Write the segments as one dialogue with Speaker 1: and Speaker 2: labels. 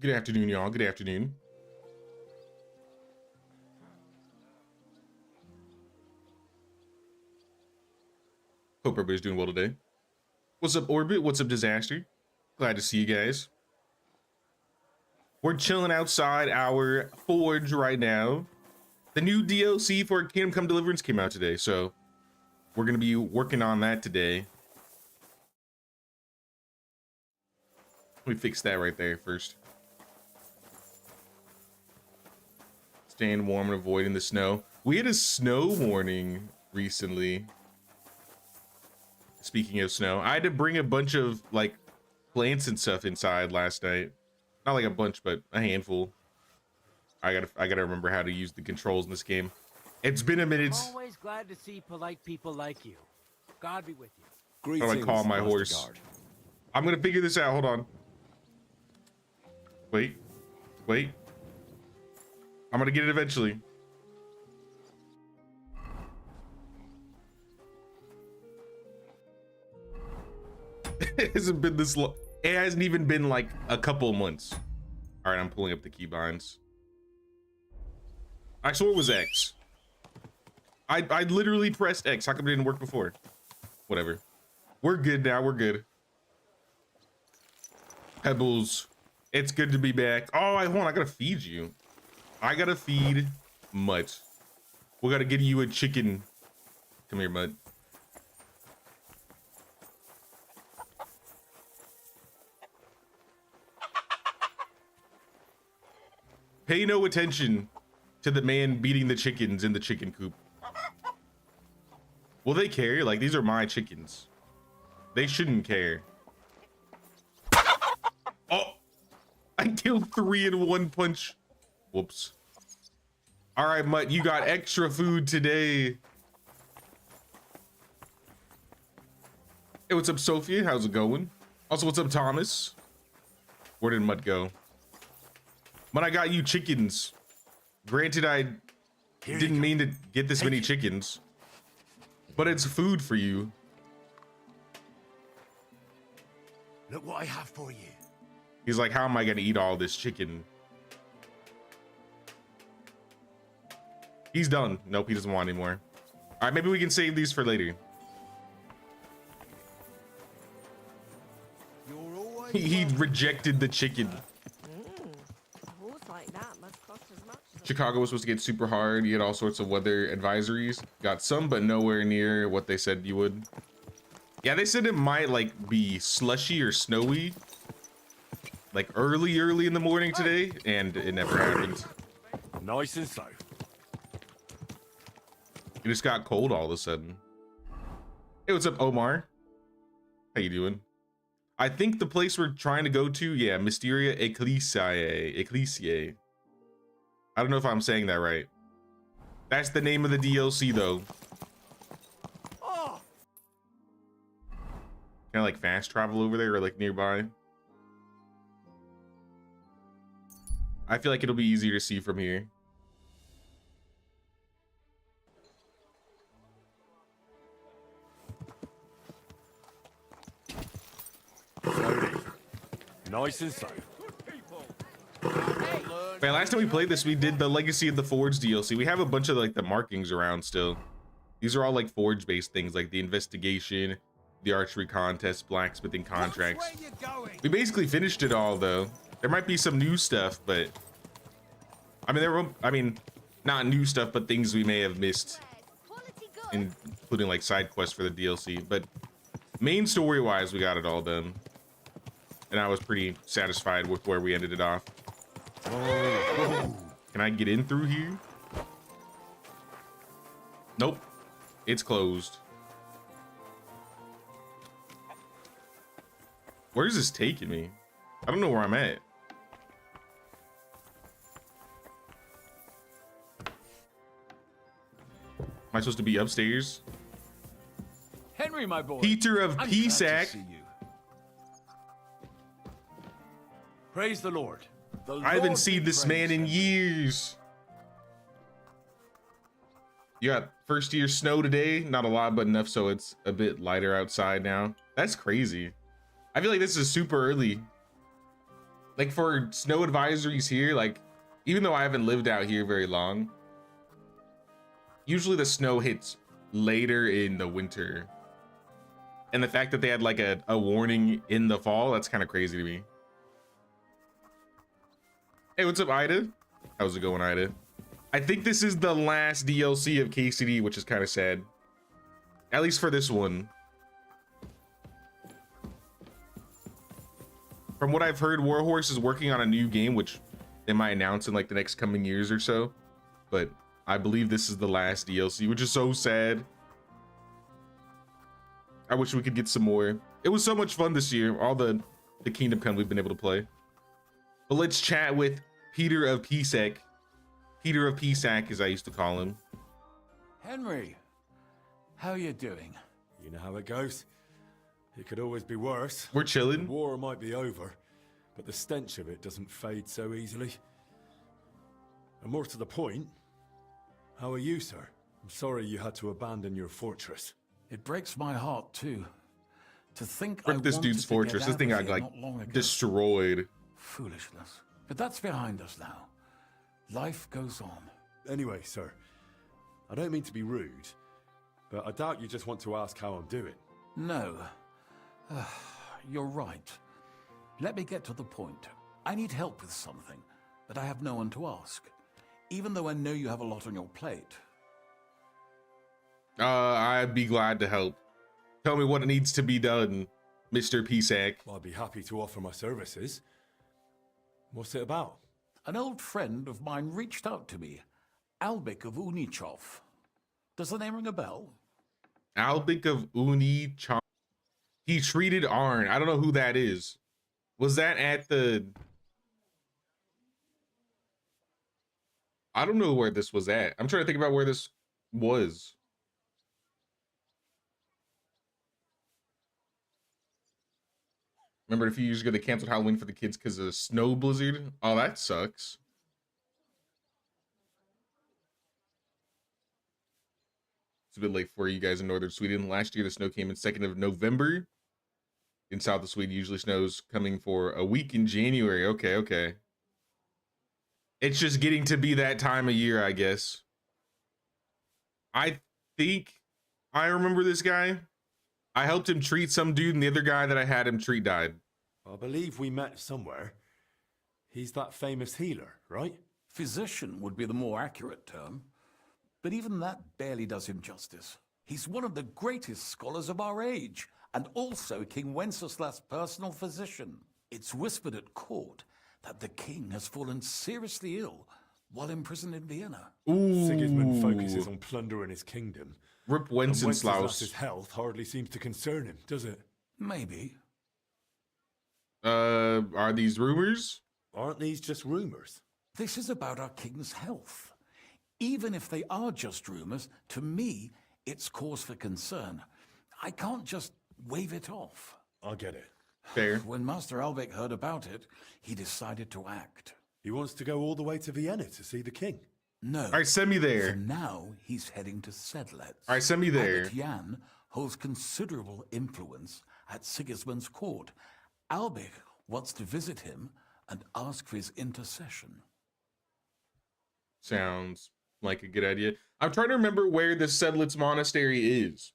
Speaker 1: Good afternoon, y'all. Good afternoon. Hope everybody's doing well today. What's up, Orbit? What's up, Disaster? Glad to see you guys. We're chilling outside our forge right now. The new DLC for Kingdom Come Deliverance came out today, so we're going to be working on that today. Let me fix that right there first. Staying warm and avoiding the snow. We had a snow warning recently. Speaking of snow, I had to bring a bunch of like plants and stuff inside last night. Not like a bunch, but a handful. I gotta remember how to use the controls in this game. It's been a minute.
Speaker 2: Always glad to see polite people like you. God be with you.
Speaker 1: Greetings, how do I call my horse? Guard. I'm gonna figure this out. Hold on. Wait. I'm gonna get it eventually. It hasn't been this long. It hasn't even been like a couple months. All right, I'm pulling up the keybinds. I swore it was X. I literally pressed X. How come it didn't work before? Whatever. We're good now. We're good. Pebbles. It's good to be back. Oh, hold on. I gotta feed you. I gotta feed Mutt. We gotta get you a chicken. Come here, Mutt. Pay no attention to the man beating the chickens in the chicken coop. Will they care? Like, these are my chickens. They shouldn't care. Oh! I killed 3 in 1 punch. Whoops. All right, Mutt, you got extra food today. Hey, what's up, Sophia? How's it going? Also, what's up, Thomas? Where did Mutt go? Mutt, I got you chickens. Granted, I didn't mean to get this many chickens, but it's food for you.
Speaker 3: Look what I have for you.
Speaker 1: He's like, how am I gonna eat all this chicken? He's done. Nope, he doesn't want any more. All right, maybe we can save these for later. He rejected the chicken. Chicago was supposed to get super hard. You had all sorts of weather advisories. Got some, but nowhere near what they said you would. Yeah, they said it might like be slushy or snowy, like early in the morning today, and it never happened.
Speaker 3: Nice and safe.
Speaker 1: It just got cold all of a sudden. Hey, what's up, Omar? How you doing? I think the place we're trying to go to, yeah, Mysteria Ecclesiae. I don't know if I'm saying that right. That's the name of the DLC, though.
Speaker 3: Oh.
Speaker 1: Can I like fast travel over there or like nearby? I feel like it'll be easier to see from here.
Speaker 3: Nice and safe.
Speaker 1: Man, last time we played this, we did the Legacy of the Forge DLC. We have a bunch of like the markings around still. These are all like Forge based things, like the investigation, the archery contest, blacksmithing contracts. We basically finished it all though. There might be some new stuff, but I mean, not new stuff, but things we may have missed, including like side quests for the DLC. But main story wise, we got it all done. And I was pretty satisfied with where we ended it off. Can I get in through here? Nope. It's closed. Where's this taking me? I don't know where I'm at. Am I supposed to be upstairs?
Speaker 2: Henry, my boy.
Speaker 1: Peter of Pisac.
Speaker 3: Praise the Lord.
Speaker 1: I haven't seen this man in years. You got first year snow today. Not a lot, but enough so it's a bit lighter outside now. That's crazy. I feel like this is super early. Like for snow advisories here, like even though I haven't lived out here very long, usually the snow hits later in the winter. And the fact that they had like a warning in the fall, that's kind of crazy to me. Hey, what's up, Ida? How's it going, Ida? I think this is the last DLC of KCD, which is kind of sad. At least for this one. From what I've heard, Warhorse is working on a new game, which they might announce in like the next coming years or so. But I believe this is the last DLC, which is so sad. I wish we could get some more. It was so much fun this year, all the Kingdom Come we've been able to play. But let's chat with Peter of Pisac. Peter of Pisac, as I used to call him.
Speaker 2: Henry, how you doing?
Speaker 3: You know how it goes. It could always be worse.
Speaker 1: We're chilling.
Speaker 3: The war might be over, but the stench of it doesn't fade so easily. And more to the point, how are you, sir? I'm sorry you had to abandon your fortress.
Speaker 2: It breaks my heart too. To think
Speaker 1: Rip
Speaker 2: I
Speaker 1: this
Speaker 2: wanted
Speaker 1: dude's
Speaker 2: to
Speaker 1: fortress.
Speaker 2: get
Speaker 1: This
Speaker 2: out
Speaker 1: thing
Speaker 2: of
Speaker 1: got
Speaker 2: here
Speaker 1: like
Speaker 2: not long ago.
Speaker 1: destroyed.
Speaker 2: Foolishness. But that's behind us now. Life goes on.
Speaker 3: Anyway, sir, I don't mean to be rude, but I doubt you just want to ask how I'm doing.
Speaker 2: No. You're right. Let me get to the point. I need help with something, but I have no one to ask. Even though I know you have a lot on your plate.
Speaker 1: I'd be glad to help. Tell me what needs to be done, Mr. Pisac.
Speaker 3: I'd be happy to offer my services. What's it about?
Speaker 2: An old friend of mine reached out to me, Albik of Unichov. Does the name ring a bell?
Speaker 1: Albik of Unichov. He treated Arn. I don't know who that is. Was that at the... I don't know where this was at. I'm trying to think about where this was. Remember a few years ago they canceled Halloween for the kids because of a snow blizzard? Oh, that sucks. It's a bit late for you guys in northern Sweden. Last year the snow came in 2nd of November. In south of Sweden usually snows coming for a week in January. Okay. It's just getting to be that time of year, I guess. I think I remember this guy. I helped him treat some dude, and the other guy that I had him treat died.
Speaker 3: I believe we met somewhere. He's that famous healer, right?
Speaker 2: Physician would be the more accurate term. But even that barely does him justice. He's one of the greatest scholars of our age, and also King Wenceslas' personal physician. It's whispered at court that the king has fallen seriously ill while imprisoned in Vienna.
Speaker 1: Ooh.
Speaker 3: Sigismund focuses on plundering his kingdom.
Speaker 1: Rip
Speaker 3: And
Speaker 1: Wenceslas.
Speaker 3: Wenceslas's health hardly seems to concern him, does it?
Speaker 2: Maybe.
Speaker 1: Are these rumors?
Speaker 3: Aren't these just rumors?
Speaker 2: This is about our king's health. Even if they are just rumors, to me, it's cause for concern. I can't just wave it off.
Speaker 3: I get it.
Speaker 1: Fair.
Speaker 2: When Master Albek heard about it, he decided to act.
Speaker 3: He wants to go all the way to Vienna to see the king.
Speaker 2: No.
Speaker 1: All right, send me
Speaker 2: For
Speaker 1: there.
Speaker 2: now, he's heading to Sedlec.
Speaker 1: All right, send me there.
Speaker 2: Abbot Jan holds considerable influence at Sigismund's court. Albek wants to visit him and ask for his intercession.
Speaker 1: Sounds like a good idea. I'm trying to remember where the Sedlitz Monastery is.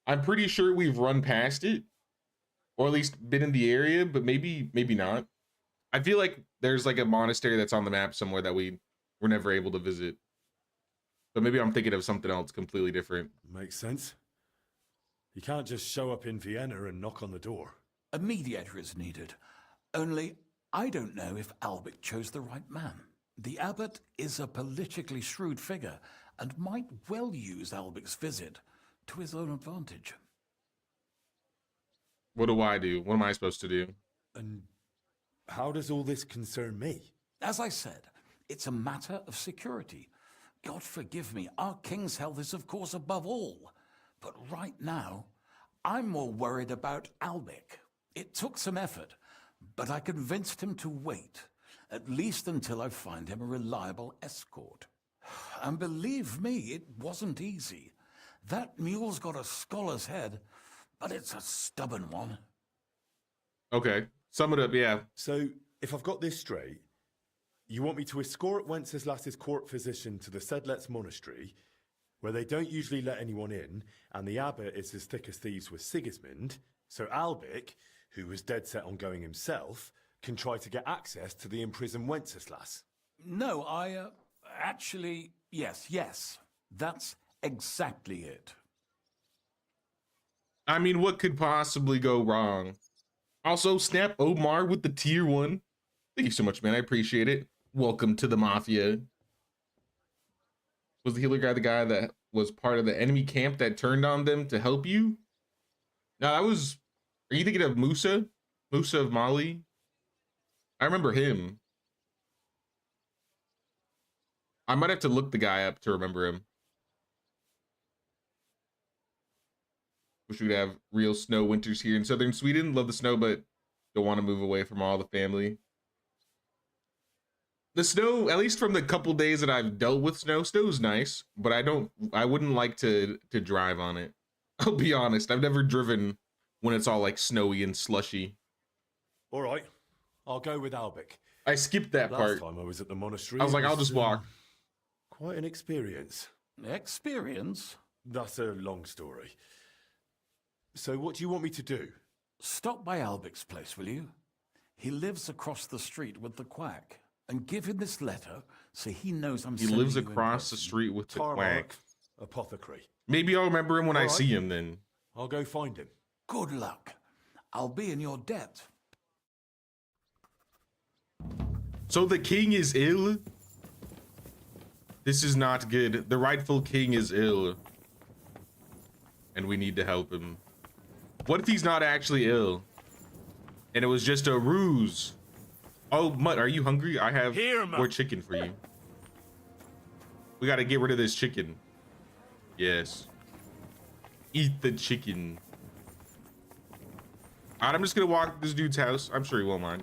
Speaker 1: I'm pretty sure we've run past it, or at least been in the area, but maybe not. I feel like there's like a monastery that's on the map somewhere that we were never able to visit. But maybe I'm thinking of something else completely different.
Speaker 3: Makes sense. You can't just show up in Vienna and knock on the door.
Speaker 2: A mediator is needed. Only, I don't know if Albert chose the right man. The abbot is a politically shrewd figure and might well use Albert's visit to his own advantage.
Speaker 1: What do I do? What am I supposed to do?
Speaker 3: And how does all this concern me?
Speaker 2: As I said, it's a matter of security. God forgive me, our king's health is of course above all. But right now, I'm more worried about Albek. It took some effort, but I convinced him to wait, at least until I find him a reliable escort. And believe me, it wasn't easy. That mule's got a scholar's head, but it's a stubborn one.
Speaker 1: Okay, sum it up, yeah.
Speaker 3: So, If I've got this straight, you want me to escort Wenceslas's court physician to the Sedlets monastery, where they don't usually let anyone in, and the abbot is as thick as thieves with Sigismund, so Albic, who was dead set on going himself, can try to get access to the imprisoned Wenceslas.
Speaker 2: No, actually, yes. That's exactly it.
Speaker 1: I mean, what could possibly go wrong? Also, snap Omar with the tier 1. Thank you so much, man. I appreciate it. Welcome to the Mafia. Was the healer guy the guy that was part of the enemy camp that turned on them to help you? No, that was... Are you thinking of Musa? Musa of Mali? I remember him. I might have to look the guy up to remember him. Wish we'd have real snow winters here in southern Sweden. Love the snow, but don't want to move away from all the family. The snow, at least from the couple days that I've dealt with snow's nice, but I wouldn't like to drive on it. I'll be honest, I've never driven when it's all like snowy and slushy.
Speaker 3: All right, I'll go with Albic.
Speaker 1: I skipped that part.
Speaker 3: Last time I was at the monastery,
Speaker 1: I was like, I'll just walk.
Speaker 3: Quite an experience.
Speaker 2: Experience?
Speaker 3: That's a long story. So what do you want me to do?
Speaker 2: Stop by Albic's place, will you? He lives across the street with the quack. And give him this letter so he knows I'm
Speaker 1: He lives across the street with the quack.
Speaker 3: Apothecary.
Speaker 1: Maybe I'll remember him when I see him then.
Speaker 3: I'll go find him.
Speaker 2: Good luck. I'll be in your debt.
Speaker 1: So the king is ill? This is not good. The rightful king is ill. And we need to help him. What if he's not actually ill? And it was just a ruse? Oh, Mutt, are you hungry? I have more chicken for you. We gotta get rid of this chicken. Yes. Eat the chicken. Alright, I'm just gonna walk to this dude's house. I'm sure he won't mind.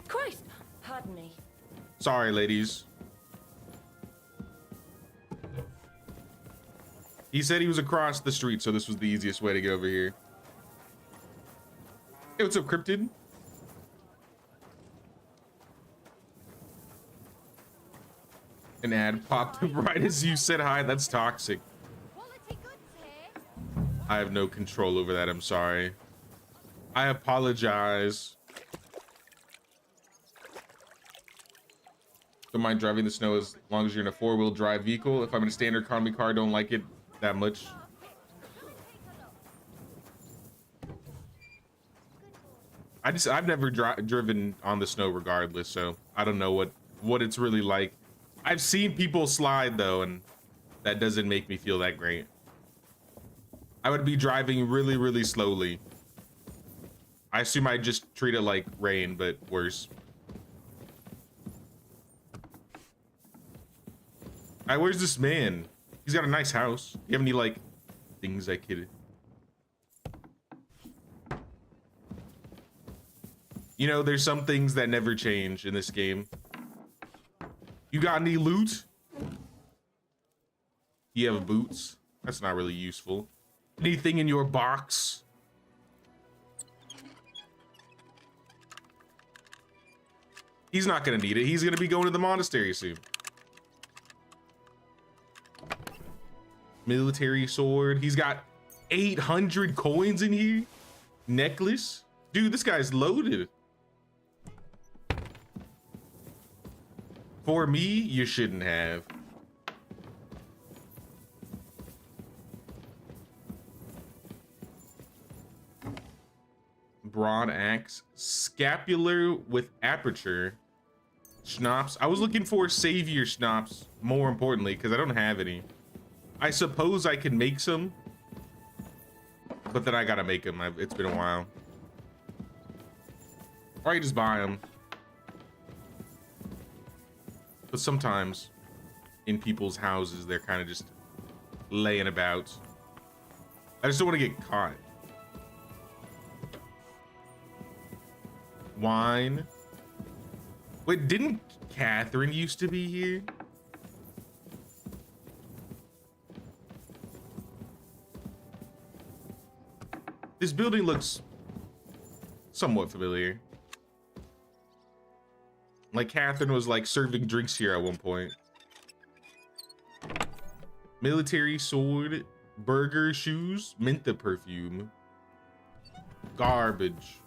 Speaker 4: Christ, pardon me.
Speaker 1: Sorry, ladies. He said he was across the street, so this was the easiest way to get over here. Hey, what's up, Cryptid? An ad popped up right as you said hi. That's toxic. I have no control over that. I'm sorry. I apologize. Don't mind driving the snow as long as you're in a 4-wheel drive vehicle. If I'm in a standard economy car, don't like it that much. I've never driven on the snow regardless, so I don't know what it's really like. I've seen people slide though, and that doesn't make me feel that great. I would be driving really, really slowly. I assume I'd just treat it like rain, but worse. Alright, where's this man? He's got a nice house. Do you have any, like, things I could... You know, there's some things that never change in this game. You got any loot? You have boots? That's not really useful. Anything in your box? He's not gonna need it. He's gonna be going to the monastery soon. Military sword. He's got 800 coins in here. Necklace. Dude, this guy's loaded. For me, you shouldn't have. Broad axe. Scapular with aperture. Schnapps. I was looking for savior schnapps, more importantly, because I don't have any. I suppose I can make some, but then I gotta make them. It's been a while. Or I just buy them. But sometimes in people's houses, they're kind of just laying about. I just don't want to get caught. Wine. Wait, didn't Catherine used to be here? This building looks somewhat familiar. Like Catherine was like serving drinks here at one point. Military sword, burger shoes, Minta perfume. Garbage.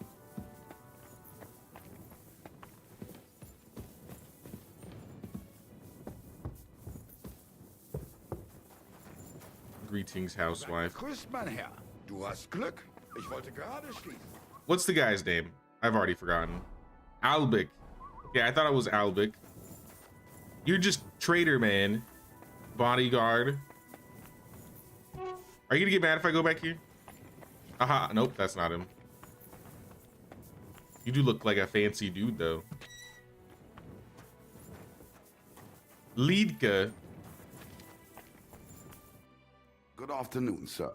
Speaker 1: Greetings, housewife.
Speaker 5: Grüßt, mein Herr. Du hast Glück. Ich wollte gerade schließen.
Speaker 1: What's the guy's name? I've already forgotten. Albic. Yeah, I thought it was Albic. You're just traitor, man. Bodyguard. Are you gonna get mad if I go back here? Aha, nope, that's not him. You do look like a fancy dude, though. Liedke.
Speaker 5: Good afternoon, sir.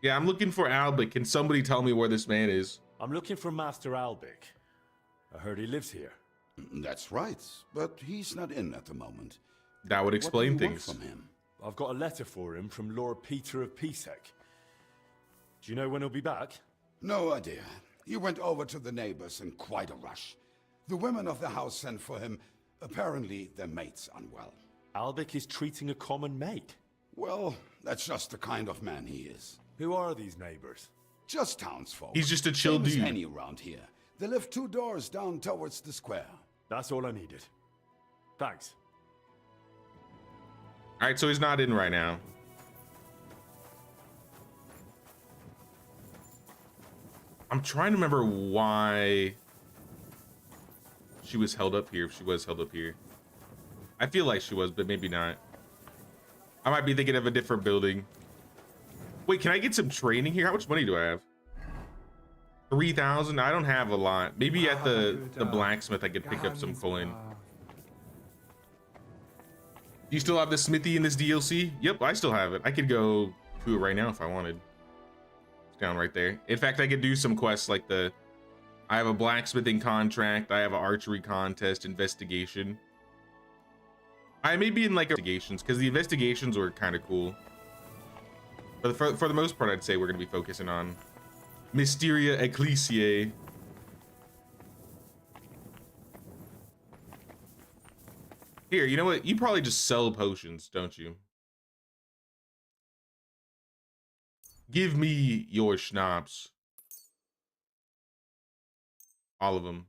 Speaker 1: Yeah, I'm looking for Albic. Can somebody tell me where this man is?
Speaker 3: I'm looking for Master Albic. I heard he lives here.
Speaker 5: That's right, but he's not in at the moment.
Speaker 1: That would explain
Speaker 5: What do you want
Speaker 1: things.
Speaker 5: from him?
Speaker 3: I've got a letter for him from Lord Peter of Pisek. Do you know when he'll be back?
Speaker 5: No idea. He went over to the neighbors in quite a rush. The women of the house sent for him. Apparently, their mate's unwell.
Speaker 3: Albic is treating a common mate.
Speaker 5: Well, that's just the kind of man he is.
Speaker 3: Who are these neighbors?
Speaker 5: Just townsfolk.
Speaker 1: He's just a chill
Speaker 5: Same as
Speaker 1: dude.
Speaker 5: any around here. They live 2 doors down towards the square.
Speaker 3: That's all I needed. Thanks.
Speaker 1: All right, so he's not in right now. I'm trying to remember why she was held up here, if she was held up here. I feel like she was, but maybe not. I might be thinking of a different building. Wait, can I get some training here? How much money do I have? 3,000? I don't have a lot. Maybe at the blacksmith I could pick up some coin. Do you still have the smithy in this DLC? Yep, I still have it. I could go to it right now if I wanted. It's down right there. In fact, I could do some quests like I have a blacksmithing contract. I have an archery contest, investigation. I may be in like investigations because the investigations were kind of cool. But for the most part, I'd say we're going to be focusing on Mysteria Ecclesiae. Here, you know what? You probably just sell potions, don't you? Give me your schnapps. All of them.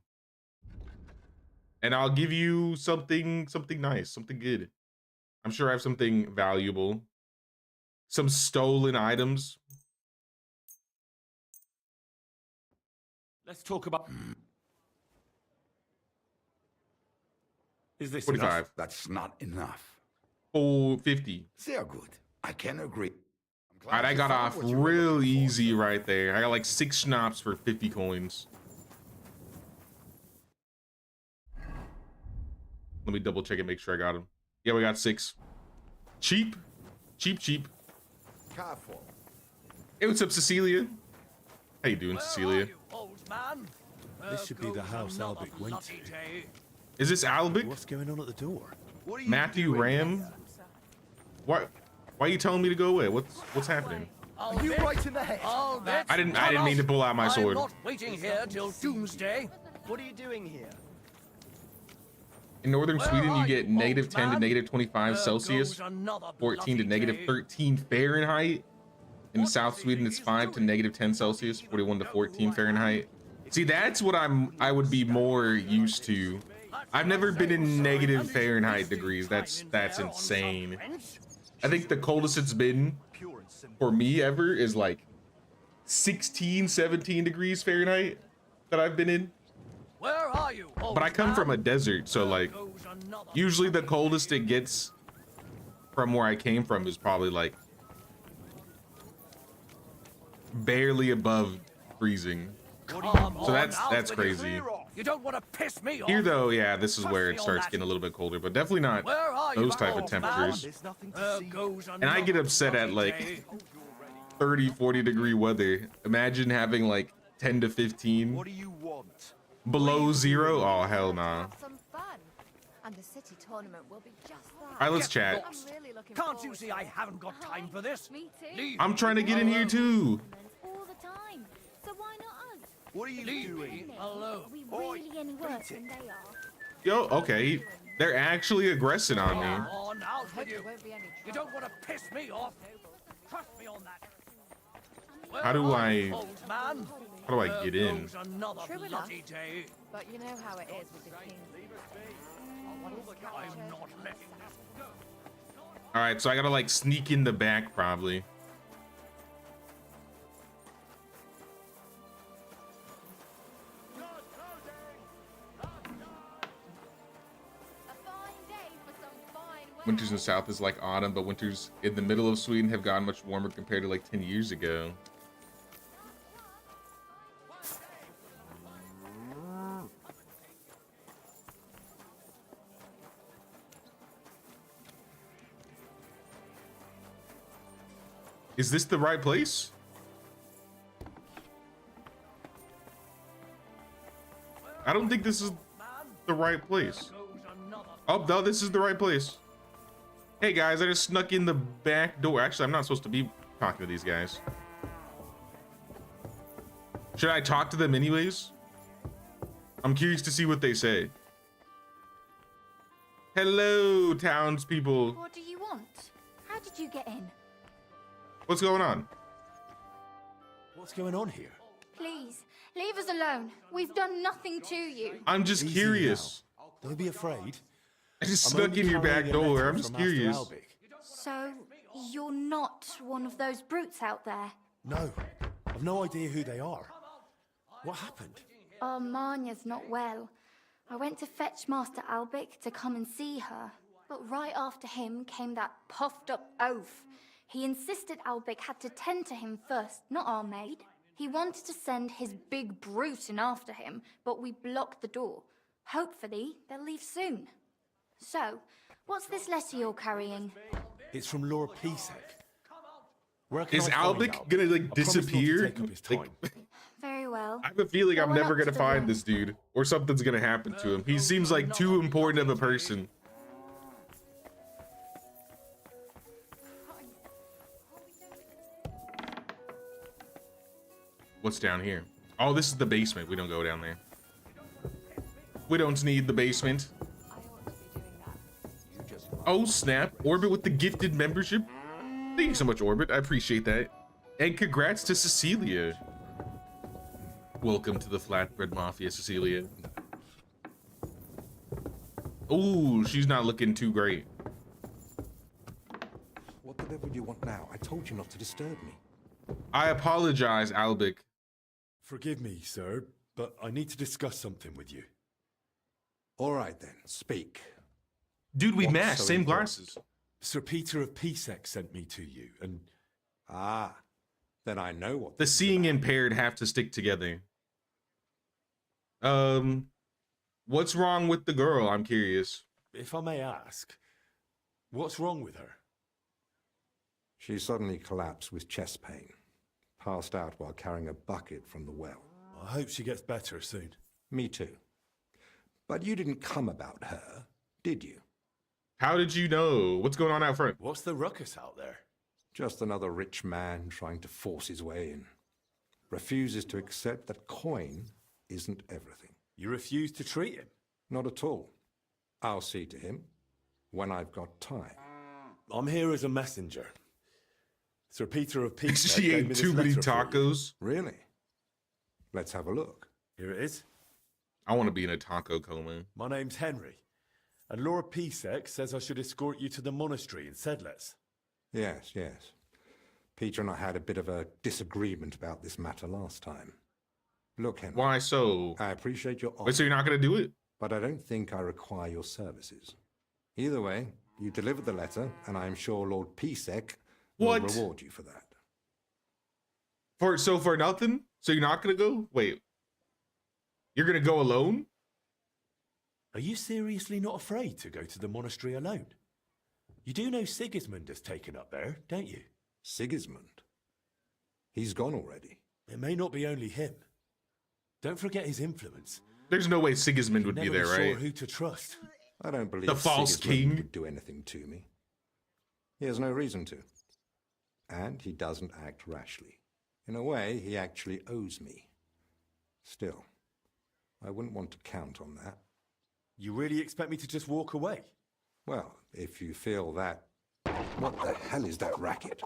Speaker 1: And I'll give you something nice, something good. I'm sure I have something valuable. Some stolen items.
Speaker 3: Let's talk about... Is this
Speaker 1: 45.
Speaker 3: enough?
Speaker 5: That's not enough.
Speaker 1: 450.
Speaker 5: Sehr good. I can agree.
Speaker 1: All right, I got off real easy right there. I got like 6 schnapps for 50 coins. Let me double check and make sure I got them. Yeah, we got 6. Cheap. Cheap.
Speaker 5: Careful.
Speaker 1: Hey, what's up, Cecilia? How you doing, Cecilia?
Speaker 3: This should be the house Albic went to.
Speaker 1: Is this Albic?
Speaker 3: What's going on at the door?
Speaker 1: Matthew Ram? Why are you telling me to go away? What's happening?
Speaker 6: Are you right in the head?
Speaker 1: I didn't mean to pull out my sword.
Speaker 6: I'm not waiting here till doomsday. What are you doing here?
Speaker 1: In northern Sweden, you
Speaker 6: are
Speaker 1: get
Speaker 6: you,
Speaker 1: -10
Speaker 6: old
Speaker 1: to
Speaker 6: man?
Speaker 1: -25 Celsius,
Speaker 6: Goes another
Speaker 1: 14 to
Speaker 6: bloody day.
Speaker 1: -13 Fahrenheit. In South Sweden, it's 5 to -10 Celsius, 41 to 14 Fahrenheit. See, that's what I would be more used to. I've never been in negative Fahrenheit degrees. That's insane. I think the coldest it's been for me ever is like 16, 17 degrees Fahrenheit that I've been in.
Speaker 6: Where are you, old
Speaker 1: But I come
Speaker 6: man?
Speaker 1: from a desert, so like
Speaker 6: Goes another
Speaker 1: usually the coldest it gets from where I came from is probably like barely above freezing. So that's crazy.
Speaker 6: You don't want to piss me off.
Speaker 1: Here though, yeah, this is where it starts getting a little bit colder, but definitely not
Speaker 6: Where are you,
Speaker 1: those type of
Speaker 6: old man?
Speaker 1: temperatures.
Speaker 6: There's nothing to see. Goes
Speaker 1: And I get upset at
Speaker 6: bloody
Speaker 1: like
Speaker 6: day.
Speaker 1: 30, 40 degree weather. Imagine having like 10 to 15
Speaker 6: do you want?
Speaker 1: below 0. Oh, hell nah.
Speaker 7: Have some fun. And the city tournament will be just that.
Speaker 1: All right, let's chat.
Speaker 7: I'm really looking
Speaker 6: Can't you
Speaker 7: forward
Speaker 6: see
Speaker 7: to
Speaker 6: I
Speaker 7: it.
Speaker 6: haven't got time for this?
Speaker 7: Me too.
Speaker 6: Leave
Speaker 1: I'm trying to get in here too.
Speaker 7: All the time. So why not us?
Speaker 6: What are you doing?
Speaker 7: Are we really any worse than they are?
Speaker 1: Yo, okay. They're actually aggressing on me.
Speaker 6: Come on, out with you.
Speaker 7: Won't be any
Speaker 6: You don't want to piss me off. Trust me on that.
Speaker 1: How do
Speaker 6: Where
Speaker 1: I-
Speaker 6: are you, old man?
Speaker 1: How do I
Speaker 6: There
Speaker 1: get in?
Speaker 6: goes another
Speaker 7: True enough.
Speaker 6: bloody day.
Speaker 7: But you know how it is with the king.
Speaker 6: I'm not letting this go.
Speaker 1: All right, so I gotta like sneak in the back probably. Winters in the south is like autumn, but winters in the middle of Sweden have gotten much warmer compared to like 10 years ago. Is this the right place? I don't think this is the right place. Oh, no, this is the right place. Hey guys, I just snuck in the back door. Actually, I'm not supposed to be talking to these guys. Should I talk to them anyways? I'm curious to see what they say. Hello, townspeople.
Speaker 7: What do you want? How did you get in?
Speaker 1: What's going on?
Speaker 3: What's going on here?
Speaker 7: Please, leave us alone. We've done nothing to you.
Speaker 1: I'm just
Speaker 3: Easy
Speaker 1: curious.
Speaker 3: now. Don't be afraid.
Speaker 1: I just
Speaker 3: I'm
Speaker 1: snuck
Speaker 3: only
Speaker 1: in your back
Speaker 3: carrying a
Speaker 1: door.
Speaker 3: letter
Speaker 1: I'm just
Speaker 3: from Master
Speaker 1: curious.
Speaker 3: Albic.
Speaker 7: So, you're not one of those brutes out there?
Speaker 3: No, I've no idea who they are. What happened?
Speaker 7: Oh, Marnia's not well. I went to fetch Master Albic to come and see her. But right after him came that puffed up oaf. He insisted Albic had to tend to him first, not our maid. He wanted to send his big brute in after him, but we blocked the door. Hopefully, they'll leave soon. So, what's this letter you're carrying?
Speaker 3: It's from Lord Pisek. Where
Speaker 1: Is
Speaker 3: can I find
Speaker 1: Albic gonna like
Speaker 3: I promise not to
Speaker 1: disappear?
Speaker 3: take up his
Speaker 1: Like,
Speaker 3: time.
Speaker 7: Very well.
Speaker 1: I have a feeling I'm
Speaker 7: Going
Speaker 1: never
Speaker 7: up
Speaker 1: gonna
Speaker 7: to the
Speaker 1: find
Speaker 7: room.
Speaker 1: this dude, or something's gonna happen to him. He seems like too important of a person. What's down here? Oh, this is the basement. We don't go down there. We don't need the basement. Oh, snap. Orbit with the gifted membership. Thank you so much, Orbit. I appreciate that. And congrats to Cecilia. Welcome to the Flatbread Mafia, Cecilia. Ooh, she's not looking too great.
Speaker 8: What the devil do you want now? I told you not to disturb me.
Speaker 1: I apologize, Albic.
Speaker 3: Forgive me, sir, but I need to discuss something with you.
Speaker 8: All right then, speak.
Speaker 1: Dude, we
Speaker 8: What's
Speaker 1: match.
Speaker 8: so
Speaker 1: Same
Speaker 8: important?
Speaker 1: glasses.
Speaker 3: Sir Peter of Pisek sent me to you, and
Speaker 8: Ah, then I know what
Speaker 1: The
Speaker 8: this is
Speaker 1: seeing
Speaker 8: about.
Speaker 1: impaired have to stick together. What's wrong with the girl? I'm curious.
Speaker 3: if I may ask, what's wrong with her?
Speaker 8: She suddenly collapsed with chest pain. Passed out while carrying a bucket from the well.
Speaker 3: I hope she gets better soon.
Speaker 8: Me too. But you didn't come about her, did you?
Speaker 1: How did you know? What's going on out front?
Speaker 3: What's the ruckus out there?
Speaker 8: Just another rich man trying to force his way in. Refuses to accept that coin isn't everything.
Speaker 3: You refuse to treat him?
Speaker 8: Not at all. I'll see to him when I've got time.
Speaker 3: I'm here as a messenger. Sir Peter of Pisek
Speaker 1: She
Speaker 3: gave me
Speaker 1: ate
Speaker 3: this
Speaker 1: too many
Speaker 3: letter for you.
Speaker 1: tacos.
Speaker 8: Really? Let's have a look.
Speaker 3: Here it is.
Speaker 1: I want to be in a taco coma.
Speaker 3: My name's Henry, and Lord Pisek says I should escort you to the monastery in Sedlitz.
Speaker 8: Yes, yes. Peter and I had a bit of a disagreement about this matter last time. Look, Henry,
Speaker 1: Why so?
Speaker 8: I appreciate your offer,
Speaker 1: Wait, so you're not gonna do it?
Speaker 8: but I don't think I require your services. Either way, you delivered the letter, and I am sure Lord Pisek will
Speaker 1: What?
Speaker 8: reward you for that.
Speaker 1: For nothing? So you're not gonna go? Wait. You're gonna go alone?
Speaker 3: Are you seriously not afraid to go to the monastery alone? You do know Sigismund has taken up there, don't you?
Speaker 8: Sigismund? He's gone already.
Speaker 3: It may not be only him. Don't forget his influence.
Speaker 1: There's no way Sigismund would be
Speaker 3: Never
Speaker 1: there,
Speaker 3: sure
Speaker 1: right?
Speaker 3: who to trust.
Speaker 8: I don't believe
Speaker 1: The false
Speaker 8: Sigismund
Speaker 1: king?
Speaker 8: would do anything to me. He has no reason to. And he doesn't act rashly. In a way, he actually owes me. Still, I wouldn't want to count on that.
Speaker 3: You really expect me to just walk away?
Speaker 8: Well, if you feel that... What the hell is that racket?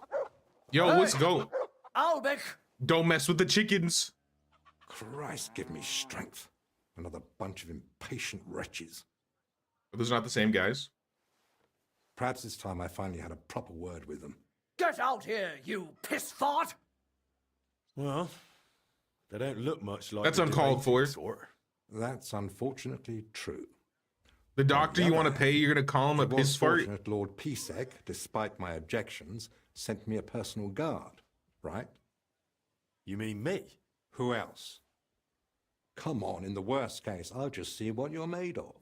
Speaker 1: Yo, what's going?
Speaker 6: Albec!
Speaker 1: Don't mess with the chickens.
Speaker 8: Christ, give me strength. Another bunch of impatient wretches.
Speaker 1: Are those not the same guys?
Speaker 8: Perhaps it's time I finally had a proper word with them.
Speaker 6: Get out here, you piss fart!
Speaker 3: Well, they don't look much like...
Speaker 1: That's
Speaker 3: the
Speaker 1: uncalled for.
Speaker 3: debating sort.
Speaker 8: That's unfortunately true.
Speaker 1: The doctor you want to pay, you're going to call him a
Speaker 8: It was
Speaker 1: piss fart?
Speaker 8: fortunate Lord Pisek, despite my objections, sent me a personal guard, right?
Speaker 3: You mean me?
Speaker 8: Who else? Come on, in the worst case, I'll just see what you're made of.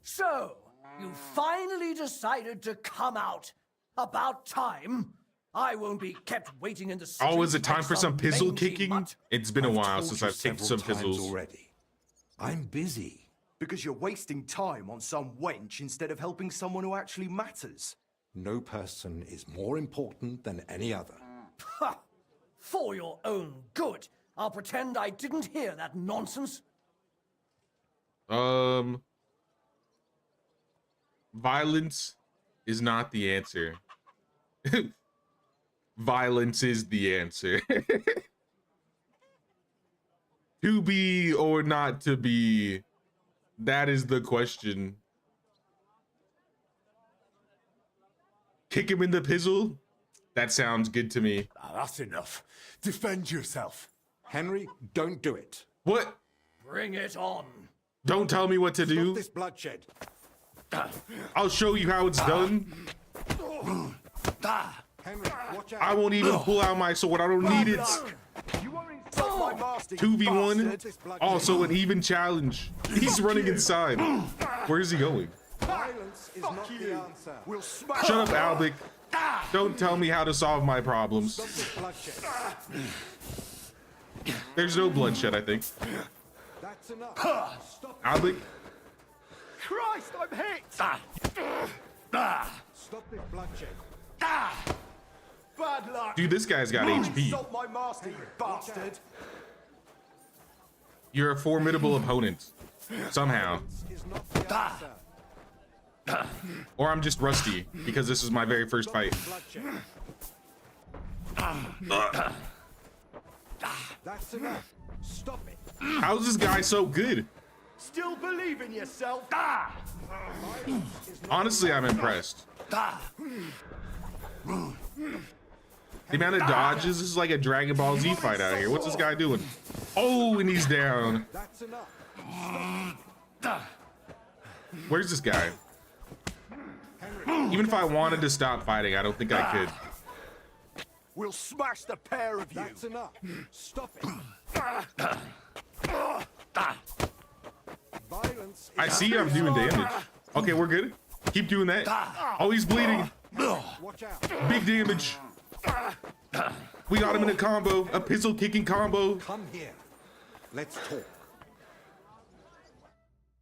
Speaker 6: So, you finally decided to come out. About time. I won't be kept waiting in the street.
Speaker 1: Oh, is it time
Speaker 6: like
Speaker 1: for some pizzle
Speaker 6: mangy
Speaker 1: kicking?
Speaker 6: mutt.
Speaker 1: It's been a
Speaker 8: I've
Speaker 1: while
Speaker 8: told
Speaker 1: since
Speaker 8: you
Speaker 1: I've kicked some
Speaker 8: several times
Speaker 1: pizzles.
Speaker 8: already. I'm busy.
Speaker 9: Because you're wasting time on some wench instead of helping someone who actually matters.
Speaker 8: No person is more important than any other.
Speaker 6: Ha! For your own good. I'll pretend I didn't hear that nonsense.
Speaker 1: Violence is not the answer. Violence is the answer. To be or not to be, that is the question. Kick him in the pizzle? That sounds good to me.
Speaker 3: That's enough. Defend yourself.
Speaker 8: Henry, don't do it.
Speaker 1: What?
Speaker 6: Bring it on.
Speaker 1: Don't tell me what to
Speaker 8: Stop
Speaker 1: do.
Speaker 8: this bloodshed.
Speaker 1: I'll show you how it's done.
Speaker 8: Henry, watch out.
Speaker 1: I won't even pull out my sword. I don't need it.
Speaker 9: You won't insult my master, you
Speaker 1: 2v1.
Speaker 9: bastard.
Speaker 1: Also an even challenge. He's running inside. Where is he going?
Speaker 8: Violence is not the answer.
Speaker 9: We'll smash
Speaker 1: Shut up, Albic. Don't tell me how to solve my problems.
Speaker 8: Stop this bloodshed.
Speaker 1: There's no bloodshed, I think.
Speaker 8: That's enough. Stop it.
Speaker 1: Albic,
Speaker 9: Christ, I'm hit!
Speaker 8: Stop this bloodshed.
Speaker 9: Bad luck!
Speaker 1: dude, this guy's got HP.
Speaker 9: Insult my master, you bastard!
Speaker 1: You're a formidable opponent. Somehow.
Speaker 8: Is not the answer.
Speaker 1: Or I'm just rusty, because this is my very first fight.
Speaker 8: Bloodshed. That's enough. Stop it.
Speaker 1: How's this guy so good?
Speaker 9: Still believe in yourself?
Speaker 1: Honestly, I'm impressed. The amount of dodges, this is like a Dragon Ball Z fight out here. What's this guy doing? Oh, and he's down.
Speaker 8: That's enough.
Speaker 1: Where's this guy? Even if I wanted to stop fighting, I don't think I could.
Speaker 9: We'll smash the pair of you!
Speaker 8: That's enough. Stop it. Violence is
Speaker 1: I see I'm doing damage. Okay, we're good. Keep doing that. Oh, he's bleeding.
Speaker 8: Watch out.
Speaker 1: Big damage. We got him in a combo, a pistol kicking combo.
Speaker 8: Come here. Let's talk.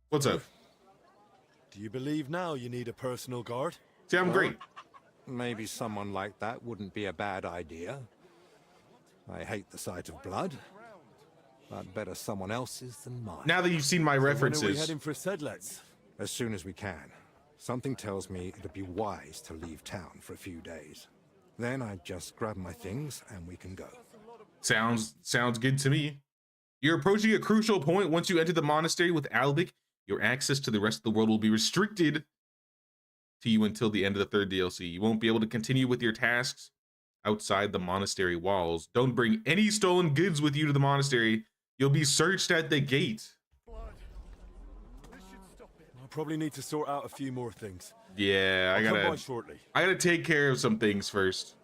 Speaker 1: What's up?
Speaker 3: Do you believe now you need a personal guard?
Speaker 1: See, I'm great.
Speaker 8: Maybe someone like that wouldn't be a bad idea. I hate the sight of blood, but better someone else's than mine.
Speaker 1: Now that you've seen my
Speaker 3: When are we
Speaker 1: references,
Speaker 3: heading for Sedlets?
Speaker 8: As soon as we can. Something tells me it'd be wise to leave town for a few days. Then I just grab my things and we can go.
Speaker 1: sounds good to me. You're approaching a crucial point. Once you enter the monastery with Albic, your access to the rest of the world will be restricted to you until the end of the third DLC. You won't be able to continue with your tasks outside the monastery walls. Don't bring any stolen goods with you to the monastery. You'll be searched at the gate.
Speaker 3: I'll probably need to sort out a few more things.
Speaker 1: Yeah,
Speaker 3: I'll come by shortly.
Speaker 1: I gotta take care of some things first.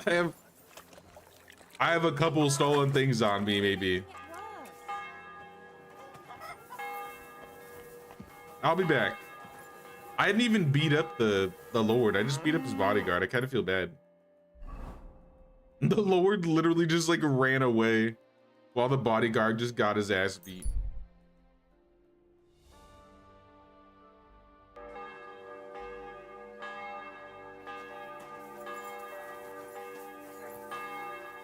Speaker 1: I have a couple stolen things on me, maybe. I'll be back. I didn't even beat up the Lord. I just beat up his bodyguard. I kind of feel bad. The Lord literally just like ran away while the bodyguard just got his ass beat.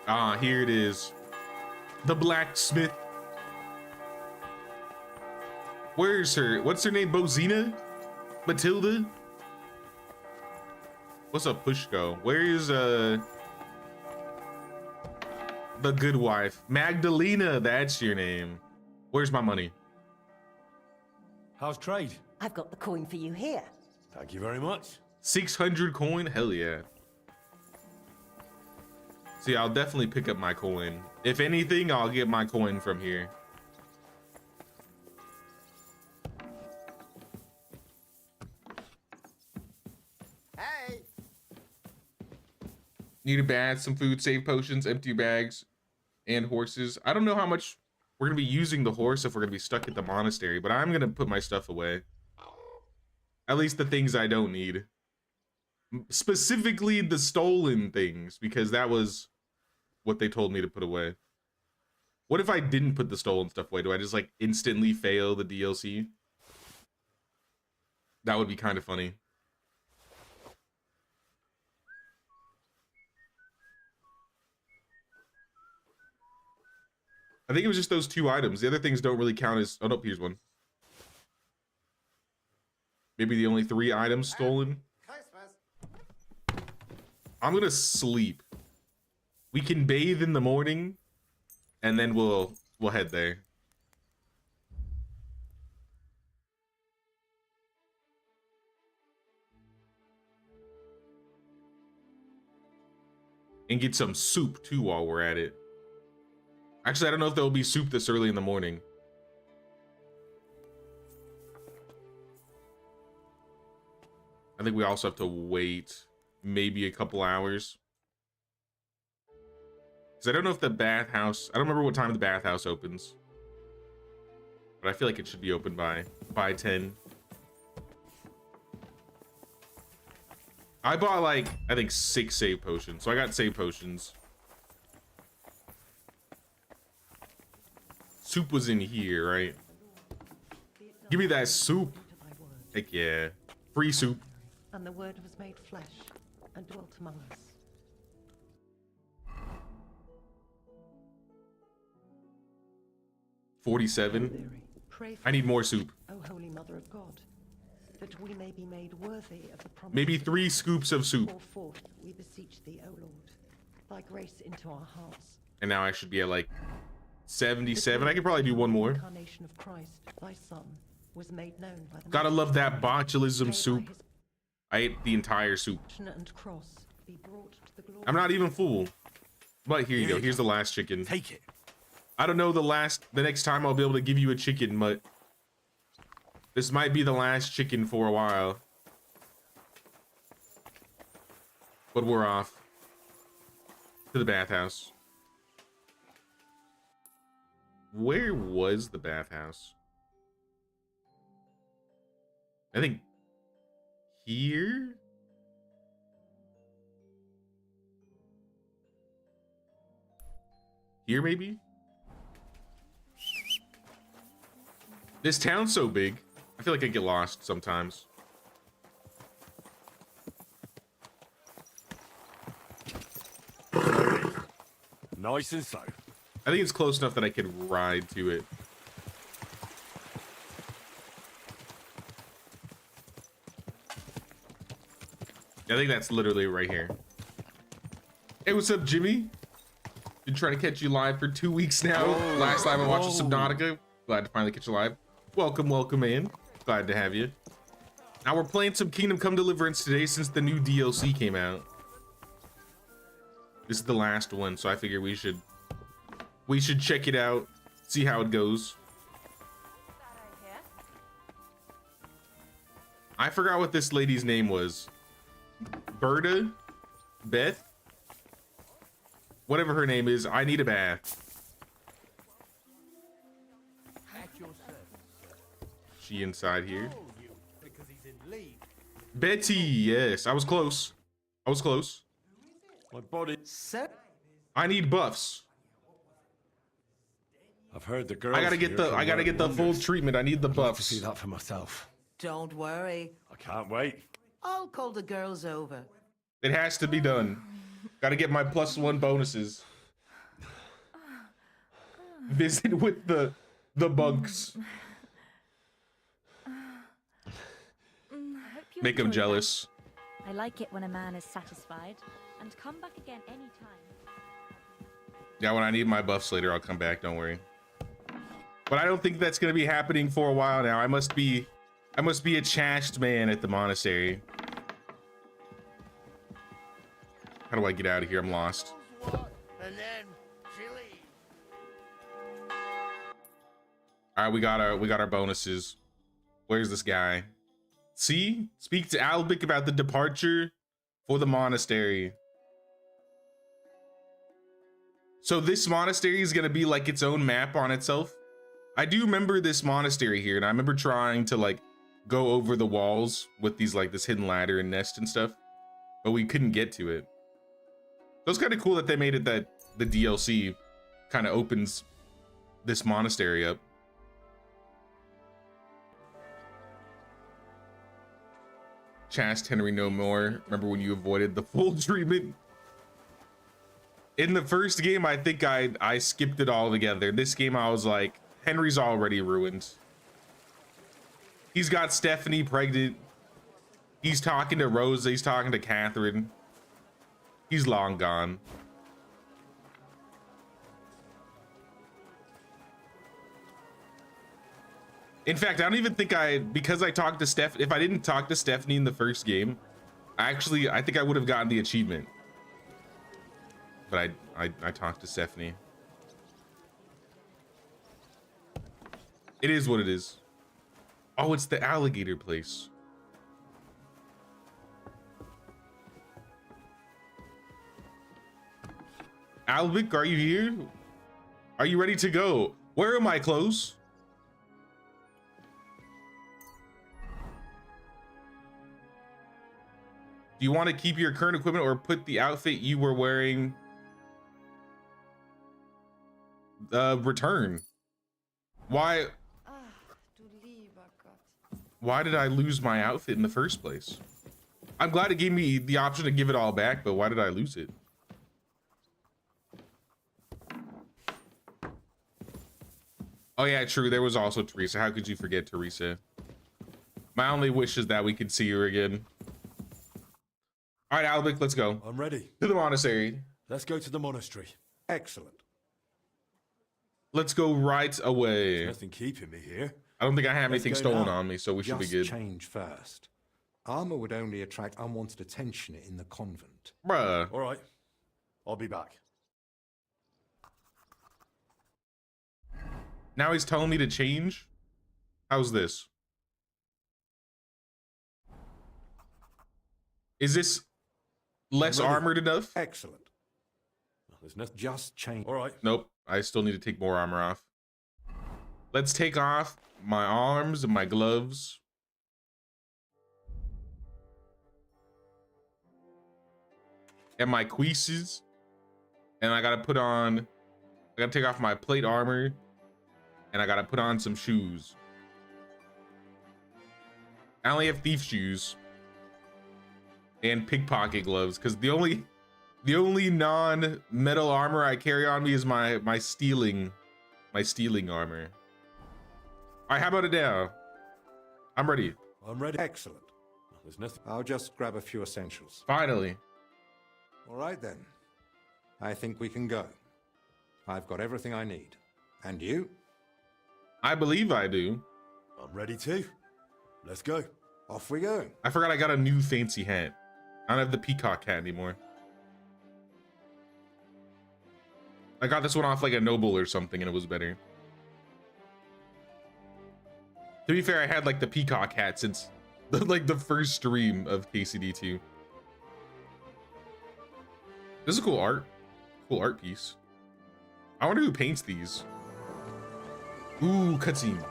Speaker 1: Ah, here it is. The blacksmith. Where's her? What's her name? Bozina? Matilda? What's up, Pushko? Where is the good wife? Magdalena, that's your name. Where's my money?
Speaker 3: How's trade?
Speaker 10: I've got the coin for you here.
Speaker 3: Thank you very much.
Speaker 1: 600 coin? Hell yeah. See, I'll definitely pick up my coin. If anything, I'll get my coin from here.
Speaker 10: Hey!
Speaker 1: Need a bath, some food, save potions, empty bags, and horses. I don't know how much we're gonna be using the horse if we're gonna be stuck at the monastery, but I'm gonna put my stuff away. At least the things I don't need. Specifically the stolen things, because that was what they told me to put away. What if I didn't put the stolen stuff away? Do I just like instantly fail the DLC? That would be kind of funny. I think it was just those 2 items. The other things don't really count as... Oh, no, here's one. Maybe the only 3 items stolen. I'm gonna sleep. We can bathe in the morning, and then we'll head there. And get some soup, too, while we're at it. Actually, I don't know if there will be soup this early in the morning. I think we also have to wait maybe a couple hours. Because I don't know if the bathhouse... I don't remember what time the bathhouse opens. But I feel like it should be open by 10. I bought like, I think 6 save potions. So I got save potions. Soup was in here, right? Give me that soup. Heck yeah. Free soup.
Speaker 10: And the word was made flesh and dwelt among us.
Speaker 1: 47. I need more soup.
Speaker 10: O Holy Mother of God, that we may be made worthy of the promise.
Speaker 1: Maybe 3 scoops of soup.
Speaker 10: Pour forth, we beseech thee, O Lord, thy grace into our hearts.
Speaker 1: And now I should be at like 77. I could probably do one more.
Speaker 10: Incarnation of Christ, thy Son, was made known by the
Speaker 1: Gotta love that botulism soup. I ate the entire soup.
Speaker 10: and cross be brought to the glory.
Speaker 1: I'm not even full. But here you go. Here's the last chicken.
Speaker 3: Take it.
Speaker 1: I don't know the next time I'll be able to give you a chicken, but this might be the last chicken for a while. But we're off to the bathhouse. Where was the bathhouse? I think here? Here, maybe? This town's so big. I feel like I get lost sometimes.
Speaker 3: Nice and slow.
Speaker 1: I think it's close enough that I could ride to it. I think that's literally right here. Hey, what's up, Jimmy? Been trying to catch you live for 2 weeks now. Last time I watched Subnautica. Glad to finally catch you live. Welcome, welcome in. Glad to have you. Now we're playing some Kingdom Come Deliverance today since the new DLC came out. This is the last one, so I figure we should check it out, see how it goes. I forgot what this lady's name was. Berta? Beth? Whatever her name is, I need a bath. She inside here. Betty, yes, I was close. I was close.
Speaker 3: My body.
Speaker 1: I need buffs.
Speaker 3: I've heard the girls.
Speaker 1: I gotta get the full treatment. I need the buffs.
Speaker 3: See that for myself.
Speaker 11: Don't worry.
Speaker 3: I can't wait.
Speaker 11: I'll call the girls over.
Speaker 1: It has to be done. Gotta get my +1 bonuses. visit with the monks. Make him jealous.
Speaker 12: I like it when a man is satisfied. And come back again anytime.
Speaker 1: Yeah, when I need my buffs later, I'll come back, don't worry. But I don't think that's gonna be happening for a while now. I must be a chased man at the monastery. How do I get out of here? I'm lost.
Speaker 13: And then she leaves.
Speaker 1: All right, we got our bonuses. Where's this guy? See? Speak to Albic about the departure for the monastery. So this monastery is gonna be like its own map on itself. I do remember this monastery here, and I remember trying to like go over the walls with these like this hidden ladder and nest and stuff, but we couldn't get to it. So it's kind of cool that they made it that the DLC kind of opens this monastery up. Chast Henry no more. Remember when you avoided the full treatment? In the first game, I think I skipped it all together. This game, I was like, Henry's already ruined. He's got Stephanie pregnant. He's talking to Rosa. He's talking to Catherine. He's long gone. In fact, I don't even think because I talked to Steph, if I didn't talk to Stephanie in the first game, I think I would have gotten the achievement. But I talked to Stephanie. It is what it is. Oh, it's the alligator place. Albic, are you here? Are you ready to go? Where are my clothes? Do you want to keep your current equipment or put the outfit you were wearing? Return. Why did I lose my outfit in the first place? I'm glad it gave me the option to give it all back, but why did I lose it? Oh yeah, true. There was also Teresa. How could you forget Teresa? My only wish is that we could see her again. All right, Albic, let's go.
Speaker 3: I'm ready.
Speaker 1: To the monastery.
Speaker 3: Let's go to the monastery.
Speaker 8: Excellent.
Speaker 1: Let's go right away.
Speaker 3: There's nothing keeping me here.
Speaker 1: I don't think I have anything stolen on me, so we should be good.
Speaker 8: Just change first. Armor would only attract unwanted attention in the convent.
Speaker 1: Bruh.
Speaker 3: All right. I'll be back.
Speaker 1: Now he's telling me to change? How's this? Is this less armored enough?
Speaker 8: Excellent.
Speaker 3: There's nothing.
Speaker 8: Just change.
Speaker 3: All right.
Speaker 1: Nope. I still need to take more armor off. Let's take off my arms and my gloves. And my cuisses. And I gotta take off my plate armor. And I gotta put on some shoes. I only have thief shoes. And pickpocket gloves, because the only non-metal armor I carry on me is my stealing armor. All right, how about it now? I'm ready.
Speaker 3: I'm ready.
Speaker 8: Excellent.
Speaker 3: There's nothing.
Speaker 8: I'll just grab a few essentials.
Speaker 1: Finally.
Speaker 8: All right then. I think we can go. I've got everything I need. And you?
Speaker 1: I believe I do.
Speaker 3: I'm ready too. Let's go.
Speaker 8: Off we go.
Speaker 1: I forgot I got a new fancy hat. I don't have the peacock hat anymore. I got this one off like a noble or something and it was better. To be fair, I had like the peacock hat since like the first stream of KCD2. This is a cool art piece. I wonder who paints these. Ooh, cutscene.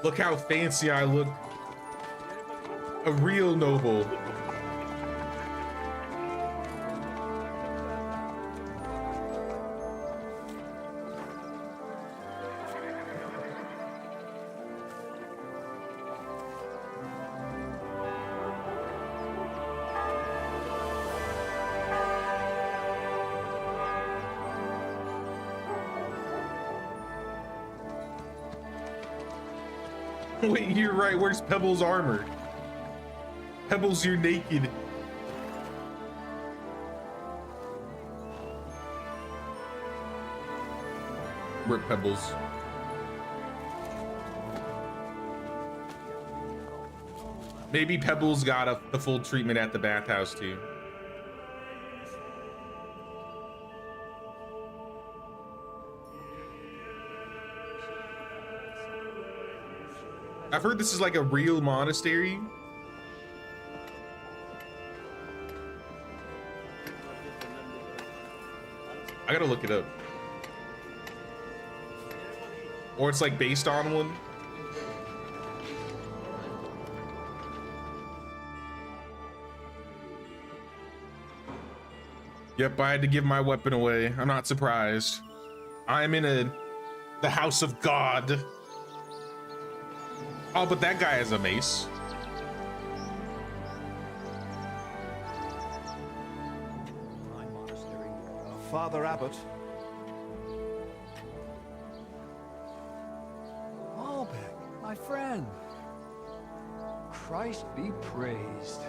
Speaker 1: Look how fancy I look. A real noble. Wait, you're right. Where's Pebbles' armor? Pebbles, you're naked. Rip Pebbles. Maybe Pebbles got the full treatment at the bathhouse too. I've heard this is like a real monastery. I gotta look it up. Or it's like based on one. Yep, I had to give my weapon away. I'm not surprised. I'm in the house of God. Oh, but that guy has a mace.
Speaker 8: My monastery. Father Abbot.
Speaker 14: Albert, my friend. Christ be praised.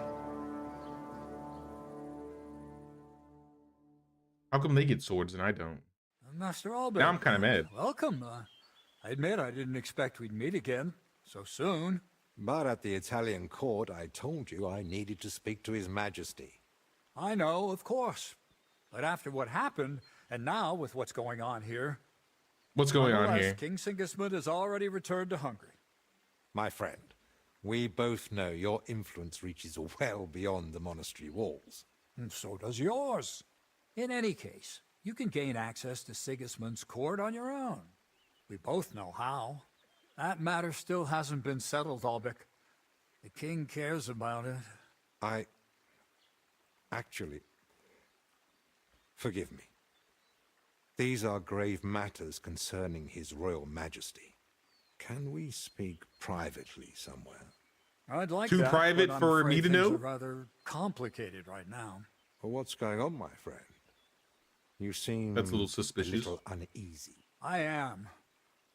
Speaker 1: How come they get swords and I don't?
Speaker 14: Master Albert.
Speaker 1: Now I'm kind of mad.
Speaker 14: Welcome. I admit I didn't expect we'd meet again so soon.
Speaker 8: But at the Italian court, I told you I needed to speak to His Majesty.
Speaker 14: I know, of course. But after what happened, and now with what's going on here...
Speaker 1: What's going on here?
Speaker 14: King Sigismund has already returned to Hungary.
Speaker 8: My friend, we both know your influence reaches well beyond the monastery walls.
Speaker 14: And so does yours. In any case, you can gain access to Sigismund's court on your own. We both know how. That matter still hasn't been settled, Albik. The king cares about it.
Speaker 8: Actually, forgive me. These are grave matters concerning His Royal Majesty. Can we speak privately somewhere?
Speaker 14: I'd like
Speaker 1: Too
Speaker 14: that,
Speaker 1: private
Speaker 14: but I'm
Speaker 1: for
Speaker 14: afraid
Speaker 1: me to
Speaker 14: things
Speaker 1: know?
Speaker 14: are rather complicated right now.
Speaker 8: Well, what's going on, my friend? You seem
Speaker 1: That's a little suspicious.
Speaker 8: A little uneasy.
Speaker 14: I am.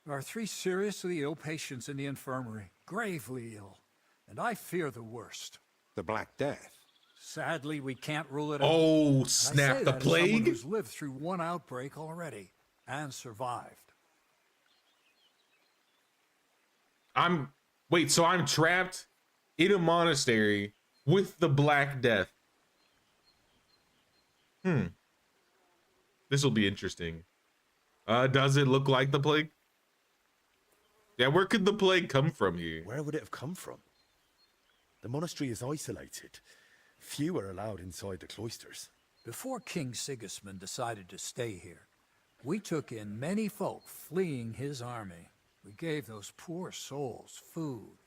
Speaker 14: There are 3 seriously ill patients in the infirmary, gravely ill, and I fear the worst.
Speaker 8: The Black Death?
Speaker 14: Sadly, we can't rule it out.
Speaker 1: Oh,
Speaker 14: And
Speaker 1: snap,
Speaker 14: I say
Speaker 1: the
Speaker 14: that as someone
Speaker 1: plague?
Speaker 14: who's lived through one outbreak already and survived.
Speaker 1: Wait, so I'm trapped in a monastery with the Black Death. This will be interesting. Does it look like the plague? Yeah, where could the plague come from here?
Speaker 3: Where would it have come from? The monastery is isolated. Few are allowed inside the cloisters.
Speaker 14: Before King Sigismund decided to stay here, we took in many folk fleeing his army. We gave those poor souls food,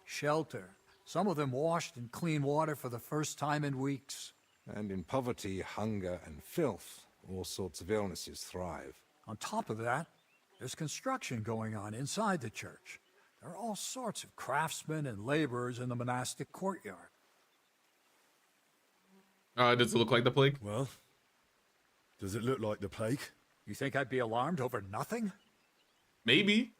Speaker 14: shelter. Some of them washed in clean water for the first time in weeks.
Speaker 8: And in poverty, hunger, and filth, all sorts of illnesses thrive.
Speaker 14: On top of that, there's construction going on inside the church. There are all sorts of craftsmen and laborers in the monastic courtyard.
Speaker 1: Does it look like the plague?
Speaker 3: Well, does it look like the plague?
Speaker 14: You think I'd be alarmed over nothing?
Speaker 1: Maybe.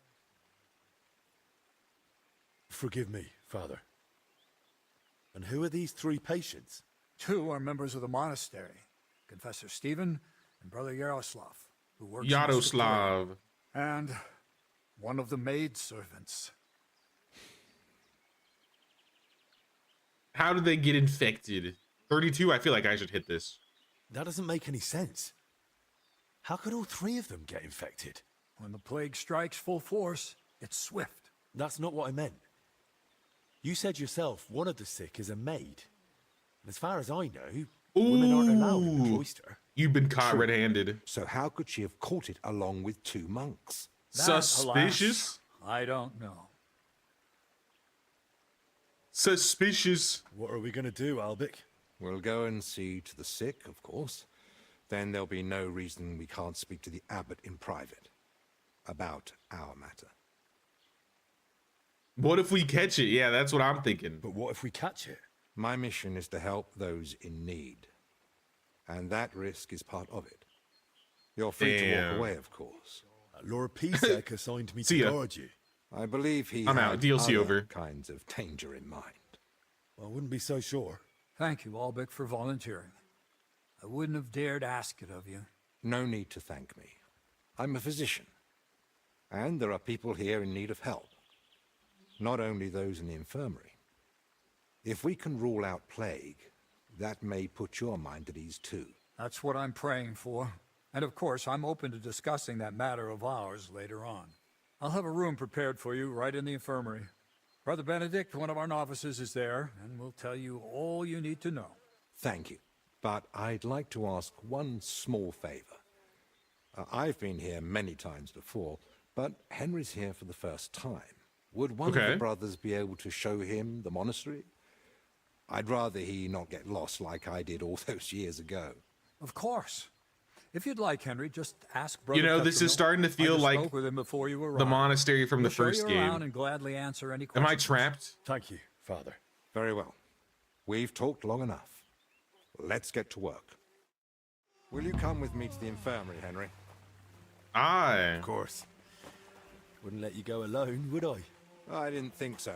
Speaker 3: Forgive me, Father. And who are these 3 patients?
Speaker 14: 2 are members of the monastery, Confessor Stephen and Brother Yaroslav, who works in the
Speaker 1: Yaroslav.
Speaker 14: secretariat, and one of the maidservants.
Speaker 1: How did they get infected? 32? I feel like I should hit this.
Speaker 3: That doesn't make any sense. How could all 3 of them get infected?
Speaker 14: When the plague strikes full force, it's swift.
Speaker 3: That's not what I meant. You said yourself one of the sick is a maid. And as far as I know, women aren't allowed in the cloister.
Speaker 1: You've been caught red-handed.
Speaker 8: So how could she have caught it along with 2 monks?
Speaker 14: That,
Speaker 1: Suspicious?
Speaker 14: alas, I don't know.
Speaker 1: Suspicious.
Speaker 3: What are we going to do, Albik?
Speaker 8: We'll go and see to the sick, of course. Then there'll be no reason we can't speak to the abbot in private about our matter.
Speaker 1: What if we catch it? Yeah, that's what I'm thinking.
Speaker 3: But what if we catch it?
Speaker 8: My mission is to help those in need. And that risk is part of it. You're free to walk away, of course.
Speaker 3: Lord Pisek assigned me
Speaker 1: See
Speaker 3: to
Speaker 1: ya.
Speaker 3: guard you.
Speaker 8: I believe he
Speaker 1: I'm
Speaker 8: had
Speaker 1: out. DLC
Speaker 8: other
Speaker 1: over.
Speaker 8: kinds of danger in mind.
Speaker 3: I wouldn't be so sure.
Speaker 14: Thank you, Albec, for volunteering. I wouldn't have dared ask it of you.
Speaker 8: No need to thank me. I'm a physician. And there are people here in need of help. Not only those in the infirmary. If we can rule out plague, that may put your mind at ease too.
Speaker 14: That's what I'm praying for. And of course, I'm open to discussing that matter of ours later on. I'll have a room prepared for you right in the infirmary. Brother Benedict, one of our novices, is there, and will tell you all you need to know.
Speaker 8: Thank you. But I'd like to ask one small favor. I've been here many times before, but Henry's here for the first time. Would one of the brothers be able to show him the monastery? I'd rather he not get lost like I did all those years ago.
Speaker 14: Of course. If you'd like, Henry, just ask Brother
Speaker 1: You know, this is
Speaker 14: Petronil.
Speaker 1: starting to feel
Speaker 14: I just
Speaker 1: like
Speaker 14: spoke with him before you
Speaker 1: the
Speaker 14: arrived.
Speaker 1: monastery from the
Speaker 14: He'll show
Speaker 1: first
Speaker 14: you around
Speaker 1: game.
Speaker 14: and gladly answer any
Speaker 1: Am
Speaker 14: questions.
Speaker 1: I trapped?
Speaker 3: Thank you, Father.
Speaker 8: Very well. We've talked long enough. Let's get to work. Will you come with me to the infirmary, Henry?
Speaker 1: Aye.
Speaker 3: Of course. Wouldn't let you go alone, would I?
Speaker 8: I didn't think so.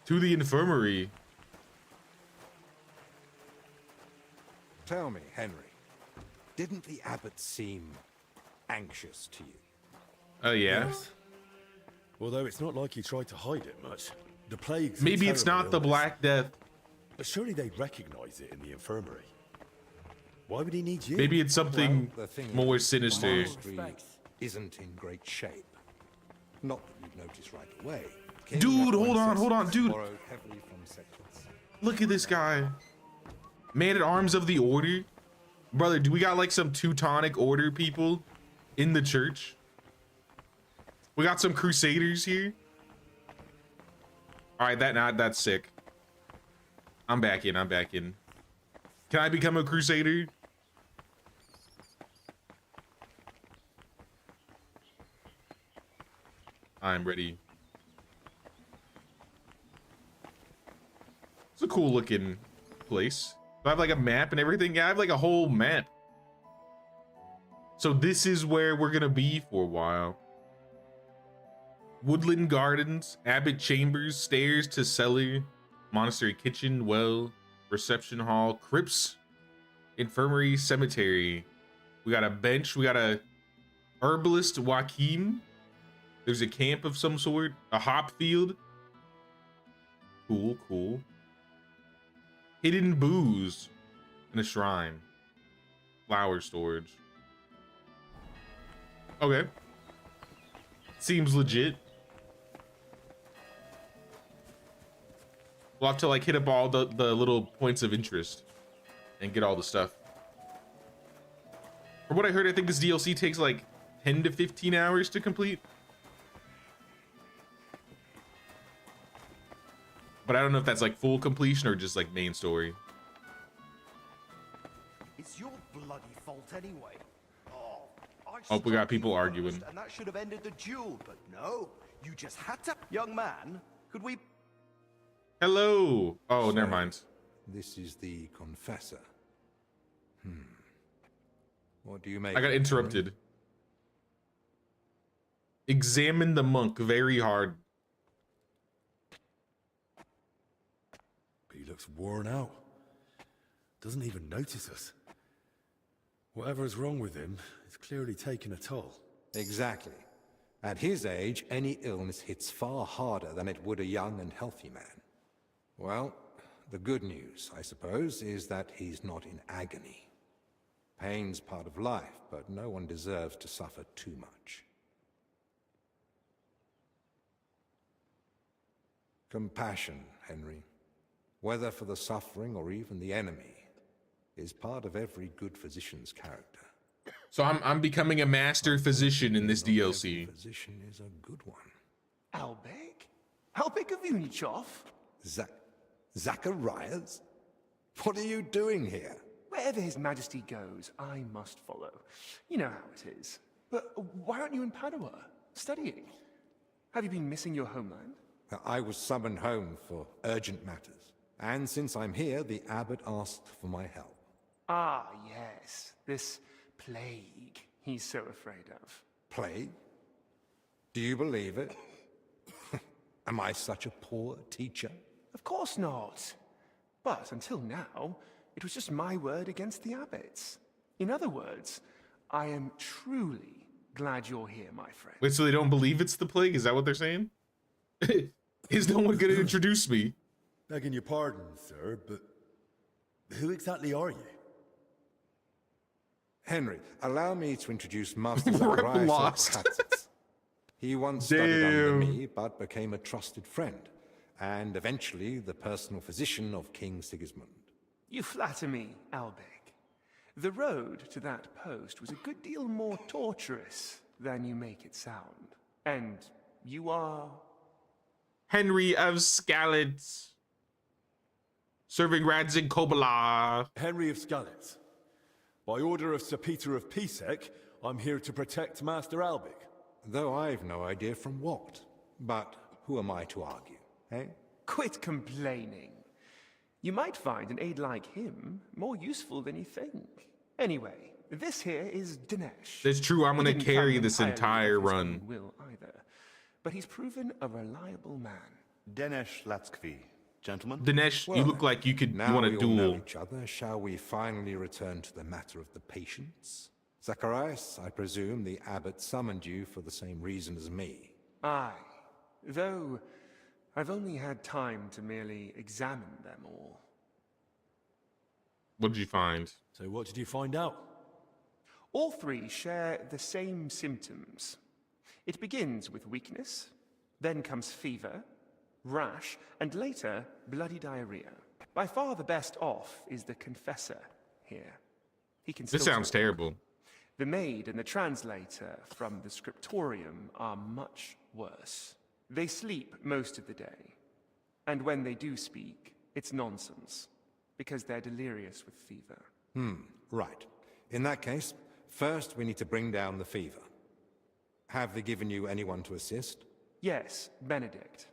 Speaker 1: To the infirmary.
Speaker 8: Tell me, Henry, didn't the abbot seem anxious to you?
Speaker 1: Oh, yeah?
Speaker 3: Yes. Although it's not like he tried to hide it much. The plague's a
Speaker 1: Maybe it's
Speaker 3: terrible
Speaker 1: not the
Speaker 3: illness.
Speaker 1: Black Death.
Speaker 3: But surely they'd recognize it in the infirmary. Why would he need you?
Speaker 1: Maybe it's something
Speaker 8: Well, the thing
Speaker 1: more
Speaker 8: is,
Speaker 1: sinister.
Speaker 8: The monastery isn't in great shape. Not that you'd notice right away.
Speaker 1: Dude, hold on, dude.
Speaker 8: Borrowed heavily from settlers.
Speaker 1: Look at this guy. Man at Arms of the Order. Brother, do we got like some Teutonic Order people in the church? We got some Crusaders here. All right, that's sick. I'm back in. Can I become a Crusader? I'm ready. It's a cool looking place. Do I have like a map and everything? Yeah, I have like a whole map. So this is where we're gonna be for a while. Woodland Gardens, Abbot Chambers, stairs to cellar, monastery kitchen, well, reception hall, crypts, infirmary, cemetery. We got a bench, we got a herbalist Joaquin. There's a camp of some sort, a hop field. Cool. Hidden booze and a shrine. Flower storage. Okay. Seems legit. We'll have to like hit up all the little points of interest and get all the stuff. From what I heard, I think this DLC takes like 10 to 15 hours to complete. But I don't know if that's like full completion or just like main story.
Speaker 9: It's your bloody fault anyway.
Speaker 1: Oh, we got people arguing.
Speaker 9: And that should have ended the duel, but no. You just had to. Young man, could we...
Speaker 1: Hello. Oh,
Speaker 8: So,
Speaker 1: never mind.
Speaker 8: This is the confessor. What do you make?
Speaker 1: I got
Speaker 8: of it,
Speaker 1: interrupted.
Speaker 8: Henry?
Speaker 1: Examine the monk very hard.
Speaker 3: But he looks worn out. Doesn't even notice us. Whatever is wrong with him, it's clearly taken a toll.
Speaker 8: Exactly. At his age, any illness hits far harder than it would a young and healthy man. Well, the good news, I suppose, is that he's not in agony. Pain's part of life, but no one deserves to suffer too much. Compassion, Henry, whether for the suffering or even the enemy, is part of every good physician's character.
Speaker 1: So I'm becoming a master physician in this DLC.
Speaker 8: Physician is a good one.
Speaker 9: Albek? Albek of Unichov?
Speaker 8: Zacharias? What are you doing here?
Speaker 15: Wherever His Majesty goes, I must follow. You know how it is. But why aren't you in Padua, studying? Have you been missing your homeland?
Speaker 8: I was summoned home for urgent matters. And since I'm here, the abbot asked for my help.
Speaker 15: Ah, yes. This plague he's so afraid of.
Speaker 8: Plague? Do you believe it? Am I such a poor teacher?
Speaker 15: Of course not. But until now, it was just my word against the abbot's. In other words, I am truly glad you're here, my friend.
Speaker 1: Wait, so they don't believe it's the plague? Is that what they're saying? Is no one going to introduce me?
Speaker 3: Begging your pardon, sir, but who exactly are you?
Speaker 8: Henry, allow me to introduce Master Zacharias
Speaker 1: lost.
Speaker 8: of Katzitz. He once studied under me, but became a trusted friend, and eventually the personal physician of King Sigismund.
Speaker 15: You flatter me, Albig. The road to that post was a good deal more torturous than you make it sound. And you are...
Speaker 1: Henry of Skalitz. Serving Radzig Kobyla.
Speaker 3: Henry of Skalitz. By order of Sir Peter of Pisek, I'm here to protect Master Albig.
Speaker 8: Though I've no idea from what. But who am I to argue, eh?
Speaker 15: Quit complaining. You might find an aide like him more useful than you think. Anyway, this here is Dinesh.
Speaker 1: That's true. I'm going to
Speaker 15: He didn't
Speaker 1: carry
Speaker 15: come
Speaker 1: this
Speaker 15: entirely
Speaker 1: entire
Speaker 15: of his
Speaker 1: run.
Speaker 15: own will either, but he's proven a reliable man.
Speaker 9: Dinesh Latskvi, gentlemen.
Speaker 1: Dinesh, you look like you could
Speaker 8: now
Speaker 1: want
Speaker 8: we
Speaker 1: to
Speaker 8: all know
Speaker 1: duel.
Speaker 8: each other. Shall we finally return to the matter of the patients? Zacharias, I presume the abbot summoned you for the same reason as me.
Speaker 15: Aye, though I've only had time to merely examine them all.
Speaker 1: What did you find?
Speaker 3: So what did you find out?
Speaker 15: All three share the same symptoms. It begins with weakness, then comes fever, rash, and later bloody diarrhea. By far the best off is the confessor here. He can
Speaker 1: This
Speaker 15: still
Speaker 1: sounds
Speaker 15: talk.
Speaker 1: terrible.
Speaker 15: The maid and the translator from the scriptorium are much worse. They sleep most of the day, and when they do speak, it's nonsense, because they're delirious with fever.
Speaker 8: Right. In that case, first we need to bring down the fever. Have they given you anyone to assist?
Speaker 15: Yes, Benedict.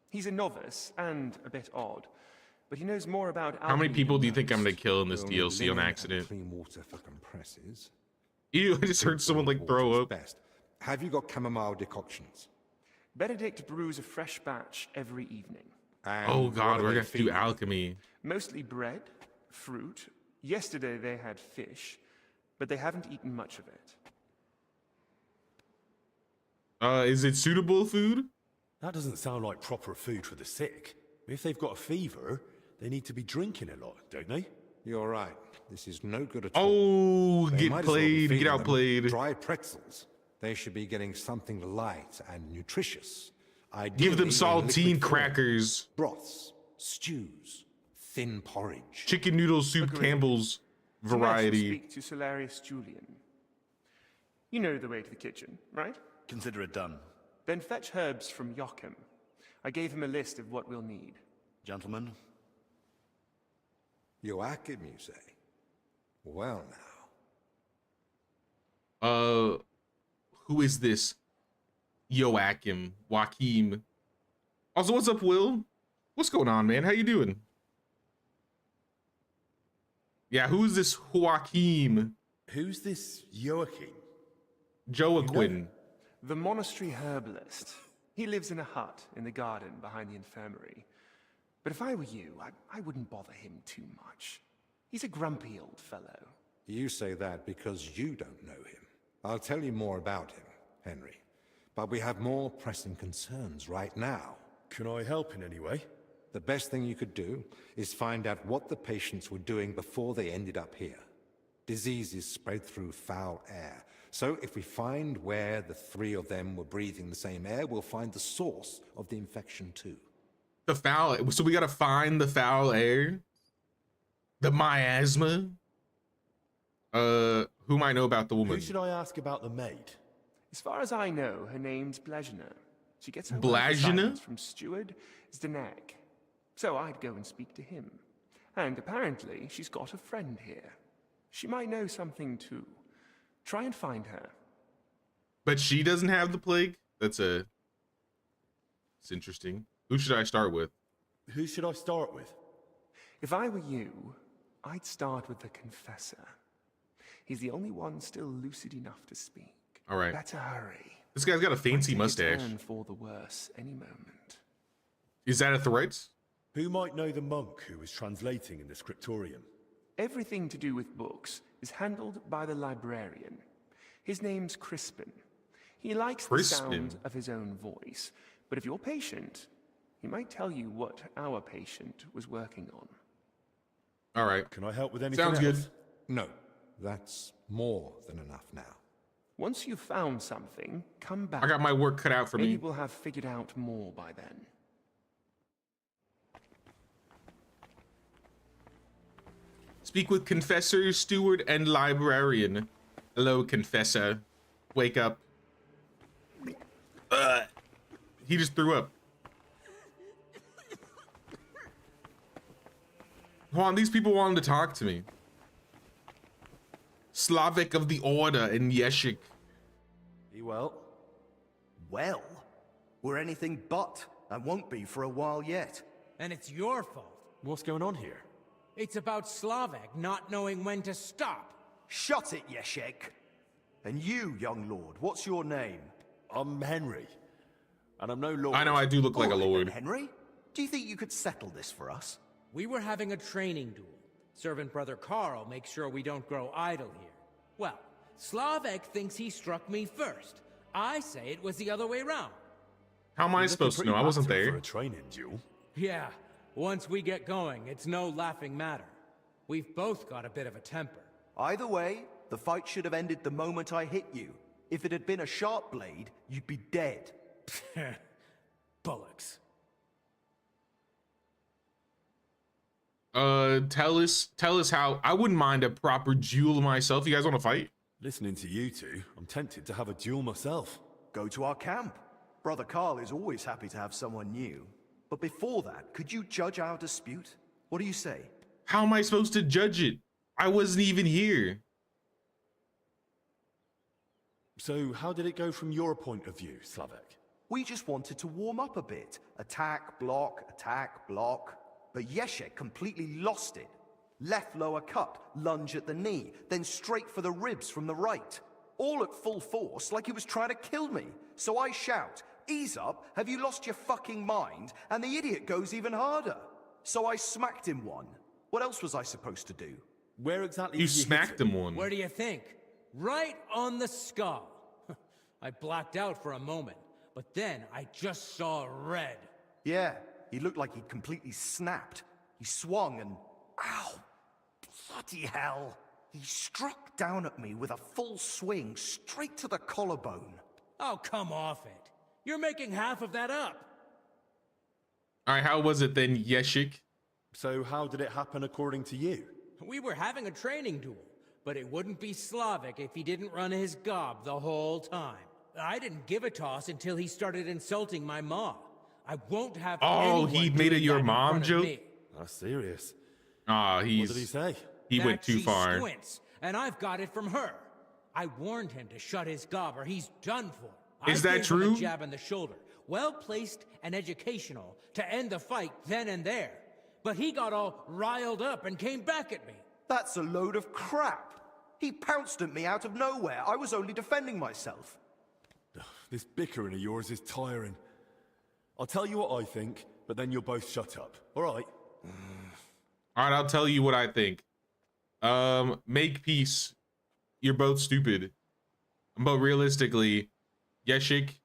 Speaker 15: He's a novice and a bit odd, but he knows more about
Speaker 1: How many
Speaker 15: alchemy
Speaker 1: people do you
Speaker 15: than
Speaker 1: think I'm
Speaker 15: most.
Speaker 1: going to kill in this
Speaker 8: We'll need
Speaker 1: DLC on
Speaker 8: linen and
Speaker 1: accident?
Speaker 8: Clean water for compresses.
Speaker 1: Ew, I just heard someone like throw
Speaker 8: Water's
Speaker 1: up.
Speaker 8: Best. Have you got chamomile decoctions?
Speaker 15: Benedict brews a fresh batch every evening.
Speaker 8: And
Speaker 1: Oh
Speaker 8: what
Speaker 1: god,
Speaker 8: are
Speaker 1: we're
Speaker 8: they
Speaker 1: going to do
Speaker 8: feeding?
Speaker 1: alchemy.
Speaker 15: Mostly bread, fruit. Yesterday they had fish, but they haven't eaten much of it.
Speaker 1: Is it suitable food?
Speaker 3: That doesn't sound like proper food for the sick. If they've got a fever, they need to be drinking a lot, don't they?
Speaker 8: You're right. This is no good at all.
Speaker 1: Oh,
Speaker 8: They
Speaker 1: get
Speaker 8: might as well be
Speaker 1: played,
Speaker 8: feeding
Speaker 1: get
Speaker 8: them
Speaker 1: outplayed.
Speaker 8: Dry pretzels. They should be getting something light and nutritious.
Speaker 1: Give them
Speaker 8: Ideally, in
Speaker 1: saltine
Speaker 8: liquid form.
Speaker 1: crackers.
Speaker 8: Broths, stews, thin porridge.
Speaker 1: Chicken noodle soup
Speaker 15: Agreed.
Speaker 1: Campbell's
Speaker 15: Dinesh will
Speaker 1: variety.
Speaker 15: speak to Solarius Julian. You know the way to the kitchen, right?
Speaker 9: Consider it done.
Speaker 15: Then fetch herbs from Joachim. I gave him a list of what we'll need.
Speaker 9: Gentlemen,
Speaker 8: Joachim, you say? Well now.
Speaker 1: Who is this? Joachim. Also, what's up, Will? What's going on, man? How you doing? Yeah, who's this Joachim?
Speaker 3: Who's this Joachim?
Speaker 1: Joaquin.
Speaker 15: The monastery herbalist. He lives in a hut in the garden behind the infirmary. But if I were you, I wouldn't bother him too much. He's a grumpy old fellow.
Speaker 8: You say that because you don't know him. I'll tell you more about him, Henry. But we have more pressing concerns right now.
Speaker 3: Can I help in any way?
Speaker 8: The best thing you could do is find out what the patients were doing before they ended up here. Diseases spread through foul air. So if we find where the three of them were breathing the same air, we'll find the source of the infection too.
Speaker 1: The foul. So we gotta find the foul air. The miasma. Who might know about the woman?
Speaker 3: Who should I ask about the maid?
Speaker 15: As far as I know, her name's Blazhina. She gets her
Speaker 1: Blazhina?
Speaker 15: assignments from Steward Zdenek. So I'd go and speak to him. And apparently, she's got a friend here. She might know something too. Try and find her.
Speaker 1: But she doesn't have the plague? It's interesting. Who should I start with?
Speaker 3: Who should I start with?
Speaker 15: If I were you, I'd start with the confessor. He's the only one still lucid enough to speak.
Speaker 1: All right.
Speaker 15: Better hurry.
Speaker 1: This guy's got a fancy
Speaker 15: Might take a
Speaker 1: mustache.
Speaker 15: turn for the worse any moment.
Speaker 1: Is that a threat?
Speaker 3: Who might know the monk who was translating in the scriptorium?
Speaker 15: Everything to do with books is handled by the librarian. His name's Crispin. He likes the sound of his own voice, but if you're patient, he might tell you what our patient was working on.
Speaker 1: All right.
Speaker 3: Can I help with anything
Speaker 1: Sounds
Speaker 3: else?
Speaker 1: good.
Speaker 8: No, that's more than enough now.
Speaker 15: Once you've found something, come back.
Speaker 1: I got my work cut out for
Speaker 15: Maybe
Speaker 1: me.
Speaker 15: we'll have figured out more by then.
Speaker 1: Speak with confessor, steward, and librarian. Hello, confessor. Wake up. He just threw up. Hold on, these people wanted to talk to me. Slavic of the Order and Yeshik.
Speaker 9: You well? Well? We're anything but, and won't be for a while yet.
Speaker 6: And it's your fault.
Speaker 3: What's going on here?
Speaker 6: It's about Slavek not knowing when to stop.
Speaker 9: Shut it, Yeshek. And you, young lord, what's your name?
Speaker 3: I'm Henry. And I'm no lord.
Speaker 1: I know I do look like a lord.
Speaker 9: Henry? Do you think you could settle this for us?
Speaker 6: We were having a training duel. Servant Brother Carl makes sure we don't grow idle here. Well, Slavek thinks he struck me first. I say it was the other way round.
Speaker 1: How am I supposed to know? I wasn't
Speaker 3: For
Speaker 1: there.
Speaker 3: a training duel.
Speaker 6: Yeah, once we get going, it's no laughing matter. We've both got a bit of a temper.
Speaker 9: Either way, the fight should have ended the moment I hit you. If it had been a sharp blade, you'd be dead.
Speaker 6: Bullocks.
Speaker 1: Tell us how. I wouldn't mind a proper duel myself. You guys want to fight?
Speaker 3: Listening to you two, I'm tempted to have a duel myself.
Speaker 9: Go to our camp. Brother Carl is always happy to have someone new. But before that, could you judge our dispute? What do you say?
Speaker 1: How am I supposed to judge it? I wasn't even here.
Speaker 3: So how did it go from your point of view, Slavek?
Speaker 9: We just wanted to warm up a bit. Attack, block, attack, block. But Yeshek completely lost it. Left lower cut, lunge at the knee, then straight for the ribs from the right. All at full force, like he was trying to kill me. So I shout, "Ease up, have you lost your fucking mind?" And the idiot goes even harder. So I smacked him one. What else was I supposed to do?
Speaker 3: Where exactly
Speaker 1: You
Speaker 3: did you
Speaker 1: smacked
Speaker 3: hit
Speaker 1: him one.
Speaker 6: Where do you think? Right on the skull. I blacked out for a moment, but then I just saw red.
Speaker 9: Yeah, he looked like he'd completely snapped. He swung and... Ow! Bloody hell! He struck down at me with a full swing straight to the collarbone.
Speaker 6: Oh, come off it. You're making half of that up.
Speaker 1: All right, how was it then, Yeshik?
Speaker 3: So how did it happen according to you?
Speaker 6: We were having a training duel, but it wouldn't be Slavek if he didn't run his gob the whole time. I didn't give a toss until he started insulting my ma. I won't have
Speaker 1: Oh,
Speaker 6: anyone
Speaker 1: he made
Speaker 6: doing
Speaker 1: it your
Speaker 6: that in
Speaker 1: mom
Speaker 6: front of
Speaker 1: joke?
Speaker 6: me.
Speaker 3: That's serious.
Speaker 1: Ah,
Speaker 3: What did he say?
Speaker 1: He
Speaker 6: That
Speaker 1: went too
Speaker 6: she
Speaker 1: far.
Speaker 6: Squints, and I've got it from her. I warned him to shut his gob or he's done for.
Speaker 1: Is
Speaker 6: I
Speaker 1: that
Speaker 6: gave him
Speaker 1: true?
Speaker 6: a jab in the shoulder, well placed and educational, to end the fight then and there. But he got all riled up and came back at me.
Speaker 9: That's a load of crap. He pounced at me out of nowhere. I was only defending myself.
Speaker 3: This bickering of yours is tiring. I'll tell you what I think, but then you'll both shut up. All right?
Speaker 1: All right, I'll tell you what I think. Make peace. You're both stupid. But realistically, Yeshik,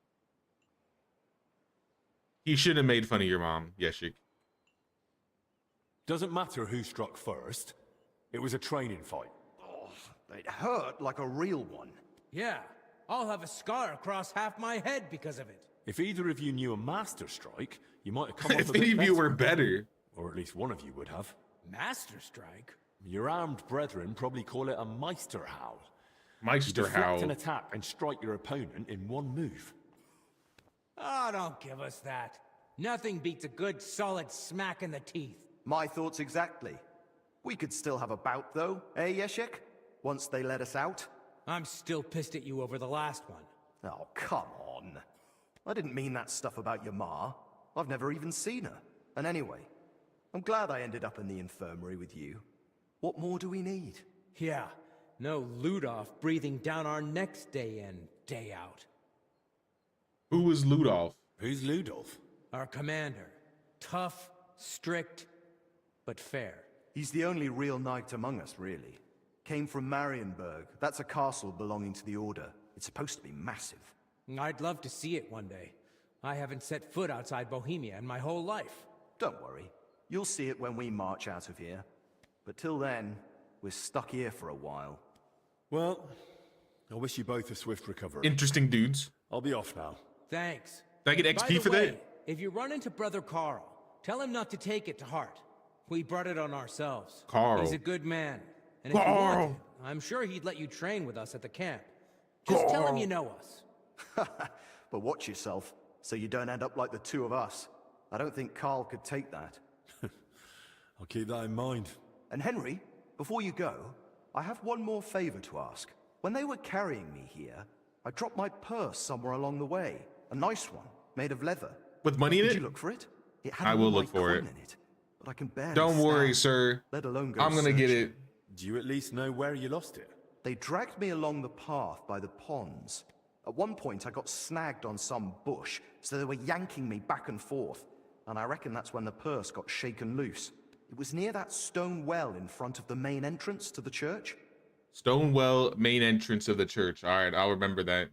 Speaker 1: he should have made fun of your mom, Yeshik.
Speaker 3: Doesn't matter who struck first. It was a training fight.
Speaker 9: Oh, it hurt like a real one.
Speaker 6: Yeah, I'll have a scar across half my head because of it.
Speaker 3: If either of you knew a master strike, you might have come off
Speaker 1: If
Speaker 3: a bit
Speaker 1: any of you
Speaker 3: better.
Speaker 1: were better.
Speaker 3: Or at least one of you would have.
Speaker 6: Master strike?
Speaker 3: Your armed brethren probably call it a Meisterhowl. You
Speaker 1: Meisterhowl.
Speaker 3: deflect an attack and strike your opponent in one move.
Speaker 6: Oh, don't give us that. Nothing beats a good solid smack in the teeth.
Speaker 9: My thoughts exactly. We could still have a bout, though, eh, Yeshek? Once they let us out.
Speaker 6: I'm still pissed at you over the last one.
Speaker 9: Oh, come on. I didn't mean that stuff about your ma. I've never even seen her. And anyway, I'm glad I ended up in the infirmary with you. What more do we need?
Speaker 6: Yeah, no Ludov breathing down our necks day in, day out.
Speaker 1: Who is Ludolf?
Speaker 3: Who's Ludolf?
Speaker 6: Our commander. Tough, strict, but fair.
Speaker 9: He's the only real knight among us, really. Came from Marienburg. That's a castle belonging to the Order. It's supposed to be massive.
Speaker 6: I'd love to see it one day. I haven't set foot outside Bohemia in my whole life.
Speaker 9: Don't worry. You'll see it when we march out of here. But till then, we're stuck here for a while.
Speaker 3: Well, I wish you both a swift recovery.
Speaker 1: Interesting dudes.
Speaker 3: I'll be off now.
Speaker 6: Thanks.
Speaker 1: Did I get XP for that?
Speaker 6: If you run into Brother Carl, tell him not to take it to heart. We brought it on ourselves.
Speaker 1: Carl.
Speaker 6: He's a good man. And if you wanted, I'm sure he'd let you train with us at the camp. Just tell him you know us.
Speaker 9: But watch yourself, so you don't end up like the two of us. I don't think Carl could take that.
Speaker 3: I'll keep that in mind.
Speaker 9: And Henry, before you go, I have one more favor to ask. When they were carrying me here, I dropped my purse somewhere along the way. A nice one, made of leather.
Speaker 1: With money in it?
Speaker 9: Did you look for it? It had
Speaker 1: I will look
Speaker 9: my
Speaker 1: for
Speaker 9: coin
Speaker 1: it.
Speaker 9: in it. But I can barely
Speaker 1: Don't worry,
Speaker 9: stand,
Speaker 1: sir.
Speaker 9: let alone go
Speaker 1: I'm gonna get
Speaker 9: searching.
Speaker 1: it.
Speaker 3: Do you at least know where you lost it?
Speaker 9: They dragged me along the path by the ponds. At one point, I got snagged on some bush, so they were yanking me back and forth. And I reckon that's when the purse got shaken loose. It was near that stone well in front of the main entrance to the church.
Speaker 1: Stone well, main entrance of the church. All right, I'll remember that.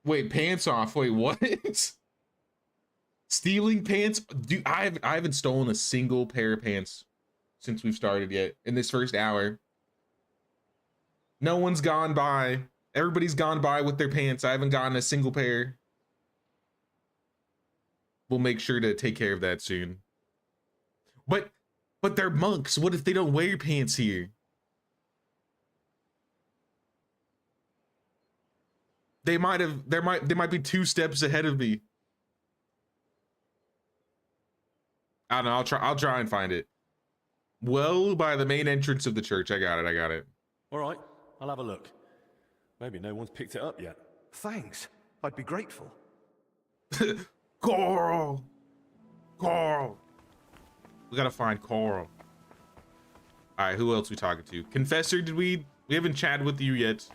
Speaker 1: Wait, pants off. Wait, what? Stealing pants? Dude, I haven't stolen a single pair of pants since we've started yet in this first hour. No one's gone by. Everybody's gone by with their pants. I haven't gotten a single pair. We'll make sure to take care of that soon. But they're monks. What if they don't wear pants here? They might be 2 steps ahead of me. I don't know. I'll try and find it. Well, by the main entrance of the church. I got it.
Speaker 3: All right, I'll have a look. Maybe no one's picked it up yet.
Speaker 9: Thanks. I'd be grateful.
Speaker 1: Carl. We gotta find Carl. All right, who else we talking to? Confessor, we haven't chatted with you yet.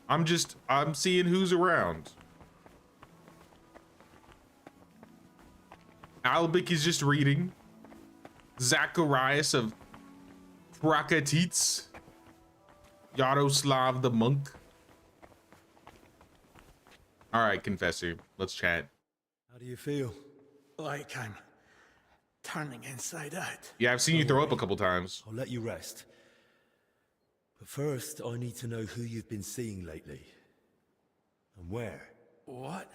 Speaker 1: I'm seeing who's around. Albik is just reading. Zacharias of Prakatits. Yaroslav the monk. All right, Confessor, let's chat.
Speaker 3: How do you feel?
Speaker 13: Like I'm turning inside out.
Speaker 1: Yeah, I've seen you throw up a couple times.
Speaker 3: I'll let you rest. But first, I need to know who you've been seeing lately. And where.
Speaker 13: What?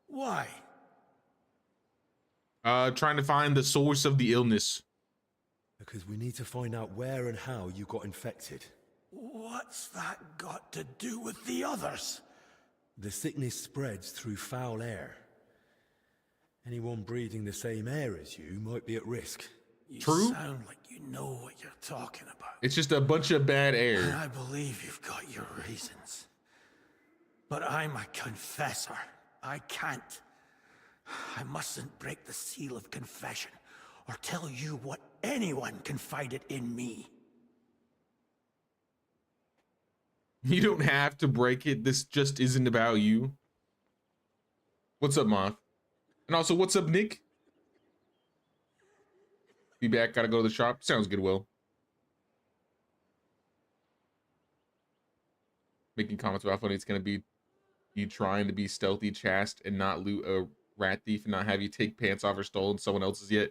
Speaker 13: Why?
Speaker 1: Trying to find the source of the illness.
Speaker 3: Because we need to find out where and how you got infected.
Speaker 13: What's that got to do with the others?
Speaker 3: The sickness spreads through foul air. Anyone breathing the same air as you might be at risk.
Speaker 13: You
Speaker 1: True?
Speaker 13: sound like you know what you're talking about.
Speaker 1: It's just a bunch of bad
Speaker 13: And
Speaker 1: air.
Speaker 13: I believe you've got your reasons. But I'm a confessor. I can't. I mustn't break the seal of confession or tell you what anyone confided in me.
Speaker 1: You don't have to break it. This just isn't about you. What's up, Moth? And also, what's up, Nick? Be back. Gotta go to the shop. Sounds good, Will. Making comments about how funny it's gonna be you trying to be stealthy, chast, and not loot a rat thief and not have you take pants off or stolen someone else's yet.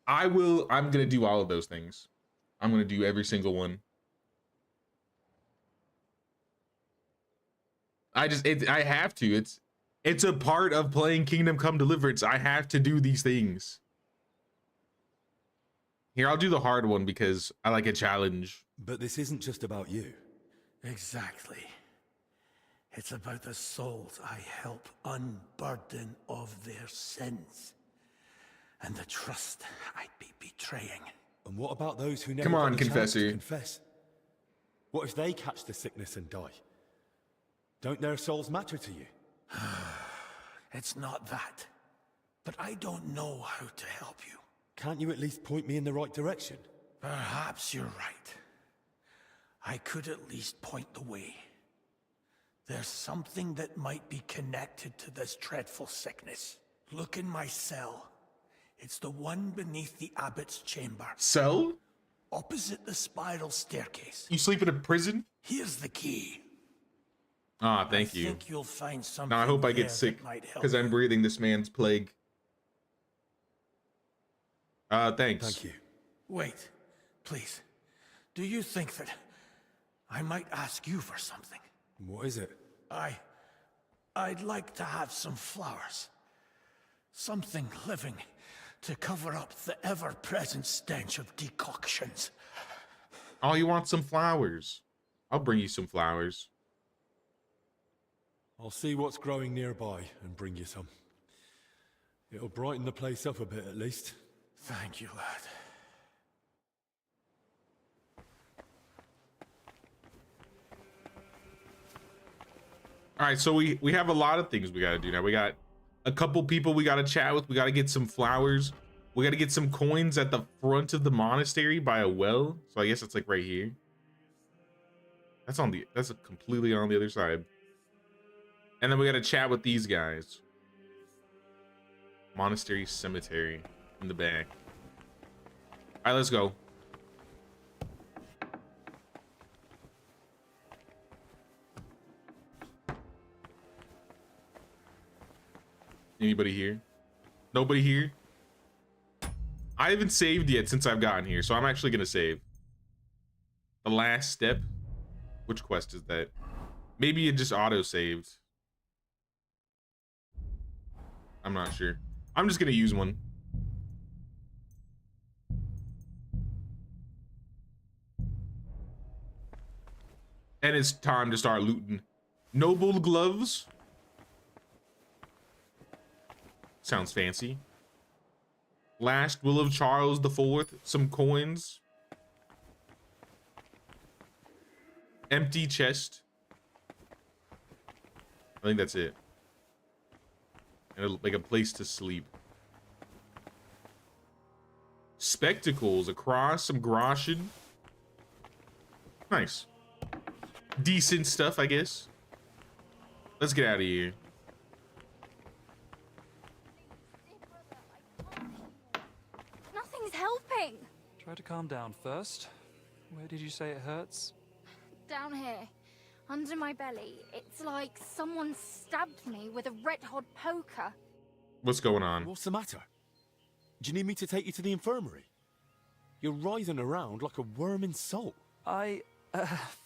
Speaker 1: I'm gonna do all of those things. I'm gonna do every single one. I have to. It's a part of playing Kingdom Come Deliverance. I have to do these things. Here, I'll do the hard one because I like a challenge.
Speaker 3: But this isn't just about you.
Speaker 13: Exactly. It's about the souls I help unburden of their sins. And the trust I'd be betraying.
Speaker 3: And what about those who never
Speaker 1: Come on,
Speaker 3: got the chance
Speaker 1: Confessor.
Speaker 3: to confess? What if they catch the sickness and die? Don't their souls matter to you?
Speaker 13: It's not that. But I don't know how to help you.
Speaker 3: Can't you at least point me in the right direction?
Speaker 13: Perhaps you're right. I could at least point the way. There's something that might be connected to this dreadful sickness. Look in my cell. It's the one beneath the abbot's chamber.
Speaker 1: Cell?
Speaker 13: Opposite the spiral staircase.
Speaker 1: You sleep in a prison?
Speaker 13: Here's the key.
Speaker 1: Ah, thank you.
Speaker 13: I think you'll find something.
Speaker 1: Now I hope I get sick because I'm breathing this man's plague. Thanks.
Speaker 3: Thank you.
Speaker 13: Wait, please. Do you think that I might ask you for something?
Speaker 3: What is it?
Speaker 13: I'd like to have some flowers. Something living to cover up the ever-present stench of decoctions.
Speaker 1: Oh, you want some flowers? I'll bring you some flowers.
Speaker 3: I'll see what's growing nearby and bring you some. It'll brighten the place up a bit at least.
Speaker 13: Thank you, lad.
Speaker 1: All right, so we have a lot of things we got to do now. We got a couple people we got to chat with. We got to get some flowers. We got to get some coins at the front of the monastery by a well. So I guess it's like right here. That's completely on the other side. And then we got to chat with these guys. Monastery cemetery in the back. All right, let's go. Anybody here? Nobody here? I haven't saved yet since I've gotten here, so I'm actually gonna save. The last step. Which quest is that? Maybe it just auto-saved. I'm not sure. I'm just gonna use one. And it's time to start looting. Noble gloves. Sounds fancy. Last will of Charles IV. Some coins. Empty chest. I think that's it. And like a place to sleep. Spectacles, a cross, some groschen. Nice. Decent stuff, I guess. Let's get out of here.
Speaker 7: Nothing's helping.
Speaker 16: Try to calm down first. Where did you say it hurts?
Speaker 7: Down here, under my belly. It's like someone stabbed me with a red-hot poker.
Speaker 1: What's going on?
Speaker 3: What's the matter? Do you need me to take you to the infirmary? You're writhing around like a worm in salt.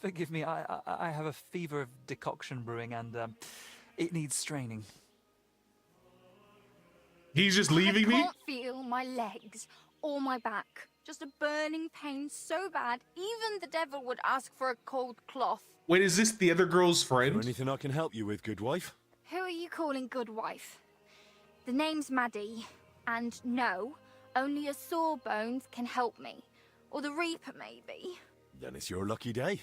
Speaker 16: Forgive me, I have a fever of decoction brewing and it needs straining.
Speaker 1: He's just leaving me?
Speaker 7: I can't feel my legs or my back. Just a burning pain so bad, even the devil would ask for a cold cloth.
Speaker 1: Wait, is this the other girl's friend?
Speaker 3: Is there anything I can help you with, good wife?
Speaker 7: Who are you calling good wife? The name's Maddie, and no, only a sawbones can help me. Or the Reaper, maybe.
Speaker 3: Then it's your lucky day.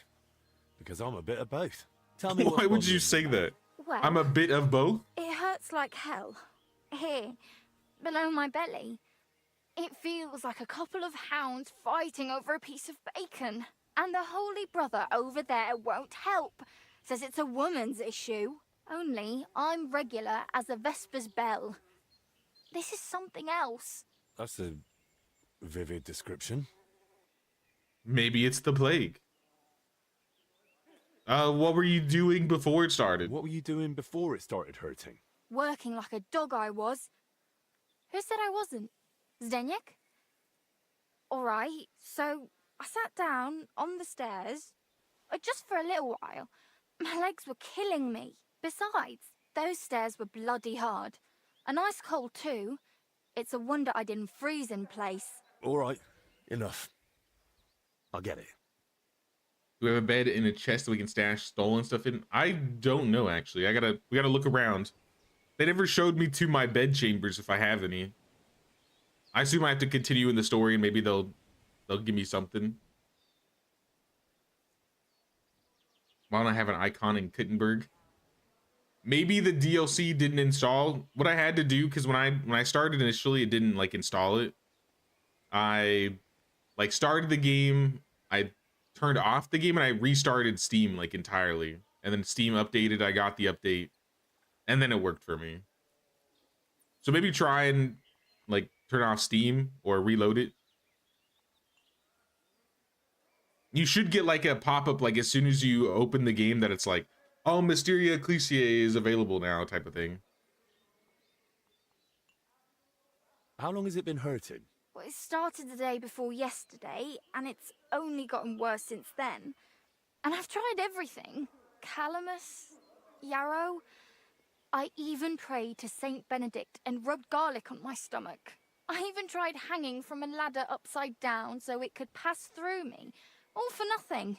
Speaker 3: Because I'm a bit of both. Tell me
Speaker 1: why would you say that?
Speaker 7: Well,
Speaker 1: I'm a bit of both?
Speaker 7: It hurts like hell. Here, below my belly. It feels like a couple of hounds fighting over a piece of bacon. And the Holy Brother over there won't help. Says it's a woman's issue. Only I'm regular as a Vesper's bell. This is something else.
Speaker 3: That's a vivid description.
Speaker 1: Maybe it's the plague. What were you doing before it started?
Speaker 3: What were you doing before it started hurting?
Speaker 7: Working like a dog I was. Who said I wasn't? Zdeněk? Alright, so I sat down on the stairs, just for a little while. My legs were killing me. Besides, those stairs were bloody hard. And ice cold too. It's a wonder I didn't freeze in place.
Speaker 3: Alright, enough. I'll get it.
Speaker 1: Do we have a bed in a chest that we can stash stolen stuff in? I don't know, actually. We gotta look around. They never showed me to my bed chambers if I have any. I assume I have to continue in the story and maybe they'll give me something. Why don't I have an icon in Kittenberg? Maybe the DLC didn't install. What I had to do, because when I started initially, it didn't like install it. I like started the game, I turned off the game and I restarted Steam like entirely. And then Steam updated, I got the update, and then it worked for me. So maybe try and like turn off Steam or reload it. You should get like a pop-up like as soon as you open the game that it's like, oh, Mysteria Ecclesiae is available now type of thing.
Speaker 3: How long has it been hurting?
Speaker 7: Well, it started the day before yesterday, and it's only gotten worse since then. And I've tried everything. Calamus, yarrow. I even prayed to Saint Benedict and rubbed garlic on my stomach. I even tried hanging from a ladder upside down so it could pass through me. All for nothing.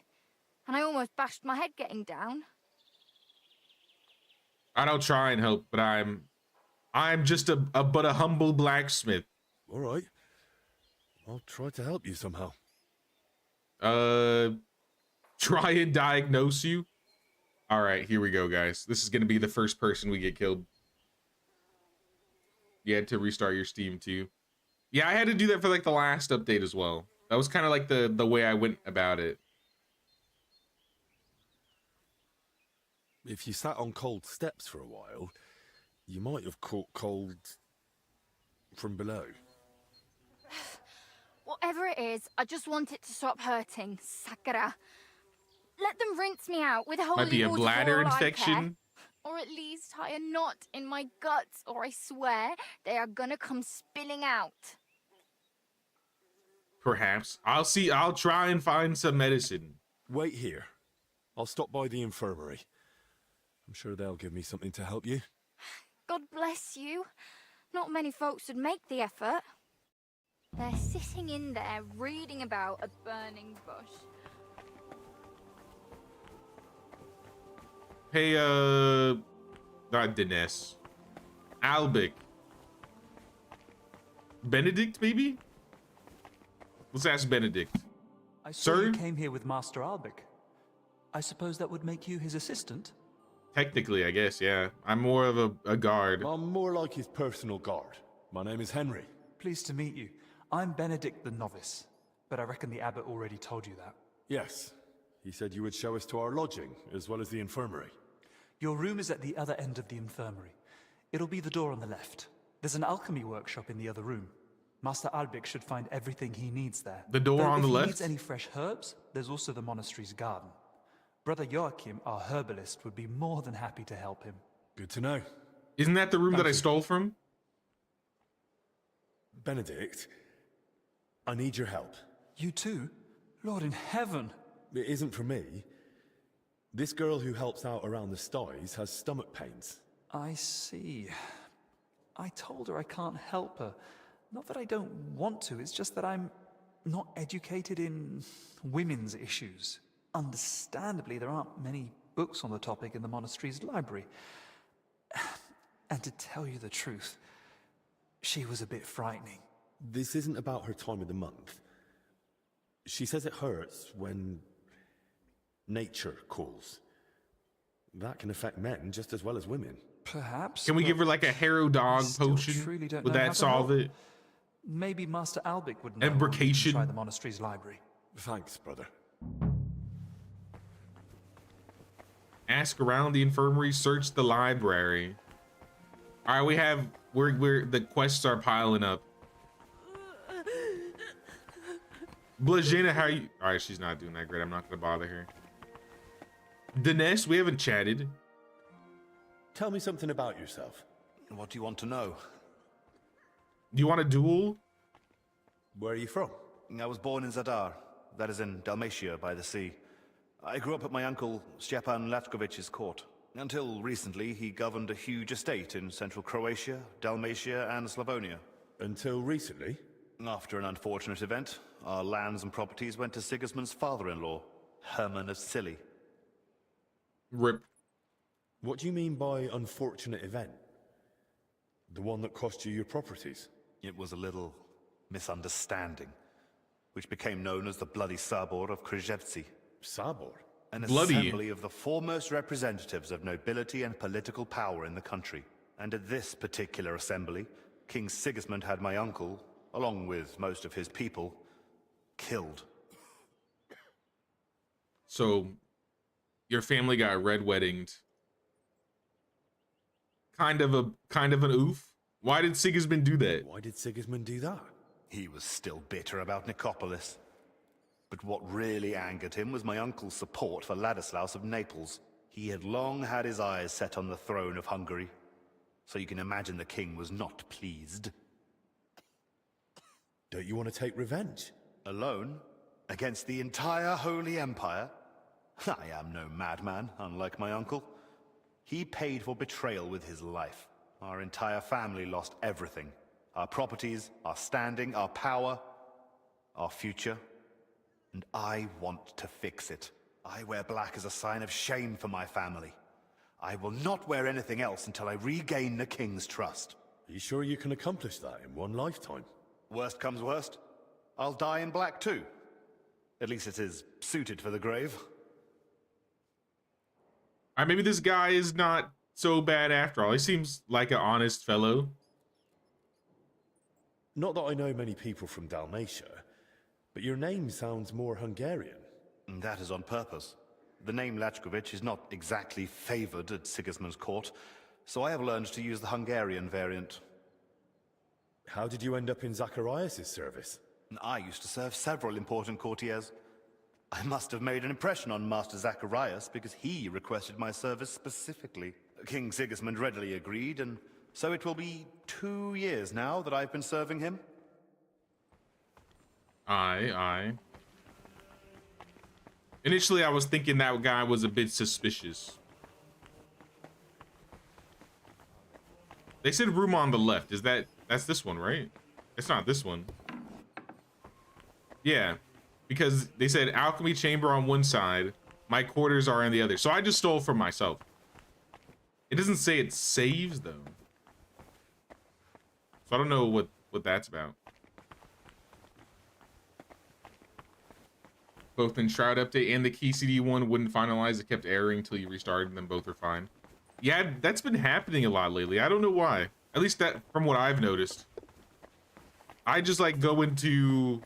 Speaker 7: And I almost bashed my head getting down.
Speaker 1: I'll try and help, but I'm just but a humble blacksmith.
Speaker 3: All right. I'll try to help you somehow.
Speaker 1: Try and diagnose you. All right, here we go, guys. This is going to be the first person we get killed. You had to restart your Steam too. Yeah, I had to do that for like the last update as well. That was kind of like the way I went about it.
Speaker 3: If you sat on cold steps for a while, you might have caught cold from below.
Speaker 7: Whatever it is, I just want it to stop hurting. Sakura. Let them rinse me out with holy
Speaker 1: Might be a
Speaker 7: water
Speaker 1: bladder
Speaker 7: for all I care.
Speaker 1: infection.
Speaker 7: Or at least tie a knot in my guts, or I swear they are gonna come spilling out.
Speaker 1: Perhaps. I'll try and find some medicine.
Speaker 3: Wait here. I'll stop by the infirmary. I'm sure they'll give me something to help you.
Speaker 7: God bless you. Not many folks would make the effort. They're sitting in there reading about a burning bush.
Speaker 1: Hey, not Dinesh. Albic. Benedict, maybe? Let's ask Benedict.
Speaker 16: I saw
Speaker 1: Sir?
Speaker 16: you came here with Master Albic. I suppose that would make you his assistant?
Speaker 1: Technically, I guess, yeah. I'm more of a guard.
Speaker 3: I'm more like his personal guard. My name is Henry.
Speaker 16: Pleased to meet you. I'm Benedict the Novice, but I reckon the abbot already told you that.
Speaker 3: Yes. He said you would show us to our lodging, as well as the infirmary.
Speaker 16: Your room is at the other end of the infirmary. It'll be the door on the left. There's an alchemy workshop in the other room. Master Albic should find everything he needs there.
Speaker 1: The door
Speaker 16: Though
Speaker 1: on the
Speaker 16: if he
Speaker 1: left?
Speaker 16: needs any fresh herbs, there's also the monastery's garden. Brother Joachim, our herbalist, would be more than happy to help him.
Speaker 3: Good to know.
Speaker 1: Isn't that the room
Speaker 3: Thank
Speaker 1: that I
Speaker 3: you.
Speaker 1: stole from?
Speaker 3: Benedict, I need your help.
Speaker 16: You too? Lord in heaven!
Speaker 3: It isn't for me. This girl who helps out around the styes has stomach pains.
Speaker 16: I see. I told her I can't help her. Not that I don't want to, it's just that I'm not educated in women's issues. Understandably, there aren't many books on the topic in the monastery's library. And to tell you the truth, she was a bit frightening.
Speaker 3: This isn't about her time of the month. She says it hurts when nature calls. That can affect men just as well as women.
Speaker 16: Perhaps.
Speaker 1: Can we give her like a harrow dog potion?
Speaker 16: Truly don't
Speaker 1: Would
Speaker 16: know how
Speaker 1: that
Speaker 16: to
Speaker 1: solve
Speaker 16: help.
Speaker 1: it?
Speaker 16: Maybe Master Albic would know.
Speaker 1: Embarkation.
Speaker 16: Try the monastery's library.
Speaker 3: Thanks, brother.
Speaker 1: Ask around the infirmary, search the library. All right, we're the quests are piling up. Blajena, how are you? All right, she's not doing that great. I'm not gonna bother her. Dinesh, we haven't chatted.
Speaker 3: Tell me something about yourself.
Speaker 17: What do you want to know?
Speaker 1: Do you want a duel?
Speaker 3: Where are you from?
Speaker 17: I was born in Zadar, that is in Dalmatia by the sea. I grew up at my uncle Stepan Latkovich's court. Until recently, he governed a huge estate in central Croatia, Dalmatia, and Slavonia.
Speaker 3: Until recently?
Speaker 17: After an unfortunate event, our lands and properties went to Sigismund's father-in-law, Herman of Scilly.
Speaker 1: Rip.
Speaker 3: What do you mean by unfortunate event? The one that cost you your properties?
Speaker 17: It was a little misunderstanding, which became known as the Bloody Sabor of Krzewci.
Speaker 3: Sabor?
Speaker 17: An
Speaker 1: Bloody.
Speaker 17: assembly of the foremost representatives of nobility and political power in the country. And at this particular assembly, King Sigismund had my uncle, along with most of his people, killed.
Speaker 1: So your family got red weddinged. Kind of an oof. Why did Sigismund do that?
Speaker 3: Why did Sigismund do that?
Speaker 17: He was still bitter about Nicopolis. But what really angered him was my uncle's support for Ladislaus of Naples. He had long had his eyes set on the throne of Hungary, so you can imagine the king was not pleased.
Speaker 3: Don't you want to take revenge?
Speaker 17: Alone? Against the entire Holy Empire? I am no madman, unlike my uncle. He paid for betrayal with his life. Our entire family lost everything. Our properties, our standing, our power, our future. And I want to fix it. I wear black as a sign of shame for my family. I will not wear anything else until I regain the king's trust.
Speaker 3: Are you sure you can accomplish that in one lifetime?
Speaker 17: Worst comes worst, I'll die in black too. At least it is suited for the grave.
Speaker 1: Maybe this guy is not so bad after all. He seems like an honest fellow.
Speaker 3: Not that I know many people from Dalmatia, but your name sounds more Hungarian.
Speaker 17: And that is on purpose. The name Lachkovich is not exactly favored at Sigismund's court, so I have learned to use the Hungarian variant.
Speaker 3: How did you end up in Zacharias' service?
Speaker 17: I used to serve several important courtiers. I must have made an impression on Master Zacharias because he requested my service specifically. King Sigismund readily agreed, and so it will be 2 years now that I've been serving him.
Speaker 1: Aye. Initially, I was thinking that guy was a bit suspicious. They said room on the left. That's this one, right? It's not this one. Yeah, because they said alchemy chamber on one side, my quarters are on the other. So I just stole from myself. It doesn't say it saves though. So I don't know what that's about. Both in Shroud Update and the KCD1 wouldn't finalize. It kept erroring until you restarted and then both are fine. Yeah, that's been happening a lot lately. I don't know why. At least that from what I've noticed. I just like go into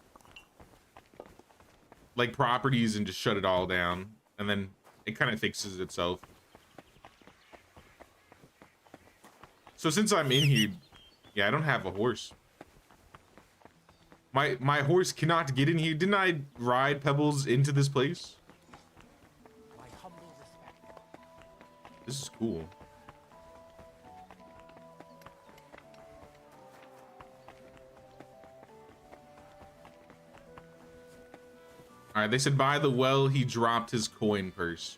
Speaker 1: like properties and just shut it all down, and then it kind of fixes itself. So since I'm in here, yeah, I don't have a horse. My horse cannot get in here. Didn't I ride Pebbles into this place? This is cool. All right, they said by the well, he dropped his coin purse.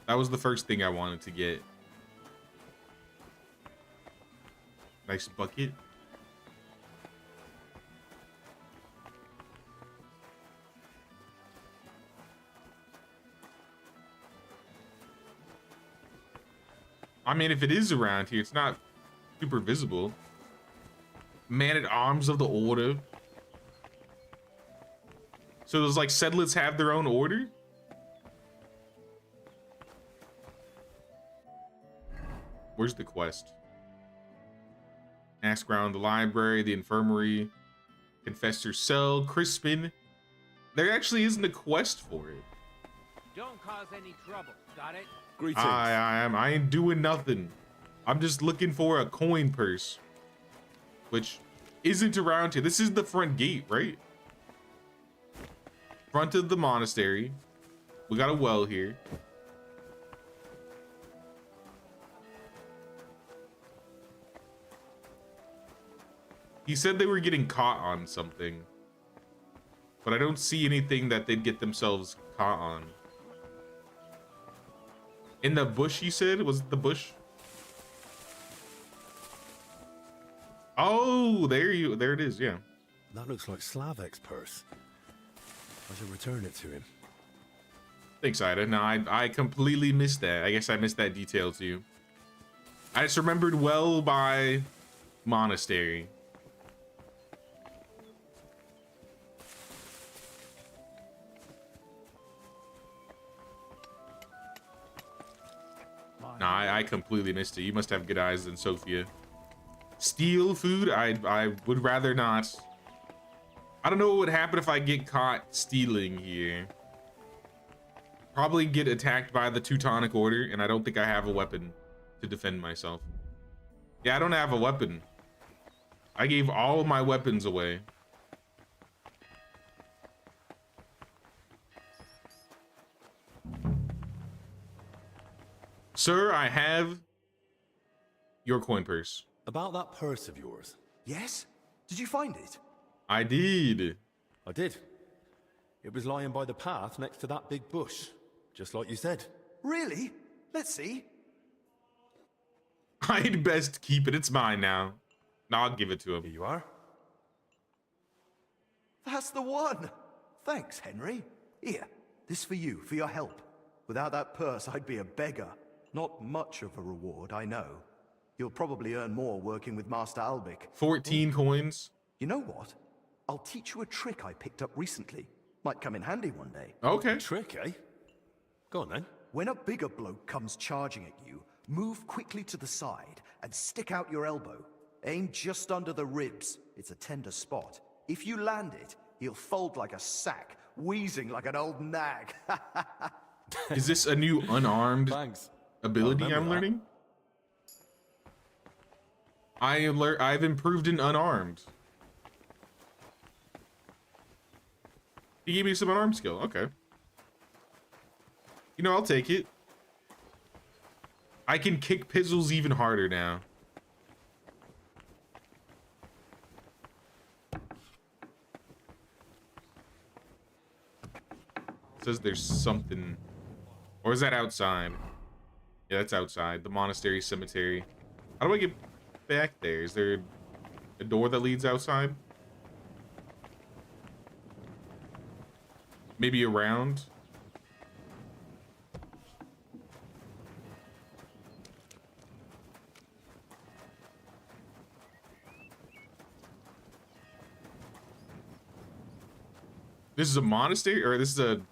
Speaker 1: That was the first thing I wanted to get. Nice bucket. I mean, if it is around here, it's not super visible. Man-at-Arms of the Order. So those like sedlets have their own order? Where's the quest? Ask around the library, the infirmary, Confessor's cell, Crispin. There actually isn't a quest for it.
Speaker 6: Don't cause any trouble, got it?
Speaker 3: Greetings.
Speaker 1: I ain't doing nothing. I'm just looking for a coin purse, which isn't around here. This is the front gate, right? Front of the monastery. We got a well here. He said they were getting caught on something, but I don't see anything that they'd get themselves caught on. In the bush, you said? Was it the bush? Oh, there it is, yeah.
Speaker 3: That looks like Slavek's purse. I should return it to him.
Speaker 1: Thanks, Ida. No, I completely missed that. I guess I missed that detail too. I just remembered well by monastery. Nah, I completely missed it. You must have good eyes than Sophia. Steal food? I would rather not. I don't know what would happen if I get caught stealing here. probably get attacked by the Teutonic Order, and I don't think I have a weapon to defend myself. Yeah, I don't have a weapon. I gave all of my weapons away. Sir, I have your coin purse.
Speaker 3: About that purse of yours.
Speaker 9: Yes? Did you find it?
Speaker 1: I did.
Speaker 3: I did. It was lying by the path next to that big bush, just like you said.
Speaker 9: Really? Let's see.
Speaker 1: I'd best keep it. It's mine now. Now I'll give it to him.
Speaker 3: Here you are.
Speaker 9: That's the one. Thanks, Henry. Here, this for you, for your help. Without that purse, I'd be a beggar. Not much of a reward, I know. You'll probably earn more working with Master Albic.
Speaker 1: 14 coins.
Speaker 9: You know what? I'll teach you a trick I picked up recently. Might come in handy one day.
Speaker 1: Okay.
Speaker 3: Trick, eh? Go on then.
Speaker 9: When a bigger bloke comes charging at you, move quickly to the side and stick out your elbow. Aim just under the ribs. It's a tender spot. If you land it, he'll fold like a sack, wheezing like an old nag.
Speaker 1: Is this a new unarmed ability I'm learning? I've improved in unarmed. He gave me some unarmed skill. Okay. You know, I'll take it. I can kick pizzles even harder now. It says there's something. Or is that outside? Yeah, that's outside. The monastery cemetery. How do I get back there? Is there a door that leads outside? Maybe around? This is a monastery, or this is a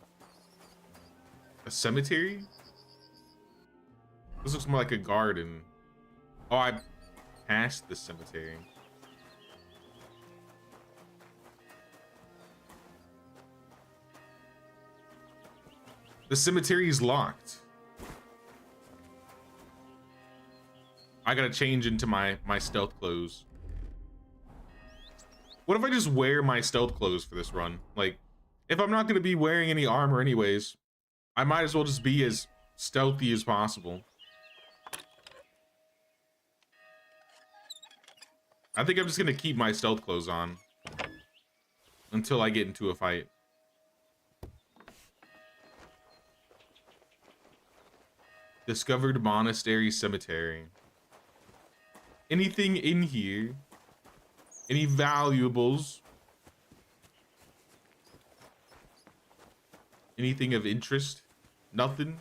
Speaker 1: cemetery? This looks more like a garden. Oh, I passed the cemetery. The cemetery is locked. I gotta change into my stealth clothes. What if I just wear my stealth clothes for this run? Like, if I'm not gonna be wearing any armor anyways, I might as well just be as stealthy as possible. I think I'm just gonna keep my stealth clothes on until I get into a fight. Discovered monastery cemetery. Anything in here? Any valuables? Anything of interest? Nothing?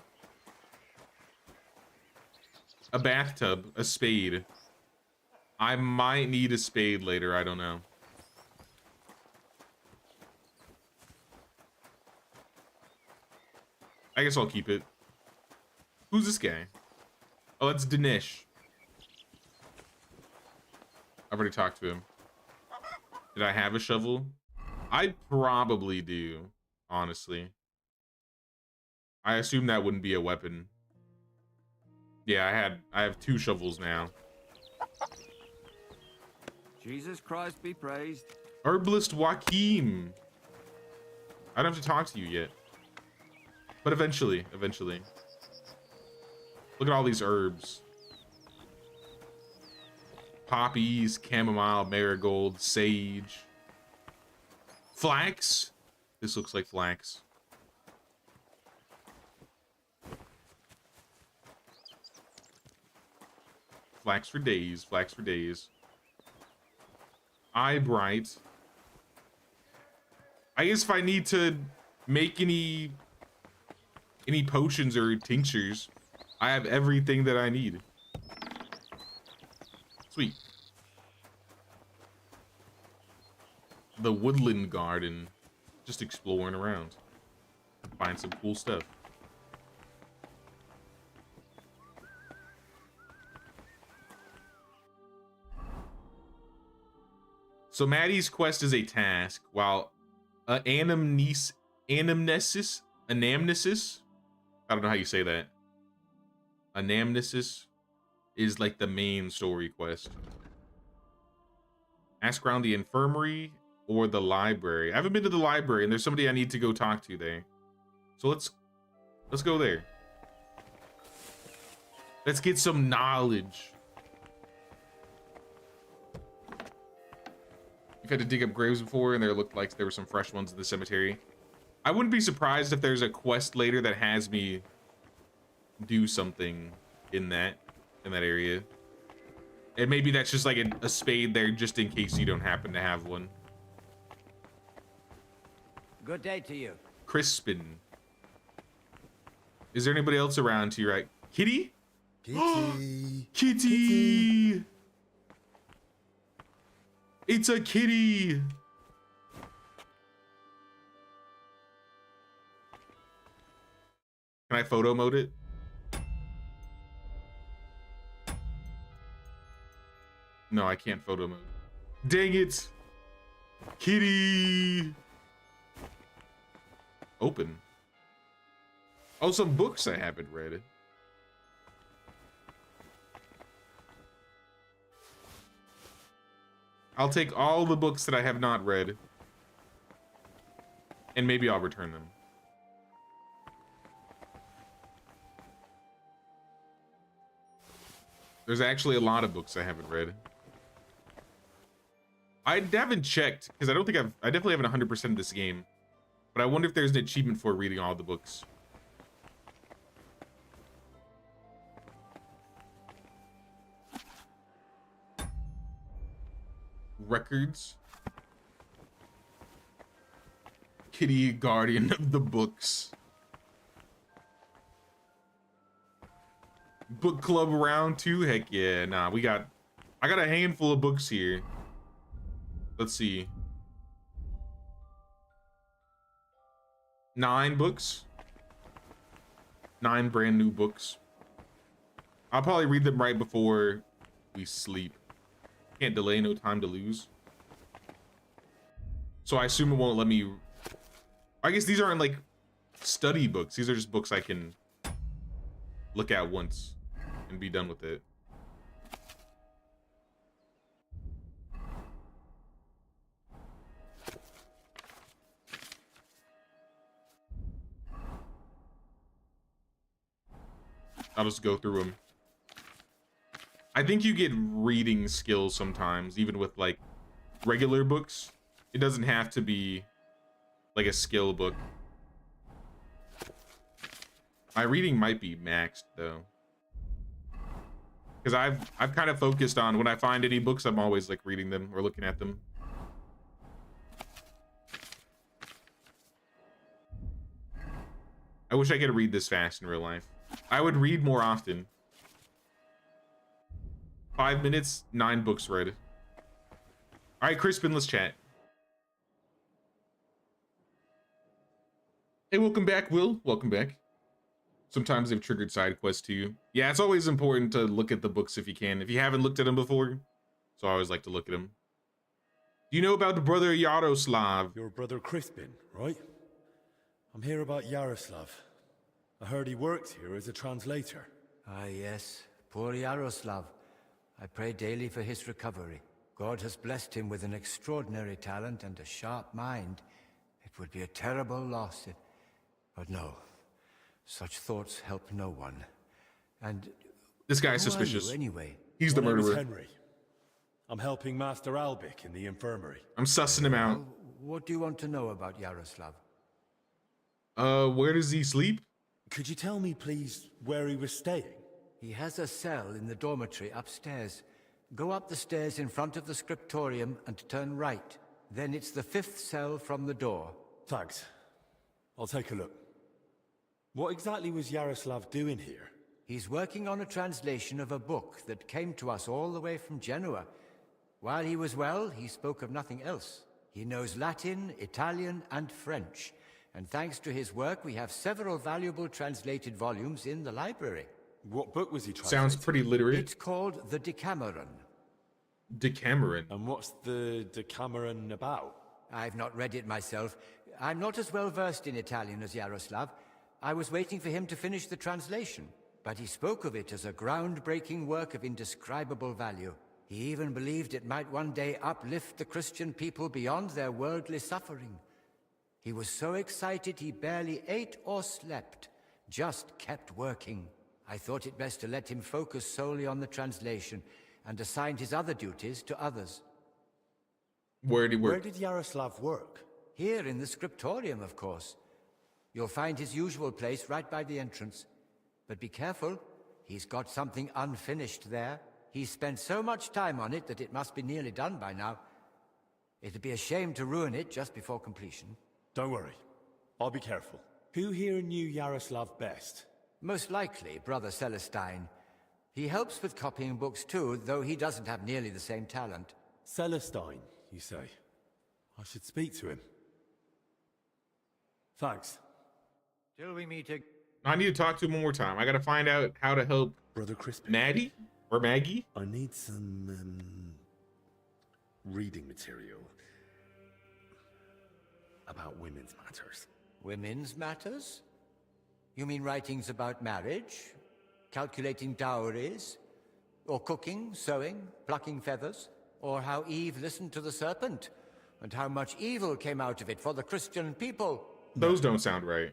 Speaker 1: A bathtub, a spade. I might need a spade later, I don't know. I guess I'll keep it. Who's this guy? Oh, that's Dinesh. I've already talked to him. Did I have a shovel? I probably do, honestly. I assume that wouldn't be a weapon. Yeah, I have 2 shovels now.
Speaker 18: Jesus Christ be praised.
Speaker 1: Herbalist Joachim. I don't have to talk to you yet. But eventually. Look at all these herbs. Poppies, chamomile, marigold, sage. Flax. This looks like flax. Flax for days, flax for days. Eye bright. I guess if I need to make any potions or tinctures, I have everything that I need. Sweet. The woodland garden. Just exploring around. Find some cool stuff. So Maddie's quest is a task, while anamnesis I don't know how you say that. Anamnesis is like the main story quest. Ask around the infirmary or the library. I haven't been to the library, and there's somebody I need to go talk to there. So let's go there. Let's get some knowledge. You've had to dig up graves before, and there looked like there were some fresh ones in the cemetery. I wouldn't be surprised if there's a quest later that has me do something in that area. And maybe that's just like a spade there just in case you don't happen to have one.
Speaker 18: Good day to you.
Speaker 1: Crispin. Is there anybody else around to your right? Kitty?
Speaker 3: Kitty.
Speaker 1: Kitty! It's a kitty! Can I photo mode it? No, I can't photo mode. Dang it! Kitty! Open. Oh, some books I haven't read. I'll take all the books that I have not read. And maybe I'll return them. There's actually a lot of books I haven't read. I haven't checked, because I don't think I definitely haven't 100% this game. But I wonder if there's an achievement for reading all the books. Records. Kitty, guardian of the books. Book club round 2? Heck yeah. Nah, I got a handful of books here. Let's see. 9 books. 9 brand new books. I'll probably read them right before we sleep. Can't delay, no time to lose. So I assume it won't let me... I guess these aren't like study books. These are just books I can look at once and be done with it. I'll just go through them. I think you get reading skills sometimes, even with like regular books. It doesn't have to be like a skill book. My reading might be maxed though, because I've kind of focused on when I find any books, I'm always like reading them or looking at them. I wish I could read this fast in real life. I would read more often. 5 minutes, 9 books read. All right, Crispin, let's chat. Hey, welcome back, Will. Welcome back. Sometimes they've triggered side quests to you. Yeah, it's always important to look at the books if you can. If you haven't looked at them before, so I always like to look at them. Do you know about the brother Yaroslav?
Speaker 3: Your brother Crispin, right? I'm here about Yaroslav. I heard he works here as a translator.
Speaker 18: Ah, yes. Poor Yaroslav. I pray daily for his recovery. God has blessed him with an extraordinary talent and a sharp mind. It would be a terrible loss if... But no. Such thoughts help no one. And...
Speaker 1: This guy's
Speaker 18: who
Speaker 1: suspicious.
Speaker 18: Are you, anyway?
Speaker 1: He's the
Speaker 3: My name is
Speaker 1: murderer.
Speaker 3: Henry. I'm helping Master Albic in the infirmary.
Speaker 1: I'm sussing him out.
Speaker 18: What do you want to know about Yaroslav?
Speaker 1: Where does he sleep?
Speaker 3: Could you tell me, please, where he was staying?
Speaker 18: He has a cell in the dormitory upstairs. Go up the stairs in front of the scriptorium and turn right. Then it's the 5th cell from the door.
Speaker 3: Thanks. I'll take a look. What exactly was Yaroslav doing here?
Speaker 18: He's working on a translation of a book that came to us all the way from Genoa. While he was well, he spoke of nothing else. He knows Latin, Italian, and French. And thanks to his work, we have several valuable translated volumes in the library.
Speaker 3: What book was he translating?
Speaker 1: Sounds pretty literate.
Speaker 18: It's called the Decameron.
Speaker 1: Decameron?
Speaker 3: And what's the Decameron about?
Speaker 18: I've not read it myself. I'm not as well versed in Italian as Yaroslav, I was waiting for him to finish the translation, but he spoke of it as a groundbreaking work of indescribable value. He even believed it might one day uplift the Christian people beyond their worldly suffering. He was so excited he barely ate or slept, just kept working. I thought it best to let him focus solely on the translation and assigned his other duties to others.
Speaker 1: Where did he work?
Speaker 3: Where did Yaroslav work?
Speaker 18: Here in the scriptorium, of course. You'll find his usual place right by the entrance. But be careful, he's got something unfinished there. He's spent so much time on it that it must be nearly done by now. It'd be a shame to ruin it just before completion.
Speaker 3: Don't worry. I'll be careful. Who here knew Yaroslav best?
Speaker 18: Most likely, Brother Celestine. He helps with copying books too, though he doesn't have nearly the same talent.
Speaker 3: Celestine, you say? I should speak to him. Thanks.
Speaker 18: Till we meet again.
Speaker 1: I need to talk to him one more time. I gotta find out how to help
Speaker 3: Brother Crispin.
Speaker 1: Maddie or Maggie.
Speaker 3: I need some reading material about women's matters.
Speaker 18: Women's matters? You mean writings about marriage? Calculating dowries? Or cooking, sewing, plucking feathers? Or how Eve listened to the serpent? And how much evil came out of it for the Christian people?
Speaker 1: Those don't sound right.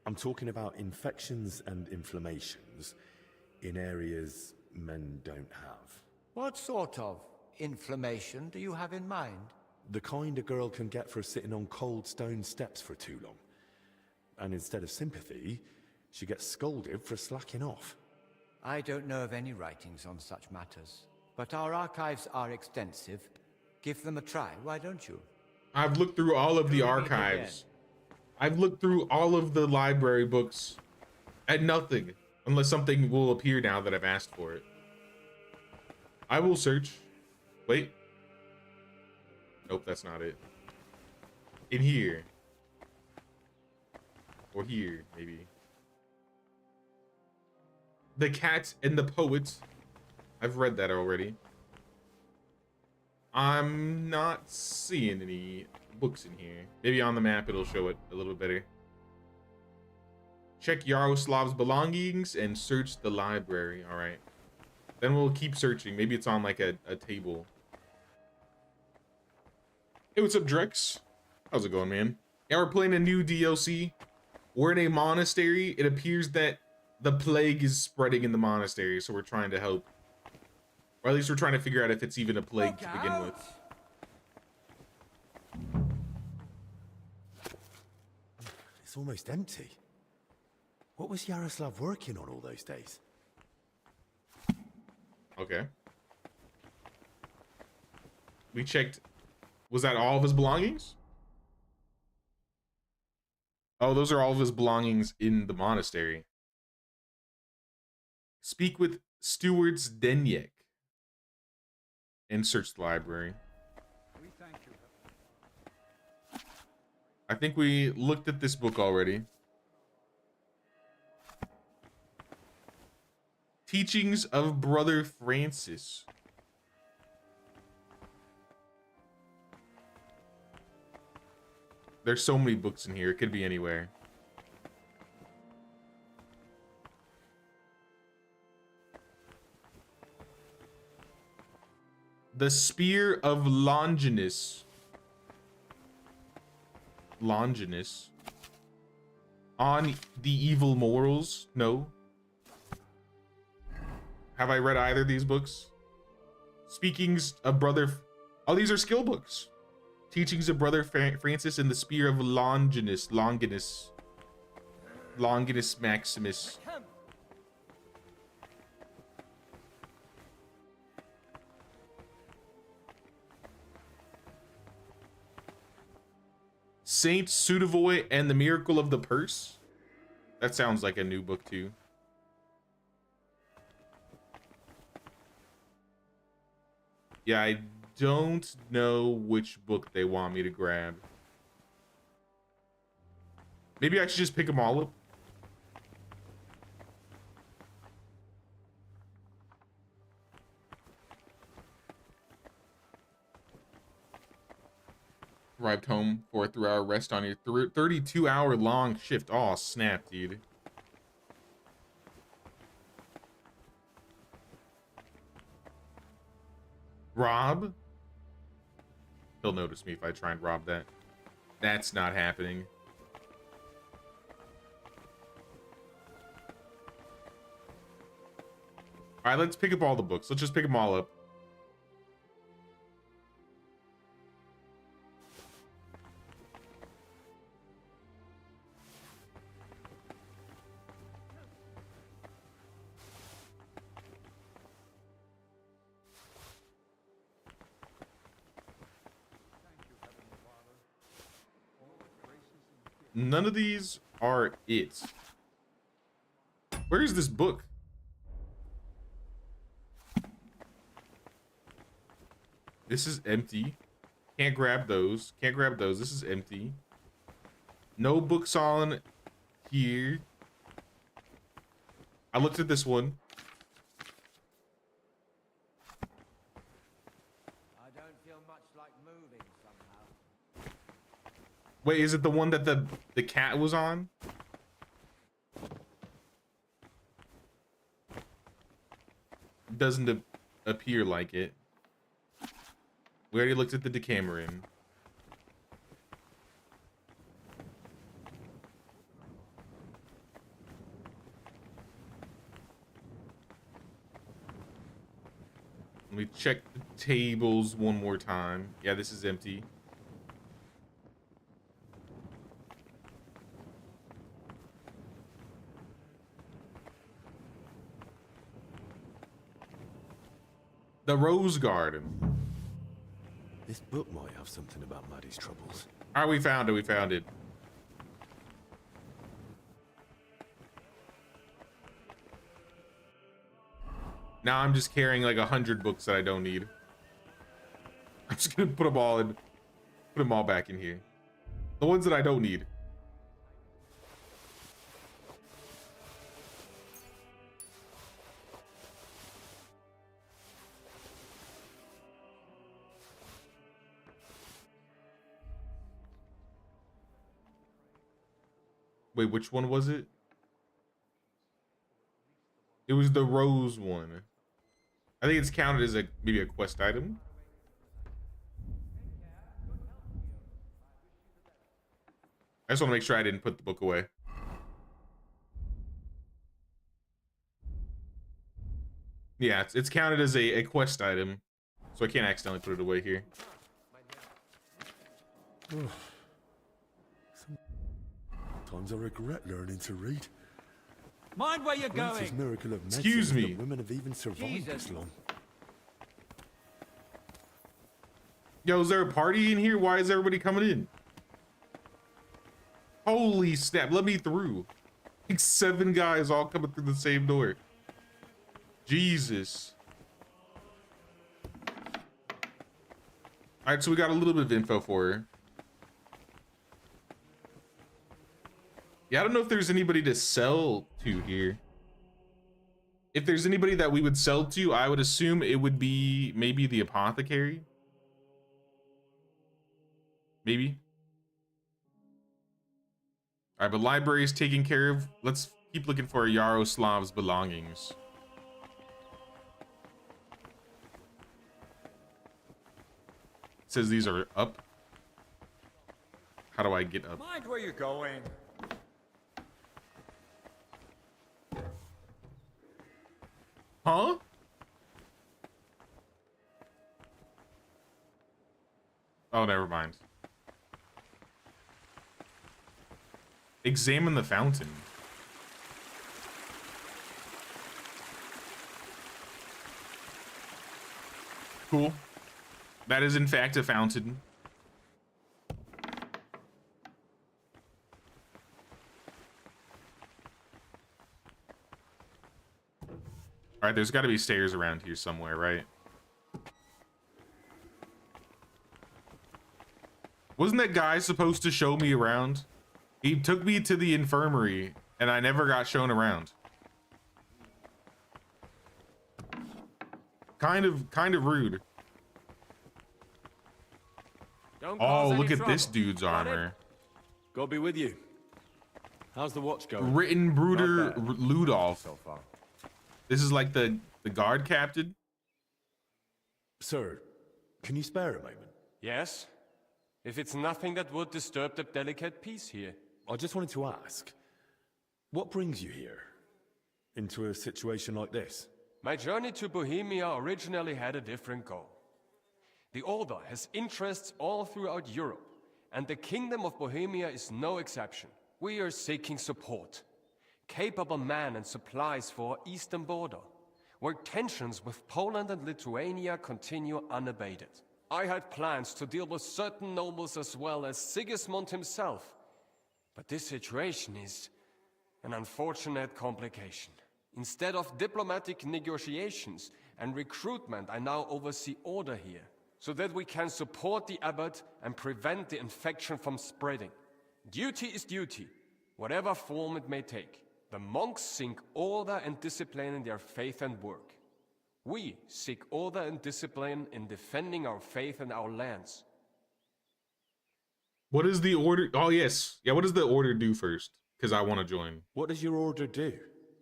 Speaker 3: I'm talking about infections and inflammations in areas men don't have.
Speaker 18: What sort of inflammation do you have in mind?
Speaker 3: The kind a girl can get for sitting on cold stone steps for too long. And instead of sympathy, she gets scolded for slacking off.
Speaker 18: I don't know of any writings on such matters, but our archives are extensive. Give them a try, why don't you?
Speaker 1: I've looked through all of the archives. I've looked through all of the library books at nothing, unless something will appear now that I've asked for it. I will search. Wait. Nope, that's not it. In here. Or here, maybe. The Cat and the Poet. I've read that already. I'm not seeing any books in here. Maybe on the map it'll show it a little better. Check Yaroslav's belongings and search the library. All right. Then we'll keep searching. Maybe it's on like a table. Hey, what's up, Drex? How's it going, man? Yeah, we're playing a new DLC. We're in a monastery. It appears that the plague is spreading in the monastery, so we're trying to help. Or at least we're trying to figure out if it's even a plague to begin with.
Speaker 3: It's almost empty. What was Yaroslav working on all those days?
Speaker 1: Okay. We checked. Was that all of his belongings? Oh, those are all of his belongings in the monastery. Speak with Stewards Denyek. And search the library. I think we looked at this book already. Teachings of Brother Francis. There's so many books in here. It could be anywhere. The Spear of Longinus. Longinus. On the Evil Morals? No. Have I read either of these books? Speakings of Brother... Oh, these are skill books. Teachings of Brother Francis and the Spear of Longinus. Longinus Maximus. Saint Sudavoy and the Miracle of the Purse. That sounds like a new book too. Yeah, I don't know which book they want me to grab. Maybe I should just pick them all up. Arrived home for a 3-hour rest on your 32-hour long shift. Oh, snap, dude. Rob? He'll notice me if I try and rob that. That's not happening. All right, let's pick up all the books. Let's just pick them all up. None of these are it. Where is this book? This is empty. Can't grab those. Can't grab those. This is empty. No books on here. I looked at this one.
Speaker 18: I don't feel much like moving somehow.
Speaker 1: Wait, is it the one that the cat was on? Doesn't appear like it. We already looked at the Decameron. Let me check the tables one more time. Yeah, this is empty. The Rose Garden.
Speaker 3: This book might have something about Maddie's troubles.
Speaker 1: All right, we found it. We found it. Now I'm just carrying like 100 books that I don't need. I'm just gonna put them all in, put them all back in here. The ones that I don't need. Wait, which one was it? It was the rose one. I think it's counted as maybe a quest item. I just want to make sure I didn't put the book away. Yeah, it's counted as a quest item, so I can't accidentally put it away here.
Speaker 3: Sometimes I regret learning to read.
Speaker 6: Mind where you're going.
Speaker 3: Miracle of medicine
Speaker 1: Excuse me.
Speaker 3: that women have even survived this long.
Speaker 1: Yo, is there a party in here? Why is everybody coming in? Holy snap, let me through. Like 7 guys all coming through the same door. Jesus. All right, so we got a little bit of info for her. Yeah, I don't know if there's anybody to sell to here. If there's anybody that we would sell to, I would assume it would be maybe the apothecary. Maybe. All right, but library is taken care of. Let's keep looking for Yaroslav's belongings. It says these are up. How do I get up?
Speaker 6: Mind where you're going.
Speaker 1: Huh? Oh, never mind. Examine the fountain. Cool. That is in fact a fountain. All right, there's got to be stairs around here somewhere, right? Wasn't that guy supposed to show me around? He took me to the infirmary, and I never got shown around. Kind of rude. Oh, look at this dude's armor.
Speaker 3: God be with you. How's the watch going?
Speaker 1: Written Bruder Ludolf. This is like the guard captain.
Speaker 3: Sir, Can you spare a moment?
Speaker 19: Yes, if it's nothing that would disturb the delicate peace here.
Speaker 3: I just wanted to ask, what brings you here? Into a situation like this?
Speaker 19: My journey to Bohemia originally had a different goal. The Order has interests all throughout Europe, and the Kingdom of Bohemia is no exception. We are seeking support, capable men and supplies for our eastern border, where tensions with Poland and Lithuania continue unabated. I had plans to deal with certain nobles as well as Sigismund himself, but this situation is an unfortunate complication. Instead of diplomatic negotiations and recruitment, I now oversee order here, so that we can support the abbot and prevent the infection from spreading. Duty is duty, whatever form it may take. The monks seek order and discipline in their faith and work. We seek order and discipline in defending our faith and our lands.
Speaker 1: What is the order? Oh, yes. Yeah, what does the order do first? Because I want to join.
Speaker 3: What does your order do?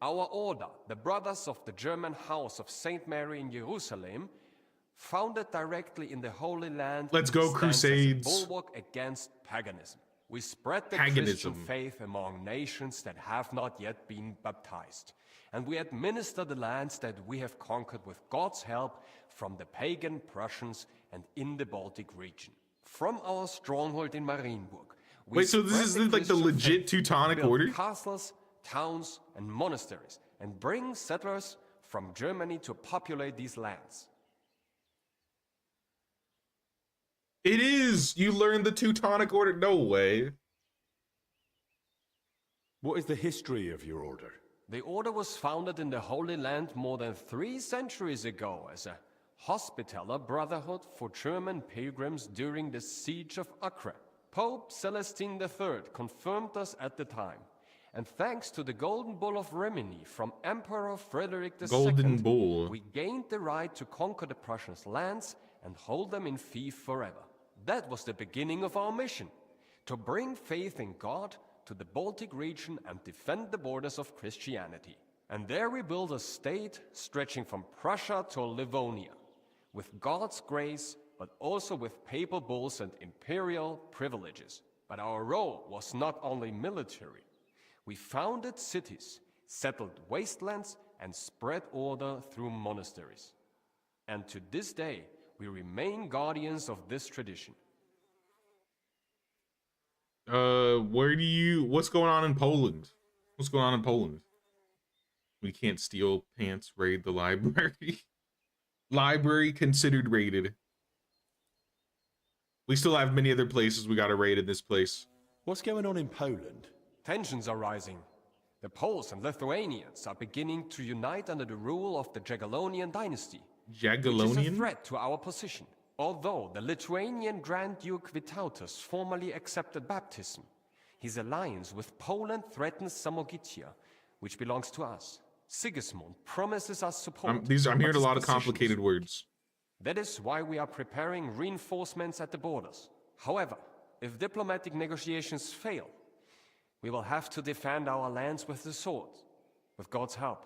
Speaker 19: Our order, the Brothers of the German House of St. Mary in Jerusalem, founded directly in the Holy Land.
Speaker 1: Let's go,
Speaker 19: stands
Speaker 1: Crusades.
Speaker 19: as a bulwark against paganism. We spread the Christian faith among nations that have not yet been baptized. And we administer the lands that we have conquered with God's help from the pagan Prussians and in the Baltic region. From our stronghold in Marienburg.
Speaker 1: Wait, so this is like the legit Teutonic Order?
Speaker 19: Castles, towns, and monasteries, and bring settlers from Germany to populate these lands.
Speaker 1: It is! You learned the Teutonic Order? No way.
Speaker 3: What is the history of your order?
Speaker 19: The order was founded in the Holy Land more than 3 centuries ago as a hospitaller brotherhood for German pilgrims during the siege of Acre. Pope Celestine III confirmed us at the time, and thanks to the Golden Bull of Rimini from Emperor Frederick II,
Speaker 1: Golden Bull.
Speaker 19: we gained the right to conquer the Prussians' lands and hold them in fief forever. That was the beginning of our mission, to bring faith in God to the Baltic region and defend the borders of Christianity. And there we built a state stretching from Prussia to Livonia, with God's grace, but also with papal bulls and imperial privileges. But our role was not only military. We founded cities, settled wastelands, and spread order through monasteries. And to this day, we remain guardians of this tradition.
Speaker 1: What's going on in Poland? What's going on in Poland? We can't steal pants, raid the library. Library considered raided. We still have many other places we gotta raid in this place.
Speaker 3: What's going on in Poland?
Speaker 19: Tensions are rising. The Poles and Lithuanians are beginning to unite under the rule of the Jagiellonian dynasty.
Speaker 1: Jagiellonian?
Speaker 19: Which is a threat to our position. Although the Lithuanian Grand Duke Vytautas formally accepted baptism, his alliance with Poland threatens Samogitia, which belongs to us. Sigismund promises us support.
Speaker 1: I'm hearing a lot of complicated words.
Speaker 19: That is why we are preparing reinforcements at the borders. However, if diplomatic negotiations fail, we will have to defend our lands with the sword, with God's help.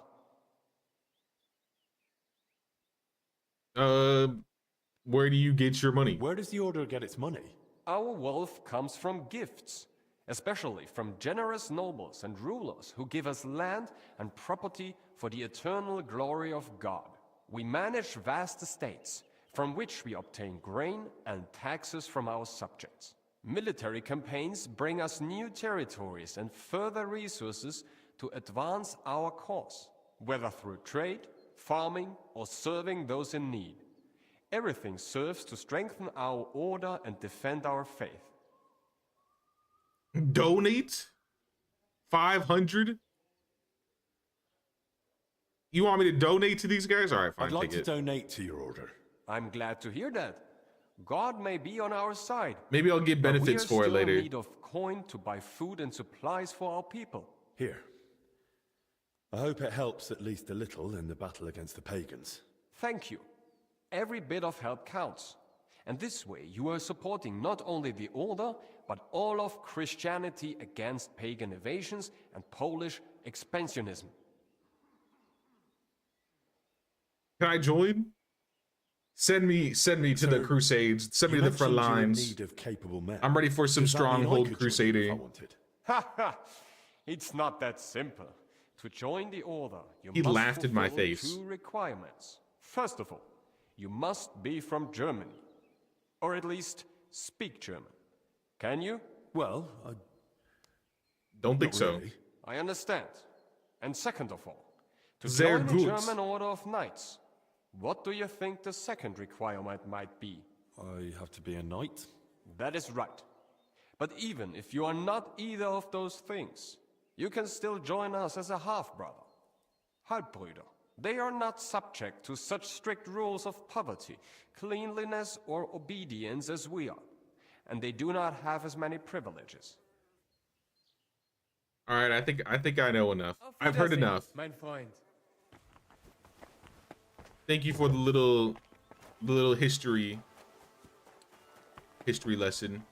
Speaker 1: Where do you get your money?
Speaker 3: Where does the order get its money?
Speaker 19: Our wealth comes from gifts, especially from generous nobles and rulers who give us land and property for the eternal glory of God. We manage vast estates, from which we obtain grain and taxes from our subjects. Military campaigns bring us new territories and further resources to advance our cause, whether through trade, farming, or serving those in need. Everything serves to strengthen our order and defend our faith.
Speaker 1: Donate 500. You want me to donate to these guys? All right, fine.
Speaker 3: I'd like to donate to your order.
Speaker 19: I'm glad to hear that. God may be on our side.
Speaker 1: Maybe I'll get benefits for it later.
Speaker 19: We are still in need of coin to buy food and supplies for our people.
Speaker 3: Here. I hope it helps at least a little in the battle against the pagans.
Speaker 19: Thank you. Every bit of help counts. And this way you are supporting not only the order, but all of Christianity against pagan invasions and Polish expansionism.
Speaker 1: Can I join? Send me to the Crusades. Send me to the front lines.
Speaker 3: Need of capable men.
Speaker 1: I'm ready for some
Speaker 3: Does that mean I
Speaker 1: stronghold
Speaker 3: could join you if I
Speaker 1: crusading.
Speaker 3: wanted?
Speaker 19: Ha ha! It's not that simple. To join the Order, you
Speaker 1: He
Speaker 19: must
Speaker 1: laughed in my
Speaker 19: fulfill
Speaker 1: face.
Speaker 19: 2 requirements. First of all, you must be from Germany. Or at least speak German. Can you?
Speaker 3: Well, I
Speaker 1: don't think
Speaker 3: not
Speaker 1: so.
Speaker 3: really.
Speaker 19: I understand. And second of all, to
Speaker 1: Sehr
Speaker 19: join the
Speaker 1: gut.
Speaker 19: German Order of Knights, what do you think the second requirement might be?
Speaker 3: I have to be a knight.
Speaker 19: That is right. But even if you are not either of those things, you can still join us as a half-brother. Halbbrüder. They are not subject to such strict rules of poverty, cleanliness, or obedience as we are. And they do not have as many privileges.
Speaker 1: All right, I think I know enough. I've heard enough.
Speaker 19: Mein Freund.
Speaker 1: Thank you for the little history lesson.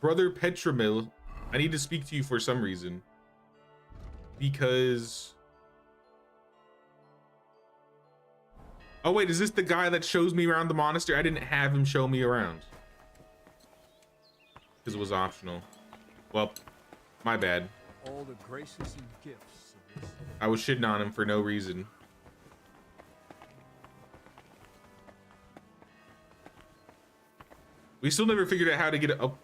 Speaker 1: Brother Petramil, I need to speak to you for some reason. Because... Oh wait, is this the guy that shows me around the monastery? I didn't have him show me around. Because it was optional. Well, my bad.
Speaker 14: All the graces and gifts of this.
Speaker 1: I was shitting on him for no reason. We still never figured out how to get up.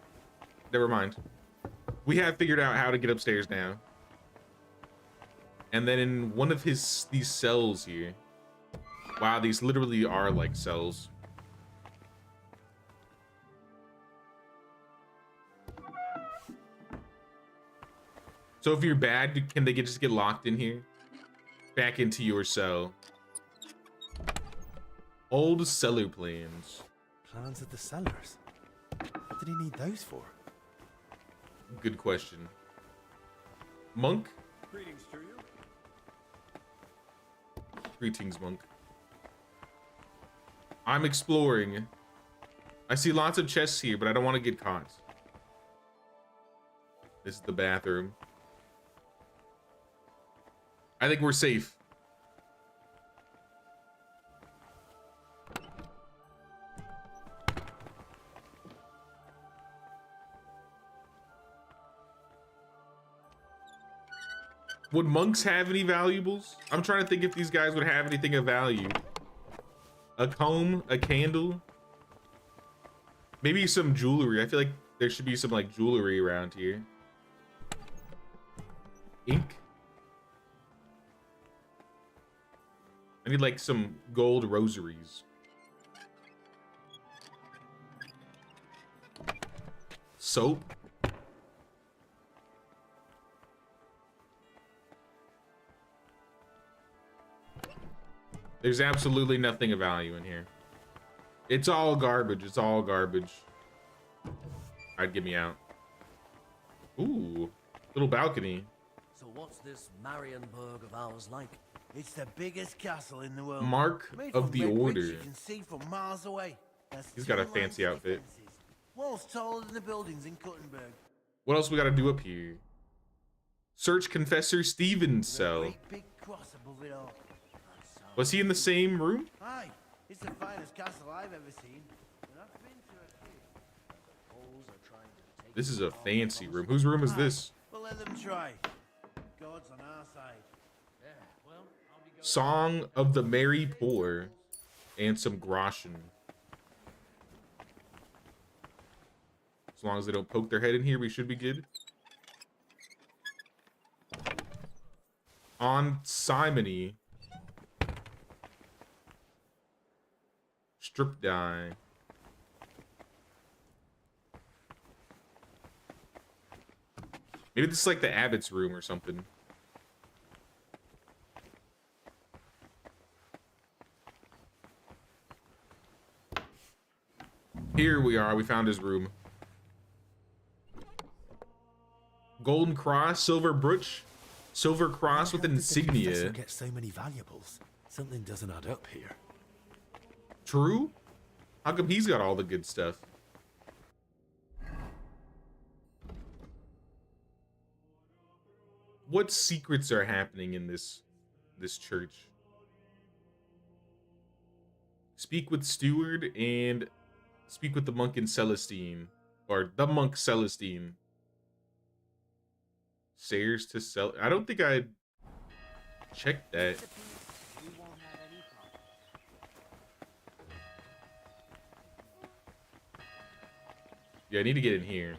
Speaker 1: Never mind. We have figured out how to get upstairs now. And then in one of these cells here. Wow, these literally are like cells. So if you're bad, can they just get locked in here? Back into your cell. Old cellar plans.
Speaker 3: Plans of the cellars. What did he need those for?
Speaker 1: Good question. Monk?
Speaker 14: Greetings to you.
Speaker 1: Greetings, monk. I'm exploring. I see lots of chests here, but I don't want to get caught. This is the bathroom. I think we're safe. Would monks have any valuables? I'm trying to think if these guys would have anything of value. A comb, a candle, maybe some jewelry. I feel like there should be some like jewelry around here. Ink. I need like some gold rosaries. Soap. There's absolutely nothing of value in here. It's all garbage. It's all garbage. Alright, get me out. Ooh, little balcony.
Speaker 20: So what's this Marienburg of ours like? It's the biggest castle in the world.
Speaker 1: Mark
Speaker 20: Made
Speaker 1: of
Speaker 20: from
Speaker 1: the
Speaker 20: red bricks
Speaker 1: Order.
Speaker 20: You can see from miles away. That's
Speaker 1: He's got a
Speaker 20: 2
Speaker 1: fancy
Speaker 20: lines of
Speaker 1: outfit.
Speaker 20: defenses. Walls taller than the buildings in Kuttenberg.
Speaker 1: What else we gotta do up here? Search Confessor Stephen's cell.
Speaker 20: Great big cross above it all.
Speaker 1: Was he in the same room?
Speaker 20: Aye, it's the finest castle I've ever seen. And I've been to a few. The Poles are trying to take
Speaker 1: This is a fancy room. Whose room is this?
Speaker 20: Well, let them try. God's on our side. Yeah, well,
Speaker 1: Song of the Merry Poor. And some groschen. As long as they don't poke their head in here, we should be good. On Simony. Strip die. Maybe this is like the abbot's room or something. Here we are. We found his room. Golden cross, silver brooch, silver cross with insignia.
Speaker 3: Get so many valuables. Something doesn't add up here.
Speaker 1: True? How come he's got all the good stuff? What secrets are happening in this church? Speak with Steward and speak with the monk in Celestine. Or the monk Celestine. Stairs to Cel... I don't think I checked that. Yeah, I need to get in here.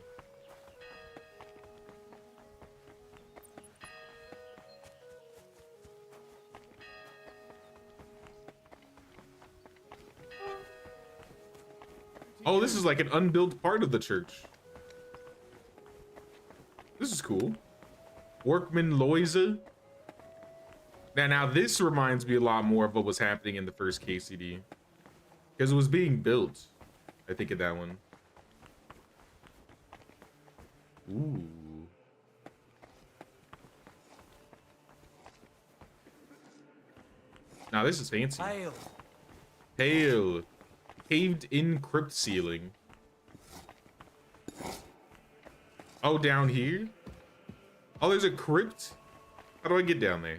Speaker 1: Oh, this is like an unbuilt part of the church. This is cool. Workman Loisa. Now this reminds me a lot more of what was happening in the first KCD. Because it was being built. I think of that one. Ooh. Now this is fancy. Hail. Caved in crypt ceiling. Oh, down here? Oh, there's a crypt? How do I get down there?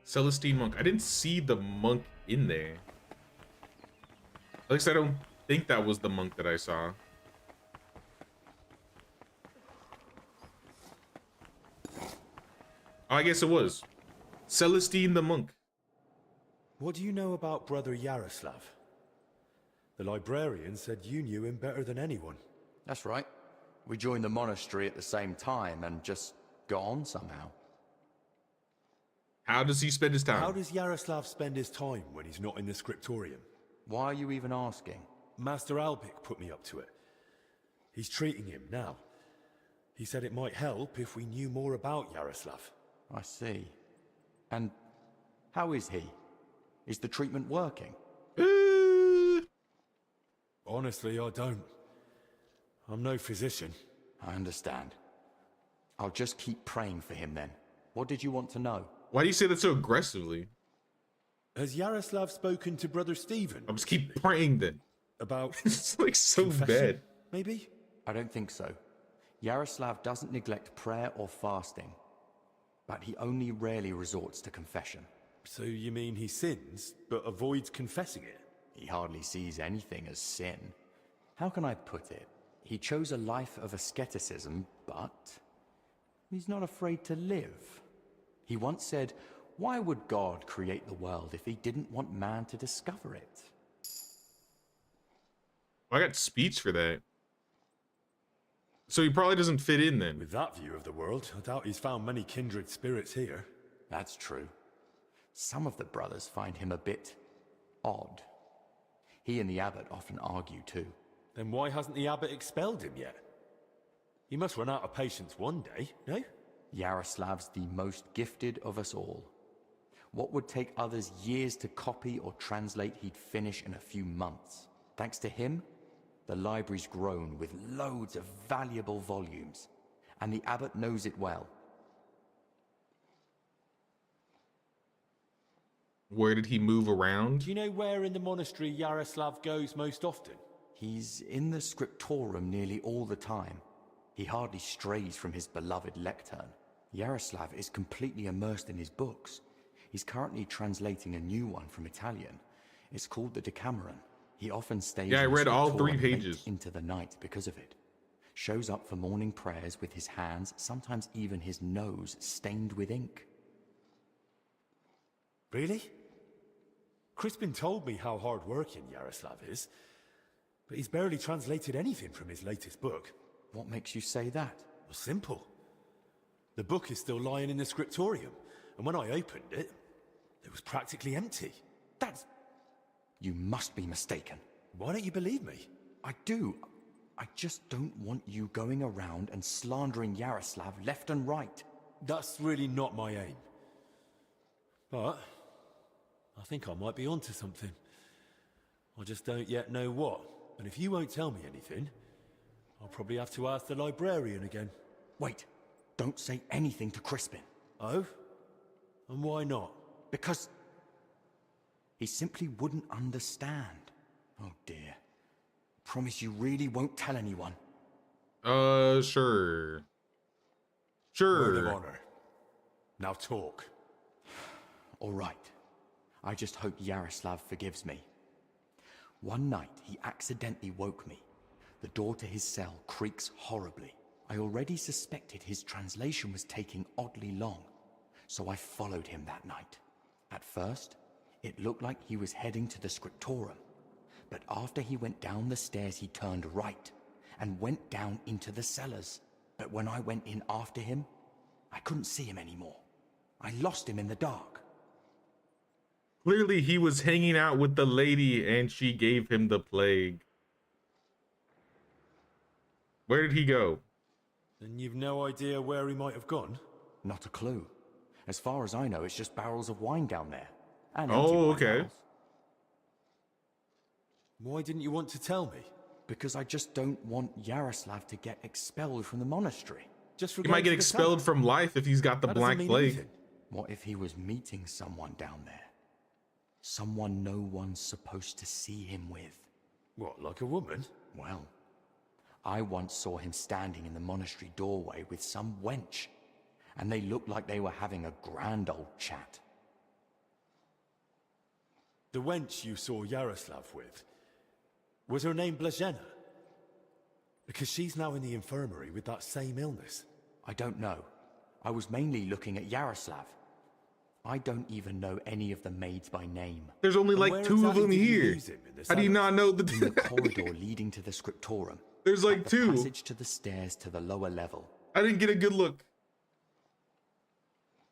Speaker 1: Celestine monk. I didn't see the monk in there. At least I don't think that was the monk that I saw. Oh, I guess it was. Celestine the monk.
Speaker 3: What do you know about Brother Yaroslav? The librarian said you knew him better than anyone.
Speaker 21: That's right. We joined the monastery at the same time and just got on somehow.
Speaker 1: How does he spend his time?
Speaker 3: How does Yaroslav spend his time when he's not in the scriptorium?
Speaker 21: Why are you even asking?
Speaker 3: Master Albic put me up to it. He's treating him now. He said it might help if we knew more about Yaroslav.
Speaker 21: I see. And how is he? Is the treatment working?
Speaker 3: Honestly, I don't. I'm no physician.
Speaker 21: I understand. I'll just keep praying for him then. What did you want to know?
Speaker 1: Why do you say that so aggressively?
Speaker 3: Has Yaroslav spoken to Brother Stephen?
Speaker 1: I'll just keep praying then.
Speaker 3: About
Speaker 1: it's like so
Speaker 3: confession,
Speaker 1: bad.
Speaker 3: Maybe?
Speaker 21: I don't think so. Yaroslav doesn't neglect prayer or fasting, but he only rarely resorts to confession.
Speaker 3: So you mean he sins, but avoids confessing it?
Speaker 21: He hardly sees anything as sin. How can I put it? He chose a life of asceticism, but he's not afraid to live. He once said, "Why would God create the world if he didn't want man to discover it?"
Speaker 1: I got speech for that. So he probably doesn't fit in then.
Speaker 3: With that view of the world, I doubt he's found many kindred spirits here.
Speaker 21: That's true. Some of the brothers find him a bit odd. He and the abbot often argue too.
Speaker 3: Then why hasn't the abbot expelled him yet? He must run out of patience one day, no?
Speaker 21: Yaroslav's the most gifted of us all. What would take others years to copy or translate, he'd finish in a few months. Thanks to him, the library's grown with loads of valuable volumes, and the abbot knows it well.
Speaker 1: Where did he move around?
Speaker 3: Do you know where in the monastery Yaroslav goes most often?
Speaker 21: He's in the scriptorium nearly all the time. He hardly strays from his beloved lectern. Yaroslav is completely immersed in his books. He's currently translating a new one from Italian. It's called the Decameron. He often stays
Speaker 1: I read all 3
Speaker 21: late
Speaker 1: pages
Speaker 21: into the night because of it. Shows up for morning prayers with his hands, sometimes even his nose, stained with ink.
Speaker 3: Really? Crispin told me how hard-working Yaroslav is, but he's barely translated anything from his latest book.
Speaker 21: What makes you say that?
Speaker 3: Well, simple. The book is still lying in the scriptorium, and when I opened it, it was practically empty.
Speaker 21: That's... You must be mistaken.
Speaker 3: Why don't you believe me?
Speaker 21: I do. I just don't want you going around and slandering Yaroslav left and right.
Speaker 3: That's really not my aim. But I think I might be onto something. I just don't yet know what. And if you won't tell me anything, I'll probably have to ask the librarian again.
Speaker 21: Wait. Don't say anything to Crispin.
Speaker 3: Oh? And why not?
Speaker 21: Because he simply wouldn't understand. Oh dear. Promise you really won't tell anyone.
Speaker 1: Sure.
Speaker 3: Word of honor. Now talk.
Speaker 21: All right. I just hope Yaroslav forgives me. One night, he accidentally woke me. The door to his cell creaks horribly. I already suspected his translation was taking oddly long, so I followed him that night. At first, it looked like he was heading to the scriptorum, but after he went down the stairs, he turned right and went down into the cellars. But when I went in after him, I couldn't see him anymore. I lost him in the dark.
Speaker 1: Clearly, he was hanging out with the lady and she gave him the plague. Where did he go?
Speaker 3: And you've no idea where he might have gone?
Speaker 21: Not a clue. As far as I know, it's just barrels of wine down there. And
Speaker 1: oh, okay.
Speaker 21: Barrels.
Speaker 3: Why didn't you want to tell me?
Speaker 21: Because I just don't want Yaroslav to get expelled from the monastery.
Speaker 3: Just for
Speaker 1: he might get expelled from life if he's got the Black Plague.
Speaker 3: Anything.
Speaker 21: What if he was meeting someone down there? Someone no one's supposed to see him with.
Speaker 3: What, like a woman?
Speaker 21: Well, I once saw him standing in the monastery doorway with some wench, and they looked like they were having a grand old chat.
Speaker 3: The wench you saw Yaroslav with, was her name Blazhena? Because she's now in the infirmary with that same illness.
Speaker 21: I don't know. I was mainly looking at Yaroslav. I don't even know any of the maids by name.
Speaker 1: There's only like two of them here. How do you not know the
Speaker 21: in the corridor leading to the scriptorum?
Speaker 1: There's like
Speaker 21: the
Speaker 1: two.
Speaker 21: Passage to the stairs to the lower level.
Speaker 1: I didn't get a good look.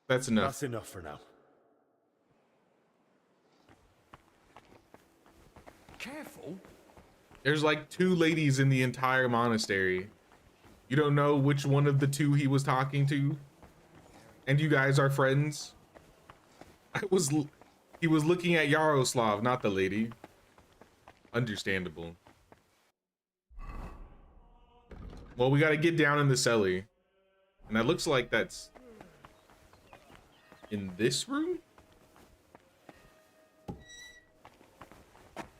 Speaker 1: That's enough.
Speaker 3: That's enough for now.
Speaker 13: Careful.
Speaker 1: There's like two ladies in the entire monastery. You don't know which one of the two he was talking to? And you guys are friends? He was looking at Yaroslav, not the lady. Understandable. Well, we gotta get down in the cellar. And that looks like that's in this room?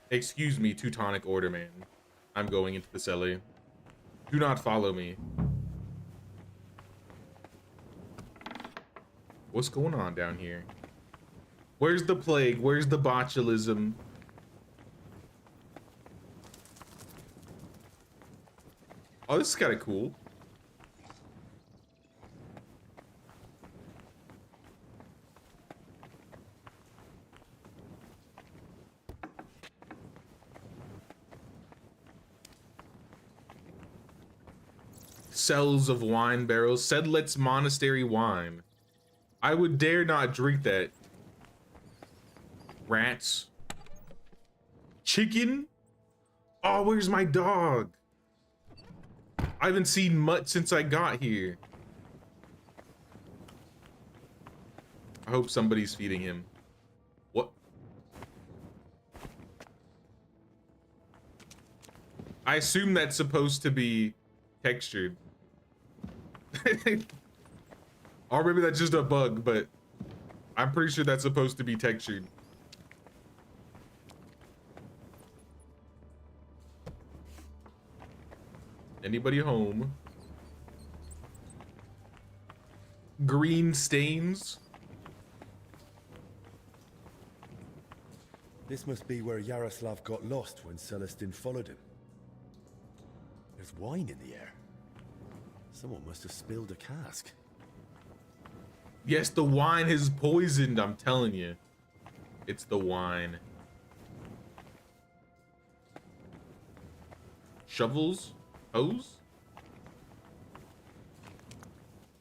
Speaker 1: Excuse me, Teutonic Order man. I'm going into the cellar. Do not follow me. What's going on down here? Where's the plague? Where's the botulism? Oh, this is kind of cool. Cells of wine barrels. Sedlet's monastery wine. I would dare not drink that. Rats. Chicken? Oh, where's my dog? I haven't seen Mutt since I got here. I hope somebody's feeding him. What? I assume that's supposed to be textured. Or maybe that's just a bug, but I'm pretty sure that's supposed to be textured. Anybody home? Green stains?
Speaker 3: This must be where Yaroslav got lost when Celestin followed him. There's wine in the air. Someone must have spilled a cask.
Speaker 1: Yes, the wine is poisoned, I'm telling you. It's the wine. Shovels? Hose?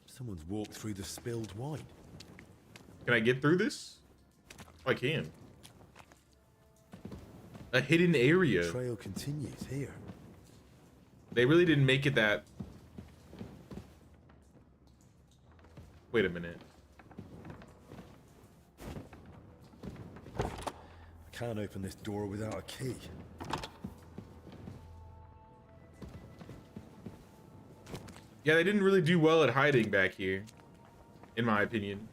Speaker 3: Someone's walked through the spilled wine.
Speaker 1: Can I get through this? Oh, I can. A hidden area.
Speaker 3: The trail continues here.
Speaker 1: They really didn't make it that... Wait a minute.
Speaker 3: I can't open this door without a key.
Speaker 1: Yeah, they didn't really do well at hiding back here, in my opinion.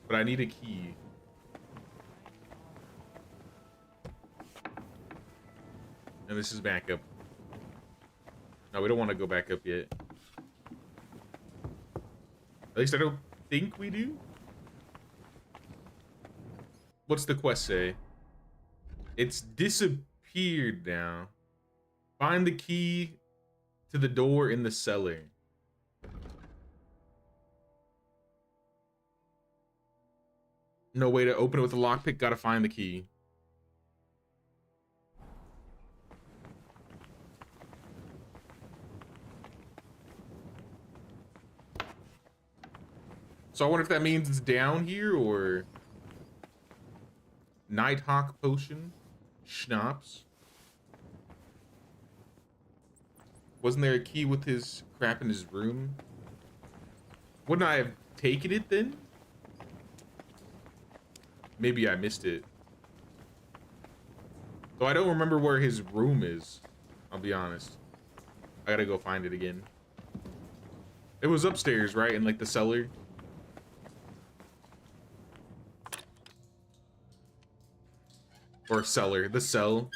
Speaker 1: But I need a key. And this is back up. No, we don't want to go back up yet. At least I don't think we do. What's the quest say? It's disappeared now. Find the key to the door in the cellar. No way to open it with a lockpick. Gotta find the key. So I wonder if that means it's down here or Nighthawk potion, schnapps. Wasn't there a key with his crap in his room? Wouldn't I have taken it then? Maybe I missed it. So I don't remember where his room is. I'll be honest. I gotta go find it again. It was upstairs, right? In like the cellar. Or cellar. The cell.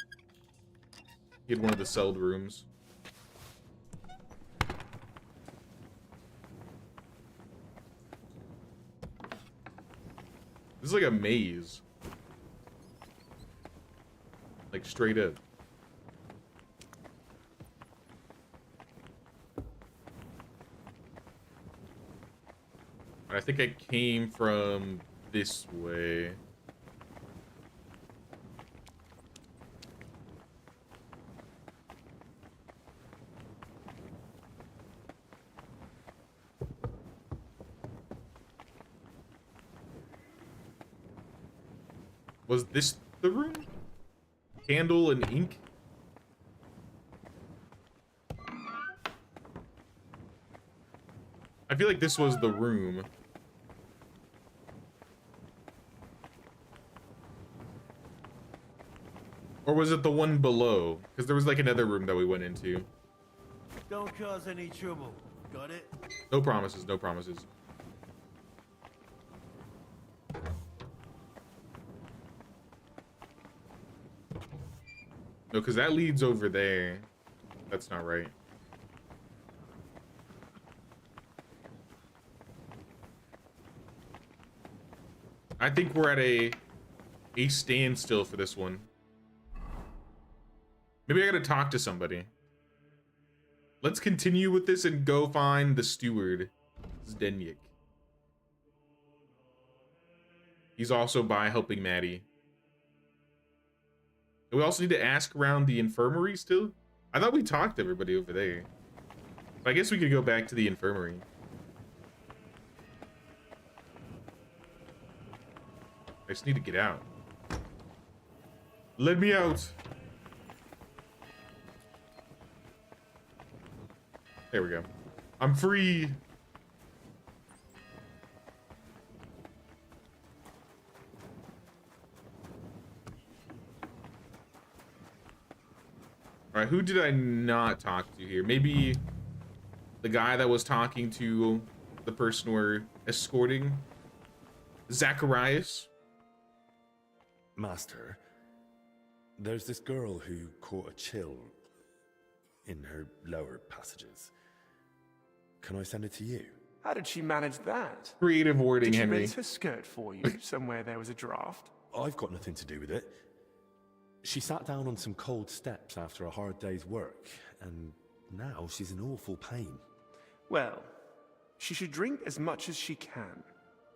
Speaker 1: He had one of the celled rooms. This is like a maze. Like straight up. I think I came from this way. Was this the room? Candle and ink? I feel like this was the room. Or was it the one below? Because there was like another room that we went into.
Speaker 20: Don't cause any trouble. Got it?
Speaker 1: No promises, no promises. No, because that leads over there. That's not right. I think we're at a standstill for this one. Maybe I gotta talk to somebody. Let's continue with this and go find the steward, Zdenyk. He's also by helping Maddie. We also need to ask around the infirmary still. I thought we talked to everybody over there. But I guess we could go back to the infirmary. I just need to get out. Let me out. There we go. I'm free. All right, who did I not talk to here? Maybe the guy that was talking to the person we're escorting? Zacharias?
Speaker 3: Master, there's this girl who caught a chill in her lower passages. Can I send it to you?
Speaker 15: How did she manage that?
Speaker 1: Creative wording,
Speaker 15: Did she
Speaker 1: Henry.
Speaker 15: raise her skirt for you somewhere there was a draft?
Speaker 3: I've got nothing to do with it. She sat down on some cold steps after a hard day's work, and now she's in awful pain.
Speaker 15: Well, she should drink as much as she can.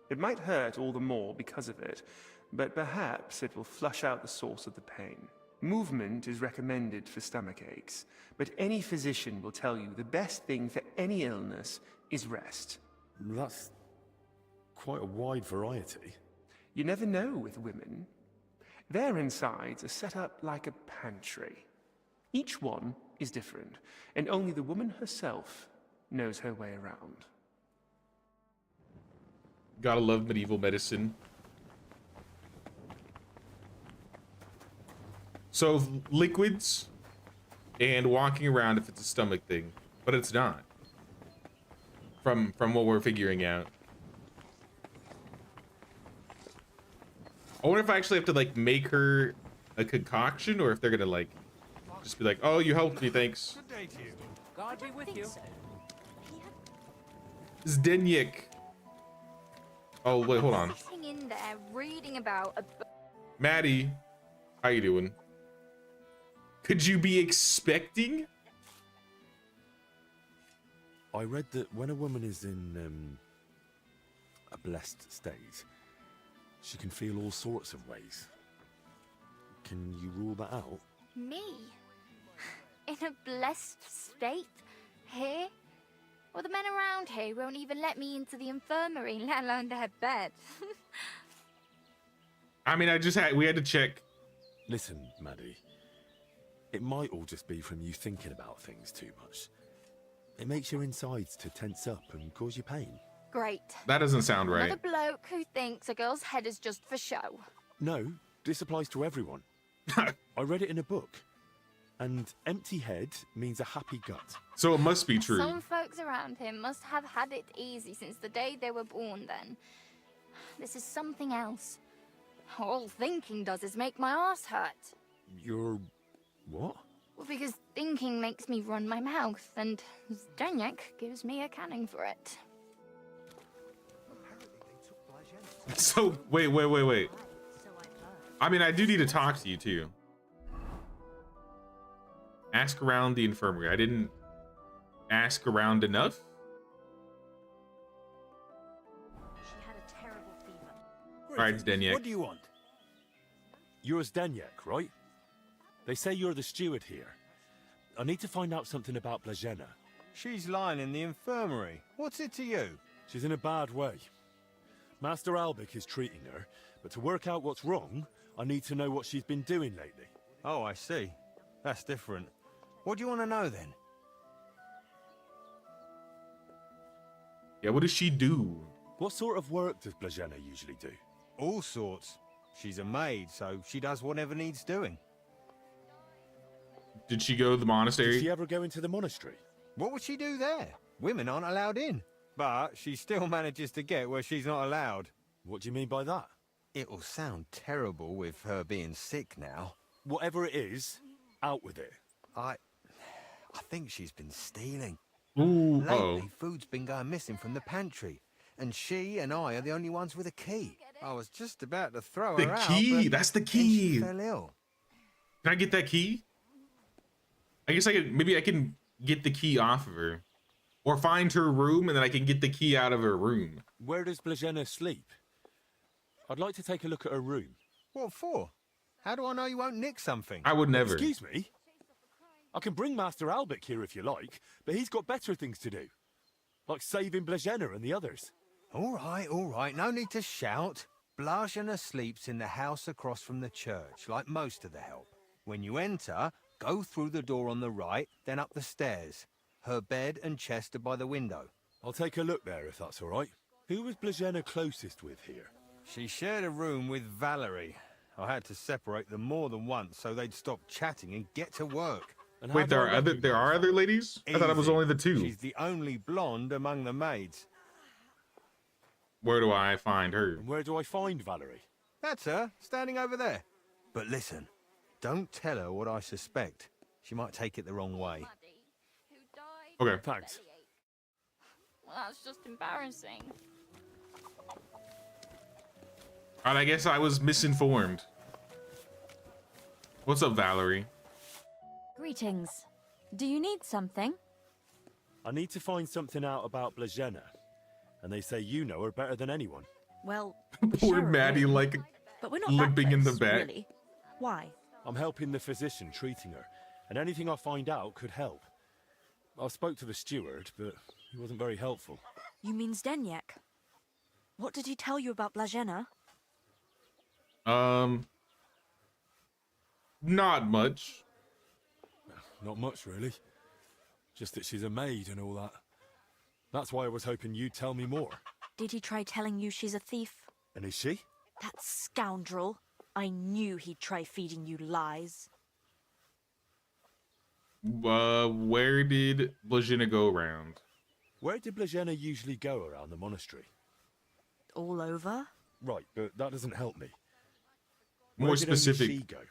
Speaker 15: It might hurt all the more because of it, but perhaps it will flush out the source of the pain. Movement is recommended for stomach aches, but any physician will tell you the best thing for any illness is rest.
Speaker 3: That's quite a wide variety.
Speaker 15: You never know with women. Their insides are set up like a pantry. Each one is different, and only the woman herself knows her way around.
Speaker 1: Gotta love medieval medicine. So liquids and walking around if it's a stomach thing, but it's not. From what we're figuring out. I wonder if I actually have to like make her a concoction or if they're gonna like Just be like, oh, you helped me, thanks.
Speaker 6: Good day to you. God be with you.
Speaker 1: Zdeněk. Oh, wait, hold on.
Speaker 7: Sitting in there reading about a
Speaker 1: Maddie, how you doing? Could you be expecting?
Speaker 3: I read that when a woman is in a blessed state, she can feel all sorts of ways. Can you rule that out?
Speaker 7: Me? In a blessed state? Here? Well, the men around here won't even let me into the infirmary, let alone their bed.
Speaker 1: I mean, we had to check.
Speaker 3: Listen, Maddie. It might all just be from you thinking about things too much. It makes your insides to tense up and cause you pain.
Speaker 7: Great.
Speaker 1: That doesn't sound right.
Speaker 7: Another bloke who thinks a girl's head is just for show.
Speaker 3: No, this applies to everyone. I read it in a book. And empty head means a happy gut.
Speaker 1: So it must be true.
Speaker 7: Some folks around him must have had it easy since the day they were born then. This is something else. All thinking does is make my arse hurt.
Speaker 3: You're... what?
Speaker 7: Well, because thinking makes me run my mouth, and Zdeněk gives me a canning for it.
Speaker 1: So, wait. I mean, I do need to talk to you, too. Ask around the infirmary. I didn't ask around enough?
Speaker 12: She had a terrible fever.
Speaker 1: All right, Zdeněk.
Speaker 3: What do you want? You're Zdeněk, right? They say you're the steward here. I need to find out something about Blažena.
Speaker 2: She's lying in the infirmary. What's it to you?
Speaker 3: She's in a bad way. Master Albik is treating her, but to work out what's wrong, I need to know what she's been doing lately.
Speaker 2: Oh, I see. That's different. What do you want to know, then?
Speaker 1: Yeah, what does she do?
Speaker 3: What sort of work does Blažena usually do?
Speaker 2: All sorts. She's a maid, so she does whatever needs doing.
Speaker 1: Did she go to the monastery?
Speaker 3: Did she ever go into the monastery?
Speaker 2: What would she do there? Women aren't allowed in. But she still manages to get where she's not allowed.
Speaker 3: What do you mean by that?
Speaker 2: It'll sound terrible with her being sick now.
Speaker 3: Whatever it is, out with it.
Speaker 2: I think she's been stealing.
Speaker 1: Ooh,
Speaker 2: Lately, food's been going missing from the pantry. And she and I are the only ones with a key. I was just about to throw her out.
Speaker 1: The key? That's the key.
Speaker 2: She fell ill.
Speaker 1: Can I get that key? I guess maybe I can get the key off of her. Or find her room and then I can get the key out of her room.
Speaker 3: Where does Blažena sleep? I'd like to take a look at her room.
Speaker 2: What for? How do I know you won't nick something?
Speaker 1: I would never.
Speaker 3: Excuse me? I can bring Master Albik here if you like, but he's got better things to do. Like saving Blažena and the others.
Speaker 2: All right. No need to shout. Blažena sleeps in the house across from the church, like most of the help. When you enter, go through the door on the right, then up the stairs. Her bed and chest are by the window.
Speaker 3: I'll take a look there if that's all right. Who was Blažena closest with here?
Speaker 2: She shared a room with Valerie. I had to separate them more than once so they'd stop chatting and get to work.
Speaker 1: Wait, there are other ladies? I thought it was only the two.
Speaker 2: She's the only blonde among the maids.
Speaker 1: Where do I find her?
Speaker 3: And where do I find Valerie?
Speaker 2: That's her, standing over there. But listen, don't tell her what I suspect. She might take it the wrong way.
Speaker 1: Okay.
Speaker 3: Thanks.
Speaker 7: Well, that's just embarrassing.
Speaker 1: Alright, I guess I was misinformed. What's up, Valerie?
Speaker 12: Greetings. Do you need something?
Speaker 3: I need to find something out about Blažena. And they say you know her better than anyone.
Speaker 12: Well,
Speaker 1: Poor Maddie, like,
Speaker 12: but we're not
Speaker 1: limping
Speaker 12: that
Speaker 1: in the
Speaker 12: close,
Speaker 1: back.
Speaker 12: Really. Why?
Speaker 3: I'm helping the physician treating her, and anything I find out could help. I spoke to the steward, but he wasn't very helpful.
Speaker 12: You mean Zdeněk? What did he tell you about Blažena?
Speaker 1: Not much.
Speaker 3: Not much, really. Just that she's a maid and all that. That's why I was hoping you'd tell me more.
Speaker 12: Did he try telling you she's a thief?
Speaker 3: And is she?
Speaker 12: That scoundrel. I knew he'd try feeding you lies.
Speaker 1: Where did Blažena go around?
Speaker 3: Where did Blažena usually go around the monastery?
Speaker 12: All over?
Speaker 3: Right, but that doesn't help me.
Speaker 1: More
Speaker 3: Where did only
Speaker 1: specific.
Speaker 3: she go?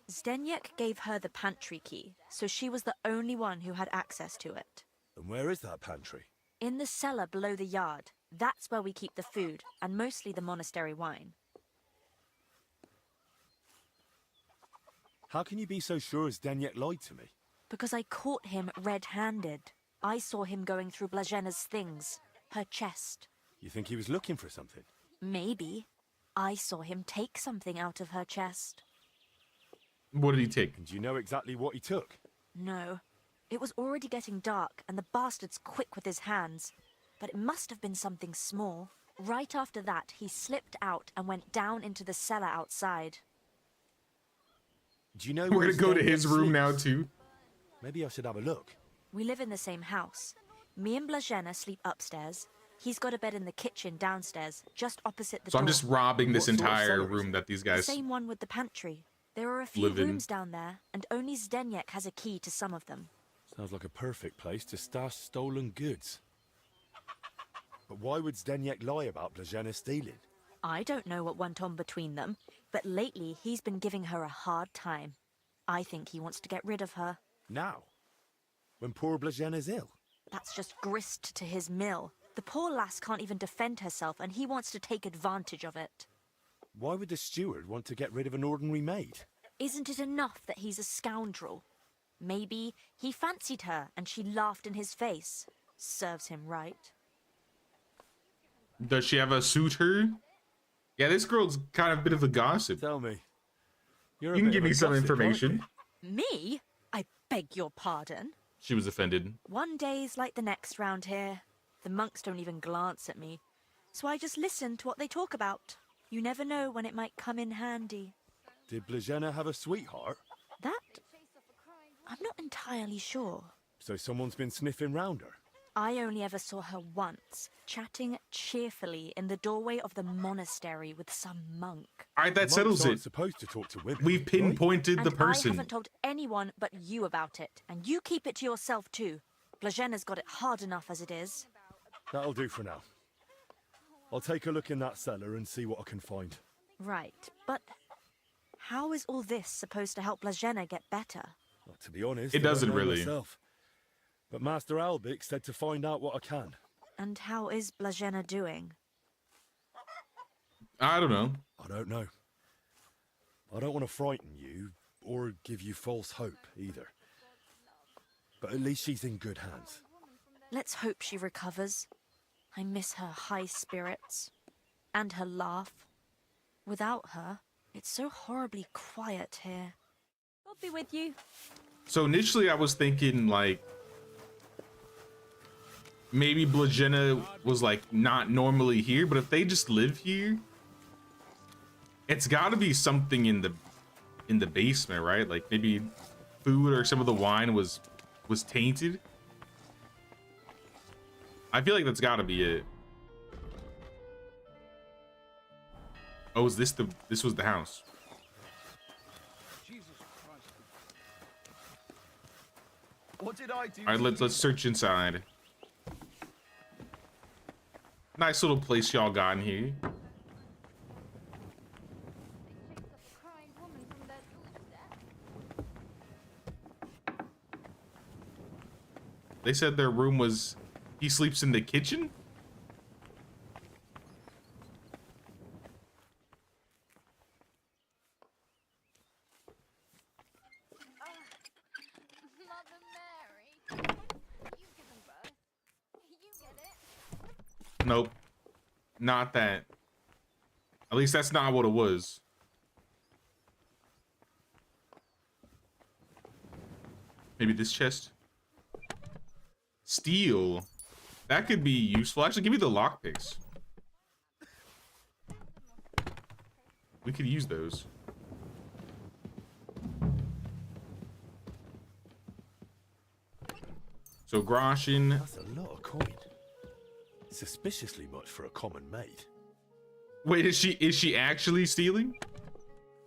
Speaker 12: Zdeněk gave her the pantry key, so she was the only one who had access to it.
Speaker 3: And where is that pantry?
Speaker 12: In the cellar below the yard. That's where we keep the food, and mostly the monastery wine.
Speaker 3: How can you be so sure Zdeněk lied to me?
Speaker 12: Because I caught him red-handed. I saw him going through Blažena's things, her chest.
Speaker 3: You think he was looking for something?
Speaker 12: Maybe. I saw him take something out of her chest.
Speaker 1: What did he take?
Speaker 3: And do you know exactly what he took?
Speaker 12: No. It was already getting dark, and the bastard's quick with his hands. But it must have been something small. Right after that, he slipped out and went down into the cellar outside.
Speaker 3: Do you know
Speaker 1: we're gonna go to his room now too?
Speaker 3: Maybe I should have a look.
Speaker 12: We live in the same house. Me and Blažena sleep upstairs. He's got a bed in the kitchen downstairs, just opposite the door.
Speaker 1: So I'm just robbing this entire room that these guys
Speaker 12: The same one with the pantry. There are a few
Speaker 1: live in.
Speaker 12: rooms down there, and only Zdeněk has a key to some of them.
Speaker 3: Sounds like a perfect place to stash stolen goods. But why would Zdeněk lie about Blažena stealing?
Speaker 12: I don't know what went on between them, but lately he's been giving her a hard time. I think he wants to get rid of her.
Speaker 3: Now? When poor Blažena's ill?
Speaker 12: That's just grist to his mill. The poor lass can't even defend herself, and he wants to take advantage of it.
Speaker 3: Why would the steward want to get rid of an ordinary maid?
Speaker 12: Isn't it enough that he's a scoundrel? Maybe he fancied her and she laughed in his face. Serves him right.
Speaker 1: Does she have a suitor? Yeah, this girl's kind of a bit of a gossip.
Speaker 3: Tell me.
Speaker 1: You can give me some information.
Speaker 12: Me? I beg your pardon.
Speaker 1: She was offended.
Speaker 12: One day's like the next round here. The monks don't even glance at me. So I just listen to what they talk about. You never know when it might come in handy.
Speaker 3: Did Blažena have a sweetheart?
Speaker 12: That? I'm not entirely sure.
Speaker 3: So someone's been sniffing round her?
Speaker 12: I only ever saw her once, chatting cheerfully in the doorway of the monastery with some monk.
Speaker 1: All right, that settles it.
Speaker 3: Supposed to talk to women.
Speaker 1: We've pinpointed the person.
Speaker 12: I haven't told anyone but you about it, and you keep it to yourself too. Blažena's got it hard enough as it is.
Speaker 3: That'll do for now. I'll take a look in that cellar and see what I can find.
Speaker 12: Right, but how is all this supposed to help Blažena get better?
Speaker 3: Well, to be honest,
Speaker 1: it doesn't
Speaker 3: I don't know
Speaker 1: really.
Speaker 3: Myself. But Master Albik said to find out what I can.
Speaker 12: And how is Blažena doing?
Speaker 1: I don't know.
Speaker 3: I don't know. I don't want to frighten you or give you false hope either. But at least she's in good hands.
Speaker 12: Let's hope she recovers. I miss her high spirits. And her laugh. Without her, it's so horribly quiet here. I'll be with you.
Speaker 1: So initially I was thinking like maybe Blažena was like not normally here, but if they just live here, it's got to be something in the basement, right? Like maybe food or some of the wine was tainted. I feel like that's got to be it. Oh, is this was the house?
Speaker 20: Jesus Christ. What did I do?
Speaker 1: All right, let's search inside. Nice little place y'all got in here. They said their room was... He sleeps in the kitchen? Nope. Not that. At least that's not what it was. Maybe this chest? Steel. That could be useful. Actually, give me the lockpicks. We could use those. So groschen.
Speaker 3: That's a lot of coin. Suspiciously much for a common maid.
Speaker 1: Wait, is she actually stealing?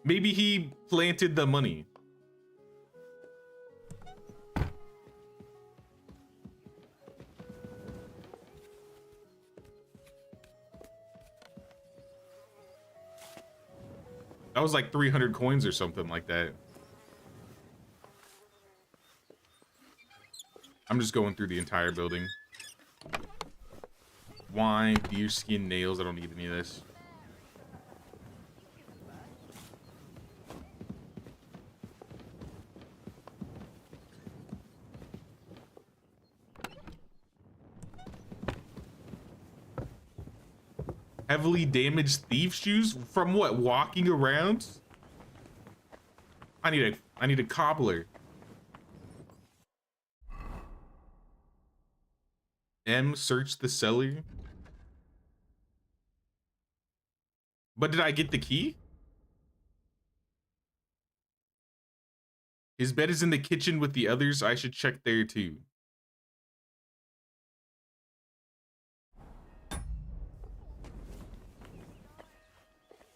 Speaker 1: Maybe he planted the money. That was like 300 coins or something like that. I'm just going through the entire building. Wine, deer skin, nails. I don't need any of this. Heavily damaged thief shoes from what? Walking around? I need a cobbler. M, search the cellar. But did I get the key? His bed is in the kitchen with the others. I should check there too.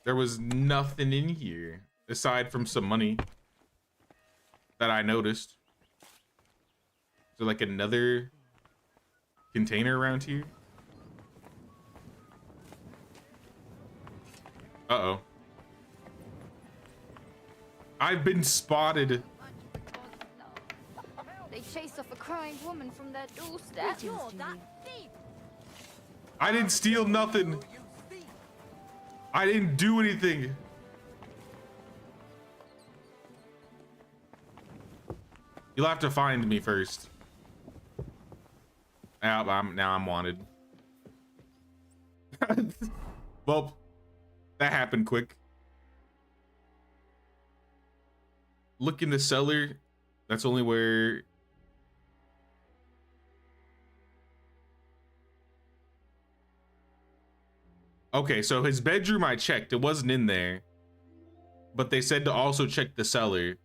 Speaker 1: There was nothing in here aside from some money that I noticed. Is there like another container around here? Uh-oh. I've been spotted.
Speaker 7: They chased off a crying woman from their doorstep.
Speaker 1: I didn't steal nothing. I didn't do anything. You'll have to find me first. Now I'm wanted. Well, that happened quick. Look in the cellar. That's only where... Okay, so his bedroom I checked. It wasn't in there. But they said to also check the cellar.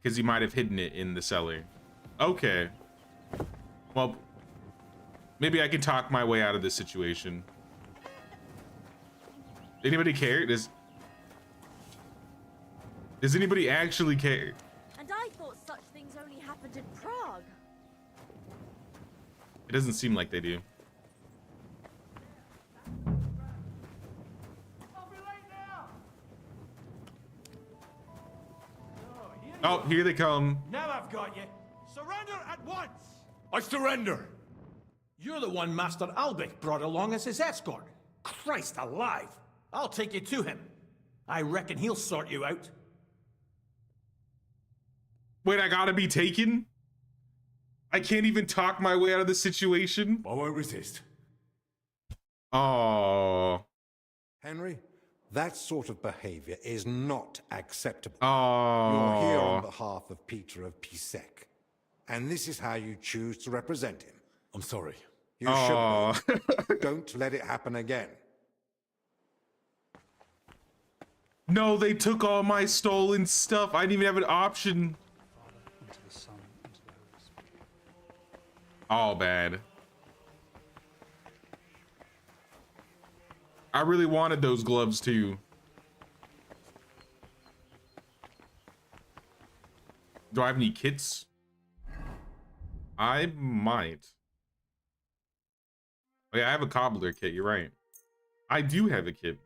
Speaker 1: Because he might have hidden it in the cellar. Okay. Well, maybe I can talk my way out of this situation. Anybody care? Does anybody actually care?
Speaker 12: And I thought such things only happened in Prague.
Speaker 1: It doesn't seem like they do. Oh, here they come.
Speaker 13: Now I've got you. Surrender at once! I surrender! You're the one Master Albrecht brought along as his escort. Christ alive! I'll take you to him. I reckon he'll sort you out.
Speaker 1: Wait, I gotta be taken? I can't even talk my way out of this situation?
Speaker 3: I won't resist.
Speaker 1: Oh.
Speaker 8: Henry, that sort of behavior is not acceptable.
Speaker 1: Oh.
Speaker 8: You're here on behalf of Peter of Pisek, and this is how you choose to represent him.
Speaker 3: I'm sorry.
Speaker 8: You should be. Don't let it happen again.
Speaker 1: No, they took all my stolen stuff. I didn't even have an option. All bad. I really wanted those gloves too. Do I have any kits? I might. Oh yeah, I have a cobbler kit, you're right. I do have a kit.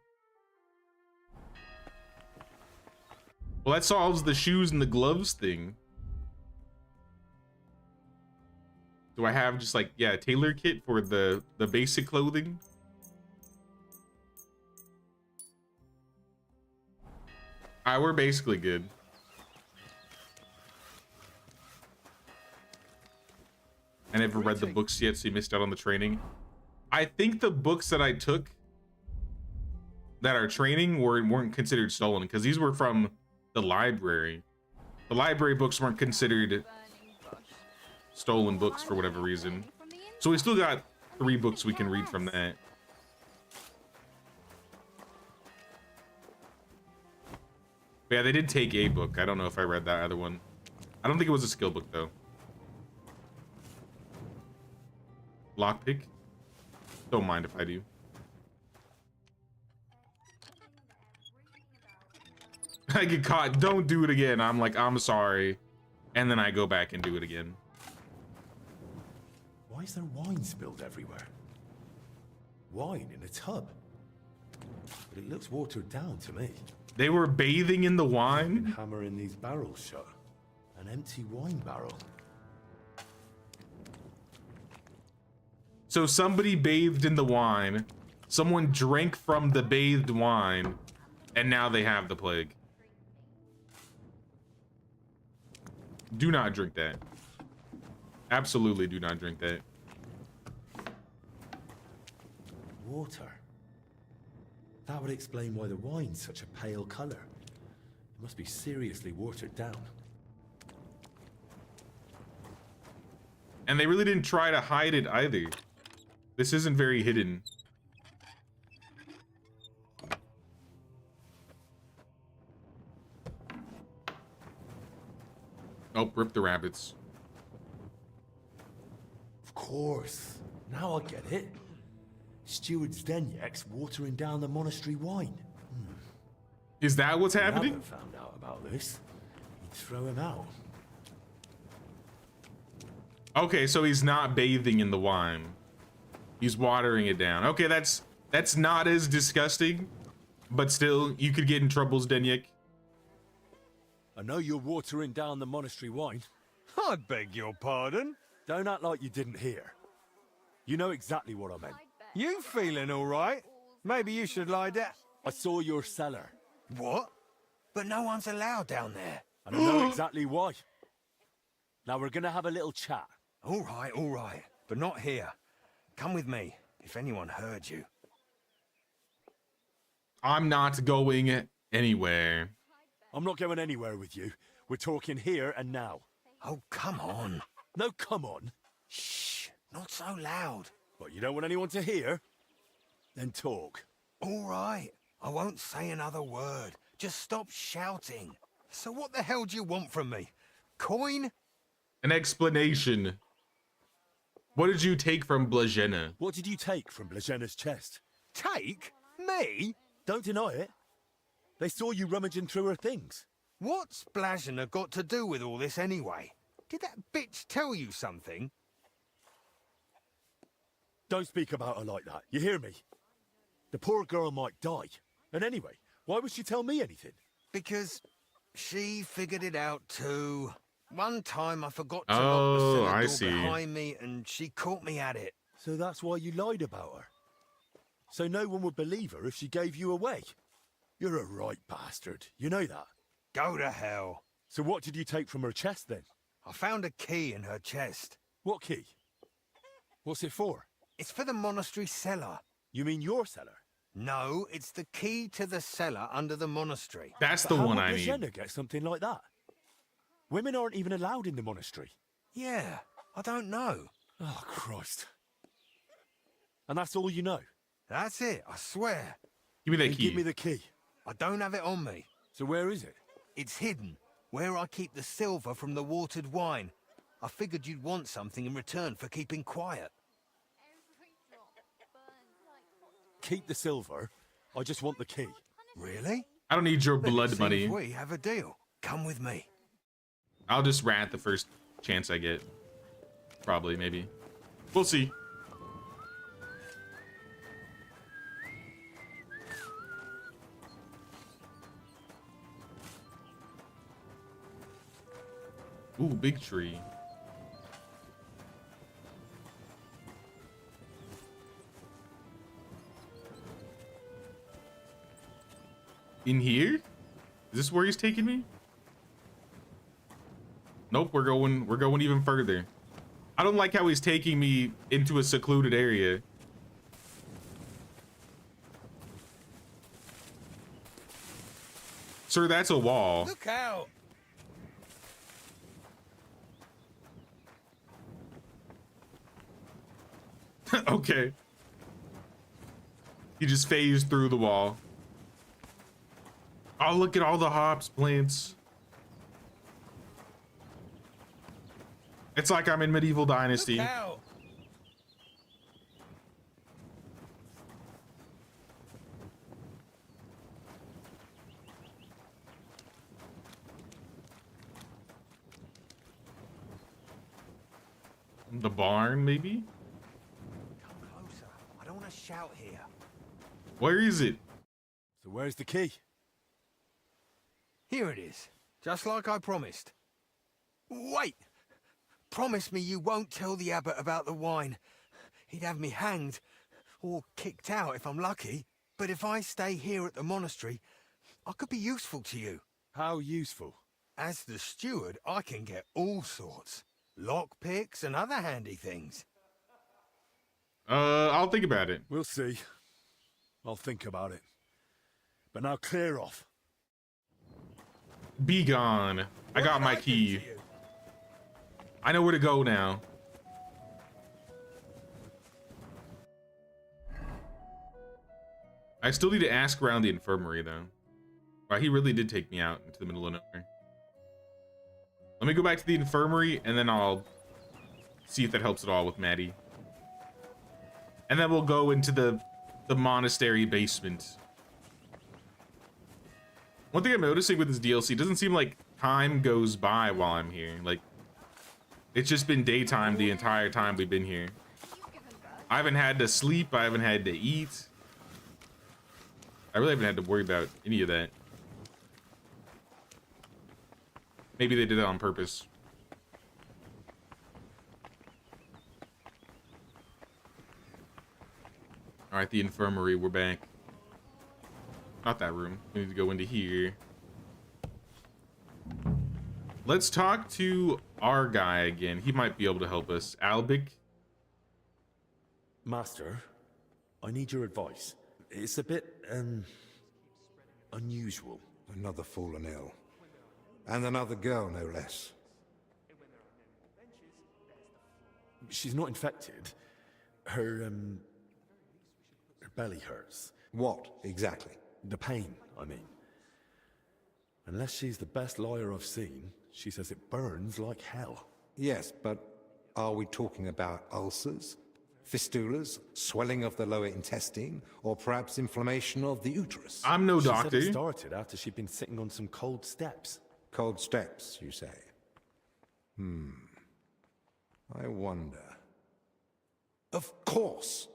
Speaker 1: Well, that solves the shoes and the gloves thing. Do I have just like, yeah, a tailor kit for the basic clothing? Alright, we're basically good. I never read the books yet, so you missed out on the training. I think the books that I took that are training weren't considered stolen because these were from the library. The library books weren't considered stolen books for whatever reason. So we still got 3 books we can read from that. But yeah, they did take a book. I don't know if I read that other one. I don't think it was a skill book though. Lockpick? Don't mind if I do. I get caught. Don't do it again. I'm like, I'm sorry. And then I go back and do it again.
Speaker 3: Why is there wine spilled everywhere? Wine in a tub? But it looks watered down to me.
Speaker 1: They were bathing in the wine?
Speaker 3: Hammering these barrels shut. An empty wine barrel.
Speaker 1: So somebody bathed in the wine, someone drank from the bathed wine, and now they have the plague. Do not drink that. Absolutely do not drink that.
Speaker 3: Water. That would explain why the wine's such a pale color. It must be seriously watered down.
Speaker 1: And they really didn't try to hide it either. This isn't very hidden. Oh, rip the rabbits.
Speaker 3: Of course. Now I get it. Steward Zdenyek's watering down the monastery wine.
Speaker 1: Is that what's happening?
Speaker 3: If found out about this, he'd throw him out.
Speaker 1: Okay, so he's not bathing in the wine. He's watering it down. Okay, that's not as disgusting, but still, you could get in trouble, Zdenyek.
Speaker 3: I know you're watering down the monastery wine.
Speaker 2: I beg your pardon?
Speaker 3: Don't act like you didn't hear. You know exactly what I meant.
Speaker 2: You feeling all right? Maybe you should lie down.
Speaker 3: I saw your cellar.
Speaker 2: What? But no one's allowed down there.
Speaker 3: And I know exactly why. Now we're gonna have a little chat.
Speaker 2: All right. But not here. Come with me, if anyone heard you.
Speaker 1: I'm not going anywhere.
Speaker 3: I'm not going anywhere with you. We're talking here and now.
Speaker 2: Oh, come on.
Speaker 3: No, come on.
Speaker 2: Shh, not so loud.
Speaker 3: But you don't want anyone to hear? Then talk.
Speaker 2: All right, I won't say another word. Just stop shouting. So what the hell do you want from me? Coin?
Speaker 1: An explanation. What did you take from Blazena?
Speaker 3: What did you take from Blazena's chest?
Speaker 2: Take? Me?
Speaker 3: Don't deny it. They saw you rummaging through her things.
Speaker 2: What's Blazena got to do with all this anyway? Did that bitch tell you something?
Speaker 3: Don't speak about her like that, you hear me? The poor girl might die. And anyway, why would she tell me anything?
Speaker 2: Because she figured it out too. One time I forgot to
Speaker 1: Oh,
Speaker 2: lock
Speaker 1: I
Speaker 2: the
Speaker 1: see.
Speaker 2: cellar door behind me and she caught me at it.
Speaker 3: So that's why you lied about her? So no one would believe her if she gave you away? You're a right bastard, you know that?
Speaker 2: Go to hell.
Speaker 3: So what did you take from her chest then?
Speaker 2: I found a key in her chest.
Speaker 3: What key? What's it for?
Speaker 2: It's for the monastery cellar.
Speaker 3: You mean your cellar?
Speaker 2: No, it's the key to the cellar under the monastery.
Speaker 1: That's
Speaker 3: But
Speaker 1: the
Speaker 3: how
Speaker 1: one
Speaker 3: would
Speaker 1: I need.
Speaker 3: Blazena get something like that? Women aren't even allowed in the monastery.
Speaker 2: Yeah, I don't know.
Speaker 3: Oh, Christ. And that's all you know?
Speaker 2: That's it, I swear.
Speaker 1: Give me that
Speaker 3: Then
Speaker 1: key.
Speaker 3: give me the key.
Speaker 2: I don't have it on me.
Speaker 3: So where is it?
Speaker 2: It's hidden, where I keep the silver from the watered wine. I figured you'd want something in return for keeping quiet.
Speaker 3: Keep the silver. I just want the key.
Speaker 2: Really?
Speaker 1: I don't need your
Speaker 2: Then it
Speaker 1: blood
Speaker 2: seems
Speaker 1: money.
Speaker 2: we have a deal. Come with me.
Speaker 1: I'll just rat the first chance I get. Probably, maybe. We'll see. Ooh, big tree. In here? Is this where he's taking me? Nope, we're going even further. I don't like how he's taking me into a secluded area. Sir, that's a wall.
Speaker 2: Look out!
Speaker 1: Okay. He just phased through the wall. Oh, look at all the hops plants. It's like I'm in Medieval Dynasty.
Speaker 2: Look out!
Speaker 1: The barn, maybe?
Speaker 2: Come closer. I don't want to shout here.
Speaker 1: Where is it?
Speaker 3: So where's the key?
Speaker 2: Here it is. Just like I promised. Wait! Promise me you won't tell the abbot about the wine. He'd have me hanged, or kicked out if I'm lucky. But if I stay here at the monastery, I could be useful to you.
Speaker 3: How useful?
Speaker 2: As the steward, I can get all sorts. Lockpicks and other handy things.
Speaker 1: I'll think about it.
Speaker 3: We'll see. I'll think about it. But now clear off.
Speaker 1: Be gone. I got my key. I know where to go now. I still need to ask around the infirmary, though. Wow, he really did take me out into the middle of nowhere. Let me go back to the infirmary, and then I'll see if that helps at all with Maddie. And then we'll go into the monastery basement. One thing I'm noticing with this DLC, it doesn't seem like time goes by while I'm here. Like, it's just been daytime the entire time we've been here. I haven't had to sleep, I haven't had to eat. I really haven't had to worry about any of that. Maybe they did that on purpose. All right, the infirmary, we're back. Not that room. We need to go into here. Let's talk to our guy again. He might be able to help us. Albic.
Speaker 3: Master, I need your advice. It's a bit, unusual.
Speaker 8: Another fallen ill. And another girl, no less.
Speaker 3: She's not infected. Her belly hurts.
Speaker 8: What, exactly?
Speaker 3: The pain, I mean. Unless she's the best liar I've seen, she says it burns like hell.
Speaker 8: Yes, but are we talking about ulcers, fistulas, swelling of the lower intestine, or perhaps inflammation of the uterus?
Speaker 1: I'm no
Speaker 3: She
Speaker 1: doctor.
Speaker 3: said it started after she'd been sitting on some cold steps.
Speaker 8: Cold steps, you say? I wonder. Of course!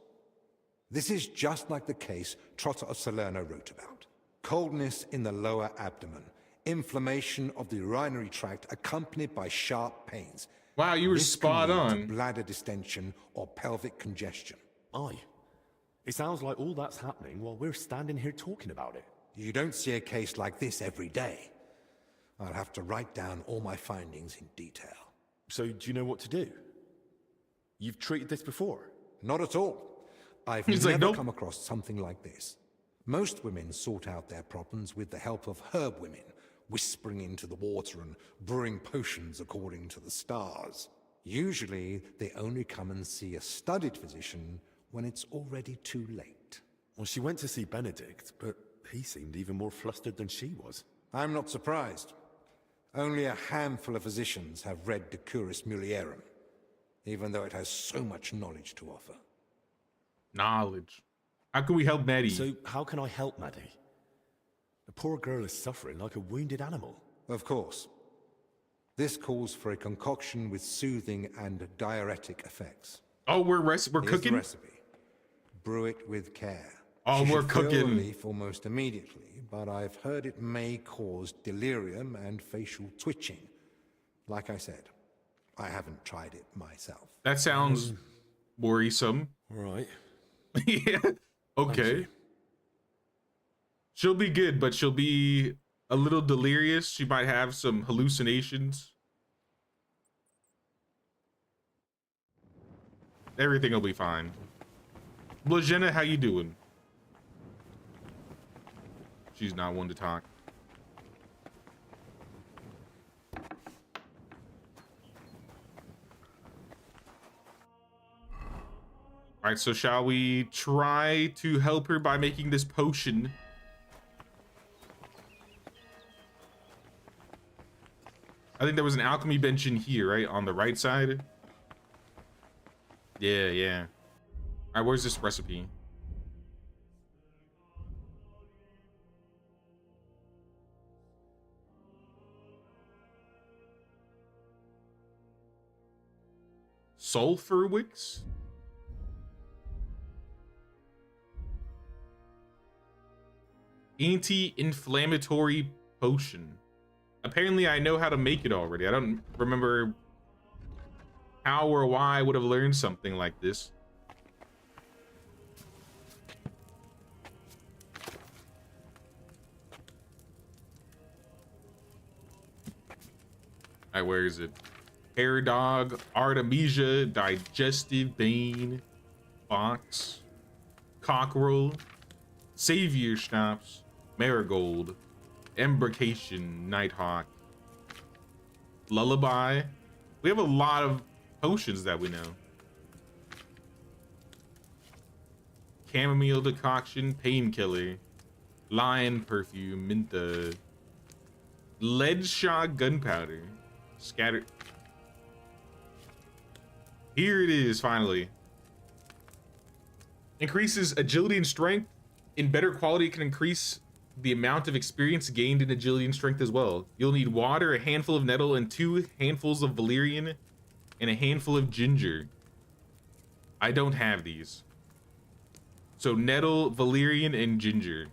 Speaker 8: This is just like the case Trotter of Salerno wrote about. Coldness in the lower abdomen, inflammation of the urinary tract accompanied by sharp pains.
Speaker 1: Wow, you were
Speaker 8: This
Speaker 1: spot
Speaker 8: can lead to
Speaker 1: on.
Speaker 8: bladder distension or pelvic congestion.
Speaker 3: Aye. It sounds like all that's happening while we're standing here talking about it.
Speaker 8: You don't see a case like this every day. I'll have to write down all my findings in detail.
Speaker 3: So do you know what to do? You've treated this before?
Speaker 8: Not at all. I've
Speaker 1: He's like,
Speaker 8: never
Speaker 1: "Nope."
Speaker 8: come across something like this. Most women sort out their problems with the help of herb women, whispering into the water and brewing potions according to the stars. Usually, they only come and see a studied physician when it's already too late.
Speaker 3: Well, she went to see Benedict, but he seemed even more flustered than she was.
Speaker 8: I'm not surprised. Only a handful of physicians have read De Curis Mulierum, even though it has so much knowledge to offer.
Speaker 1: Knowledge. How can we help Maddie?
Speaker 3: So how can I help Maddie? The poor girl is suffering like a wounded animal.
Speaker 8: Of course. This calls for a concoction with soothing and diuretic effects.
Speaker 1: Oh, we're
Speaker 8: Here's
Speaker 1: cooking?
Speaker 8: the recipe. Brew it with care.
Speaker 1: Oh,
Speaker 8: She
Speaker 1: we're
Speaker 8: should feel
Speaker 1: cooking.
Speaker 8: relief almost immediately, but I've heard it may cause delirium and facial twitching. Like I said, I haven't tried it myself.
Speaker 1: That sounds worrisome.
Speaker 3: All right.
Speaker 1: Yeah. Okay. She'll be good, but she'll be a little delirious. She might have some hallucinations. Everything will be fine. Blajena, how you doing? She's not one to talk. All right, so shall we try to help her by making this potion? I think there was an alchemy bench in here, right? On the right side. Yeah, yeah. All right, where's this recipe? Sulfur wicks? Anti-inflammatory potion. Apparently I know how to make it already. I don't remember how or why I would have learned something like this. All right, where is it? Hair dog, Artemisia, digestive bane, fox, cockerel, savior schnapps, marigold, embarkation, nighthawk, lullaby. We have a lot of potions that we know. Chamomile decoction, painkiller, lion perfume, minta, lead shot, gunpowder, scattered. Here it is, finally. Increases agility and strength. In better quality, it can increase the amount of experience gained in agility and strength as well. You'll need water, a handful of nettle, and 2 handfuls of valerian, and a handful of ginger. I don't have these. So nettle, valerian, and ginger.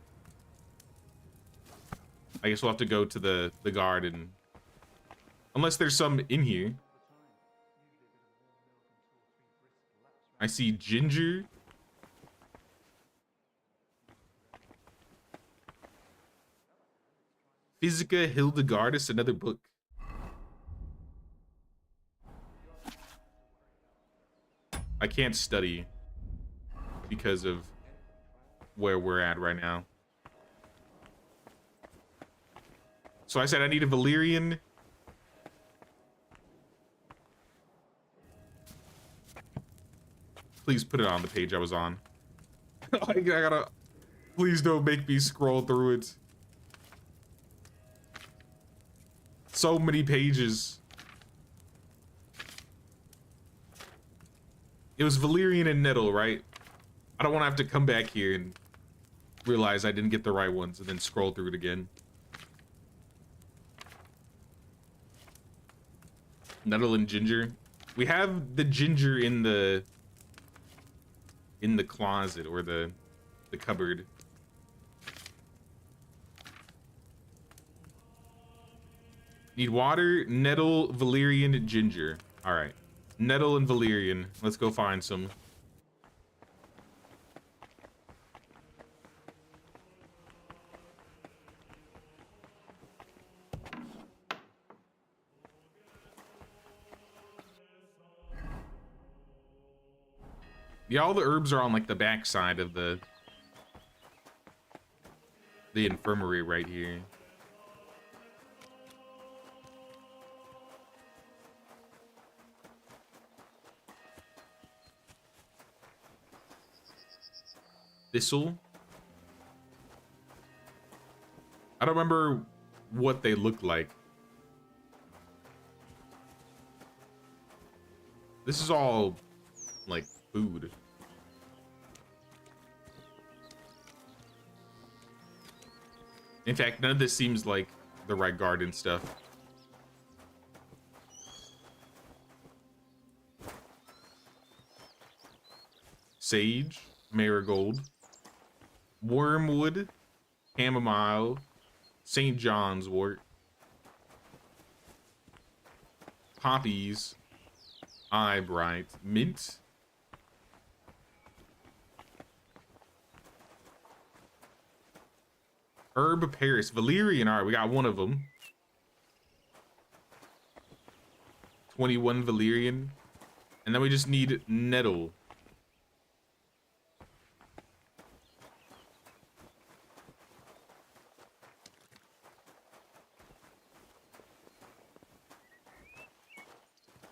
Speaker 1: I guess we'll have to go to the garden. Unless there's some in here. I see ginger. Physica Hildegardis, another book. I can't study because of where we're at right now. So I said I need a valerian. Please put it on the page I was on. I gotta... Please don't make me scroll through it. So many pages. It was valerian and nettle, right? I don't want to have to come back here and realize I didn't get the right ones and then scroll through it again. Nettle and ginger. We have the ginger in the closet or the cupboard. Need water, nettle, valerian, ginger. All right, nettle and valerian. Let's go find some. Yeah, all the herbs are on like the back side of the infirmary right here. Thistle. I don't remember what they look like. This is all like food. In fact, none of this seems like the right garden stuff. Sage, marigold, wormwood, chamomile, St. John's wort, poppies, eyebright, mint, herb Paris, valerian. All right, we got one of them. 21 valerian, and then we just need nettle.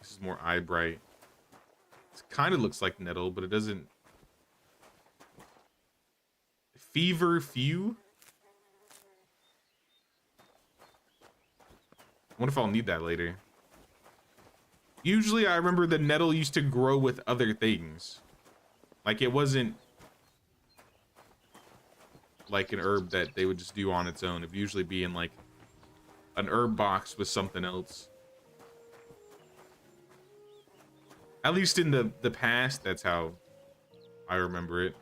Speaker 1: This is more eyebright. It kind of looks like nettle, but it doesn't. Fever few. I wonder if I'll need that later. Usually I remember the nettle used to grow with other things. Like it wasn't like an herb that they would just do on its own. It would usually be in like an herb box with something else. At least in the past, that's how I remember it.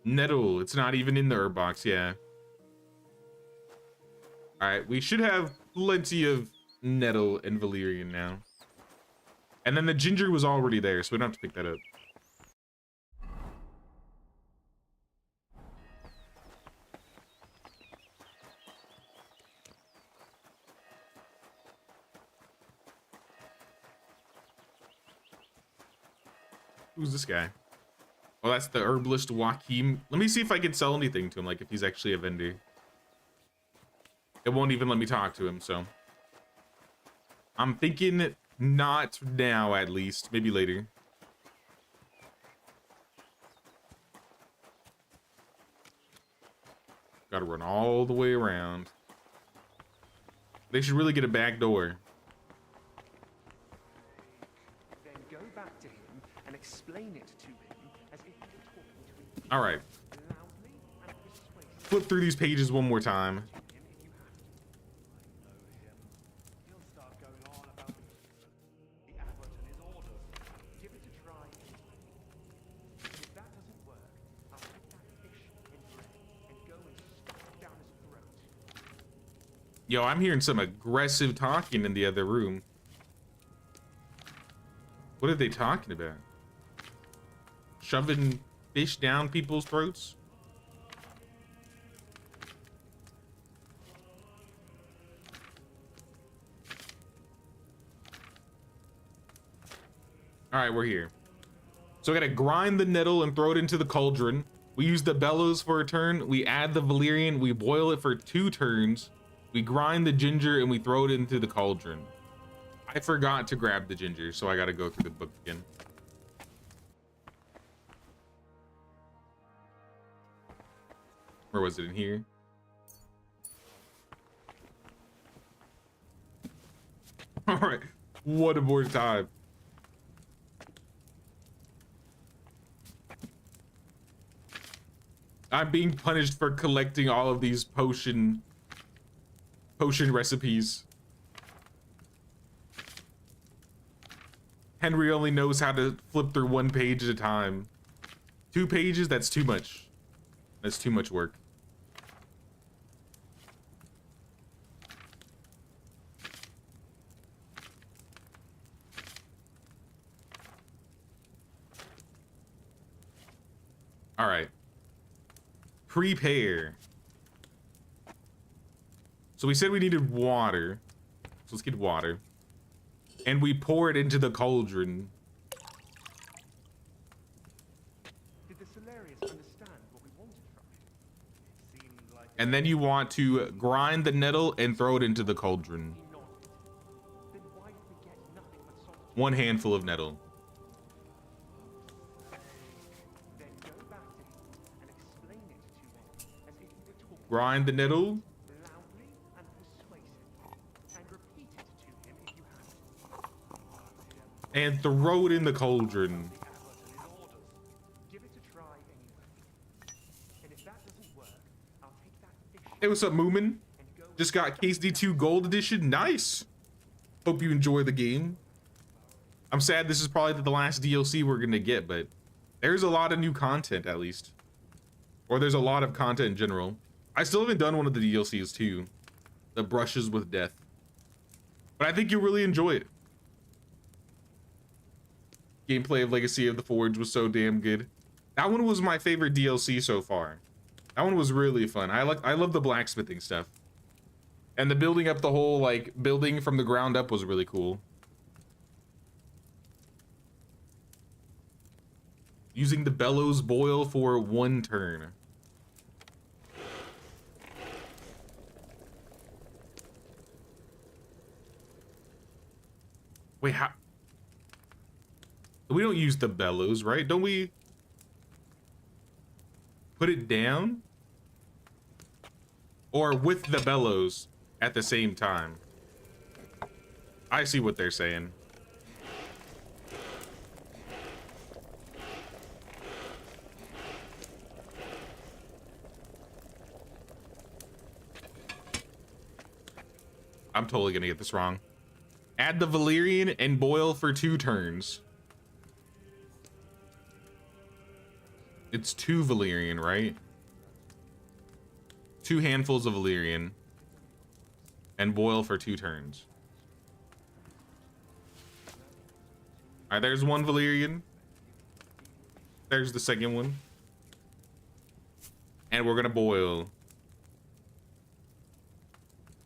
Speaker 1: Nettle, it's not even in the herb box, yeah. Alright, we should have plenty of nettle and valerian now. And then the ginger was already there, so we don't have to pick that up. Who's this guy? Oh, that's the herbalist Joachim. Let me see if I can sell anything to him, like if he's actually a vendor. It won't even let me talk to him, so. I'm thinking not now, at least. Maybe later. Gotta run all the way around. They should really get a back door.
Speaker 15: Then go back to him and explain it to him as if you were talking to him.
Speaker 1: All right. Flip through these pages one more time. Yo, I'm hearing some aggressive talking in the other room. What are they talking about? Shoving fish down people's throats? All right, we're here. So I gotta grind the nettle and throw it into the cauldron. We use the bellows for a turn. We add the valerian. We boil it for 2 turns. We grind the ginger and we throw it into the cauldron. I forgot to grab the ginger, so I gotta go through the book again. Where was it? In here? All right, one more time. I'm being punished for collecting all of these potion recipes. Henry only knows how to flip through 1 page at a time. 2 pages, that's too much. That's too much work. All right. Prepare. So we said we needed water. So let's get water. And we pour it into the cauldron.
Speaker 15: Did the Solarius understand what we wanted from him? It seemed like
Speaker 1: And then you want to grind the nettle and throw it into the cauldron.
Speaker 15: then why did we get nothing but salt?
Speaker 1: 1 handful of nettle.
Speaker 15: Then go back to him and explain it to him as if you were talking
Speaker 1: Grind the nettle.
Speaker 15: loudly and persuasively, and repeat it to him if you have to.
Speaker 1: And throw it in the cauldron.
Speaker 15: Give it a try anyway. And if that doesn't work, I'll take that fish.
Speaker 1: Hey, what's up, Moomin? Just got KCD2 Gold Edition. Nice. Hope you enjoy the game. I'm sad this is probably the last DLC we're gonna get, but there's a lot of new content at least. Or there's a lot of content in general. I still haven't done one of the DLCs too. The Brushes with Death. But I think you'll really enjoy it. Gameplay of Legacy of the Forge was so damn good. That one was my favorite DLC so far. That one was really fun. I love the blacksmithing stuff. And the building up the whole like building from the ground up was really cool. Using the bellows boil for 1 turn. Wait, how? We don't use the bellows, right? Don't we put it down? Or with the bellows at the same time? I see what they're saying. I'm totally gonna get this wrong. Add the valerian and boil for 2 turns. It's 2 valerian, right? 2 handfuls of valerian and boil for 2 turns. All right, there's 1 valerian. There's the second one. And we're gonna boil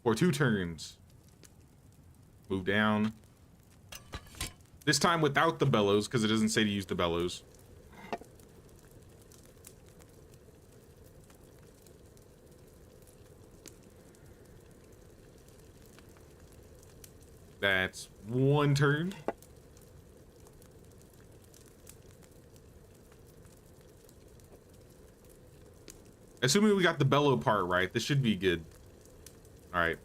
Speaker 1: for 2 turns. Move down. This time without the bellows, because it doesn't say to use the bellows. That's one turn. Assuming we got the bellow part right, this should be good. All right,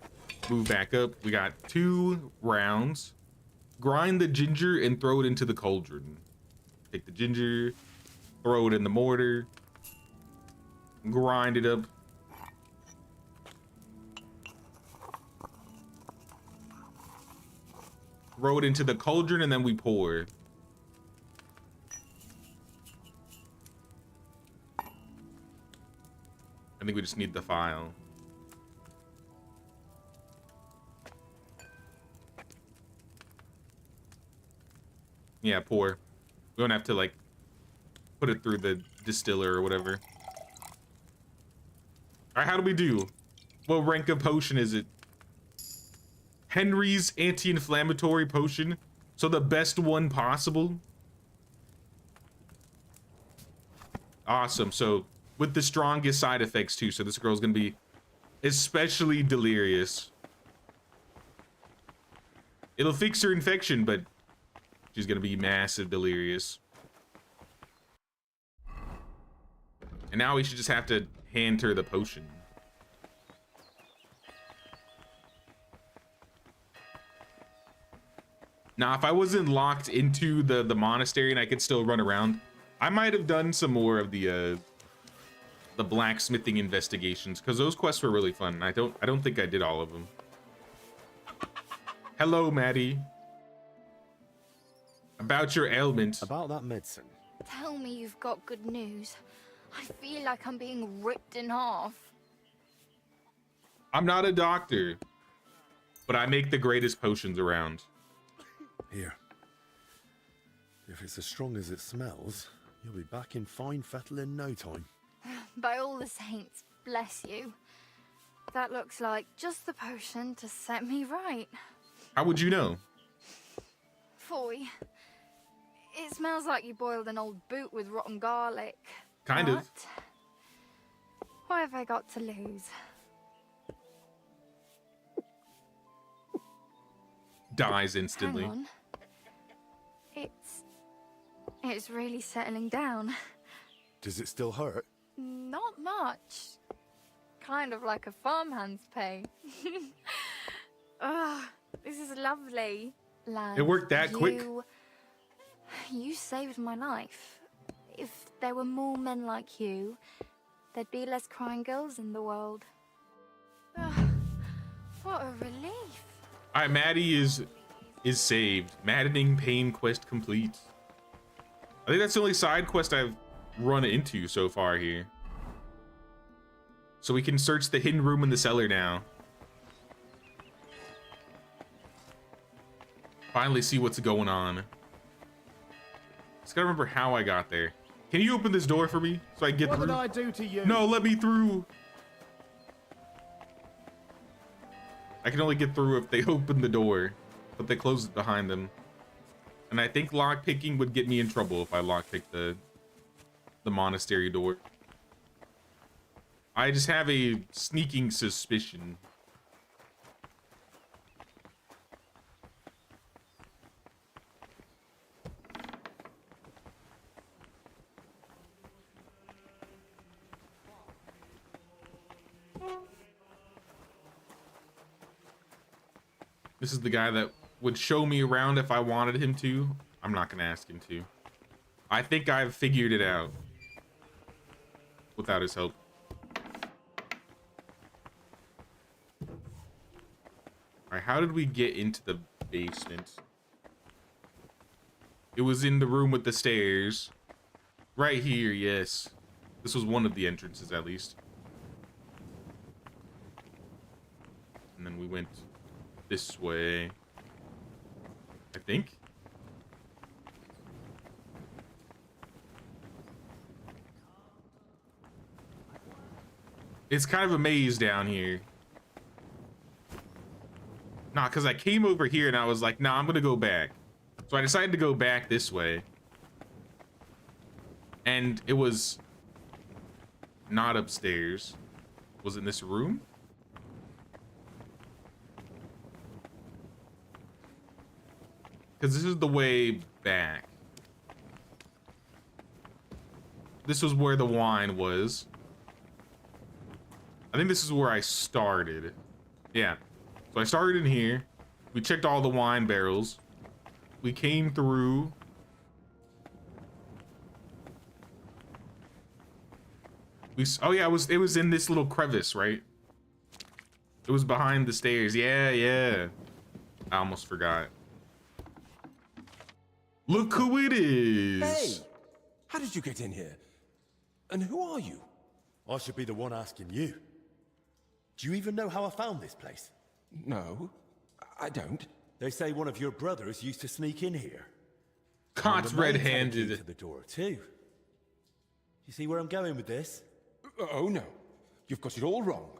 Speaker 1: move back up. We got 2 rounds. Grind the ginger and throw it into the cauldron. Take the ginger, throw it in the mortar, grind it up. Throw it into the cauldron and then we pour. I think we just need the file. Yeah, pour. We don't have to like put it through the distiller or whatever. All right, how do we do? What rank of potion is it? Henry's anti-inflammatory potion. So the best one possible. Awesome. So with the strongest side effects too. So this girl's gonna be especially delirious. It'll fix her infection, but she's gonna be massive delirious. And now we should just have to hand her the potion. Now, if I wasn't locked into the monastery and I could still run around, I might have done some more of the blacksmithing investigations, because those quests were really fun. I don't think I did all of them. Hello, Maddie. About your ailment.
Speaker 3: About that medicine.
Speaker 7: Tell me you've got good news. I feel like I'm being ripped in half.
Speaker 1: I'm not a doctor, but I make the greatest potions around.
Speaker 3: Here. If it's as strong as it smells, you'll be back in fine fettle in no time.
Speaker 7: By all the saints, bless you. That looks like just the potion to set me right.
Speaker 1: How would you know?
Speaker 7: Foy. It smells like you boiled an old boot with rotten garlic.
Speaker 1: Kind of.
Speaker 7: What have I got to lose?
Speaker 1: Dies instantly.
Speaker 7: Hang on. It's really settling down.
Speaker 3: Does it still hurt?
Speaker 7: Not much. Kind of like a farmhand's pay. Oh, this is lovely. Lad,
Speaker 1: It worked that quick.
Speaker 7: You saved my life. If there were more men like you, there'd be less crying girls in the world. What a relief.
Speaker 1: All right, Maddie is saved. Maddening pain quest complete. I think that's the only side quest I've run into so far here. So we can search the hidden room in the cellar now. Finally see what's going on. Just gotta remember how I got there. Can you open this door for me so I can get through?
Speaker 20: What did I do to you?
Speaker 1: No, let me through. I can only get through if they open the door, but they close it behind them. And I think lockpicking would get me in trouble if I lockpicked the monastery door. I just have a sneaking suspicion. This is the guy that would show me around if I wanted him to. I'm not gonna ask him to. I think I've figured it out without his help. All right, how did we get into the basement? It was in the room with the stairs. Right here, yes. This was one of the entrances, at least. And then we went this way, I think. It's kind of a maze down here. Nah, because I came over here and I was like, nah, I'm gonna go back. So I decided to go back this way. And it was not upstairs. Was it in this room? Because this is the way back. This was where the wine was. I think this is where I started. Yeah. So I started in here. We checked all the wine barrels. We came through. Oh yeah, it was in this little crevice, right? It was behind the stairs. Yeah, yeah. I almost forgot. Look who it is.
Speaker 4: Hey! How did you get in here? And who are you?
Speaker 3: I should be the one asking you. Do you even know how I found this place?
Speaker 4: No, I don't.
Speaker 3: They say one of your brothers used to sneak in here.
Speaker 1: Caught red-handed.
Speaker 3: To the door too. You see where I'm going with this?
Speaker 4: Oh no, you've got it all wrong.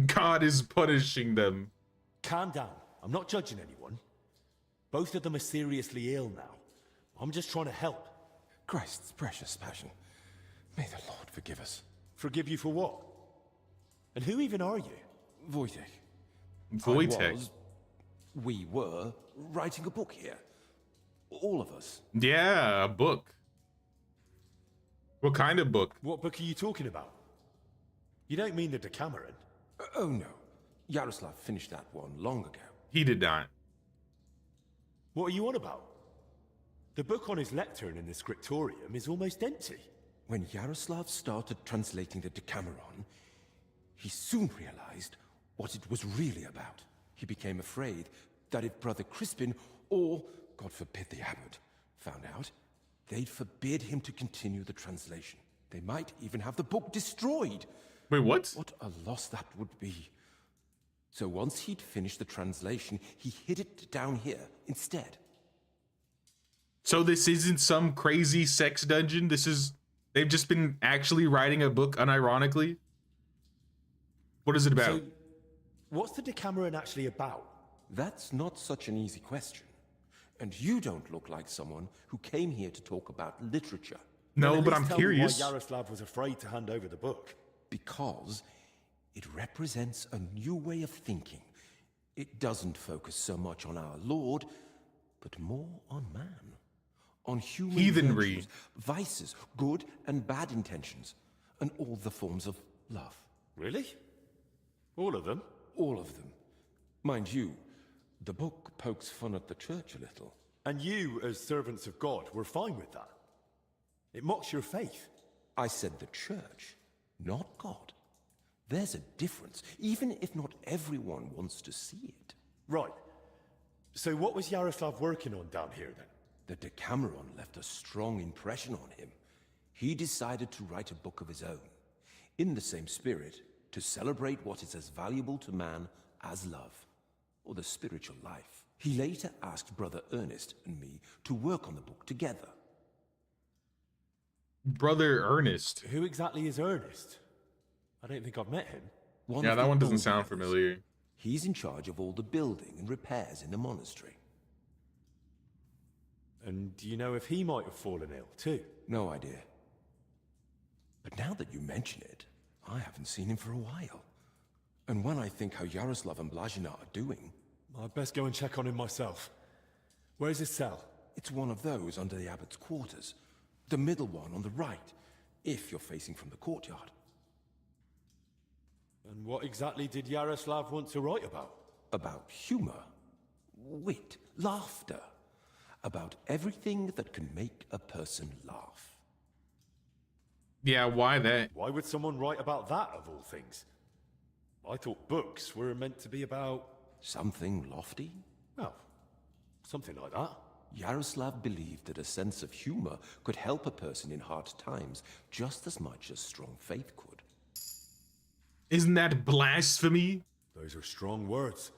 Speaker 1: God is punishing them.
Speaker 3: Calm down. I'm not judging anyone. Both of them are seriously ill now. I'm just trying to help.
Speaker 4: Christ's precious passion. May the Lord forgive us.
Speaker 3: Forgive you for what? And who even are you?
Speaker 4: Wojtek.
Speaker 1: Wojtek?
Speaker 4: We were writing a book here. All of us.
Speaker 1: Yeah, a book. What kind of book?
Speaker 3: What book are you talking about? You don't mean the Decameron?
Speaker 4: Oh no. Yaroslav finished that one long ago.
Speaker 1: He did not.
Speaker 3: What are you on about? The book on his lectern in the scriptorium is almost empty.
Speaker 4: When Yaroslav started translating the Decameron, he soon realized what it was really about. He became afraid that if Brother Crispin, or, God forbid, the abbot, found out, they'd forbid him to continue the translation. They might even have the book destroyed.
Speaker 1: Wait, what?
Speaker 4: What a loss that would be. So once he'd finished the translation, he hid it down here instead.
Speaker 1: So this isn't some crazy sex dungeon? They've just been actually writing a book unironically? What is it about?
Speaker 3: So, what's the Decameron actually about?
Speaker 4: That's not such an easy question. And you don't look like someone who came here to talk about literature.
Speaker 1: No, but I'm curious.
Speaker 3: Why Yaroslav was afraid to hand over the book?
Speaker 4: Because it represents a new way of thinking. It doesn't focus so much on our Lord, but more on man. On human
Speaker 1: heathenry,
Speaker 4: virtues, vices, good and bad intentions, and all the forms of love.
Speaker 3: Really? All of them?
Speaker 4: All of them. Mind you, the book pokes fun at the church a little.
Speaker 3: And you, as servants of God, were fine with that? It mocks your faith.
Speaker 4: I said the church, not God. There's a difference, even if not everyone wants to see it.
Speaker 3: Right. So what was Yaroslav working on down here then?
Speaker 4: The Decameron left a strong impression on him. He decided to write a book of his own, in the same spirit, to celebrate what is as valuable to man as love, or the spiritual life. He later asked Brother Ernest and me to work on the book together.
Speaker 1: Brother Ernest?
Speaker 3: Who exactly is Ernest? I don't think I've met him.
Speaker 1: Yeah, that one doesn't sound familiar.
Speaker 4: He's in charge of all the building and repairs in the monastery.
Speaker 3: And do you know if he might have fallen ill too?
Speaker 4: No idea. But now that you mention it, I haven't seen him for a while. And when I think how Yaroslav and Blazina are doing...
Speaker 3: I'd best go and check on him myself. Where's his cell?
Speaker 4: It's one of those under the abbot's quarters. The middle one on the right, if you're facing from the courtyard.
Speaker 3: And what exactly did Yaroslav want to write about?
Speaker 4: About humor, wit, laughter. About everything that can make a person laugh.
Speaker 1: Yeah, why that?
Speaker 3: Why would someone write about that, of all things? I thought books were meant to be about...
Speaker 4: Something lofty?
Speaker 3: Oh, something like that.
Speaker 4: Yaroslav believed that a sense of humor could help a person in hard times just as much as strong faith could.
Speaker 1: Isn't that blasphemy?
Speaker 3: Those are strong words,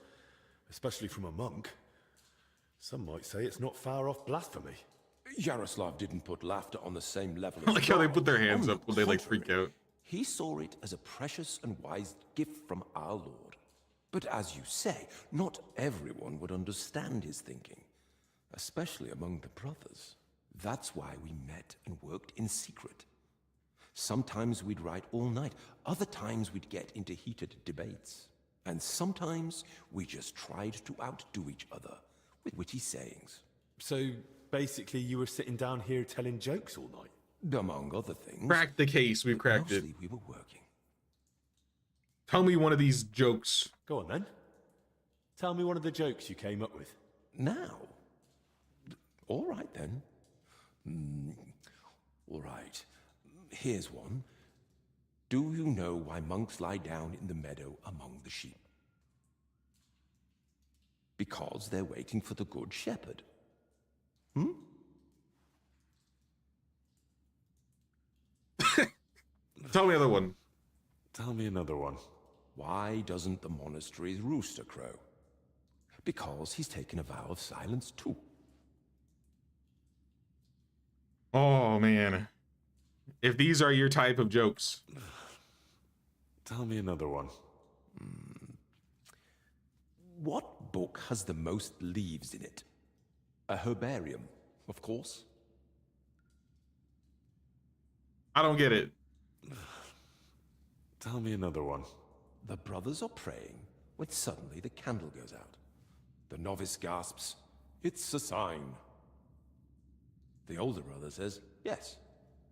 Speaker 3: especially from a monk. Some might say it's not far off blasphemy.
Speaker 4: Yaroslav didn't put laughter on the same level
Speaker 1: I
Speaker 4: as
Speaker 1: like how they put their hands up when they like freak out.
Speaker 4: He saw it as a precious and wise gift from our Lord. But as you say, not everyone would understand his thinking, especially among the brothers. That's why we met and worked in secret. Sometimes we'd write all night, other times we'd get into heated debates. And sometimes we just tried to outdo each other with witty sayings.
Speaker 3: So basically you were sitting down here telling jokes all night?
Speaker 4: Among other things.
Speaker 1: Cracked the case, we've cracked it.
Speaker 4: We were working.
Speaker 1: Tell me one of these jokes.
Speaker 3: Go on then. Tell me one of the jokes you came up with.
Speaker 4: Now? All right then. All right. Here's one. Do you know why monks lie down in the meadow among the sheep? Because they're waiting for the good shepherd.
Speaker 1: Tell me another one.
Speaker 3: Tell me another one.
Speaker 4: Why doesn't the monastery's rooster crow? Because he's taken a vow of silence too.
Speaker 1: Oh, man. If these are your type of jokes.
Speaker 3: Tell me another one.
Speaker 4: What book has the most leaves in it? A herbarium, of course.
Speaker 1: I don't get it.
Speaker 3: Tell me another one.
Speaker 4: The brothers are praying when suddenly the candle goes out. The novice gasps, "It's a sign." The older brother says, "Yes,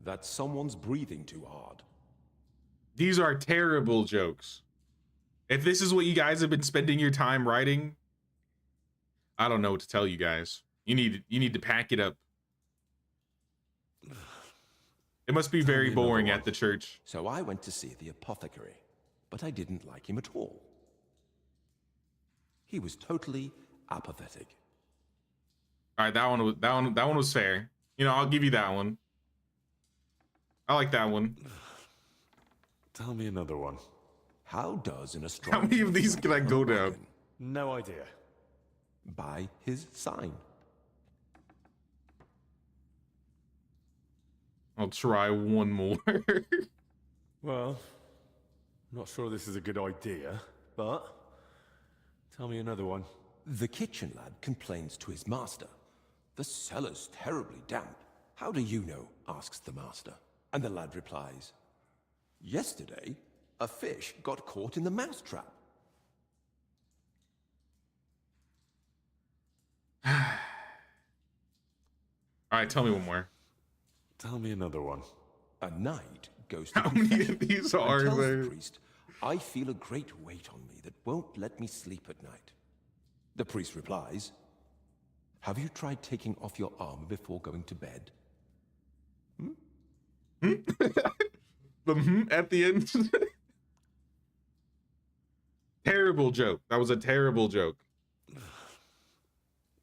Speaker 4: that's someone's breathing too hard."
Speaker 1: These are terrible jokes. If this is what you guys have been spending your time writing, I don't know what to tell you guys. You need to pack it up. It must be very boring at the church.
Speaker 4: So I went to see the apothecary, but I didn't like him at all. He was totally apathetic.
Speaker 1: All right, that one was fair. You know, I'll give you that one. I like that one.
Speaker 3: Tell me another one.
Speaker 4: How does an astronomer...
Speaker 1: How many of these can I go down?
Speaker 3: No idea.
Speaker 4: By his sign.
Speaker 1: I'll try one more.
Speaker 3: Well, I'm not sure this is a good idea, but tell me another one.
Speaker 4: The kitchen lad complains to his master. "The cellar's terribly damp. How do you know?" asks the master. And the lad replies, "Yesterday, a fish got caught in the mousetrap."
Speaker 1: All right, tell me one more.
Speaker 3: Tell me another one.
Speaker 4: A knight goes to
Speaker 1: How many of these are
Speaker 4: tells
Speaker 1: there?
Speaker 4: the priest, "I feel a great weight on me that won't let me sleep at night." The priest replies, "Have you tried taking off your armor before going to bed?"
Speaker 1: The at the end. Terrible joke. That was a terrible joke.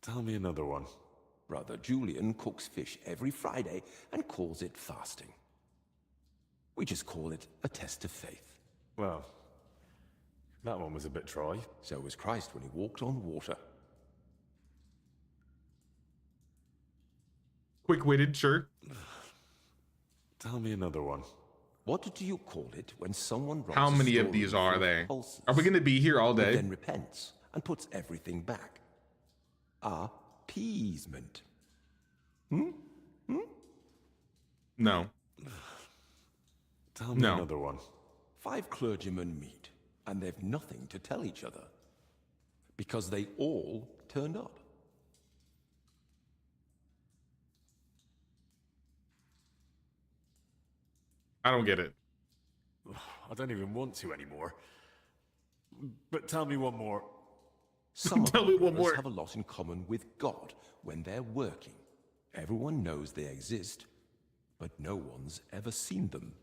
Speaker 3: Tell me another one.
Speaker 4: Brother Julian cooks fish every Friday and calls it fasting. We just call it a test of faith.
Speaker 3: Well, that one was a bit dry.
Speaker 4: So was Christ when he walked on water.
Speaker 1: Quick-witted, sure.
Speaker 3: Tell me another one.
Speaker 4: What do you call it when someone writes
Speaker 1: How
Speaker 4: a
Speaker 1: many of
Speaker 4: story
Speaker 1: these are
Speaker 4: full of
Speaker 1: there?
Speaker 4: pulses,
Speaker 1: Are we going to be here all
Speaker 4: but
Speaker 1: day?
Speaker 4: then repents and puts everything back? Appeasement.
Speaker 1: No.
Speaker 3: Tell me another one.
Speaker 4: 5 clergymen meet, and they've nothing to tell each other. Because they all turned up.
Speaker 1: I don't get it.
Speaker 3: I don't even want to anymore. But tell me one more.
Speaker 4: Some
Speaker 1: Tell me one
Speaker 4: brothers
Speaker 1: more.
Speaker 4: have a lot in common with God when they're working. Everyone knows they exist, but no one's ever seen them.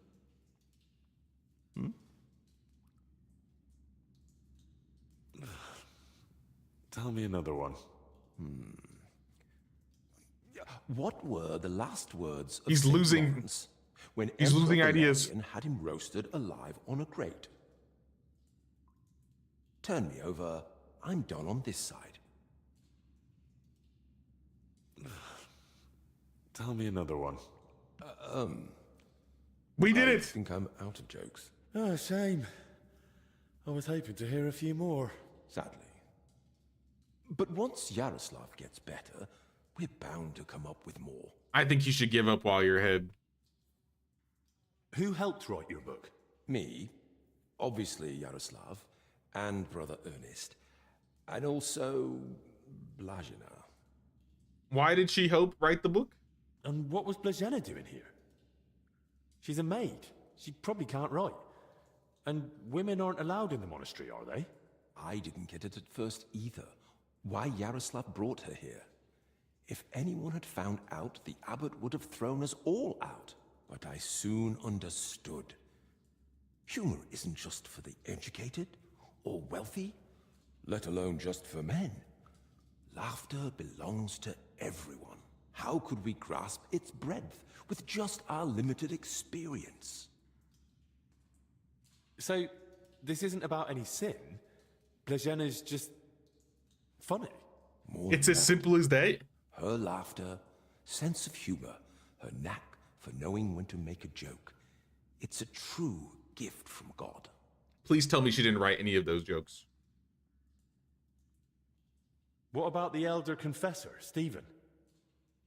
Speaker 3: Tell me another one.
Speaker 4: What were the last words of
Speaker 1: He's
Speaker 4: Saint
Speaker 1: losing-
Speaker 4: Lawrence when
Speaker 1: he's losing
Speaker 4: Emperor
Speaker 1: ideas.
Speaker 4: Valerian had him roasted alive on a grate? Turn me over. I'm done on this side.
Speaker 3: Tell me another one.
Speaker 1: We did
Speaker 4: I
Speaker 1: it.
Speaker 4: think I'm out of jokes.
Speaker 3: Oh, shame. I was hoping to hear a few more.
Speaker 4: Sadly. But once Yaroslav gets better, we're bound to come up with more.
Speaker 1: I think you should give up while you're ahead.
Speaker 3: Who helped write your book?
Speaker 4: Me, obviously Yaroslav, and Brother Ernest, and also Blazina.
Speaker 1: Why did she help write the book?
Speaker 3: And what was Blazina doing here? She's a maid. She probably can't write. And women aren't allowed in the monastery, are they?
Speaker 4: I didn't get it at first either. Why Yaroslav brought her here. If anyone had found out, the abbot would have thrown us all out. But I soon understood. Humor isn't just for the educated or wealthy, let alone just for men. Laughter belongs to everyone. How could we grasp its breadth with just our limited experience?
Speaker 3: So, this isn't about any sin? Blazina's just funny?
Speaker 1: It's as simple as that?
Speaker 4: Her laughter, sense of humor, her knack for knowing when to make a joke. It's a true gift from God.
Speaker 1: Please tell me she didn't write any of those jokes.
Speaker 3: What about the elder confessor, Stephen?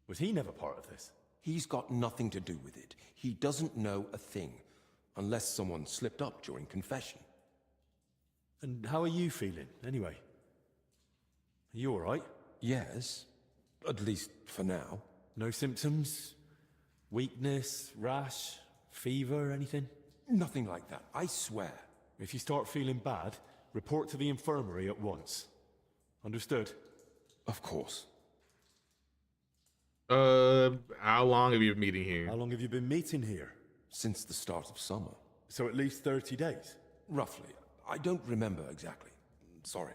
Speaker 3: Was he never part of this?
Speaker 4: He's got nothing to do with it. He doesn't know a thing, unless someone slipped up during confession.
Speaker 3: And how are you feeling, anyway? Are you all right?
Speaker 4: Yes, at least for now.
Speaker 3: No symptoms? Weakness, rash, fever, anything?
Speaker 4: Nothing like that, I swear.
Speaker 3: If you start feeling bad, report to the infirmary at once. Understood?
Speaker 4: Of course.
Speaker 1: How long have you been meeting here?
Speaker 3: How long have you been meeting here?
Speaker 4: Since the start of summer.
Speaker 3: So at least 30 days?
Speaker 4: Roughly. I don't remember exactly. Sorry.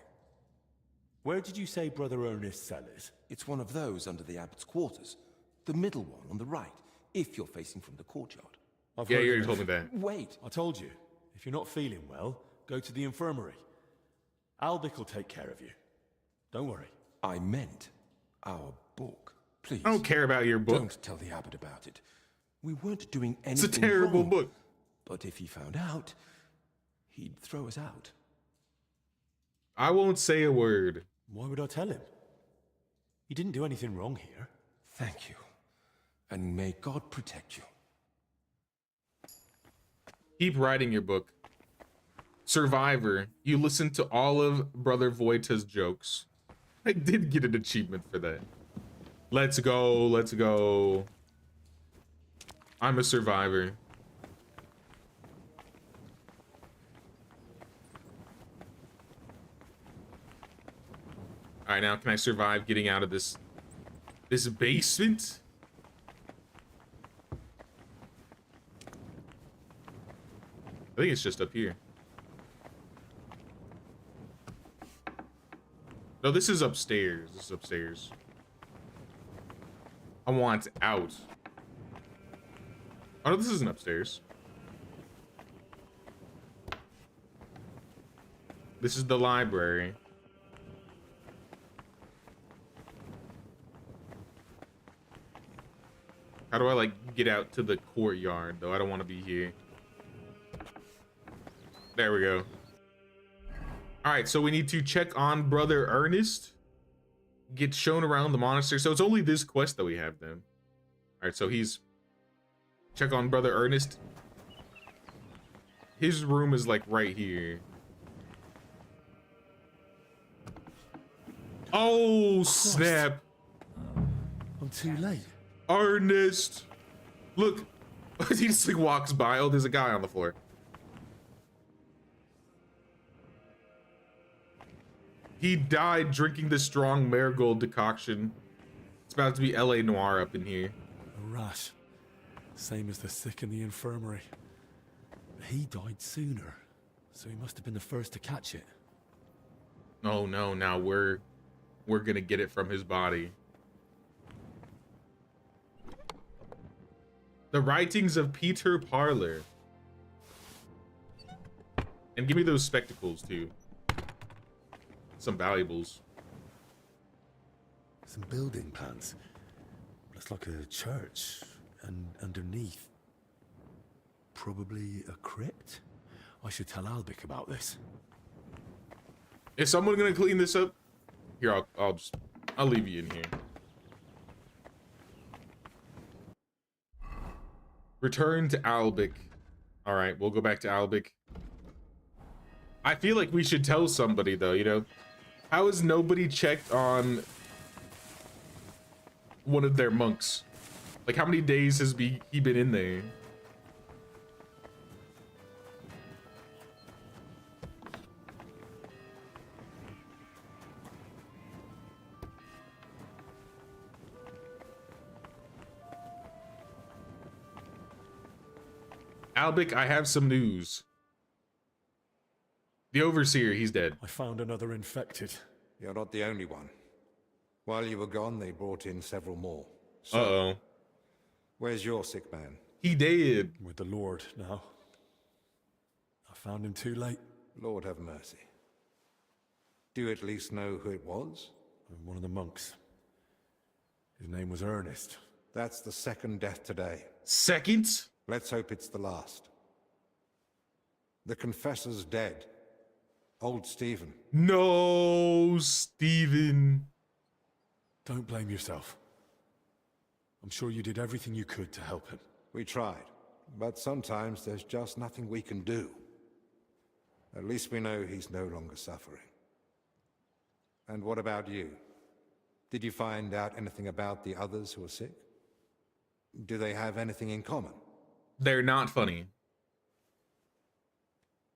Speaker 3: Where did you say Brother Ernest's cell is?
Speaker 4: It's one of those under the abbot's quarters. The middle one on the right, if you're facing from the courtyard.
Speaker 1: Yeah, you already told me that.
Speaker 4: Wait.
Speaker 3: I told you. If you're not feeling well, go to the infirmary. Albic will take care of you. Don't worry.
Speaker 4: I meant our book. Please.
Speaker 1: I don't care about your book.
Speaker 4: Don't tell the abbot about it. We weren't doing anything
Speaker 1: It's a terrible
Speaker 4: wrong.
Speaker 1: book.
Speaker 4: But if he found out, he'd throw us out.
Speaker 1: I won't say a word.
Speaker 3: Why would I tell him? He didn't do anything wrong here.
Speaker 4: Thank you. And may God protect you.
Speaker 1: Keep writing your book. Survivor. You listened to all of Brother Vojta's jokes. I did get an achievement for that. Let's go. Let's go. I'm a survivor. All right, now can I survive getting out of this basement? I think it's just up here. No, this is upstairs. This is upstairs. I want out. Oh, no, this isn't upstairs. This is the library. How do I, like, get out to the courtyard, though? I don't want to be here. There we go. All right, so we need to check on Brother Ernest. Get shown around the monastery. So it's only this quest that we have, then. All right, so he's... Check on Brother Ernest. His room is, like, right here. Oh, snap.
Speaker 3: I'm too late.
Speaker 1: Ernest! Look! He just, like, walks by. Oh, there's a guy on the floor. He died drinking the strong marigold decoction. It's about to be LA Noir up in here.
Speaker 3: A rash. Same as the sick in the infirmary. He died sooner, so he must have been the first to catch it.
Speaker 1: Oh no, now we're gonna get it from his body. The writings of Peter Parler. And give me those spectacles too. Some valuables.
Speaker 3: Some building plans. Looks like a church, and underneath, probably a crypt. I should tell Albic about this.
Speaker 1: Is someone gonna clean this up? Here, I'll leave you in here. Return to Albic. All right, we'll go back to Albic. I feel like we should tell somebody though, you know. How has nobody checked on one of their monks? Like, how many days has he been in there? Albic, I have some news. The Overseer, he's dead.
Speaker 3: I found another infected.
Speaker 8: You're not the only one. While you were gone, they brought in several more. So,
Speaker 1: uh-oh.
Speaker 8: Where's your sick man?
Speaker 1: He dead.
Speaker 3: With the Lord now. I found him too late.
Speaker 8: Lord have mercy. Do you at least know who it was?
Speaker 3: One of the monks. His name was Ernest.
Speaker 8: That's the second death today.
Speaker 1: Second?
Speaker 8: Let's hope it's the last. The confessor's dead. Old Stephen.
Speaker 1: No, Stephen.
Speaker 3: Don't blame yourself. I'm sure you did everything you could to help him.
Speaker 8: We tried, but sometimes there's just nothing we can do. At least we know he's no longer suffering. And what about you? Did you find out anything about the others who are sick? Do they have anything in common?
Speaker 1: They're not funny.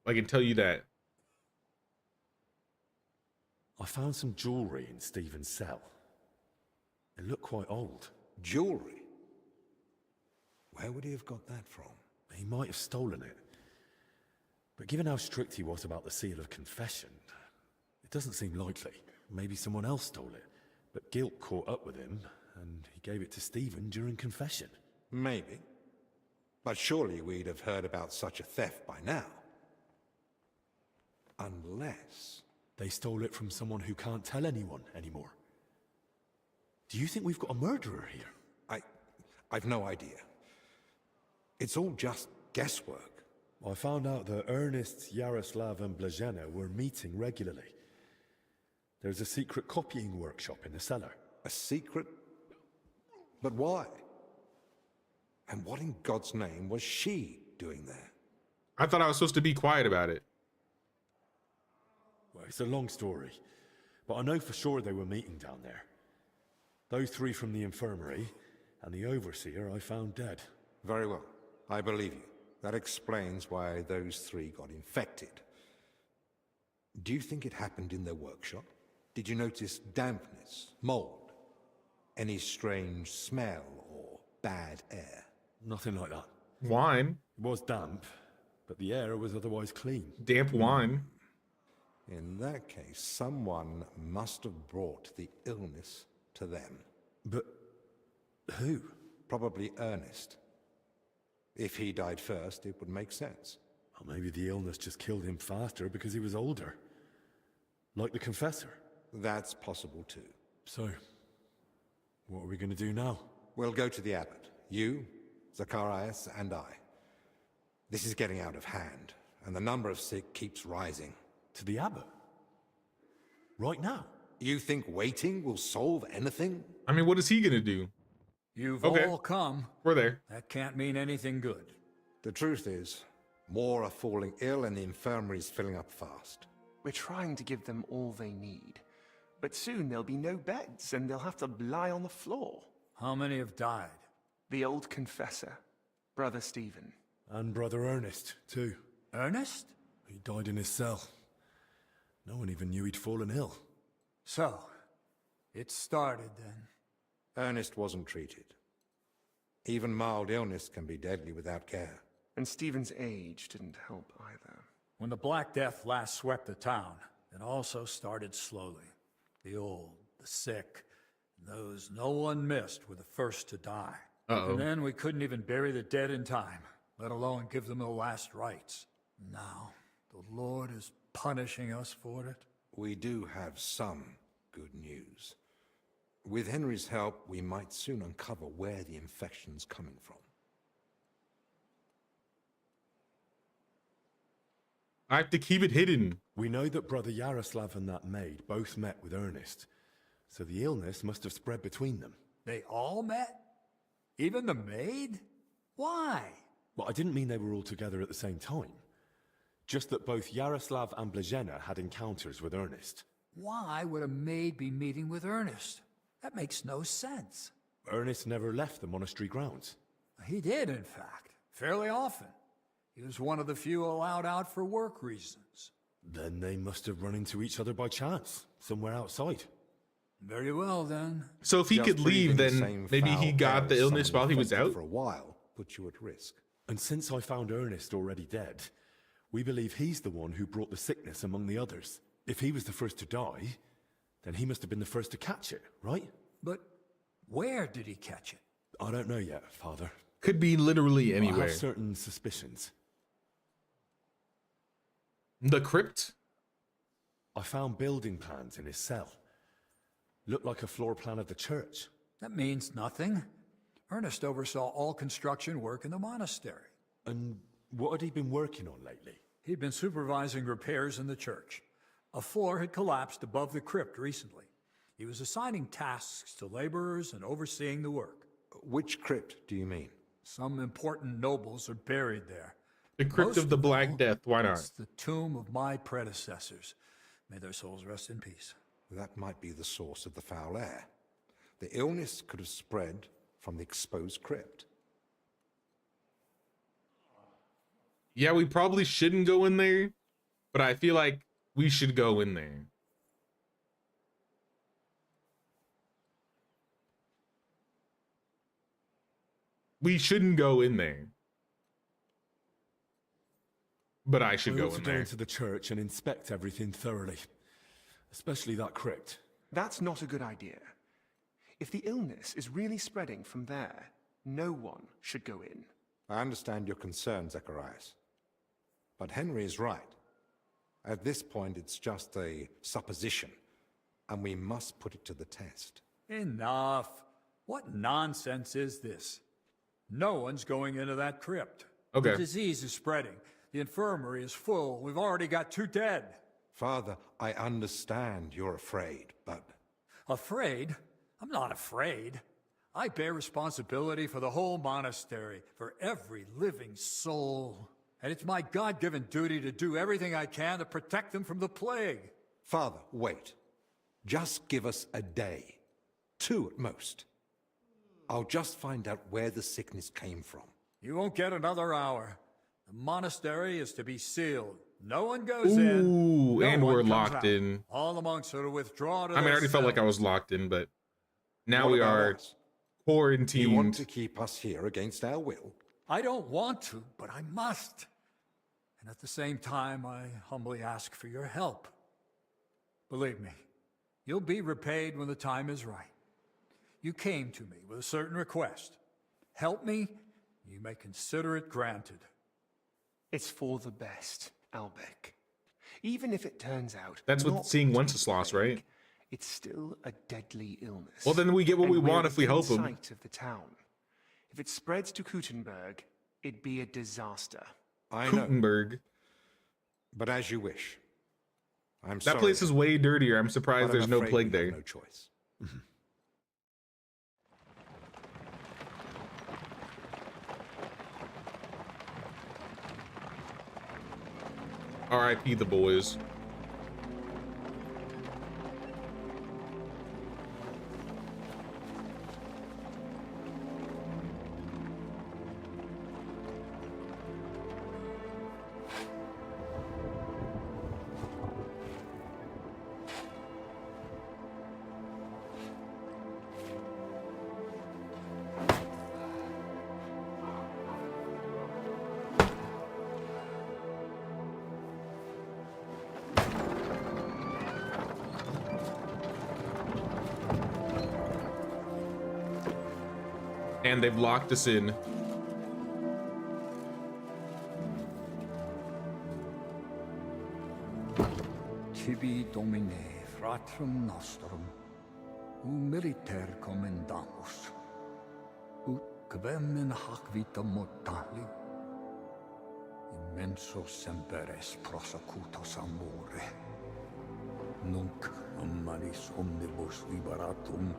Speaker 1: I can tell you that.
Speaker 3: I found some jewelry in Stephen's cell. It looked quite old.
Speaker 8: Jewelry? Where would he have got that from?
Speaker 3: He might have stolen it. But given how strict he was about the seal of confession, it doesn't seem likely. Maybe someone else stole it. But guilt caught up with him, and he gave it to Stephen during confession.
Speaker 8: Maybe. But surely we'd have heard about such a theft by now. Unless...
Speaker 3: they stole it from someone who can't tell anyone anymore. Do you think we've got a murderer here?
Speaker 8: I've no idea. It's all just guesswork.
Speaker 3: I found out that Ernest, Yaroslav and Blazhena were meeting regularly. There's a secret copying workshop in the cellar.
Speaker 8: A secret? But why? And what in God's name was she doing there?
Speaker 1: I thought I was supposed to be quiet about it.
Speaker 3: Well, it's a long story, but I know for sure they were meeting down there. Those three from the infirmary, and the Overseer I found dead.
Speaker 8: Very well. I believe you. That explains why those three got infected. Do you think it happened in their workshop? Did you notice dampness, mold, any strange smell or bad air?
Speaker 3: Nothing like that.
Speaker 1: Wine?
Speaker 3: It was damp, but the air was otherwise clean.
Speaker 1: Damp wine?
Speaker 8: In that case, someone must have brought the illness to them.
Speaker 3: But who?
Speaker 8: Probably Ernest. If he died first, it would make sense.
Speaker 3: Or maybe the illness just killed him faster because he was older. Like the confessor.
Speaker 8: That's possible too.
Speaker 3: So, what are we going to do now?
Speaker 8: We'll go to the abbot. You, Zacharias, and I. This is getting out of hand, and the number of sick keeps rising.
Speaker 3: To the abbot? Right now?
Speaker 8: You think waiting will solve anything?
Speaker 1: I mean, what is he gonna do?
Speaker 14: You've
Speaker 1: Okay.
Speaker 14: all come.
Speaker 1: We're there.
Speaker 14: That can't mean anything good.
Speaker 8: The truth is, more are falling ill and the infirmary's filling up fast.
Speaker 15: We're trying to give them all they need. But soon there'll be no beds and they'll have to lie on the floor.
Speaker 14: How many have died?
Speaker 15: The old confessor, Brother Stephen.
Speaker 3: And Brother Ernest, too.
Speaker 14: Ernest?
Speaker 3: He died in his cell. No one even knew he'd fallen ill.
Speaker 14: So, it started then.
Speaker 8: Ernest wasn't treated. Even mild illness can be deadly without care.
Speaker 15: And Stephen's age didn't help either.
Speaker 14: When the Black Death last swept the town, it also started slowly. The old, the sick, those no one missed were the first to die. And then we couldn't even bury the dead in time, let alone give them the last rites. Now, the Lord is punishing us for it.
Speaker 8: We do have some good news. With Henry's help, we might soon uncover where the infection's coming from.
Speaker 1: I have to keep it hidden.
Speaker 3: We know that Brother Yaroslav and that maid both met with Ernest, so the illness must have spread between them.
Speaker 14: They all met? Even the maid? Why?
Speaker 3: Well, I didn't mean they were all together at the same time. Just that both Yaroslav and Blazhena had encounters with Ernest.
Speaker 14: Why would a maid be meeting with Ernest? That makes no sense.
Speaker 3: Ernest never left the monastery grounds.
Speaker 14: He did, in fact, fairly often. He was one of the few allowed out for work reasons.
Speaker 3: Then they must have run into each other by chance, somewhere outside.
Speaker 14: Very well, then.
Speaker 1: So if he could leave, then maybe he got the illness while he was out?
Speaker 8: For a while, put you at risk.
Speaker 3: And since I found Ernest already dead, we believe he's the one who brought the sickness among the others. If he was the first to die, then he must have been the first to catch it, right?
Speaker 14: But where did he catch it?
Speaker 3: I don't know yet, Father.
Speaker 1: Could be literally anywhere.
Speaker 3: I have certain suspicions.
Speaker 1: The crypt?
Speaker 3: I found building plans in his cell. Looked like a floor plan of the church.
Speaker 14: That means nothing. Ernest oversaw all construction work in the monastery.
Speaker 3: And what had he been working on lately?
Speaker 14: He'd been supervising repairs in the church. A floor had collapsed above the crypt recently. He was assigning tasks to laborers and overseeing the work.
Speaker 8: Which crypt do you mean?
Speaker 14: Some important nobles are buried there.
Speaker 1: The crypt of the Black Death, why not?
Speaker 14: It's the tomb of my predecessors. May their souls rest in peace.
Speaker 8: That might be the source of the foul air. The illness could have spread from the exposed crypt.
Speaker 1: Yeah, we probably shouldn't go in there, but I feel like we should go in there. We shouldn't go in there. But I should go in there.
Speaker 3: Go into the church and inspect everything thoroughly. Especially that crypt.
Speaker 15: That's not a good idea. If the illness is really spreading from there, no one should go in.
Speaker 8: I understand your concern, Zacharias. But Henry is right. At this point, it's just a supposition, and we must put it to the test.
Speaker 14: Enough. What nonsense is this? No one's going into that crypt.
Speaker 1: Okay.
Speaker 14: The disease is spreading. The infirmary is full. We've already got 2 dead.
Speaker 8: Father, I understand you're afraid, but...
Speaker 14: Afraid? I'm not afraid. I bear responsibility for the whole monastery, for every living soul. And it's my God-given duty to do everything I can to protect them from the plague.
Speaker 8: Father, wait. Just give us a day. 2 at most. I'll just find out where the sickness came from.
Speaker 14: You won't get another hour. The monastery is to be sealed. No one goes in.
Speaker 1: Ooh, and we're locked in.
Speaker 14: All the monks are to withdraw to
Speaker 1: I mean, I already felt like I was locked in, but now we are quarantined.
Speaker 8: You want to keep us here against our will?
Speaker 14: I don't want to, but I must. And at the same time, I humbly ask for your help. Believe me, you'll be repaid when the time is right. You came to me with a certain request. Help me, you may consider it granted.
Speaker 15: It's for the best, Albec. Even if it turns out...
Speaker 1: That's what seeing Wenceslas, right?
Speaker 15: It's still a deadly illness.
Speaker 1: Well, then we get what we want if we help him.
Speaker 15: Sight of the town. If it spreads to Kuttenberg, it'd be a disaster.
Speaker 8: I
Speaker 1: Kuttenberg.
Speaker 8: know. But as you wish. I'm
Speaker 1: that
Speaker 8: sorry.
Speaker 1: That place is way dirtier. I'm surprised there's no plague there.
Speaker 8: No choice.
Speaker 1: R.I.P. the boys. And they've locked us in.
Speaker 14: Tibi Domine, fratrum nostrum, militer commendamus, ut quem in hac vita mortali, in Penso semperes prosecutos amore. Nunc amaris omnibus liberatum,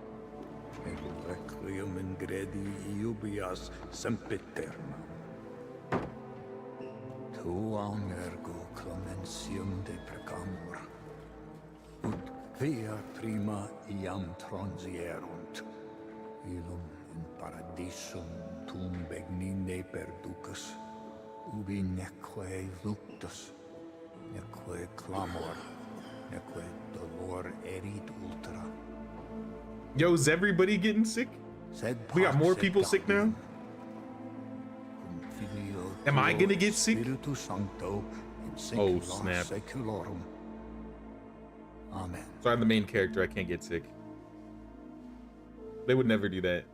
Speaker 14: et requiem ingredi iubias sempiternam. Tuam ergo clementiam deprecamur, ut via prima iam transierunt, illum in paradisum tum begnine perducas, ubi neque luctus, neque clamor, neque dolor erit ultra.
Speaker 1: Yo, is everybody getting sick? We got more people sick now? Am I gonna get sick? Oh, snap.
Speaker 14: Amen.
Speaker 1: So I'm the main character, I can't get sick. They would never do that.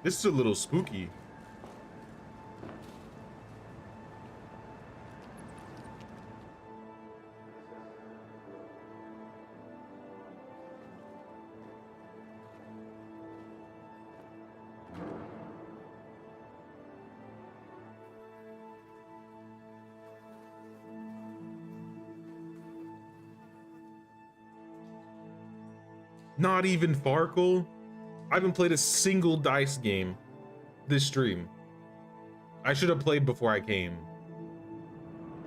Speaker 1: This is a little spooky. Not even Farkle? I haven't played a single dice game this stream. I should have played before I came.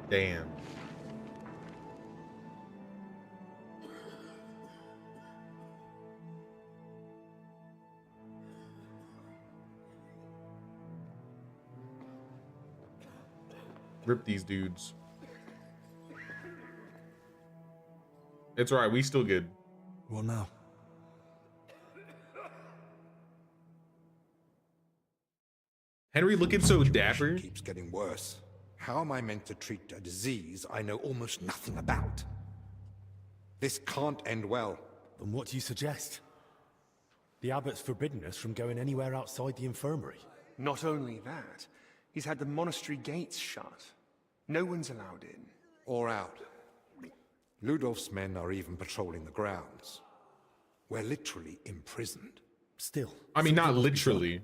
Speaker 1: Damn. Rip these dudes. It's alright, we still good.
Speaker 8: Well, now.
Speaker 1: Henry looking so dapper.
Speaker 8: Keeps getting worse. How am I meant to treat a disease I know almost nothing about? This can't end well.
Speaker 3: Then what do you suggest? The abbot's forbidden us from going anywhere outside the infirmary.
Speaker 15: Not only that, he's had the monastery gates shut. No one's allowed in.
Speaker 8: Or out. Ludolf's men are even patrolling the grounds. We're literally imprisoned.
Speaker 3: Still.
Speaker 1: I mean, not literally.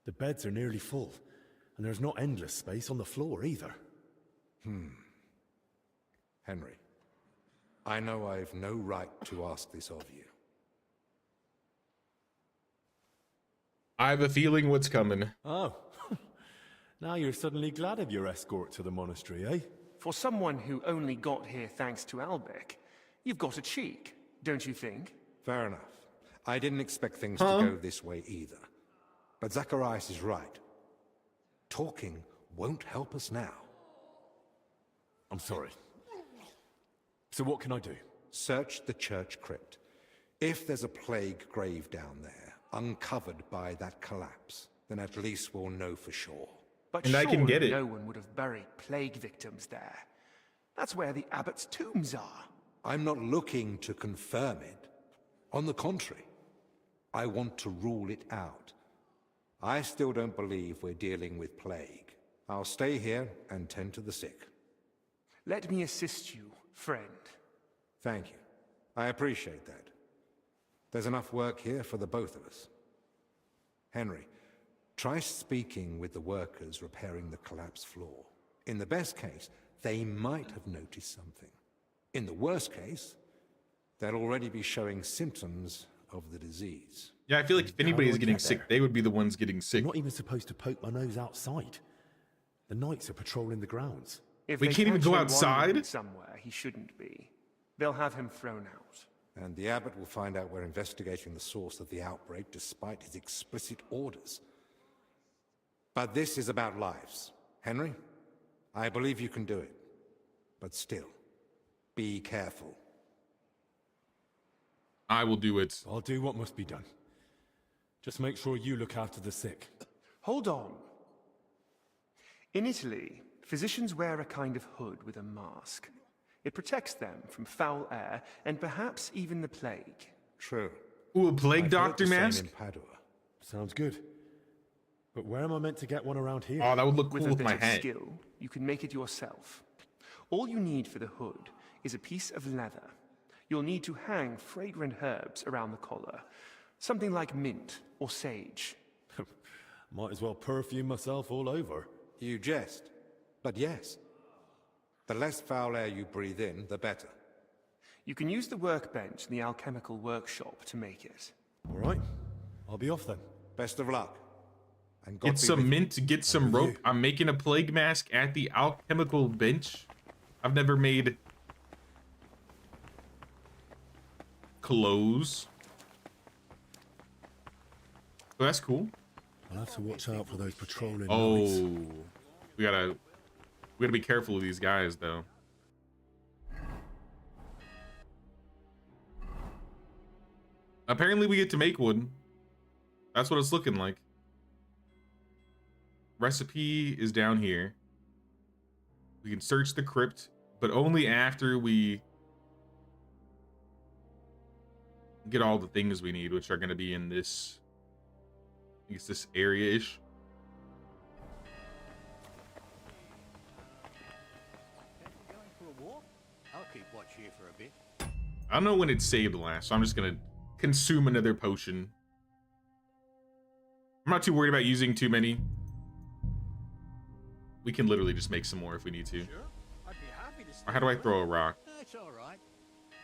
Speaker 3: The beds are nearly full, and there's not endless space on the floor either.
Speaker 8: Henry, I know I've no right to ask this of you.
Speaker 1: I have a feeling what's coming.
Speaker 3: Oh. Now you're suddenly glad of your escort to the monastery, eh?
Speaker 15: For someone who only got here thanks to Albec, you've got a cheek, don't you think?
Speaker 8: Fair enough. I didn't expect things to go this way either. But Zacharias is right. Talking won't help us now.
Speaker 3: I'm sorry. So what can I do?
Speaker 8: Search the church crypt. If there's a plague grave down there, uncovered by that collapse, then at least we'll know for sure.
Speaker 15: But
Speaker 1: and I can get it.
Speaker 15: No one would have buried plague victims there. That's where the abbot's tombs are.
Speaker 8: I'm not looking to confirm it. On the contrary, I want to rule it out. I still don't believe we're dealing with plague. I'll stay here and tend to the sick.
Speaker 15: Let me assist you, friend.
Speaker 8: Thank you. I appreciate that. There's enough work here for the both of us. Henry, try speaking with the workers repairing the collapsed floor. In the best case, they might have noticed something. In the worst case, they'll already be showing symptoms of the disease.
Speaker 1: Yeah, I feel like if anybody is getting sick, they would be the ones getting sick.
Speaker 3: I'm not even supposed to poke my nose outside. The knights are patrolling the grounds.
Speaker 15: If
Speaker 1: we can't even go outside?
Speaker 15: Somewhere he shouldn't be. They'll have him thrown out.
Speaker 8: And the abbot will find out we're investigating the source of the outbreak despite his explicit orders. But this is about lives. Henry, I believe you can do it. But still, be careful.
Speaker 1: I will do it.
Speaker 3: I'll do what must be done. Just make sure you look after the sick.
Speaker 15: Hold on. In Italy, physicians wear a kind of hood with a mask. It protects them from foul air and perhaps even the plague.
Speaker 8: True.
Speaker 1: Ooh, a plague
Speaker 3: I've heard
Speaker 1: doctor
Speaker 3: the same
Speaker 1: mask?
Speaker 3: in Padua. Sounds good. But where am I meant to get one around here?
Speaker 1: Oh, that would look cool
Speaker 15: With a
Speaker 1: with
Speaker 15: bit
Speaker 1: my
Speaker 15: of
Speaker 1: head.
Speaker 15: skill, you can make it yourself. All you need for the hood is a piece of leather. You'll need to hang fragrant herbs around the collar. Something like mint or sage.
Speaker 3: Might as well perfume myself all over.
Speaker 8: You jest. But yes. The less foul air you breathe in, the better.
Speaker 15: You can use the workbench in the alchemical workshop to make it.
Speaker 3: All right. I'll be off then.
Speaker 8: Best of luck. And God
Speaker 1: Get
Speaker 8: be
Speaker 1: some
Speaker 8: with you.
Speaker 1: mint, get some rope. I'm making a plague mask at the alchemical bench. I've never made clothes. Oh, that's cool.
Speaker 3: I'll have to watch out for those patrolling knights.
Speaker 1: Oh, we gotta be careful of these guys, though. Apparently, we get to make one. That's what it's looking like. Recipe is down here. We can search the crypt, but only after we get all the things we need, which are going to be in this. I guess this area-ish.
Speaker 20: I'll keep watch here for a bit.
Speaker 1: I don't know when it saved last, so I'm just gonna consume another potion. I'm not too worried about using too many. We can literally just make some more if we need to.
Speaker 20: Sure, I'd be happy to stay.
Speaker 1: Or how do I throw a rock?
Speaker 20: That's all right.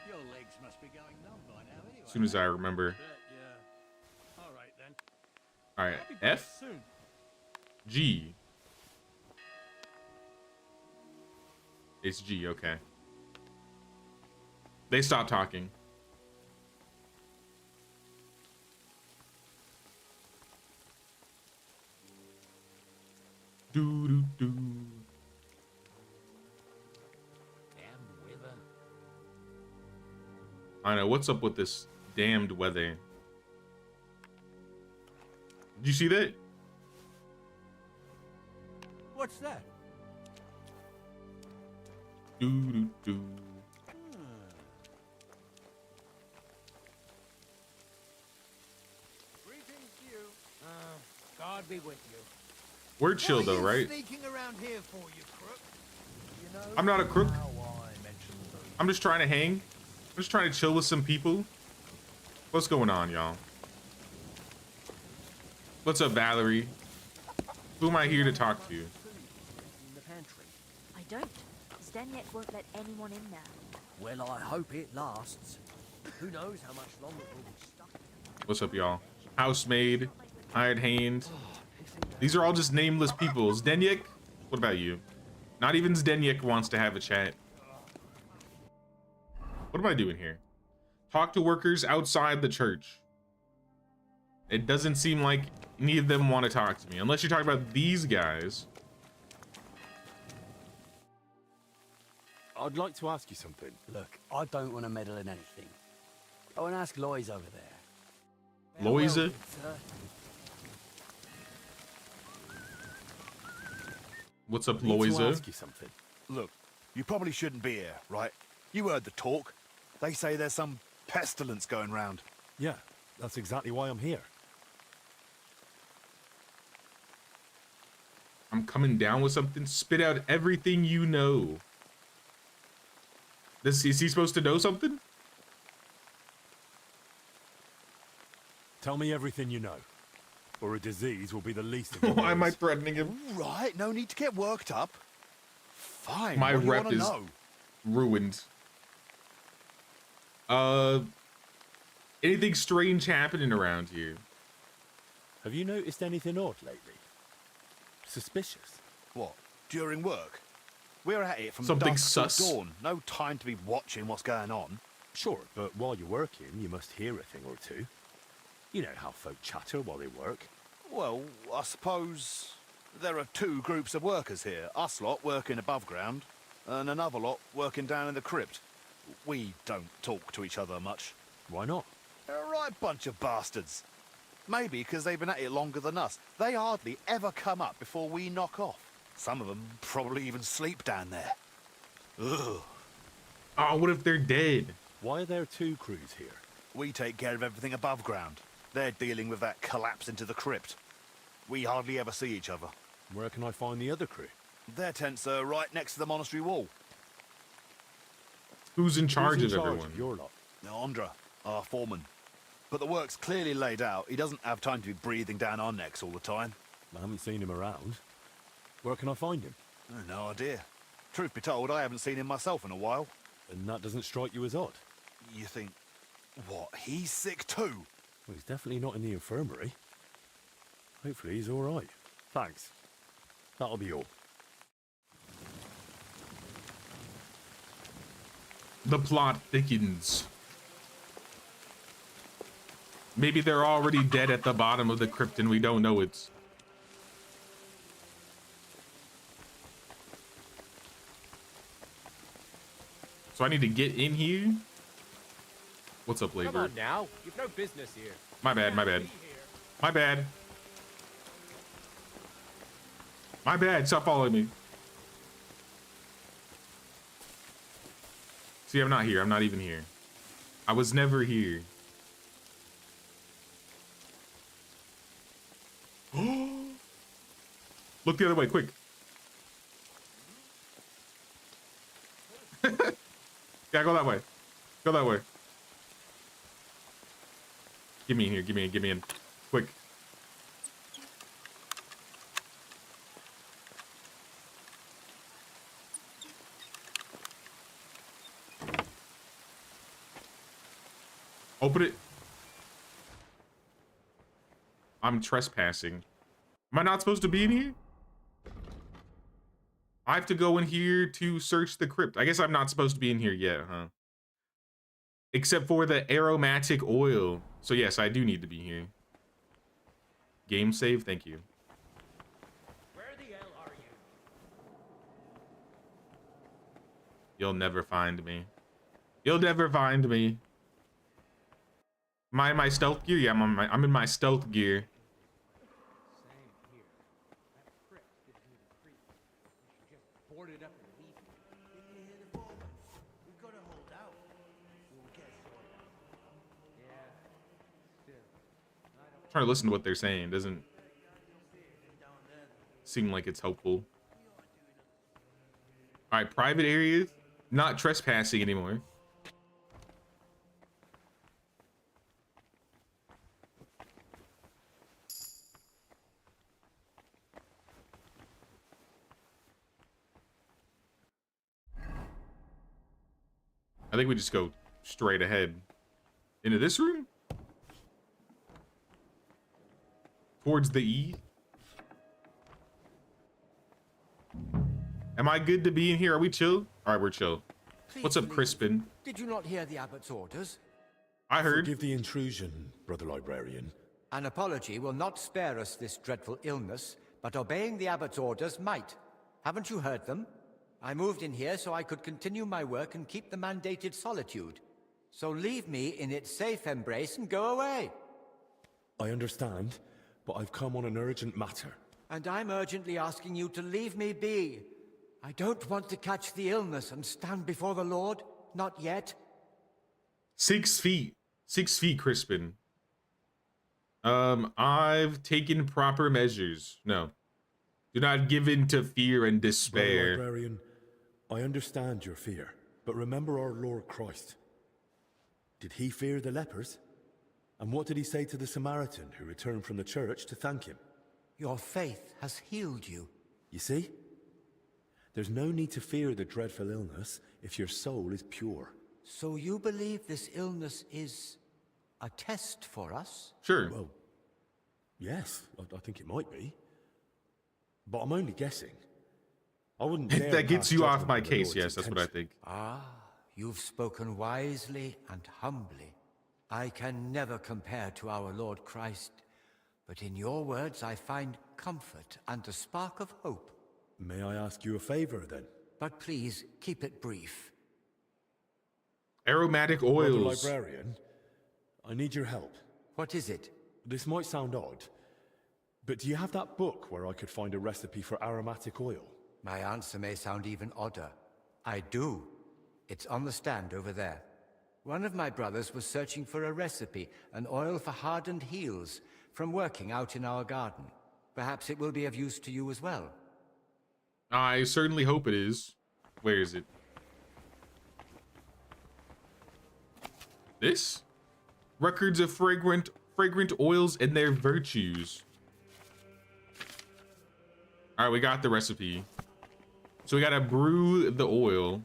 Speaker 20: Your legs must be going numb by now anyway.
Speaker 1: As soon as I remember.
Speaker 20: Yeah. All right then.
Speaker 1: All right,
Speaker 20: I'll be back
Speaker 1: F,
Speaker 20: soon.
Speaker 1: G. It's G, okay. They stopped talking. Do do do.
Speaker 20: Damn weather.
Speaker 1: I know, what's up with this damned weather? Did you see that?
Speaker 20: What's that?
Speaker 1: Do do do.
Speaker 20: Greetings to you. God be with you.
Speaker 1: We're chill though, right?
Speaker 20: Sneaking around here for you, crook. You know
Speaker 1: I'm not a crook.
Speaker 20: how I mentioned those.
Speaker 1: I'm just trying to hang. I'm just trying to chill with some people. What's going on, y'all? What's up, Valerie? Who am I here to talk to?
Speaker 12: I don't. Zdenek won't let anyone in there.
Speaker 20: Well, I hope it lasts. Who knows how much longer we'll be stuck here.
Speaker 1: What's up, y'all? Housemaid, hired hand. These are all just nameless people. Zdenek? What about you? Not even Zdenek wants to have a chat. What am I doing here? Talk to workers outside the church. It doesn't seem like any of them want to talk to me. Unless you're talking about these guys.
Speaker 3: I'd like to ask you something.
Speaker 20: Look, I don't want to meddle in anything. I want to ask Lois over there.
Speaker 1: Loisa? What's up,
Speaker 17: I need to
Speaker 1: Loisa?
Speaker 17: ask you something. Look, you probably shouldn't be here, right? You heard the talk. They say there's some pestilence going round.
Speaker 3: Yeah, that's exactly why I'm here.
Speaker 1: I'm coming down with something. Spit out everything you know. Is he supposed to know something?
Speaker 3: Tell me everything you know, or a disease will be the least of your
Speaker 1: Why am I
Speaker 3: worries.
Speaker 1: threatening him?
Speaker 17: Right, no need to get worked up. Fine,
Speaker 1: My
Speaker 17: what do you
Speaker 1: rep
Speaker 17: wanna
Speaker 1: is
Speaker 17: know?
Speaker 1: ruined. Anything strange happening around here?
Speaker 3: Have you noticed anything odd lately? Suspicious?
Speaker 17: What, during work? We're at it from
Speaker 1: Something
Speaker 17: dusk till
Speaker 1: sus.
Speaker 17: dawn. No time to be watching what's going on.
Speaker 3: Sure, but while you're working, you must hear a thing or two. You know how folk chatter while they work.
Speaker 17: Well, I suppose there are two groups of workers here. Us lot working above ground, and another lot working down in the crypt. We don't talk to each other much.
Speaker 3: Why not?
Speaker 17: They're a right bunch of bastards. Maybe because they've been at it longer than us. They hardly ever come up before we knock off. Some of them probably even sleep down there. Ugh.
Speaker 1: Oh, what if they're dead?
Speaker 3: Why are there two crews here?
Speaker 17: We take care of everything above ground. They're dealing with that collapse into the crypt. We hardly ever see each other.
Speaker 3: Where can I find the other crew?
Speaker 17: Their tents are right next to the monastery wall.
Speaker 1: Who's in charge of everyone?
Speaker 3: Your lot?
Speaker 17: Andra, our foreman. But the work's clearly laid out. He doesn't have time to be breathing down our necks all the time.
Speaker 3: I haven't seen him around. Where can I find him?
Speaker 17: No idea. Truth be told, I haven't seen him myself in a while.
Speaker 3: And that doesn't strike you as odd?
Speaker 17: You think, what, he's sick too?
Speaker 3: Well, he's definitely not in the infirmary. Hopefully he's all right. Thanks. That'll be all.
Speaker 1: The plot thickens. Maybe they're already dead at the bottom of the crypt and we don't know it. So I need to get in here? What's up, labor?
Speaker 5: Come on now, you've no business here.
Speaker 1: My bad, my bad. My bad. My bad, stop following me. See, I'm not here. I'm not even here. I was never here. Look the other way, quick. Yeah, go that way. Go that way. Get me in here. Get me in. Get me in. Quick. Open it. I'm trespassing. Am I not supposed to be in here? I have to go in here to search the crypt. I guess I'm not supposed to be in here yet, huh? Except for the aromatic oil. So yes, I do need to be here. Game save, thank you.
Speaker 5: Where the hell are you?
Speaker 1: You'll never find me. You'll never find me. Am I in my stealth gear? Yeah, I'm in my stealth gear. Trying to listen to what they're saying doesn't seem like it's helpful. All right, private areas, not trespassing anymore. I think we just go straight ahead into this room. Towards the E. Am I good to be in here? Are we chill? All right, we're chill. What's up, Crispin?
Speaker 18: Did you not hear the abbot's orders?
Speaker 1: I heard.
Speaker 3: Forgive the intrusion, brother librarian.
Speaker 18: An apology will not spare us this dreadful illness, but obeying the abbot's orders might. Haven't you heard them? I moved in here so I could continue my work and keep the mandated solitude. So leave me in its safe embrace and go away.
Speaker 3: I understand, but I've come on an urgent matter.
Speaker 18: And I'm urgently asking you to leave me be. I don't want to catch the illness and stand before the Lord. Not yet.
Speaker 1: 6 feet. 6 feet, Crispin. I've taken proper measures. No. Do not give in to fear and despair.
Speaker 3: Brother librarian, I understand your fear, but remember our Lord Christ. Did he fear the lepers? And what did he say to the Samaritan who returned from the church to thank him?
Speaker 18: Your faith has healed you.
Speaker 3: You see? There's no need to fear the dreadful illness if your soul is pure.
Speaker 18: So you believe this illness is a test for us?
Speaker 1: Sure.
Speaker 3: Well, yes, I think it might be. But I'm only guessing. I wouldn't dare
Speaker 1: That gets
Speaker 3: pass
Speaker 1: you off
Speaker 3: judgment
Speaker 1: my
Speaker 3: on the
Speaker 1: case.
Speaker 3: Lord's
Speaker 1: Yes, that's what I
Speaker 3: intention.
Speaker 1: think.
Speaker 18: Ah, you've spoken wisely and humbly. I can never compare to our Lord Christ, but in your words I find comfort and a spark of hope.
Speaker 3: May I ask you a favor, then?
Speaker 18: But please, keep it brief.
Speaker 1: Aromatic
Speaker 3: Brother
Speaker 1: oils.
Speaker 3: librarian, I need your help.
Speaker 18: What is it?
Speaker 3: This might sound odd, but do you have that book where I could find a recipe for aromatic oil?
Speaker 18: My answer may sound even odder. I do. It's on the stand over there. One of my brothers was searching for a recipe, an oil for hardened heels, from working out in our garden. Perhaps it will be of use to you as well.
Speaker 1: I certainly hope it is. Where is it? This? Records of fragrant oils and their virtues. All right, we got the recipe. So we gotta brew the oil.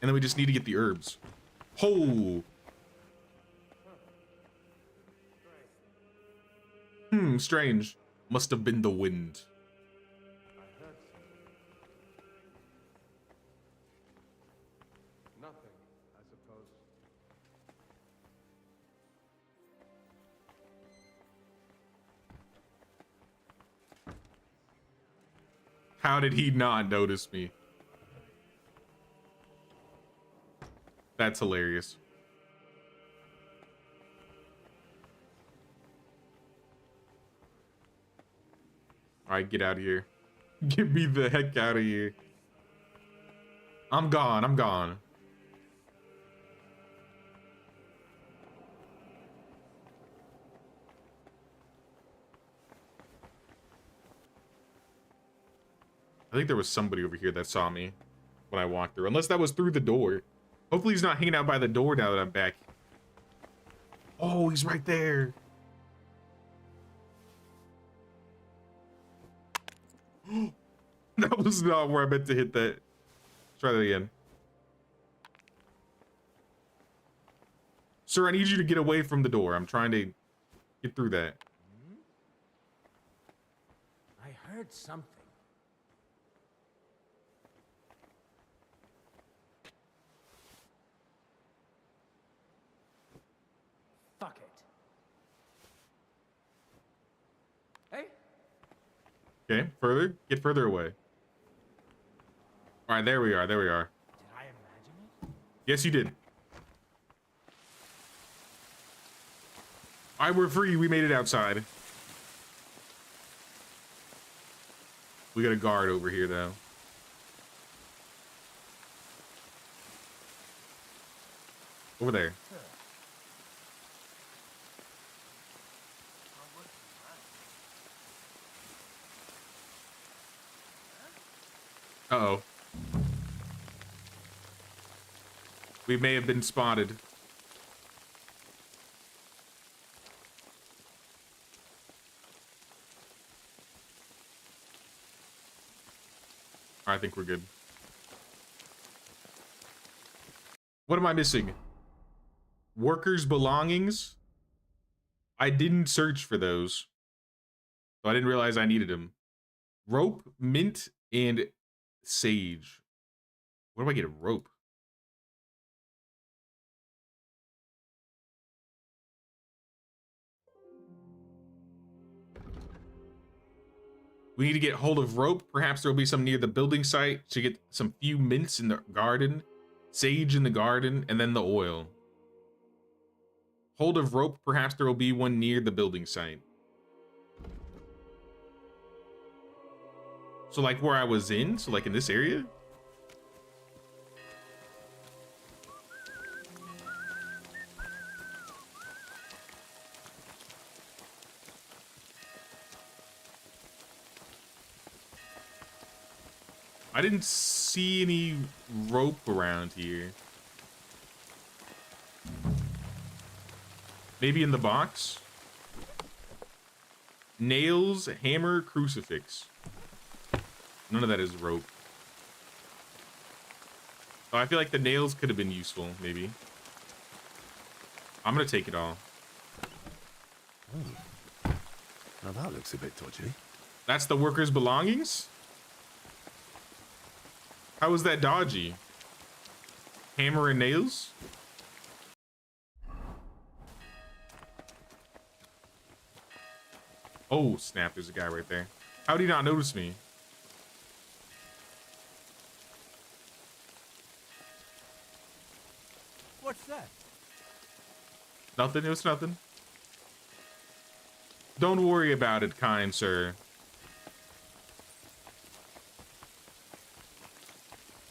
Speaker 1: And then we just need to get the herbs. Oh. Strange. Must have been the wind.
Speaker 19: Nothing, I suppose.
Speaker 1: How did he not notice me? That's hilarious. All right, get out of here. Get me the heck out of here. I'm gone. I'm gone. I think there was somebody over here that saw me when I walked through. Unless that was through the door. Hopefully he's not hanging out by the door now that I'm back. Oh, he's right there. That was not where I meant to hit that. Try that again. Sir, I need you to get away from the door. I'm trying to get through that.
Speaker 6: I heard something. Fuck it. Hey?
Speaker 1: Okay, further. Get further away. All right, there we are. There we are.
Speaker 6: Did I imagine it?
Speaker 1: Yes, you did. All right, we're free. We made it outside. We got a guard over here, though. Over there. Uh-oh. We may have been spotted. I think we're good. What am I missing? Workers' belongings? I didn't search for those. So I didn't realize I needed them. Rope, mint, and sage. Where do I get a rope? We need to get hold of rope. Perhaps there'll be some near the building site to get some few mints in the garden, sage in the garden, and then the oil. Hold of rope. Perhaps there will be one near the building site. So like where I was in, so like in this area? I didn't see any rope around here. Maybe in the box? Nails, hammer, crucifix. None of that is rope. Oh, I feel like the nails could have been useful, maybe. I'm gonna take it all.
Speaker 3: Oh. Now that looks a bit dodgy.
Speaker 1: That's the workers' belongings? How is that dodgy? Hammer and nails? Oh, snap, there's a guy right there. How did he not notice me?
Speaker 2: What's that?
Speaker 1: Nothing, it was nothing. Don't worry about it, kind sir.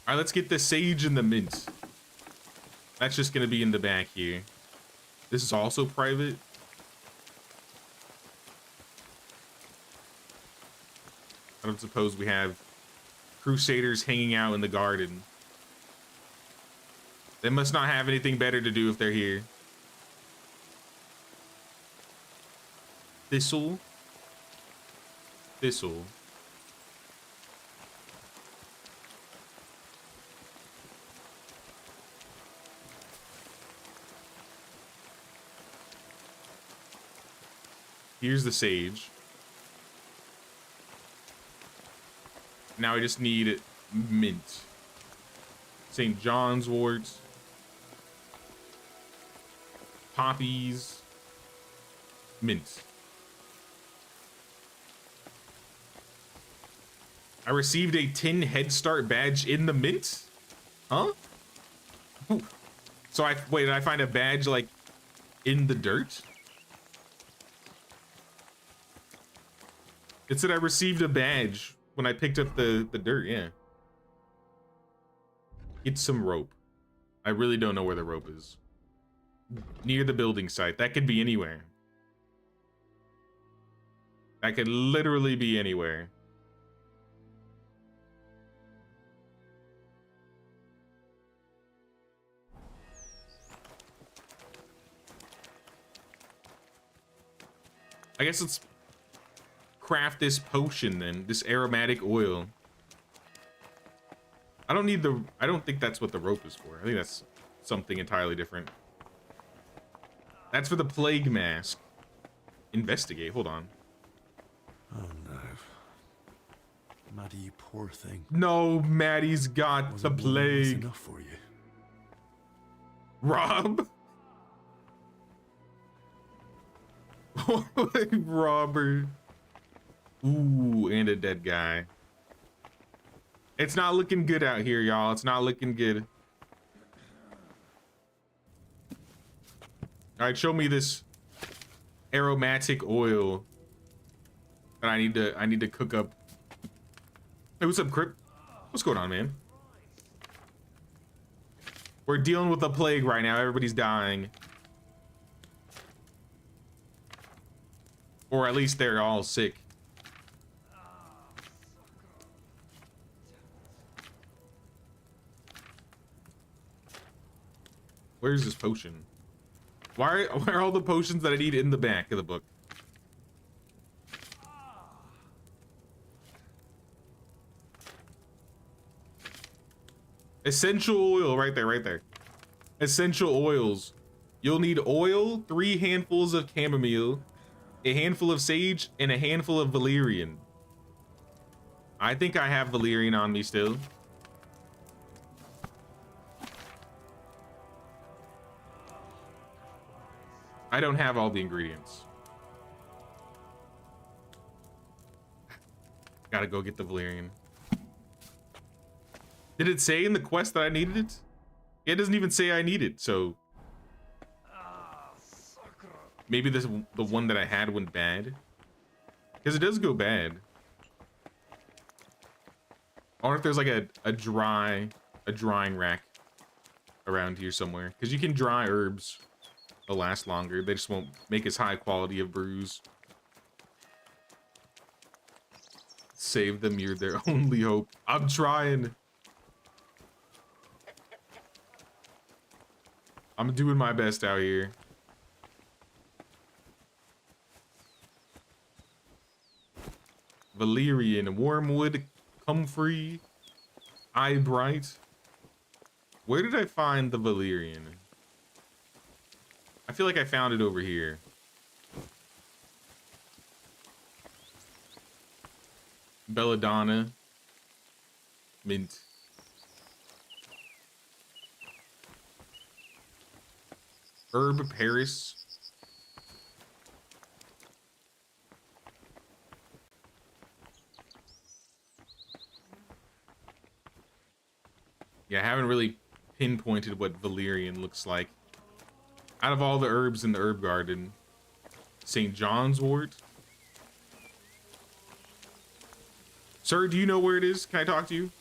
Speaker 1: All right, let's get the sage and the mint. That's just gonna be in the back here. This is also private. I don't suppose we have crusaders hanging out in the garden. They must not have anything better to do if they're here. Thistle. Thistle. Here's the sage. Now I just need mint. St. John's wort. Poppies. Mint. I received a 10 Head Start badge in the mint? Huh? Ooh. So wait, did I find a badge like in the dirt? It said I received a badge when I picked up the dirt, yeah. Get some rope. I really don't know where the rope is. Near the building site. That could be anywhere. That could literally be anywhere. I guess let's craft this potion then, this aromatic oil. I don't think that's what the rope is for. I think that's something entirely different. That's for the plague mask. Investigate, hold on.
Speaker 3: Oh no. Maddie, you poor thing.
Speaker 1: No, Maddie's got the plague.
Speaker 3: Enough for you.
Speaker 1: Rob? Robert. Ooh, and a dead guy. It's not looking good out here, y'all. It's not looking good. All right, show me this aromatic oil that I need to cook up. Hey, what's up, Crip? What's going on, man? We're dealing with the plague right now. Everybody's dying. Or at least they're all sick. Where's this potion? Why are all the potions that I need in the back of the book? Essential oil, right there, right there. Essential oils. You'll need oil, 3 handfuls of chamomile, a handful of sage, and a handful of valerian. I think I have valerian on me still. I don't have all the ingredients. Gotta go get the valerian. Did it say in the quest that I needed it? It doesn't even say I need it, so maybe this the one that I had went bad, because it does go bad. I wonder if there's like a drying rack around here somewhere, because you can dry herbs. They'll last longer. They just won't make as high quality of brews. Save them, you're their only hope. I'm trying. I'm doing my best out here. Valerian, wormwood, comfrey, eye bright. Where did I find the valerian? I feel like I found it over here. Belladonna. Mint. Herb Paris. Yeah, I haven't really pinpointed what valerian looks like. Out of all the herbs in the herb garden, St. John's wort. Sir, do you know where it is? Can I talk to you?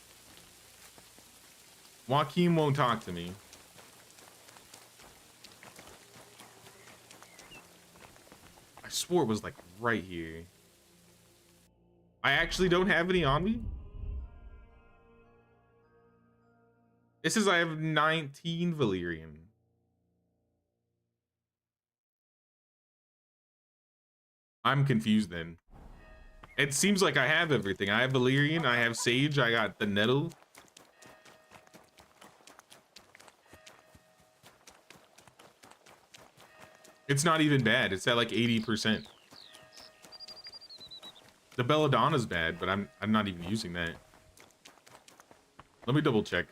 Speaker 1: Joaquin won't talk to me. I swore it was like right here. I actually don't have any on me. It says I have 19 Valyrian. I'm confused then. It seems like I have everything. I have Valyrian, I have Sage, I got the Nettle. It's not even bad. It's at like 80%. The Belladonna's bad, but I'm not even using that. Let me double check.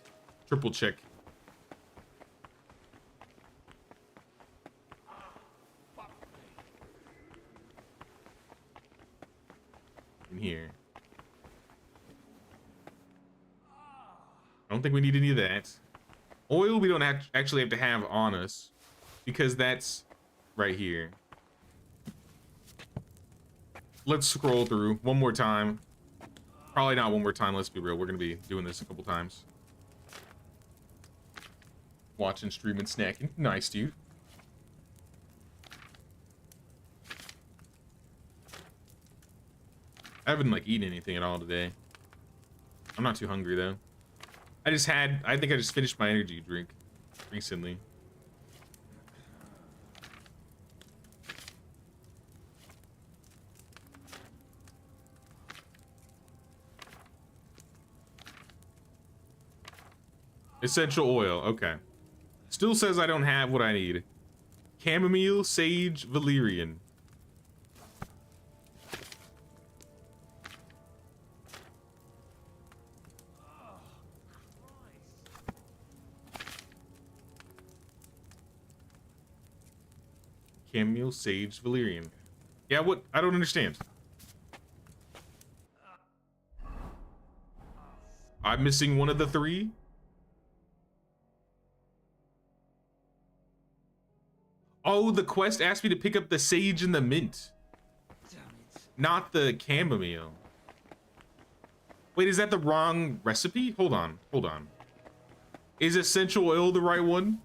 Speaker 1: Triple check. In here. I don't think we need any of that. Oil we don't actually have to have on us because that's right here. Let's scroll through one more time. Probably not one more time, let's be real. We're gonna be doing this a couple times. Watching, streaming, snacking. Nice, dude. I haven't like eaten anything at all today. I'm not too hungry though. I think I just finished my energy drink recently. Essential oil, okay. Still says I don't have what I need. Chamomile, sage, Valyrian. Chamomile, sage, Valyrian. Yeah, what? I don't understand. I'm missing one of the three? Oh, the quest asked me to pick up the sage and the mint. Not the chamomile. Wait, is that the wrong recipe? Hold on, hold on. Is essential oil the right one?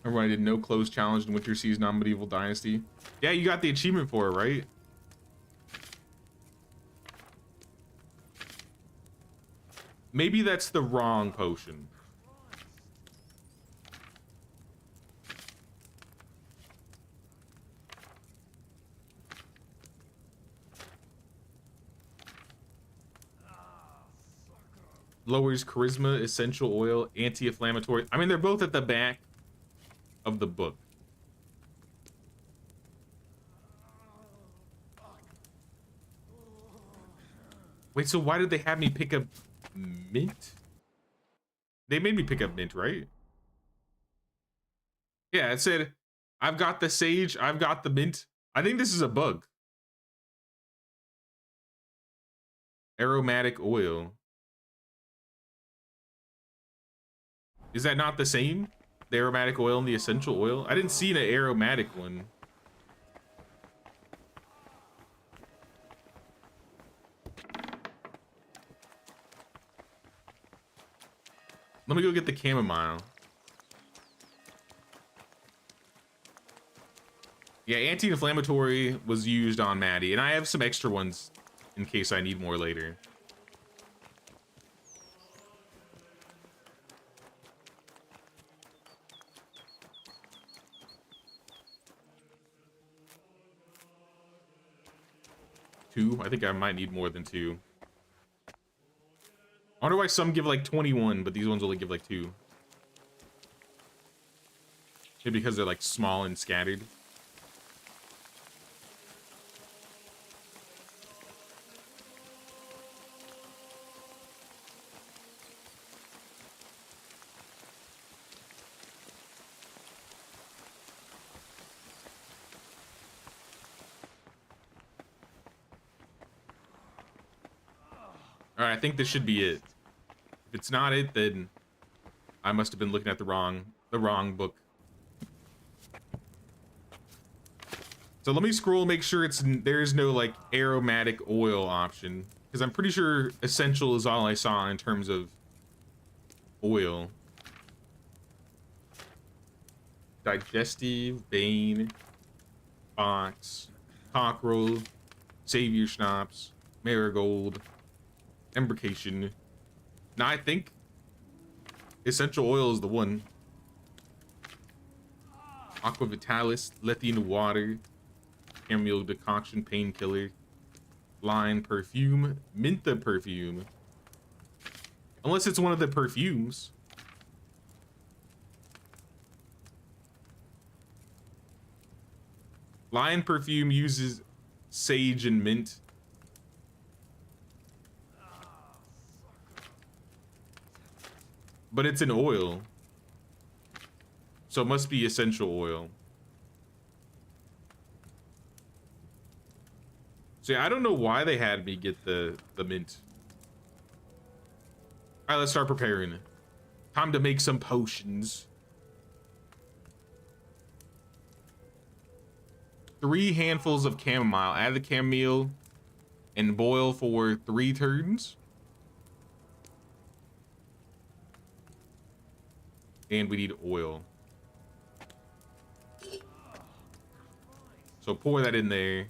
Speaker 1: Everyone did no close challenge in Winter Seas non-medieval dynasty. Yeah, you got the achievement for it, right? Maybe that's the wrong potion. Lowers charisma, essential oil, anti-inflammatory. I mean, they're both at the back of the book. Wait, so why did they have me pick up mint? They made me pick up mint, right? Yeah, it said, I've got the sage, I've got the mint. I think this is a bug. Aromatic oil. Is that not the same? The aromatic oil and the essential oil? I didn't see an aromatic one. Let me go get the chamomile. Yeah, anti-inflammatory was used on Maddie, and I have some extra ones in case I need more later. Two? I think I might need more than two. I wonder why some give like 21, but these ones only give like 2. Maybe because they're like small and scattered. All right, I think this should be it. If it's not it, then I must have been looking at the wrong book. So let me scroll, make sure there's no like aromatic oil option, because I'm pretty sure essential is all I saw in terms of oil. Digestive, Bane, Fox, Cockerel, Savior Schnapps, Marigold, Embarkation. Now I think essential oil is the one. Aqua Vitalis, Lithium water, Chamomile decoction, painkiller, Line perfume, Minta perfume. Unless it's one of the perfumes. Lion perfume uses sage and mint. But it's an oil. So it must be essential oil. So yeah, I don't know why they had me get the mint. All right, let's start preparing. Time to make some potions. 3 handfuls of chamomile. Add the chamomile and boil for 3 turns. And we need oil. So pour that in there.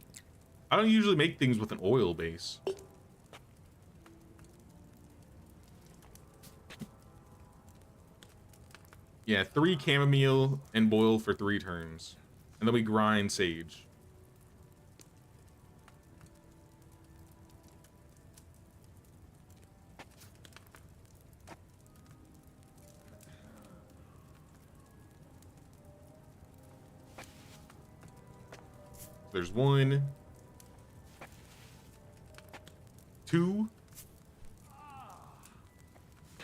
Speaker 1: I don't usually make things with an oil base. Yeah, 3 chamomile and boil for 3 turns. And then we grind sage. There's 1, 2,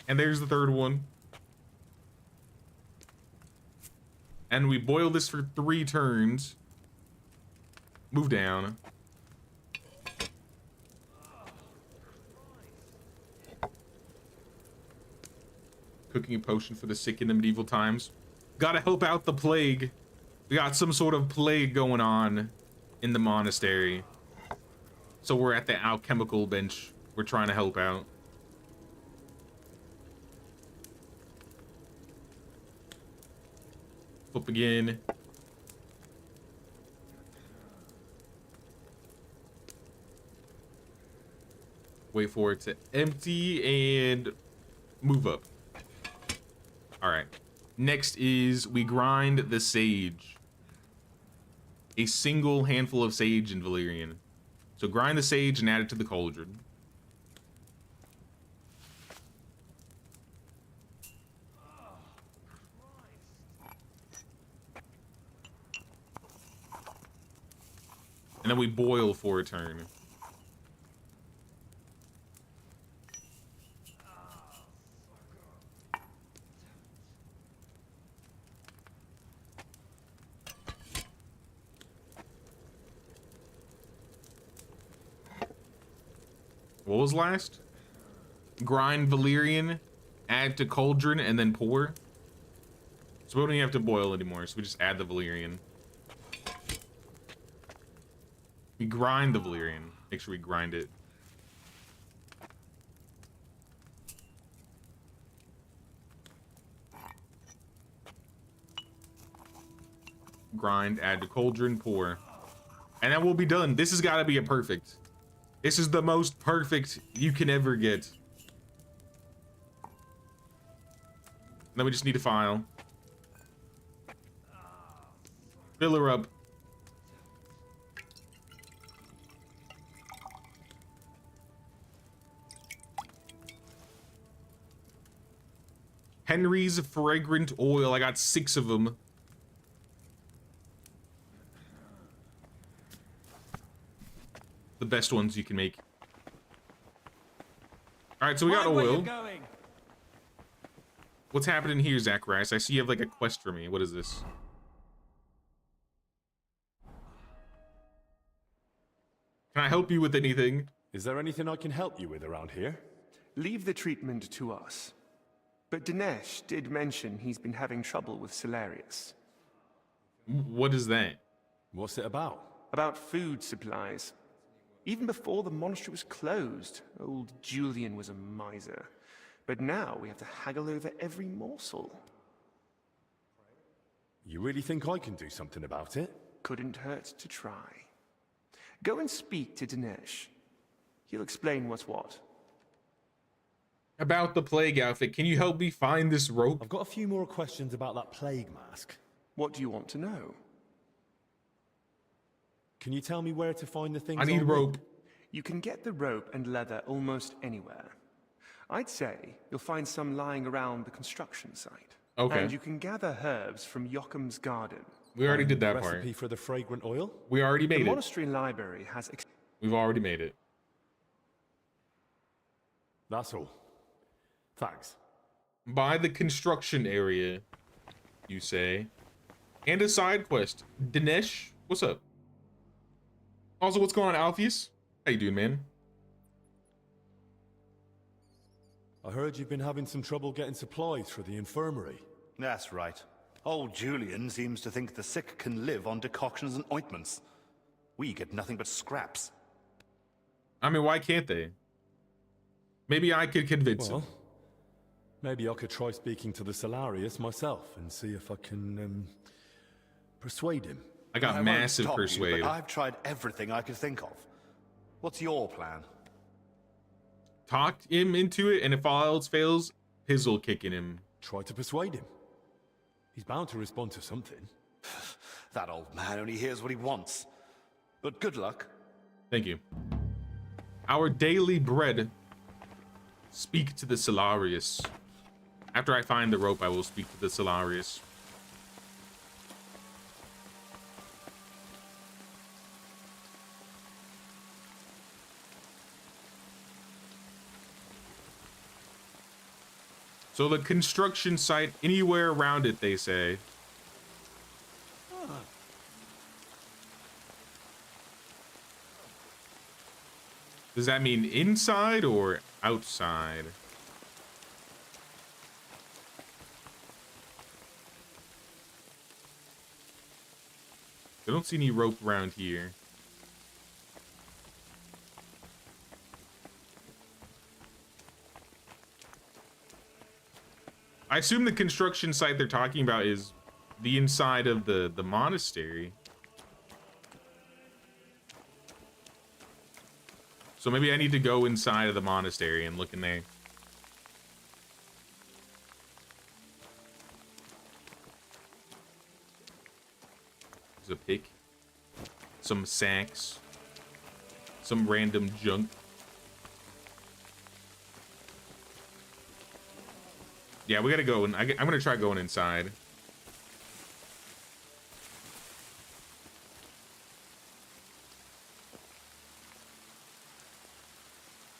Speaker 1: and there's the 3rd one. And we boil this for 3 turns. Move down. Cooking a potion for the sick in the medieval times. Gotta help out the plague. We got some sort of plague going on in the monastery. So we're at the alchemical bench. We're trying to help out. Flip again. Wait for it to empty and move up. All right. Next is we grind the sage. A single handful of sage and valerian. So grind the sage and add it to the cauldron. And then we boil for a turn. What was last? Grind valerian, add to cauldron, and then pour. So we don't even have to boil anymore, so we just add the valerian. We grind the valerian. Make sure we grind it. Grind, add to cauldron, pour. And then we'll be done. This has got to be a perfect. This is the most perfect you can ever get. Then we just need a file. Fill her up. Henry's fragrant oil. I got 6 of them. The best ones you can make. All right, so we got oil. What's happening here, Zacharias? I see you have like a quest for me. What is this? Can I help you with anything?
Speaker 3: Is there anything I can help you with around here?
Speaker 15: Leave the treatment to us. But Dinesh did mention he's been having trouble with Solarius.
Speaker 1: What is that?
Speaker 3: What's it about?
Speaker 15: About food supplies. Even before the monastery was closed, old Julian was a miser. But now we have to haggle over every morsel.
Speaker 3: You really think I can do something about it?
Speaker 15: Couldn't hurt to try. Go and speak to Dinesh. He'll explain what's what.
Speaker 1: About the plague outfit, can you help me find this rope?
Speaker 3: I've got a few more questions about that plague mask.
Speaker 15: What do you want to know?
Speaker 3: Can you tell me where to find the things
Speaker 1: I need rope.
Speaker 15: You can get the rope and leather almost anywhere. I'd say you'll find some lying around the construction site.
Speaker 1: Okay.
Speaker 15: And you can gather herbs from Yocham's garden.
Speaker 1: We already did that
Speaker 3: recipe
Speaker 1: part.
Speaker 3: for the fragrant oil?
Speaker 1: We already made
Speaker 15: the
Speaker 1: it.
Speaker 15: monastery library has...
Speaker 1: We've already made it.
Speaker 3: That's all. Thanks.
Speaker 1: By the construction area, you say. And a side quest. Dinesh, what's up? Also, what's going on, Alpheus? How you doing, man?
Speaker 3: I heard you've been having some trouble getting supplies for the infirmary.
Speaker 17: That's right. Old Julian seems to think the sick can live on decoctions and ointments. We get nothing but scraps.
Speaker 1: I mean, why can't they? Maybe I could convince him.
Speaker 3: Maybe I could try speaking to the Solarius myself and see if I can persuade him.
Speaker 1: I got
Speaker 17: won't
Speaker 1: massive
Speaker 17: stop you,
Speaker 1: persuade.
Speaker 17: but I've tried everything I could think of. What's your plan?
Speaker 1: Talk him into it, and if all else fails, Pizzle kicking him.
Speaker 3: Try to persuade him. He's bound to respond to something.
Speaker 17: That old man only hears what he wants. But good luck.
Speaker 1: Thank you. Our daily bread. Speak to the Solarius. After I find the rope, I will speak to the Solarius. So the construction site, anywhere around it, they say. Does that mean inside or outside? I don't see any rope around here. I assume the construction site they're talking about is the inside of the monastery. So maybe I need to go inside of the monastery and look in there. There's a pick. Some sacks. Some random junk. Yeah, we gotta go, and I'm gonna try going inside.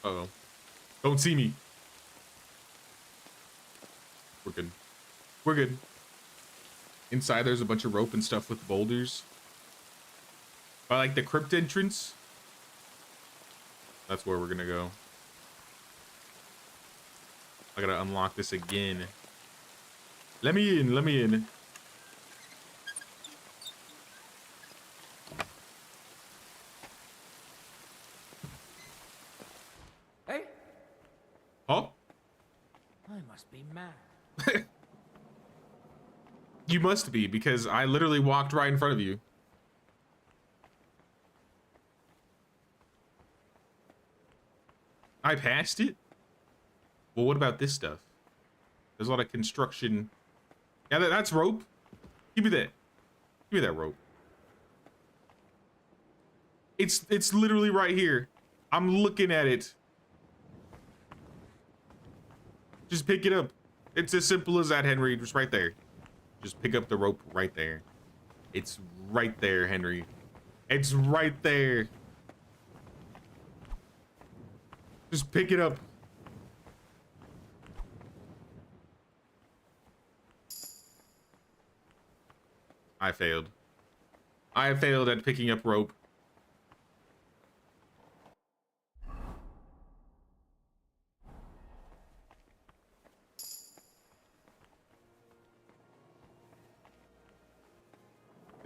Speaker 1: Uh-oh. Don't see me. We're good. We're good. Inside, there's a bunch of rope and stuff with boulders. By, like, the crypt entrance. That's where we're gonna go. I gotta unlock this again. Let me in, let me in.
Speaker 6: Hey?
Speaker 1: Oh?
Speaker 6: I must be mad.
Speaker 1: You must be, because I literally walked right in front of you. I passed it? Well, what about this stuff? There's a lot of construction. Yeah, that's rope. Give me that. Give me that rope. It's literally right here. I'm looking at it. Just pick it up. It's as simple as that, Henry. Just right there. Just pick up the rope right there. It's right there, Henry. It's right there. Just pick it up. I failed. I failed at picking up rope.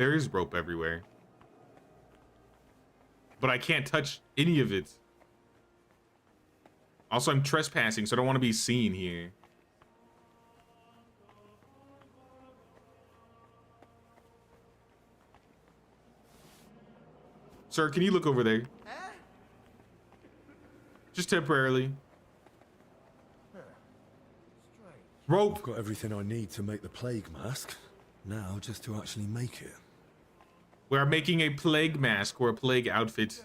Speaker 1: There is rope everywhere. But I can't touch any of it. Also, I'm trespassing, so I don't want to be seen here. Sir, can you look over there? Just temporarily. Rope.
Speaker 3: I've got everything I need to make the plague mask. Now, just to actually make it.
Speaker 1: We are making a plague mask or a plague outfit.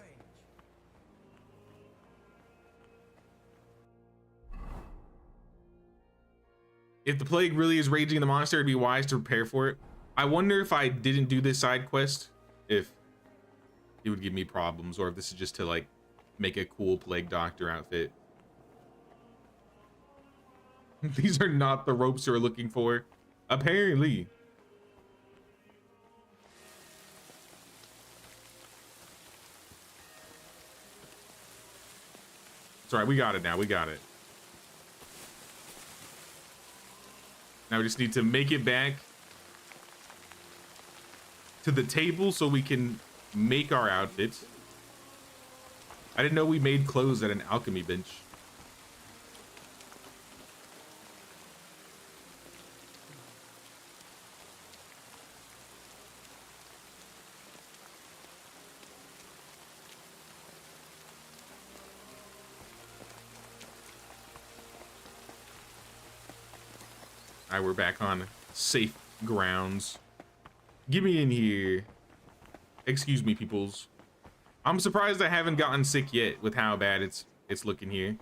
Speaker 1: If the plague really is raging in the monastery, it'd be wise to prepare for it. I wonder if I didn't do this side quest, if it would give me problems, or if this is just to like make a cool plague doctor outfit. These are not the ropes you're looking for, apparently. It's all right, we got it now, we got it. Now we just need to make it back to the table so we can make our outfit. I didn't know we made clothes at an alchemy bench. All right, we're back on safe grounds. Get me in here. Excuse me, peoples. I'm surprised I haven't gotten sick yet with how bad it's looking here.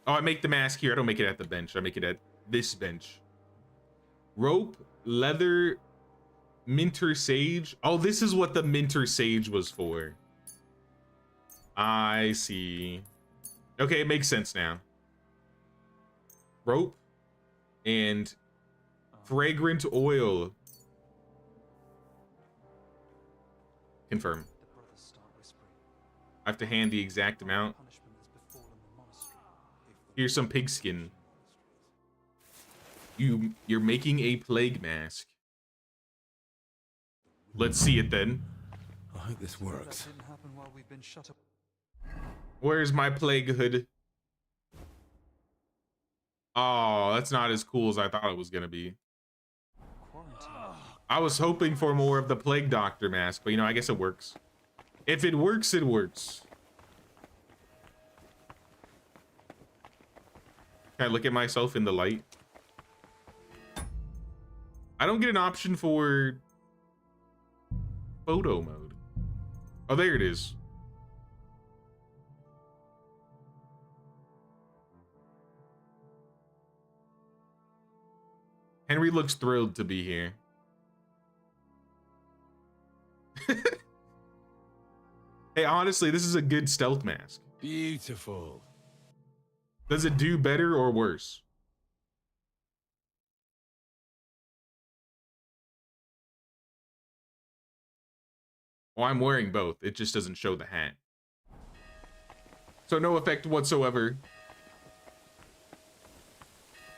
Speaker 1: Oh, I make the mask here. I don't make it at the bench. I make it at this bench. Rope, leather, minter sage. Oh, this is what the minter sage was for. I see. Okay, it makes sense now. Rope and fragrant oil. Confirm. I have to hand the exact amount. Here's some pigskin. You're making a plague mask. Let's see it then.
Speaker 3: I hope this works.
Speaker 1: Where's my plague hood? Oh, that's not as cool as I thought it was gonna be. I was hoping for more of the plague doctor mask, but you know, I guess it works. If it works, it works. Can I look at myself in the light? I don't get an option for photo mode. Oh, there it is. Henry looks thrilled to be here. Hey, honestly, this is a good stealth mask.
Speaker 3: Beautiful.
Speaker 1: Does it do better or worse? Well, I'm wearing both. It just doesn't show the hat. So no effect whatsoever.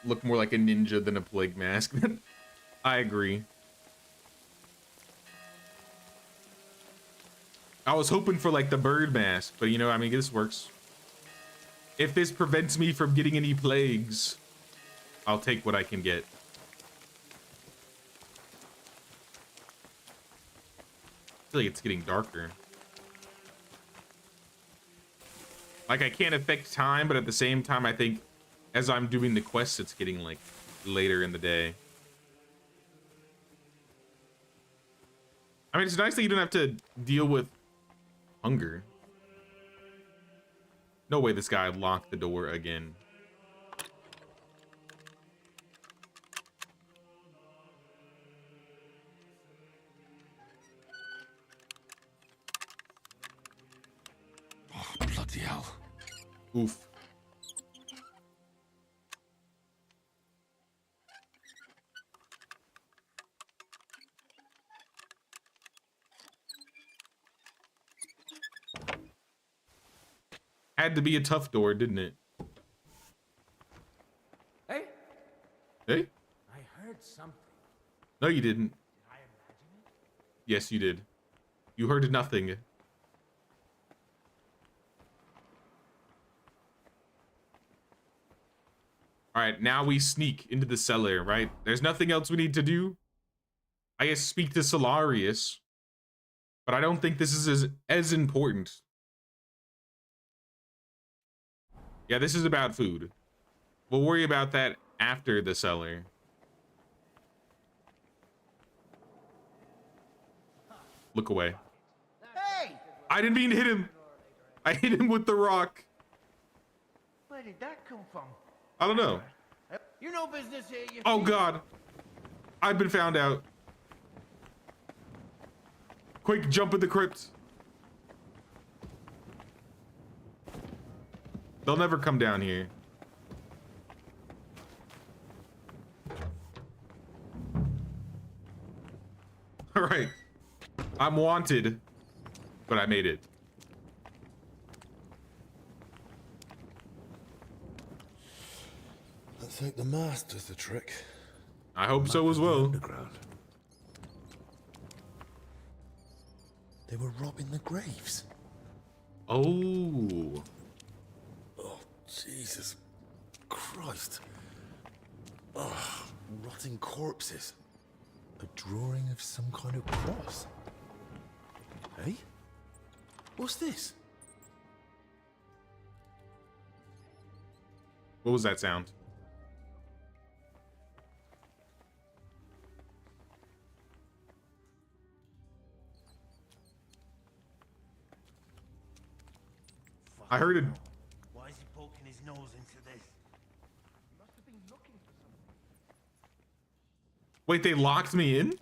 Speaker 1: Look more like a ninja than a plague mask. I agree. I was hoping for like the bird mask, but you know, I mean, this works. If this prevents me from getting any plagues, I'll take what I can get. I feel like it's getting darker. Like, I can't affect time, but at the same time, I think as I'm doing the quests, it's getting like later in the day. I mean, it's nice that you don't have to deal with hunger. No way this guy locked the door again.
Speaker 4: Oh, bloody hell.
Speaker 1: Oof. Had to be a tough door, didn't it?
Speaker 6: Hey?
Speaker 1: Hey?
Speaker 6: I
Speaker 5: heard something.
Speaker 1: No, you didn't. Yes, you did. You heard nothing. All right, now we sneak into the cellar, right? There's nothing else we need to do. I guess speak to Solarius, but I don't think this is as important. Yeah, this is about food. We'll worry about that after the cellar. Look away.
Speaker 20: Hey!
Speaker 1: I didn't mean to hit him. I hit him with the rock.
Speaker 20: Where did that come from?
Speaker 1: I don't know.
Speaker 20: You know business here, you
Speaker 1: Oh
Speaker 20: thief.
Speaker 1: God. I've been found out. Quick, jump in the crypt. They'll never come down here. All right. I'm wanted, but I made it.
Speaker 3: I think the mask does the trick.
Speaker 1: I hope so as well.
Speaker 3: Underground. They were robbing the graves.
Speaker 1: Oh.
Speaker 3: Oh, Jesus Christ. Oh, rotting corpses. A drawing of some kind of cross. Hey? What's this?
Speaker 1: What was that sound? I heard it.
Speaker 20: Why is he poking his nose into this? He must have been looking for something.
Speaker 1: Wait, they locked me in?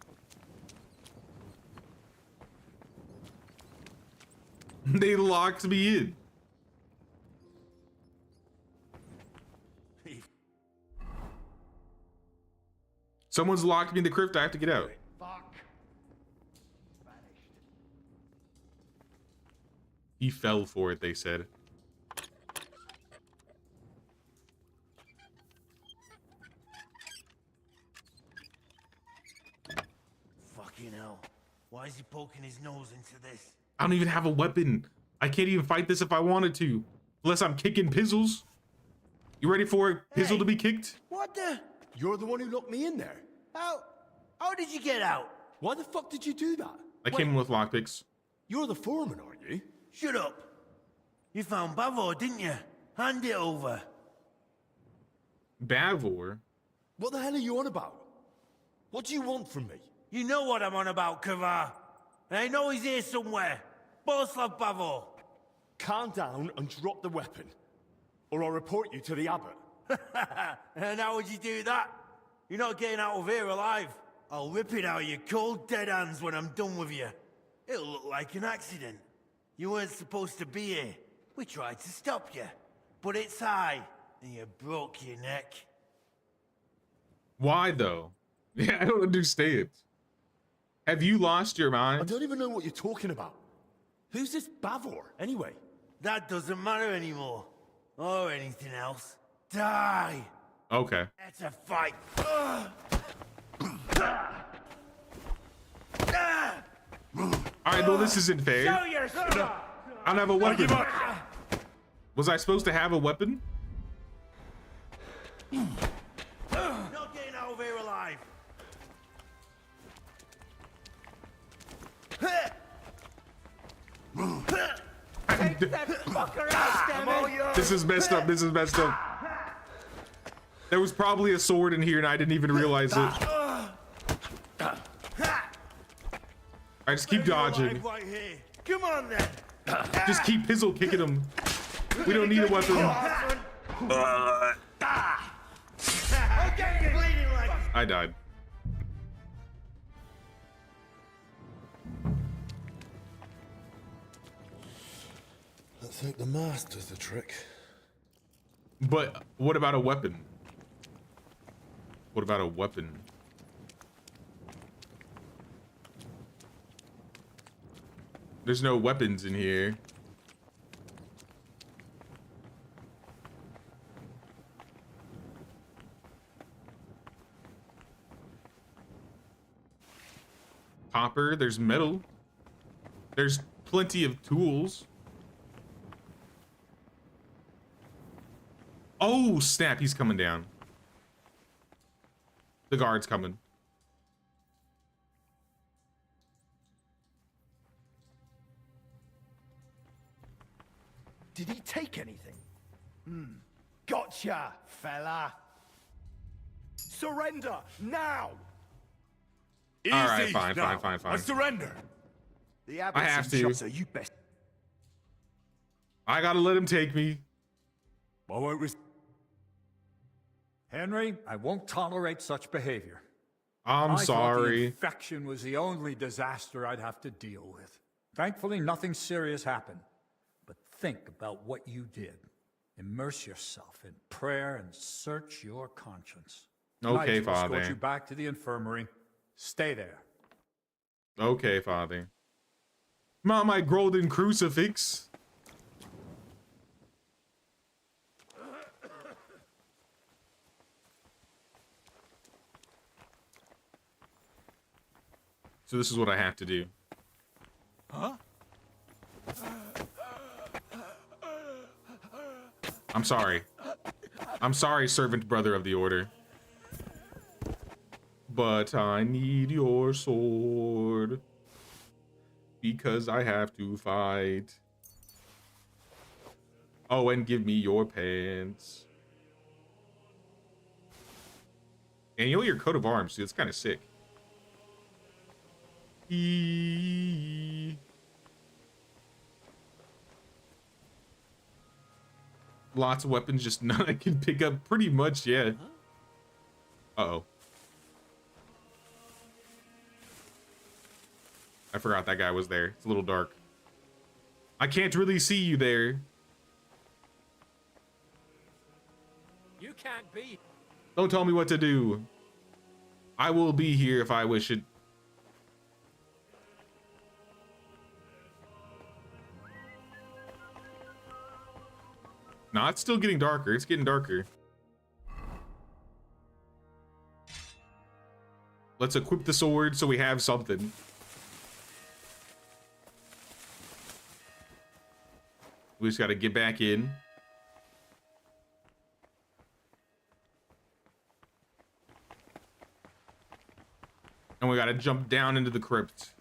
Speaker 1: They locked me in. Someone's locked me in the crypt. I have to get out.
Speaker 20: Fuck.
Speaker 1: He fell for it, they said.
Speaker 20: Fucking hell. Why is he poking his nose into this?
Speaker 1: I don't even have a weapon. I can't even fight this if I wanted to. Unless I'm kicking pizzles. You ready for a pizzle to be kicked?
Speaker 20: What the?
Speaker 3: You're the one who locked me in there.
Speaker 20: How did you get out?
Speaker 3: Why the fuck did you do that?
Speaker 1: I came in with lockpicks.
Speaker 3: You're the foreman, aren't you?
Speaker 20: Shut up. You found Bavor, didn't you? Hand it over.
Speaker 1: Bavor?
Speaker 3: What the hell are you on about? What do you want from me?
Speaker 20: You know what I'm on about, Kavar. And I know he's here somewhere. Boslav Bavor.
Speaker 3: Calm down and drop the weapon, or I'll report you to the abbot.
Speaker 20: And how would you do that? You're not getting out of here alive. I'll rip it out of your cold, dead hands when I'm done with you. It'll look like an accident. You weren't supposed to be here. We tried to stop you. But it's high, and you broke your neck.
Speaker 1: Why though? Yeah, I don't understand. Have you lost your mind?
Speaker 3: I don't even know what you're talking about. Who's this Bavor, anyway?
Speaker 20: That doesn't matter anymore. Or anything else. Die!
Speaker 1: Okay.
Speaker 20: That's a fight.
Speaker 1: Alright, well this isn't fair.
Speaker 20: Show yourself!
Speaker 1: I don't have a weapon. Was I supposed to have a weapon?
Speaker 20: Not getting out of here alive.
Speaker 5: Take that fucker out, damn it!
Speaker 1: This is messed up. This is messed up. There was probably a sword in here and I didn't even realize it. I just keep dodging.
Speaker 20: Right here. Come on then.
Speaker 1: Just keep pizzle kicking him. We don't need a weapon. I died.
Speaker 3: I think the mask does the trick.
Speaker 1: But what about a weapon? What about a weapon? There's no weapons in here. copper, there's metal. There's plenty of tools. Oh, snap, he's coming down. The guard's coming.
Speaker 9: Did he take anything? Gotcha, fella. Surrender now.
Speaker 1: All right, fine.
Speaker 9: I surrender. The
Speaker 1: I have to.
Speaker 9: So you best.
Speaker 1: I gotta let him take me.
Speaker 14: I won't Henry, I won't tolerate such behavior.
Speaker 1: I'm sorry.
Speaker 14: I thought the infection was the only disaster I'd have to deal with. Thankfully, nothing serious happened. But think about what you did. Immerse yourself in prayer and search your conscience.
Speaker 1: Okay,
Speaker 14: Tonight,
Speaker 1: Father.
Speaker 14: escort you back to the infirmary. Stay there.
Speaker 1: Okay, Father. Mom, my golden crucifix. So this is what I have to do.
Speaker 14: Huh?
Speaker 1: I'm sorry. I'm sorry, servant brother of the order. But I need your sword. Because I have to fight. Oh, and give me your pants. And you know your coat of arms, too. It's kind of sick. Lots of weapons, just none I can pick up. Pretty much, yeah. Uh-oh. I forgot that guy was there. It's a little dark. I can't really see you there.
Speaker 6: You can't be.
Speaker 1: Don't tell me what to do. I will be here if I wish it. Nah, it's still getting darker. It's getting darker. Let's equip the sword so we have something. We just got to get back in. And we got to jump down into the crypt.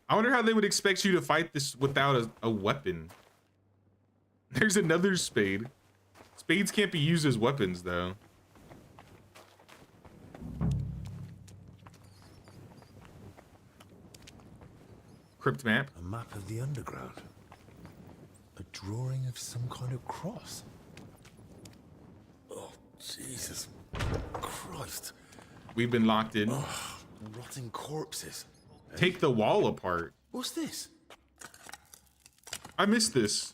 Speaker 1: I wonder how they would expect you to fight this without a weapon. There's another spade. Spades can't be used as weapons, though. Crypt map.
Speaker 3: A map of the underground. A drawing of some kind of cross. Oh, Jesus Christ.
Speaker 1: We've been locked in.
Speaker 3: Oh, rotting corpses.
Speaker 1: Take the wall apart.
Speaker 3: What's this?
Speaker 1: I missed this.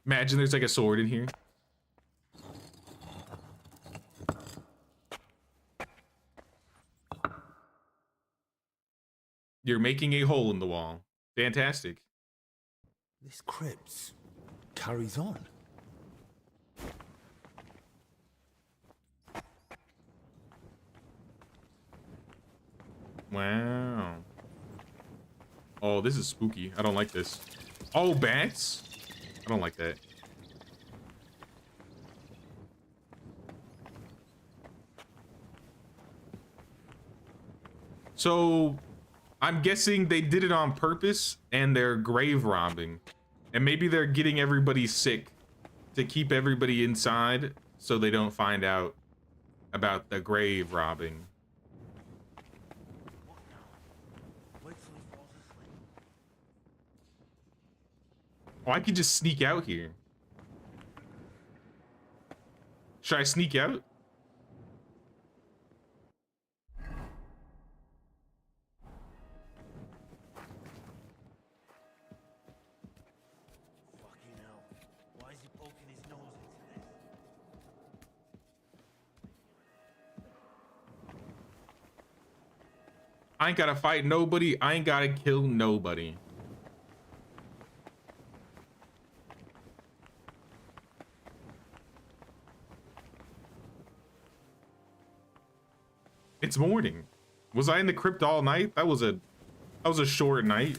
Speaker 1: Imagine there's like a sword in here. You're making a hole in the wall. Fantastic.
Speaker 3: This crypt carries on.
Speaker 1: Wow. Oh, this is spooky. I don't like this. Oh, bats? I don't like that. So, I'm guessing they did it on purpose and they're grave robbing. And maybe they're getting everybody sick to keep everybody inside so they don't find out about the grave robbing. Oh, I could just sneak out here. Should I sneak out?
Speaker 20: Fucking hell. Why is he poking his nose into this?
Speaker 1: I ain't gotta fight nobody. I ain't gotta kill nobody. It's morning. Was I in the crypt all night? That was a short night.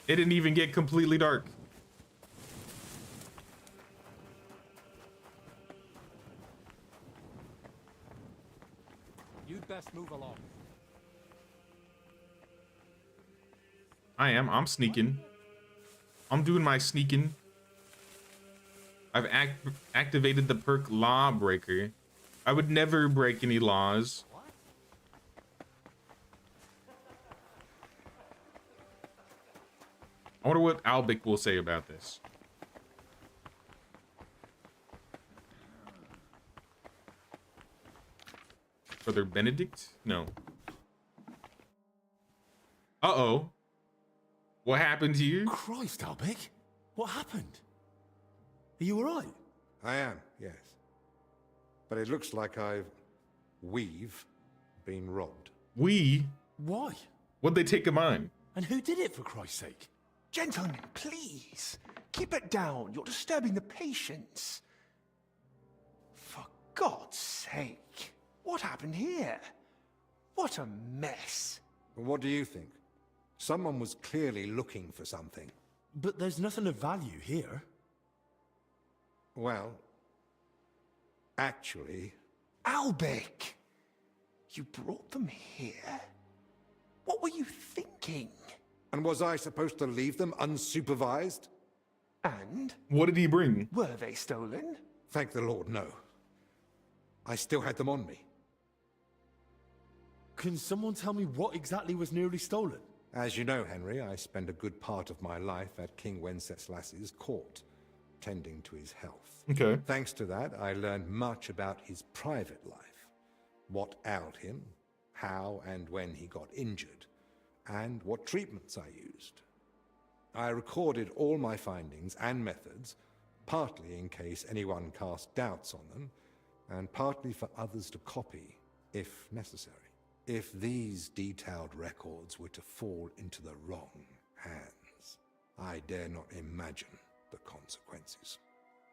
Speaker 1: It didn't even get completely dark.
Speaker 8: You'd best move along.
Speaker 1: I'm sneaking. I'm doing my sneaking. I've activated the perk Lawbreaker. I would never break any laws. I wonder what Albic will say about this. Brother Benedict? No. Uh-oh. What happened to you?
Speaker 3: Christ, Albic. What happened? Are you alright?
Speaker 8: I am, yes. But it looks like we've been robbed.
Speaker 1: We?
Speaker 3: Why?
Speaker 1: What'd they take of mine?
Speaker 3: And who did it, for Christ's sake?
Speaker 15: Gentlemen, please. Keep it down. You're disturbing the patients. For God's sake. What happened here? What a mess.
Speaker 8: What do you think? Someone was clearly looking for something.
Speaker 3: But there's nothing of value here.
Speaker 8: Well, actually...
Speaker 15: Albic! You brought them here? What were you thinking?
Speaker 8: And was I supposed to leave them unsupervised?
Speaker 15: And?
Speaker 1: What did he bring?
Speaker 15: Were they stolen?
Speaker 8: Thank the Lord, no. I still had them on me.
Speaker 3: Can someone tell me what exactly was nearly stolen?
Speaker 8: As you know, Henry, I spent a good part of my life at King Wenceslas's court, tending to his health.
Speaker 1: Okay.
Speaker 8: Thanks to that, I learned much about his private life, what ailed him, how and when he got injured, and what treatments I used. I recorded all my findings and methods, partly in case anyone cast doubts on them, and partly for others to copy, if necessary. If these detailed records were to fall into the wrong hands, I dare not imagine the consequences.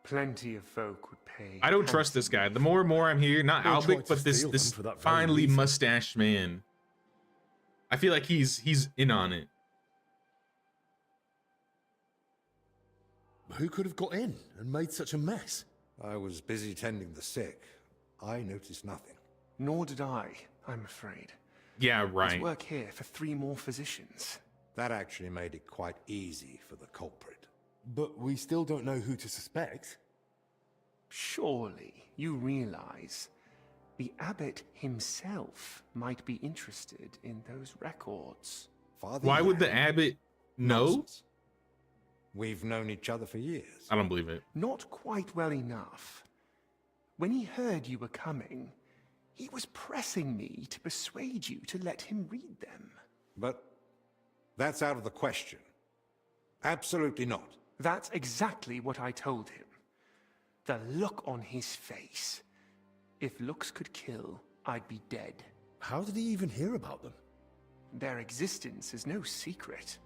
Speaker 15: Plenty of folk would pay.
Speaker 1: I don't trust this guy. The more and more I'm here, not Albic, but this finally mustached man. I feel like he's in on it.
Speaker 3: Who could have got in and made such a mess?
Speaker 8: I was busy tending the sick. I noticed nothing.
Speaker 15: Nor did I, I'm afraid.
Speaker 1: Yeah, right.
Speaker 15: There's work here for 3 more physicians.
Speaker 8: That actually made it quite easy for the culprit.
Speaker 3: But we still don't know who to suspect.
Speaker 15: Surely you realize the abbot himself might be interested in those records.
Speaker 8: Father,
Speaker 1: why would the abbot know?
Speaker 8: Nonsense. We've known each other for years.
Speaker 1: I don't believe it.
Speaker 15: Not quite well enough. When he heard you were coming, he was pressing me to persuade you to let him read them.
Speaker 8: But that's out of the question. Absolutely not.
Speaker 15: That's exactly what I told him. The look on his face. If looks could kill, I'd be dead.
Speaker 3: How did he even hear about them?
Speaker 15: Their existence is no secret.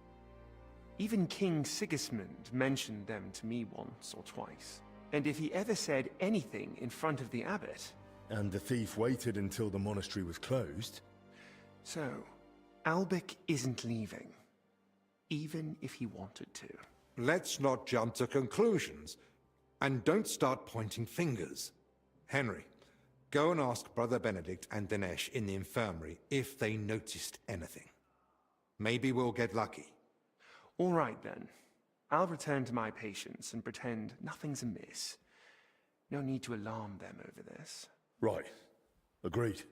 Speaker 15: Even King Sigismund mentioned them to me once or twice. And if he ever said anything in front of the abbot...
Speaker 3: And the thief waited until the monastery was closed?
Speaker 15: So, Albic isn't leaving. Even if he wanted to.
Speaker 8: Let's not jump to conclusions. And don't start pointing fingers. Henry, go and ask Brother Benedict and Dinesh in the infirmary if they noticed anything. Maybe we'll get lucky.
Speaker 15: All right, then. I'll return to my patients and pretend nothing's amiss. No need to alarm them over this.
Speaker 3: Right. Agreed.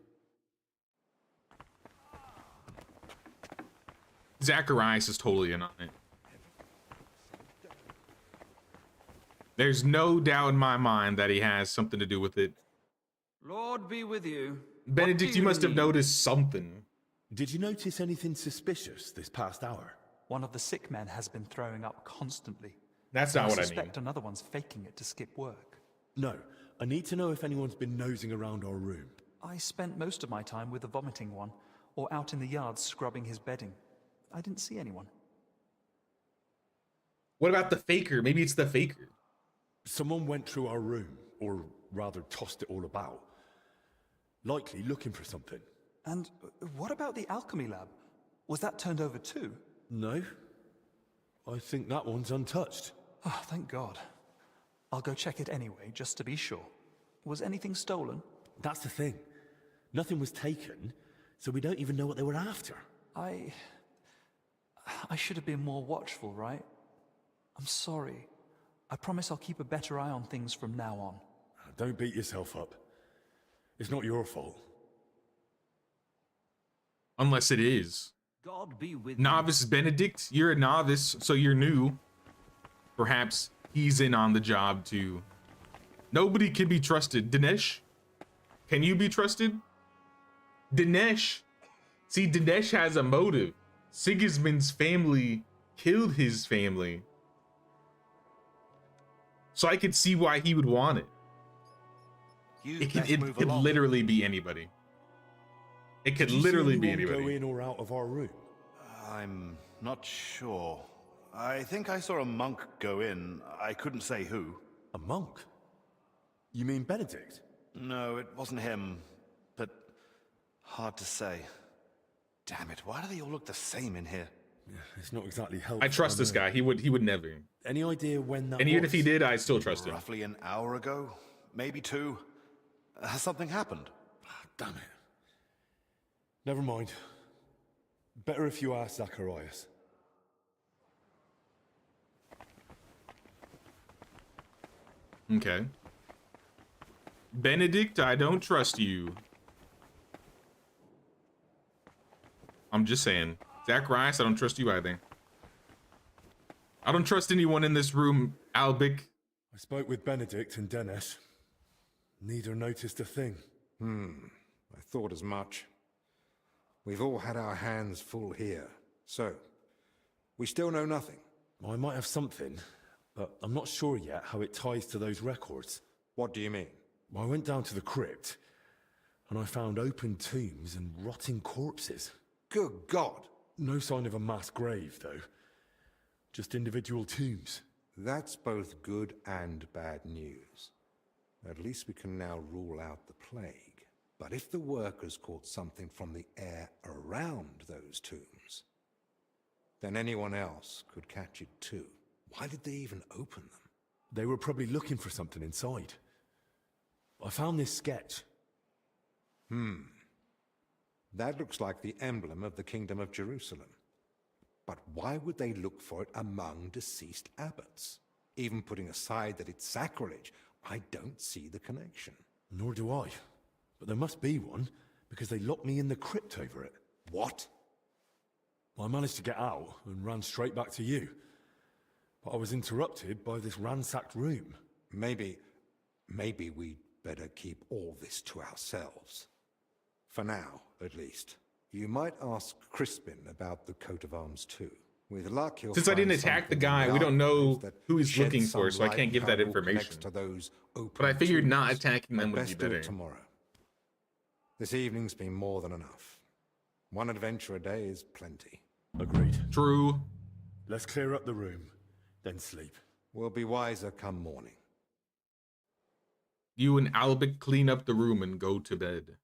Speaker 1: Zacharias is totally in on it. There's no doubt in my mind that he has something to do with it.
Speaker 16: Lord be with you.
Speaker 1: Benedict, you must have noticed something.
Speaker 3: Did you notice anything suspicious this past hour?
Speaker 16: One of the sick men has been throwing up constantly.
Speaker 1: That's not what I mean.
Speaker 16: I suspect another one's faking it to skip work.
Speaker 3: No, I need to know if anyone's been nosing around our room.
Speaker 16: I spent most of my time with the vomiting one, or out in the yard scrubbing his bedding. I didn't see anyone.
Speaker 1: What about the faker? Maybe it's the faker.
Speaker 3: Someone went through our room, or rather tossed it all about. Likely looking for something.
Speaker 16: And what about the alchemy lab? Was that turned over too?
Speaker 3: No. I think that one's untouched.
Speaker 16: Oh, thank God. I'll go check it anyway, just to be sure. Was anything stolen?
Speaker 3: That's the thing. Nothing was taken, so we don't even know what they were after.
Speaker 16: I should have been more watchful, right? I'm sorry. I promise I'll keep a better eye on things from now on.
Speaker 3: Don't beat yourself up. It's not your fault.
Speaker 1: Unless it is.
Speaker 10: God be with
Speaker 1: Novice Benedict, you're a novice, so you're new. Perhaps he's in on the job too. Nobody can be trusted. Dinesh? Can you be trusted? Dinesh. See, Dinesh has a motive. Sigismund's family killed his family. So I could see why he would want it. It could literally be anybody. It could literally be anybody.
Speaker 3: Go in or out of our room?
Speaker 17: I'm not sure. I think I saw a monk go in. I couldn't say who.
Speaker 3: A monk? You mean Benedict?
Speaker 17: No, it wasn't him. But hard to say. Damn it, why do they all look the same in here?
Speaker 3: Yeah, it's not exactly helpful.
Speaker 1: I trust this guy. He would never.
Speaker 3: Any idea when that
Speaker 1: And even
Speaker 3: was?
Speaker 1: if he did, I still trust him.
Speaker 17: Roughly an hour ago? Maybe 2? Has something happened?
Speaker 3: Damn it. Never mind. Better if you ask Zacharias.
Speaker 1: Okay. Benedict, I don't trust you. I'm just saying. Zacharias, I don't trust you either. I don't trust anyone in this room, Albic.
Speaker 3: I spoke with Benedict and Dennis. Neither noticed a thing.
Speaker 8: I thought as much. We've all had our hands full here. So, we still know nothing.
Speaker 3: I might have something, but I'm not sure yet how it ties to those records.
Speaker 8: What do you mean?
Speaker 3: I went down to the crypt, and I found open tombs and rotting corpses.
Speaker 8: Good God!
Speaker 3: No sign of a mass grave, though. Just individual tombs.
Speaker 8: That's both good and bad news. At least we can now rule out the plague. But if the workers caught something from the air around those tombs, then anyone else could catch it too. Why did they even open them?
Speaker 3: They were probably looking for something inside. I found this sketch.
Speaker 8: That looks like the emblem of the Kingdom of Jerusalem. But why would they look for it among deceased abbots? Even putting aside that it's sacrilege, I don't see the connection.
Speaker 3: Nor do I. But there must be one, because they locked me in the crypt over it.
Speaker 8: What?
Speaker 3: I managed to get out and ran straight back to you. But I was interrupted by this ransacked room.
Speaker 8: Maybe we'd better keep all this to ourselves. For now, at least. You might ask Crispin about the coat of arms too. With luck, he'll
Speaker 1: Since I didn't attack the guy, we don't know who he's looking for, so I can't give that information. But I figured not attacking them would be better.
Speaker 8: Tomorrow. This evening's been more than enough. One adventure a day is plenty.
Speaker 3: Agreed.
Speaker 1: True.
Speaker 3: Let's clear up the room, then sleep.
Speaker 8: We'll be wiser come morning.
Speaker 1: You and Albic clean up the room and go to bed.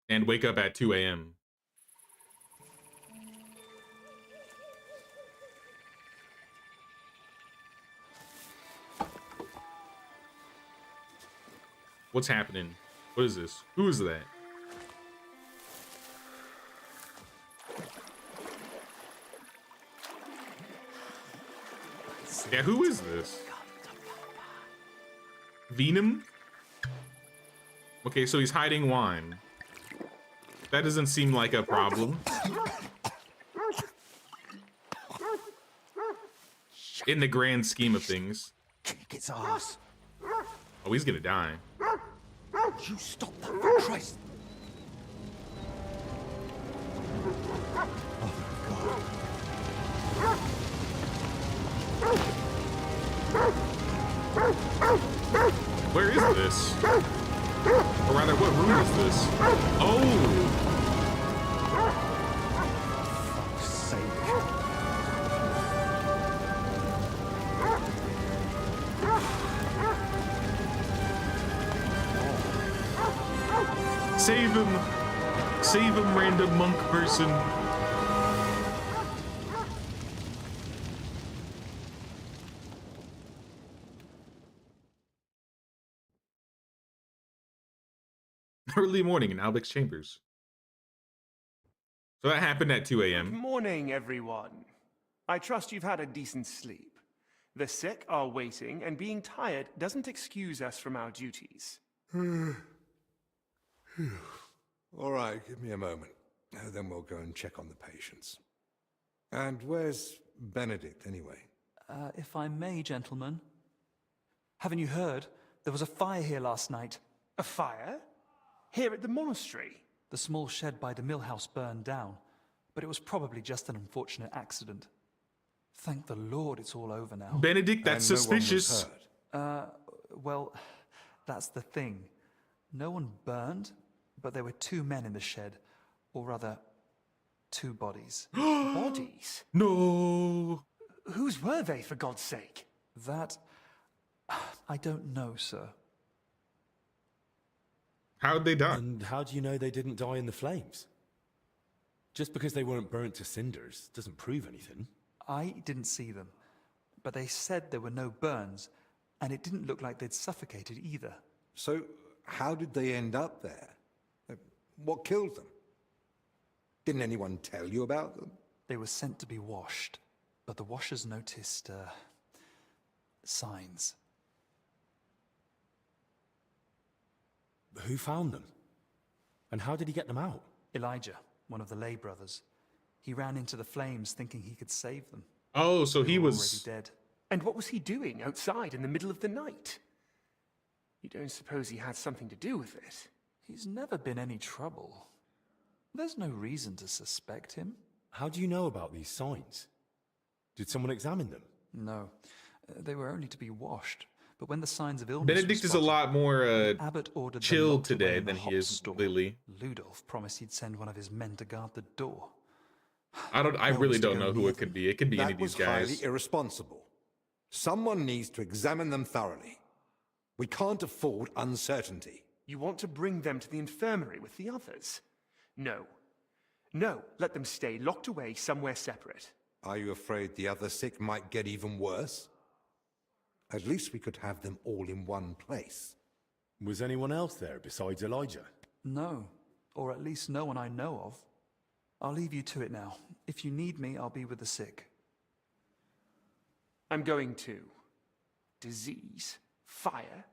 Speaker 1: And wake up at 2 a.m. What's happening? What is this? Who is that? Yeah, who is this? Venom? Okay, so he's hiding wine. That doesn't seem like a problem. In the grand scheme of things.
Speaker 13: Kick its ass.
Speaker 1: Oh, he's gonna die.
Speaker 13: You stop that, for Christ!
Speaker 1: Where Where is this? Or rather, what room is this? Oh! Save him! Save him, random monk person. Early morning in Albic's chambers. So that happened at 2
Speaker 15: Good
Speaker 1: a.m.
Speaker 15: morning, everyone. I trust you've had a decent sleep. The sick are waiting, and being tired doesn't excuse us from our duties.
Speaker 8: All right, give me a moment. Then we'll go and check on the patients. And where's Benedict, anyway?
Speaker 16: If I may, gentlemen. Haven't you heard? There was a fire here last night.
Speaker 15: A fire? Here at the monastery?
Speaker 16: The small shed by the mill house burned down, but it was probably just an unfortunate accident. Thank the Lord it's all over now.
Speaker 1: Benedict, that's suspicious.
Speaker 16: Well, that's the thing. No one burned, but there were 2 men in the shed. Or rather, 2 bodies.
Speaker 15: Bodies?
Speaker 1: No!
Speaker 15: Whose were they, for God's sake?
Speaker 16: That... I don't know, sir.
Speaker 1: How'd they die?
Speaker 3: And how do you know they didn't die in the flames? Just because they weren't burnt to cinders doesn't prove anything.
Speaker 16: I didn't see them, but they said there were no burns, and it didn't look like they'd suffocated either.
Speaker 8: So, how did they end up there? What killed them? Didn't anyone tell you about them?
Speaker 16: They were sent to be washed, but the washers noticed, signs.
Speaker 3: Who found them? And how did he get them out?
Speaker 16: Elijah, one of the lay brothers. He ran into the flames thinking he could save them.
Speaker 1: Oh, so he was
Speaker 16: already dead.
Speaker 15: And what was he doing outside in the middle of the night? You don't suppose he had something to do with it?
Speaker 16: He's never been any trouble. There's no reason to suspect him.
Speaker 3: How do you know about these signs? Did someone examine them?
Speaker 16: No, they were only to be washed. But when the signs of illness
Speaker 1: Benedict is a lot more
Speaker 16: Abbot ordered
Speaker 1: chill today than he is Lily.
Speaker 16: Ludolf promised he'd send one of his men to guard the door.
Speaker 1: I really don't know who it could be. It could be any of these
Speaker 8: That was
Speaker 1: guys.
Speaker 8: highly irresponsible. Someone needs to examine them thoroughly. We can't afford uncertainty.
Speaker 15: You want to bring them to the infirmary with the others? No. No, let them stay locked away somewhere separate.
Speaker 8: Are you afraid the other sick might get even worse? At least we could have them all in one place.
Speaker 3: Was anyone else there besides Elijah?
Speaker 16: No, or at least no one I know of. I'll leave you to it now. If you need me, I'll be with the sick.
Speaker 15: I'm going to. Disease? Fire?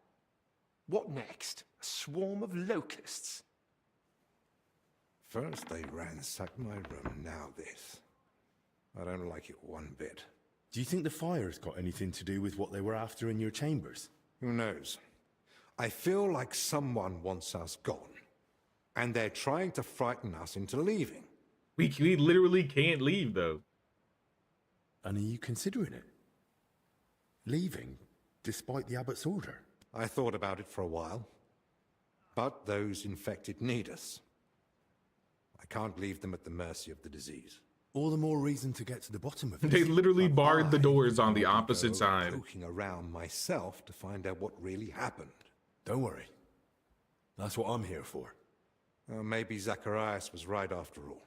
Speaker 15: What next? A swarm of locusts?
Speaker 8: First they ransacked my room, now this. I don't like it one bit.
Speaker 3: Do you think the fire's got anything to do with what they were after in your chambers?
Speaker 8: Who knows? I feel like someone wants us gone. And they're trying to frighten us into leaving.
Speaker 1: We literally can't leave, though.
Speaker 3: And are you considering it? Leaving, despite the abbot's order?
Speaker 8: I thought about it for a while. But those infected need us. I can't leave them at the mercy of the disease.
Speaker 3: All the more reason to get to the bottom of it.
Speaker 1: They literally barred the doors on the opposite side.
Speaker 8: Poking around myself to find out what really happened.
Speaker 3: Don't worry. That's what I'm here for.
Speaker 8: Maybe Zacharias was right after all.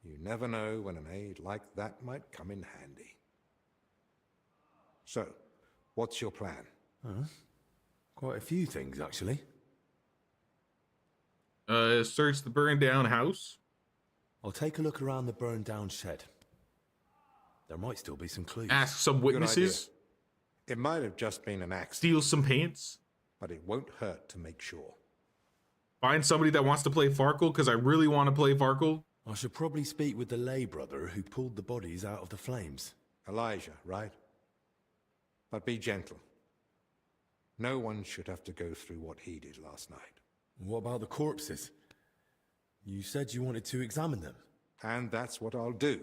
Speaker 8: You never know when an aid like that might come in handy. So, what's your plan?
Speaker 3: Quite a few things, actually.
Speaker 1: Search the burned down house.
Speaker 3: I'll take a look around the burned down shed. There might still be some clues.
Speaker 1: Ask some witnesses.
Speaker 8: It might have just been an accident.
Speaker 1: Steal some pants.
Speaker 8: But it won't hurt to make sure.
Speaker 1: Find somebody that wants to play Farkle, because I really want to play Farkle.
Speaker 3: I should probably speak with the lay brother who pulled the bodies out of the flames.
Speaker 8: Elijah, right? But be gentle. No one should have to go through what he did last night.
Speaker 3: What about the corpses? You said you wanted to examine them.
Speaker 8: And that's what I'll do.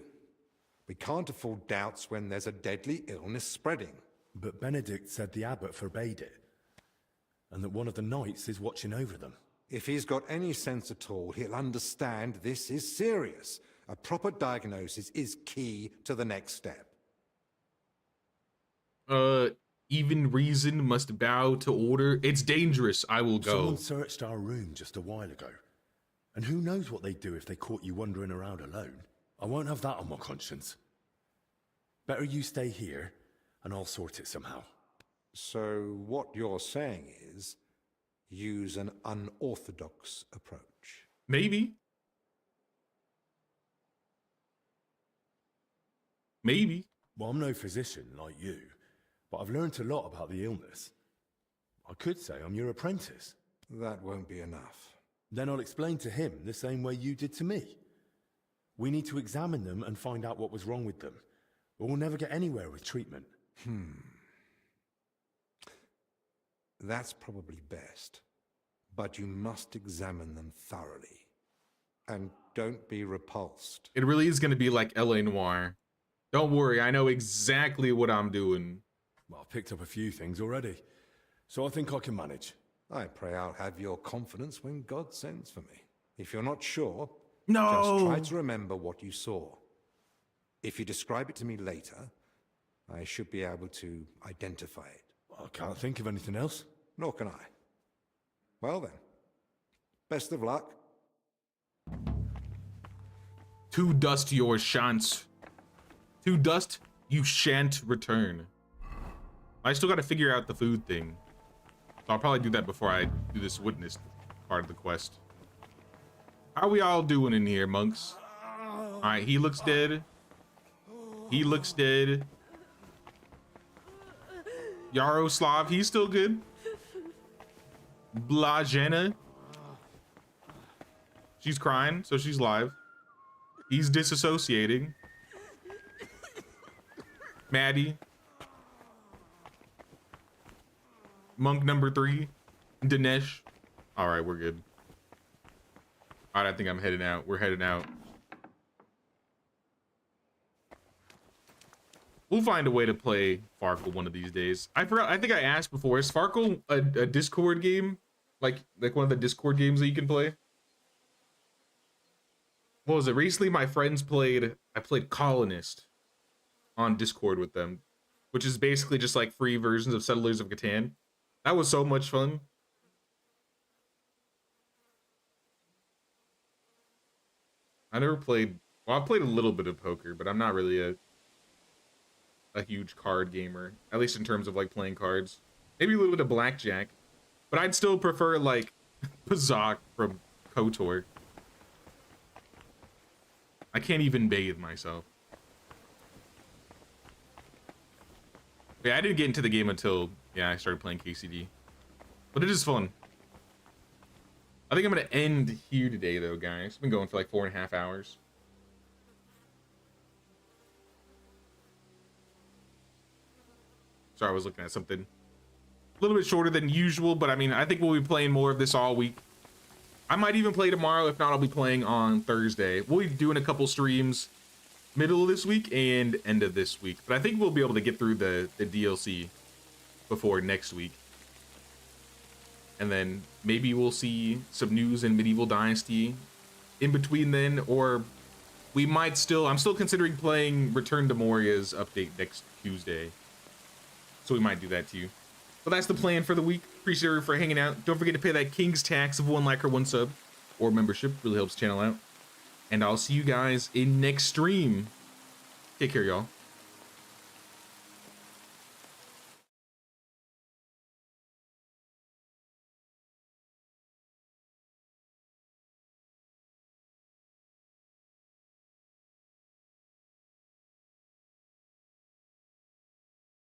Speaker 8: We can't afford doubts when there's a deadly illness spreading.
Speaker 3: But Benedict said the abbot forbade it. and that one of the knights is watching over them.
Speaker 8: If he's got any sense at all, he'll understand this is serious. A proper diagnosis is key to the next step.
Speaker 1: Even reason must bow to order. It's dangerous. I will go.
Speaker 3: Someone searched our room just a while ago. And who knows what they'd do if they caught you wandering around alone. I won't have that on my conscience. Better you stay here, and I'll sort it somehow.
Speaker 8: So what you're saying is, use an unorthodox approach.
Speaker 1: Maybe. Maybe.
Speaker 3: Well, I'm no physician like you, but I've learned a lot about the illness. I could say I'm your apprentice.
Speaker 8: That won't be enough.
Speaker 3: Then I'll explain to him the same way you did to me. We need to examine them and find out what was wrong with them, or we'll never get anywhere with treatment.
Speaker 8: That's probably best. But you must examine them thoroughly. And don't be repulsed.
Speaker 1: It really is going to be like L.A. Noire. Don't worry, I know exactly what I'm doing.
Speaker 3: Well, I've picked up a few things already, so I think I can manage.
Speaker 8: I pray I'll have your confidence when God sends for me. If you're not sure,
Speaker 1: no,
Speaker 8: just try to remember what you saw. If you describe it to me later, I should be able to identify it.
Speaker 3: I can't think of anything else.
Speaker 8: Nor can I. Well then, best of luck.
Speaker 1: To dust your shan't. To dust you shan't return. I still got to figure out the food thing. So I'll probably do that before I do this witness part of the quest. How we all doing in here, monks? All right, he looks dead. He looks dead. Yaroslav, he's still good. Blajena. She's crying, so she's live. He's disassociating. Maddie. Monk number 3. Dinesh. All right, we're good. All right, I think I'm heading out. We're heading out. We'll find a way to play Farkle one of these days. I forgot. I think I asked before. Is Farkle a Discord game? Like one of the Discord games that you can play? What was it? Recently, my friends played. I played Colonist on Discord with them, which is basically just like free versions of Settlers of Catan. That was so much fun. I never played. Well, I played a little bit of poker, but I'm not really a huge card gamer, at least in terms of like playing cards. Maybe a little bit of blackjack, but I'd still prefer like Pazak from KOTOR. I can't even bathe myself. Yeah, I didn't get into the game until I started playing KCD, but it is fun. I think I'm gonna end here today though, guys. It's been going for like 4.5 hours. Sorry, I was looking at something a little bit shorter than usual, but I mean, I think we'll be playing more of this all week. I might even play tomorrow. If not, I'll be playing on Thursday. We'll be doing a couple streams middle of this week and end of this week, but I think we'll be able to get through the DLC before next week. And then maybe we'll see some news in Medieval Dynasty in between then, or we might still, I'm still considering playing Return to Moria's update next Tuesday. So we might do that too. But that's the plan for the week. Appreciate you for hanging out. Don't forget to pay that King's tax of 1 like or 1 sub or membership. Really helps the channel out. And I'll see you guys in next stream. Take care, y'all.